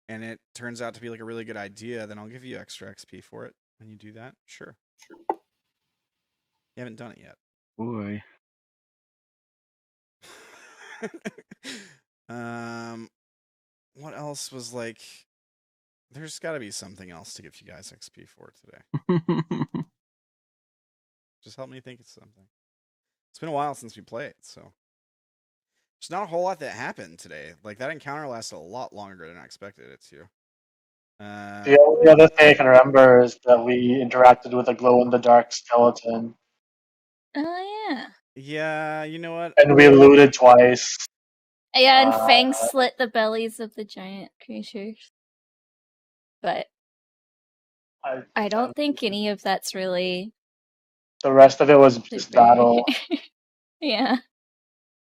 and it turns out to be like a really good idea, then I'll give you extra XP for it when you do that. Sure. You haven't done it yet. Boy. What else was like? There's got to be something else to give you guys XP for today. Just help me think of something. It's been a while since we played, so there's not a whole lot that happened today. Like, that encounter lasted a lot longer than I expected it to. The only other thing I can remember is that we interacted with a glow-in-the-dark skeleton. Oh yeah. Yeah, you know what? And we looted twice. Yeah, and Fang slit the bellies of the giant creatures. But I don't think any of that's really. The rest of it was just battle. Yeah.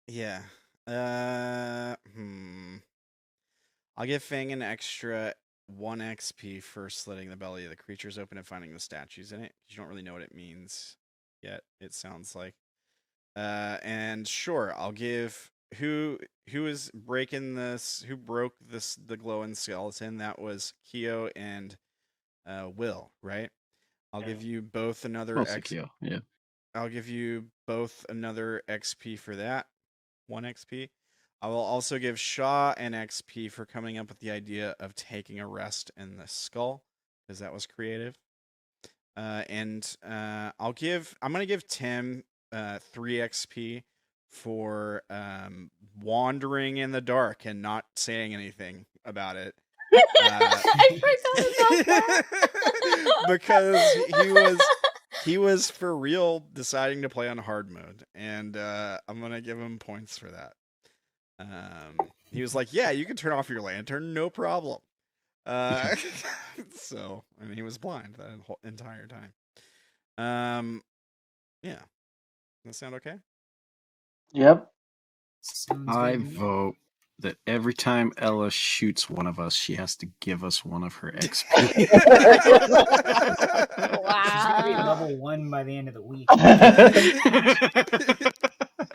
Yeah. I'll give Fang an extra 1 XP for slitting the belly of the creatures open and finding the statues in it. You don't really know what it means yet, it sounds like. And sure, I'll give who is breaking this, who broke the glowing skeleton. That was Kyo and Will, right? I'll give you both another Kyo, yeah. I'll give you both another XP for that. 1 XP. I will also give Sha'ah an XP for coming up with the idea of taking a rest in the skull, because that was creative. I'm gonna give Tim 3 XP for wandering in the dark and not saying anything about it. I forgot about that. Because he was for real deciding to play on hard mode, and I'm gonna give him points for that. He was like, "Yeah, you can turn off your lantern, no problem." So, I mean, he was blind that whole entire time. Yeah, does that sound okay? Yep. I vote that every time Ella shoots one of us, she has to give us one of her XP. Wow. She's gonna be level 1 by the end of the week.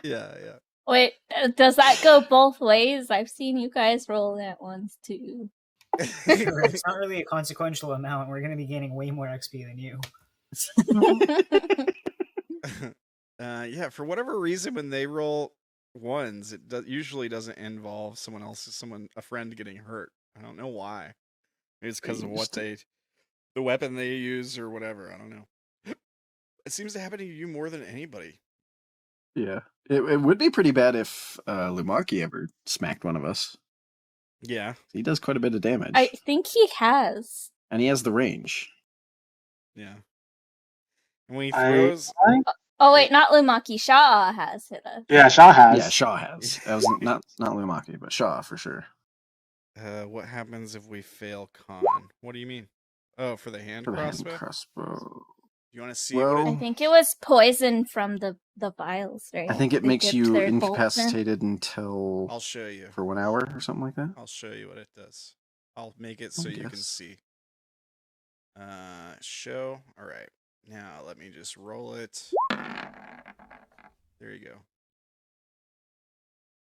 Yeah. Wait, does that go both ways? I've seen you guys roll that once too. Sure, it's not really a consequential amount. We're gonna be gaining way more XP than you. Yeah, for whatever reason, when they roll ones, it usually doesn't involve a friend getting hurt. I don't know why. Maybe it's because of the weapon they use or whatever. I don't know. It seems to happen to you more than anybody. Yeah. It would be pretty bad if Lumaki ever smacked one of us. Yeah. He does quite a bit of damage. I think he has. And he has the range. Yeah. And when he throws... Oh wait, not Lumaki. Sha'ah has hit us. Yeah, Sha'ah has. Yeah, Sha'ah has. That was not Lumaki, but Sha'ah for sure. What happens if we fail con? What do you mean? Oh, for the hand crossbow? Hand crossbow. You want to see I think it was poison from the vials, right? I think it makes you their bolts in. incapacitated until... I'll show you. For 1 hour or something like that? I'll show you what it does. I'll make it so you can see. Show. All right. Now let me just roll it. There you go.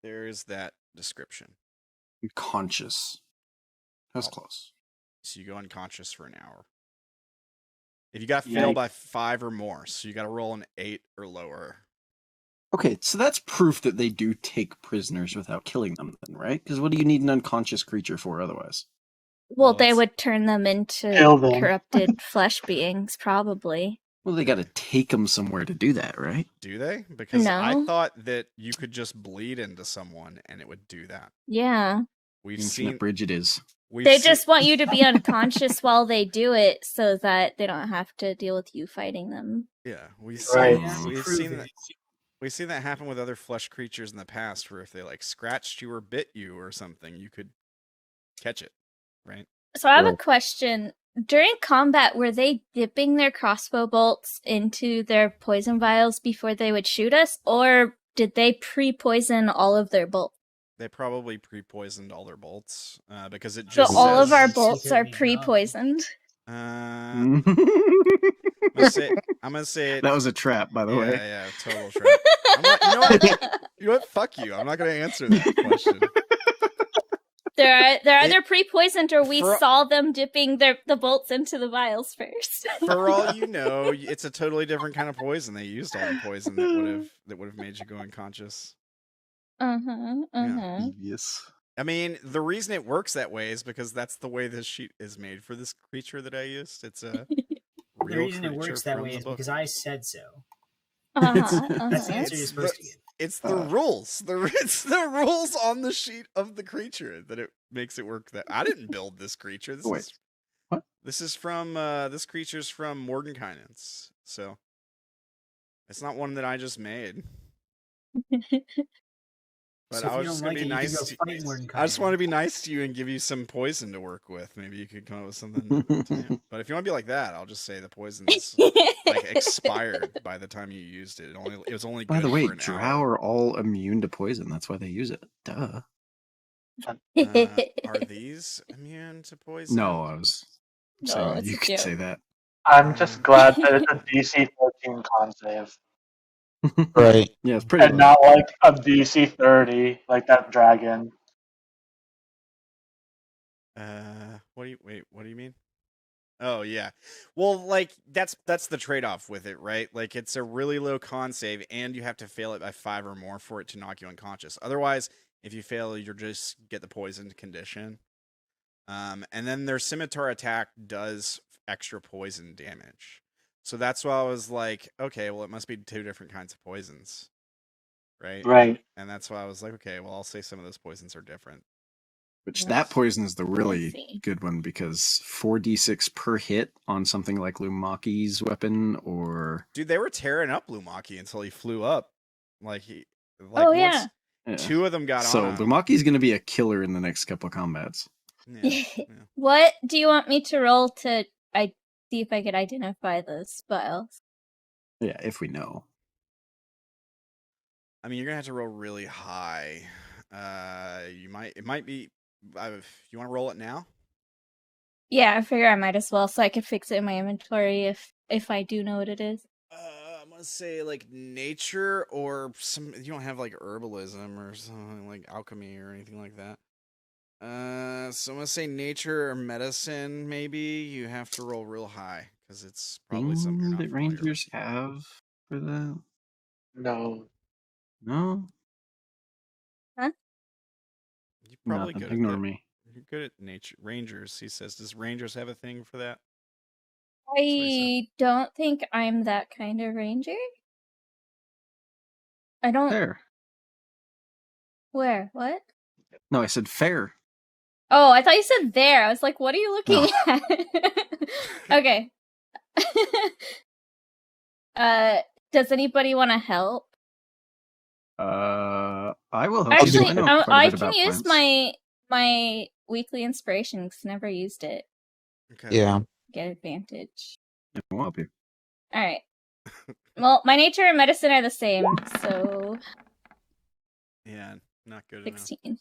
There's that description. Conscious. That's close. So you go unconscious for an hour. If you got failed by 5 or more, so you got to roll an 8 or lower. Okay, so that's proof that they do take prisoners without killing them, then, right? Because what do you need an unconscious creature for otherwise? Well, they would turn them into corrupted flesh beings, probably. Well, they got to take them somewhere to do that, right? Do they? Because No. I thought that you could just bleed into someone and it would do that. Yeah. We've Infinite seen Bridge it is. They just want you to be unconscious while they do it, so that they don't have to deal with you fighting them. Yeah, we've Right. seen that. We've seen that happen with other flesh creatures in the past, where if they like scratched you or bit you or something, you could catch it, right? So I have a question. During combat, were they dipping their crossbow bolts into their poison vials before they would shoot us, or did they pre-poison all of their bolts? They probably pre-poisoned all their bolts because it So just all says, of our bolts are pre-poisoned. I'm gonna say it. That was a trap, by the way. Yeah, total trap. You know what? Fuck you. I'm not gonna answer that question. They're either pre-poisoned or we saw them dipping the bolts into the vials first. For all you know, it's a totally different kind of poison. They used all the poison that would have made you go unconscious. Yes. I mean, the reason it works that way is because that's the way this sheet is made for this creature that I used. It's a real The reason it creature works that from way the is book. because I said so. Uh-huh, That's the uh-huh. answer you're supposed to give. It's the rules. It's the rules on the sheet of the creature that it makes it work. That I didn't build this creature. This is from this creature's from Mordenkainen's. So it's not one that I just made. But So I was just gonna be nice. I just want to be nice to you and give you some poison to work with. Maybe you could come up with something. But if you want to be like that, I'll just say the poison's like expired by the time you used it. It was only. By good the way, for an Drow hour. are all immune to poison. That's why they use it. Duh. Are these immune to poison? No, I was saying it's you a could joke. say that. I'm just glad that it's a DC 14 con save. Right. Yeah, it's pretty And low. not like a DC 30, like that dragon. What do you mean? Oh yeah. Well, like that's the trade-off with it, right? Like it's a really low con save and you have to fail it by 5 or more for it to knock you unconscious. Otherwise, if you fail, you just get the poisoned condition. And then their scimitar attack does extra poison damage. So that's why I was like, okay, well it must be 2 different kinds of poisons. Right? Right. And that's why I was like, okay, well I'll say some of those poisons are different. Which that poison is the see. really good one because 4d6 per hit on something like Lumaki's weapon or Dude, they were tearing up Lumaki until he flew up. Oh, yeah. Yeah. 2 of them got So on him. Lumaki's going to be a killer in the next couple combats. Yeah. What do you want me to roll to see if I could identify the spells? Yeah, if we know. I mean, you're gonna have to roll really high. It might be. You want to roll it now? Yeah, I figure I might as well, so I could fix it in my inventory if I do know what it is. I'm gonna say like nature or some. You don't have like herbalism or something like alchemy or anything like that. So I'm gonna say nature or medicine. Maybe you have to roll real high because it's probably something you're not that familiar with. Rangers have for that. No. No, You probably nothing. good. Ignore at me. You're good at nature. Rangers, he says. Does Rangers have a thing for that? I don't think I'm that kind of ranger. I don't. Fair. Where? What? No, I said fair. Oh, I thought you said there. I was like, what are you looking at? Okay. Does anybody want to help? I will help Actually, you. I know quite a I bit can about use plants. my weekly inspiration because never used it. Okay. Yeah. Get advantage. I will help you. All right. Well, my nature and medicine are the same, so Yeah, not good 16.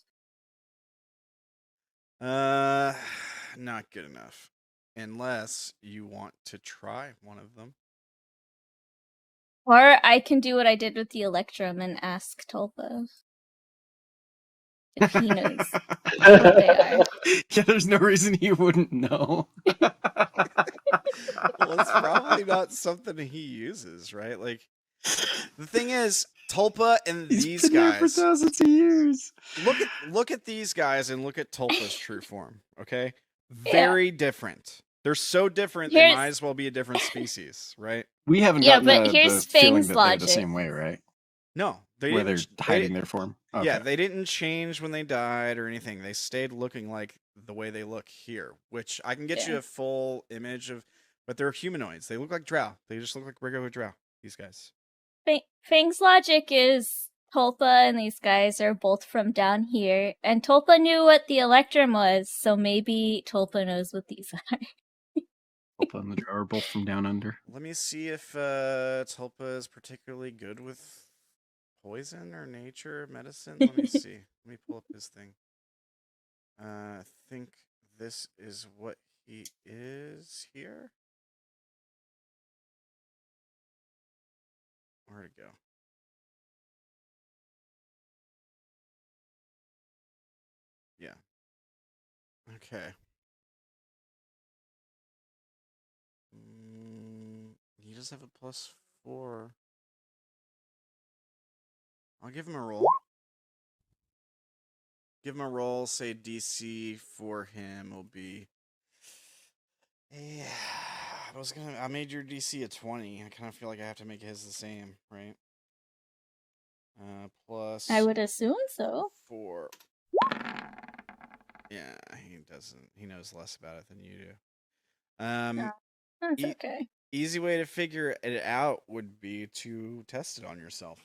enough. Not good enough. Unless you want to try one of them. Or I can do what I did with the Electrum and ask Tulpa if he knows what they are. Yeah, there's no reason he wouldn't know. Well, it's probably not something he uses, right? Like, the thing is, Tulpa and He's these been here for guys. thousands of years. Look at these guys and look at Tulpa's true form. Okay, very different. They're so different. They might as well be a different species, right? We haven't Yeah, gotten but the, here's the feeling Fang's that they're logic. the same way, right? No, they Where they're didn't. hiding their form. Okay. Yeah, they didn't change when they died or anything. They stayed looking like the way they look here, which I can get you Yeah. a full image of, but they're humanoids. They look like Drow. They just look like regular Drow, these guys. Fang's logic is Tulpa and these guys are both from down here, and Tulpa knew what the Electrum was, so maybe Tulpa knows what these are. Tulpa and the Drow are both from down under. Let me see if Tulpa is particularly good with poison or nature medicine. Let me see. Let me pull up his thing. I think this is what he is here. Where'd it go? Yeah. Okay. He does have a +4. I'll give him a roll. Give him a roll. Say DC for him will be. Yeah, I made your DC a 20. I kind of feel like I have to make his the same, right? Plus. I would assume so. 4. Yeah, he doesn't. He knows less about it than you do. That's okay. Easy way to figure it out would be to test it on yourself.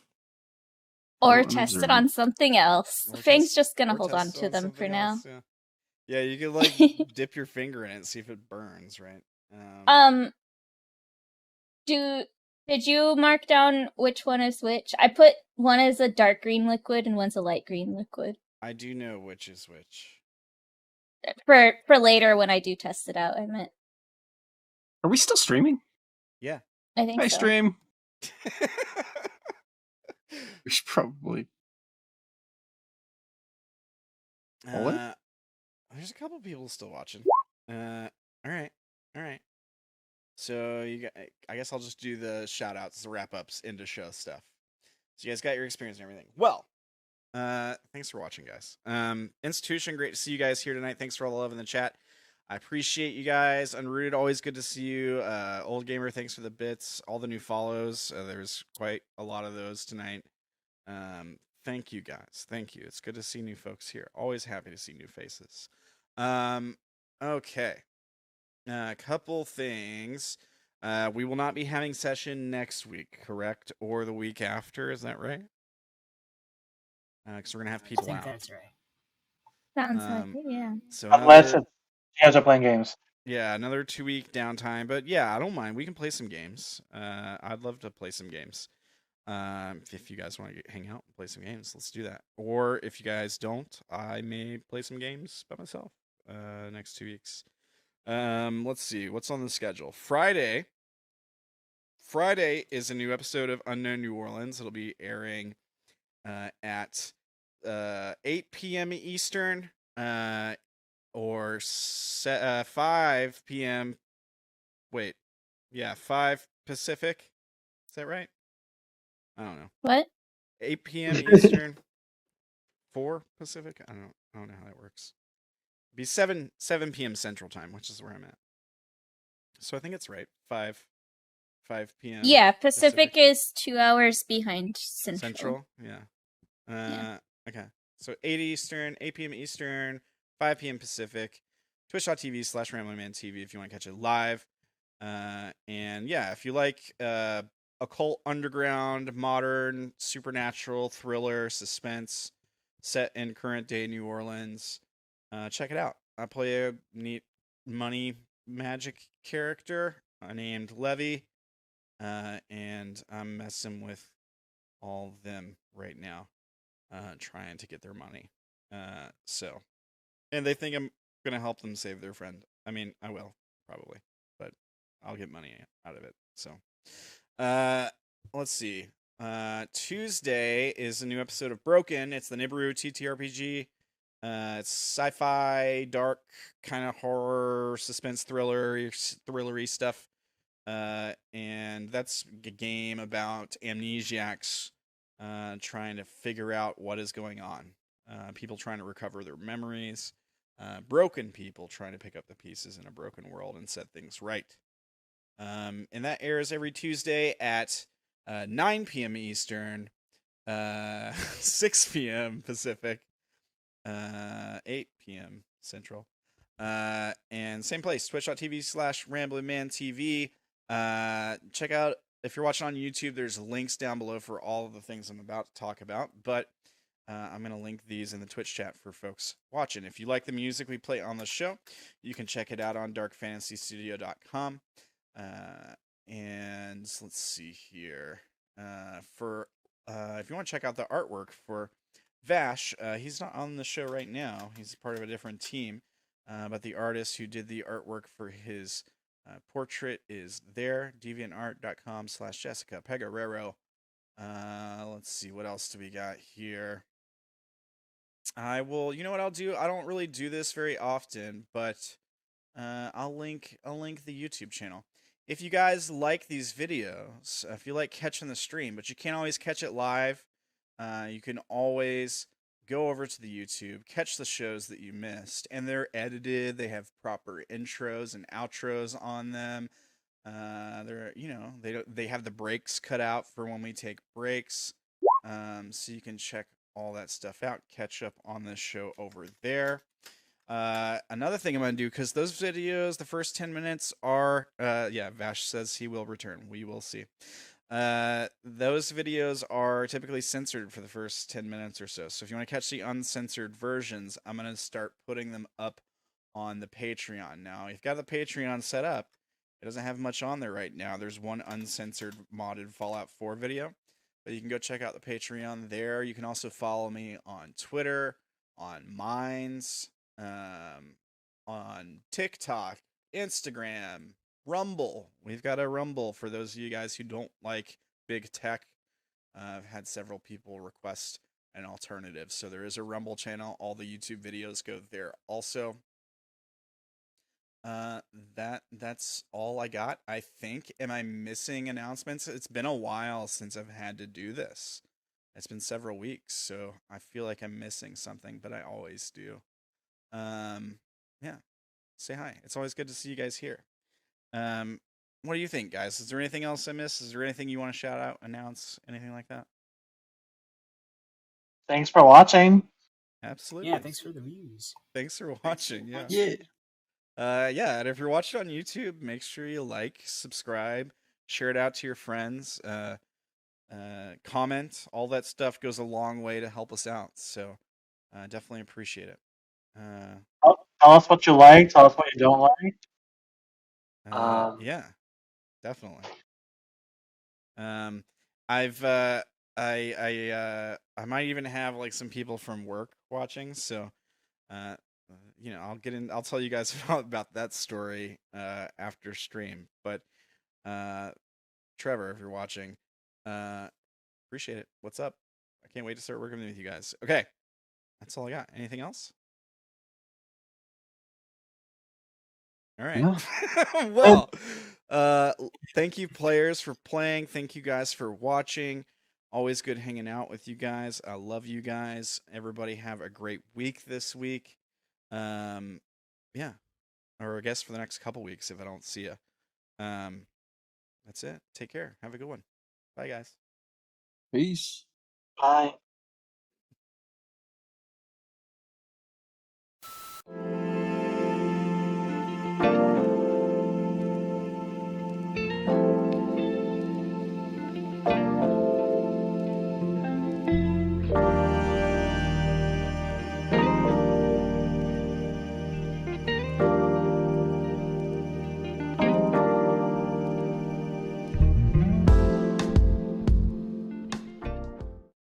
Or test it on something else. Or Fang's test- just gonna or hold test on it to them for something now. else, yeah. Yeah, you could like dip your finger in it and see if it burns, right? Did you mark down which one is which? I put one as a dark green liquid and one's a light green liquid. I do know which is which. For later when I do test it out, I meant. Are we still streaming? Yeah. I think Hi, so. stream. We should probably. There's a couple people still watching. All right. So I guess I'll just do the shout outs, the wrap ups into show stuff. So you guys got your experience and everything. Well, thanks for watching, guys. Institution, great to see you guys here tonight. Thanks for all the love in the chat. I appreciate you guys. Unrooted, always good to see you. Old Gamer, thanks for the bits. All the new follows. There's quite a lot of those tonight. Thank you, guys. Thank you. It's good to see new folks here. Always happy to see new faces. Okay. A couple things. We will not be having session next week, correct? Or the week after, is that right? Because we're going to have people I think out. that's right. Sounds like it, yeah. So Unless you guys are playing games. Yeah, another 2-week downtime. But yeah, I don't mind. We can play some games. I'd love to play some games. If you guys want to hang out and play some games, let's do that. Or if you guys don't, I may play some games by myself next 2 weeks. Let's see. What's on the schedule? Friday is a new episode of Unknown New Orleans. It'll be airing at 8 p.m. Eastern or 5 p.m. Wait. Yeah, 5 Pacific. Is that right? I don't know. What? 8 p.m. Eastern, 4 Pacific. I don't know how that works. It'd be 7 p.m. Central Time, which is where I'm at. So I think it's right. 5 p.m. Yeah, Pacific is 2 hours behind Central. Yeah. Okay. So 8 Eastern, 8 p.m. Eastern, 5 p.m. Pacific. Twitch.tv/Ramblinman TV if you want to catch it live. And yeah, if you like occult, underground, modern, supernatural, thriller, suspense set in current day New Orleans, check it out. I play a neat money magic character named Levy, and I'm messing with all of them right now, trying to get their money. And they think I'm gonna help them save their friend. I mean, I will probably, but I'll get money out of it. So, let's see. Tuesday is a new episode of Broken. It's the Nibiru ttrpg. It's sci-fi, dark, kind of horror, suspense, thrillery stuff. And that's a game about amnesiacs trying to figure out what is going on. People trying to recover their memories. Broken people trying to pick up the pieces in a broken world and set things right. And that airs every Tuesday at 9 p.m. Eastern, 6 p.m. Pacific, 8 p.m. Central. And same place, twitch.tv/RamblingmanTV. Check out, if you're watching on YouTube, there's links down below for all of the things I'm about to talk about. But I'm going to link these in the Twitch chat for folks watching. If you like the music we play on the show, you can check it out on darkfantasystudio.com. And let's see here. If you want to check out the artwork for Vash, he's not on the show right now. He's part of a different team. But the artist who did the artwork for his portrait is there. deviantart.com/Jessica Pegarero. Let's see, what else do we got here? You know what I'll do? I don't really do this very often, but I'll link the YouTube channel. If you guys like these videos, if you like catching the stream, but you can't always catch it live, you can always go over to the YouTube, catch the shows that you missed, and they're edited. They have proper intros and outros on them. They have the breaks cut out for when we take breaks. So you can check all that stuff out, catch up on this show over there. Another thing I'm going to do, because those videos, the first 10 minutes are, Vash says he will return. We will see. Those videos are typically censored for the first 10 minutes or so. So if you want to catch the uncensored versions, I'm going to start putting them up on the Patreon. Now, you've got the Patreon set up. It doesn't have much on there right now. There's one uncensored modded Fallout 4 video, but you can go check out the Patreon there. You can also follow me on Twitter, on Minds, on TikTok, Instagram, Rumble. We've got a Rumble for those of you guys who don't like big tech. I've had several people request an alternative. So there is a Rumble channel. All the YouTube videos go there also. That's all I got, I think. Am I missing announcements? It's been a while since I've had to do this. It's been several weeks, so I feel like I'm missing something, but I always do. Yeah. Say hi. It's always good to see you guys here. What do you think, guys? Is there anything else I missed? Is there anything you want to shout out, announce, anything like that? Thanks for watching. Absolutely. Yeah, thanks for the views. Thanks for watching. Yeah. Yeah. And if you're watching on YouTube, make sure you like, subscribe, share it out to your friends, comment. All that stuff goes a long way to help us out. So definitely appreciate it. Tell us what you like. Tell us what you don't like. Yeah, definitely. I might even have like some people from work watching, so I'll tell you guys about that story after stream. But Trevor, if you're watching, appreciate it. What's up? I can't wait to start working with you guys. Okay, that's all I got. Anything else? All right. No. Well, thank you players for playing. Thank you guys for watching. Always good hanging out with you guys. I love you guys. Everybody have a great week this week. Yeah. Or I guess for the next couple weeks if I don't see you. That's it. Take care. Have a good one. Bye, guys. Peace. Bye.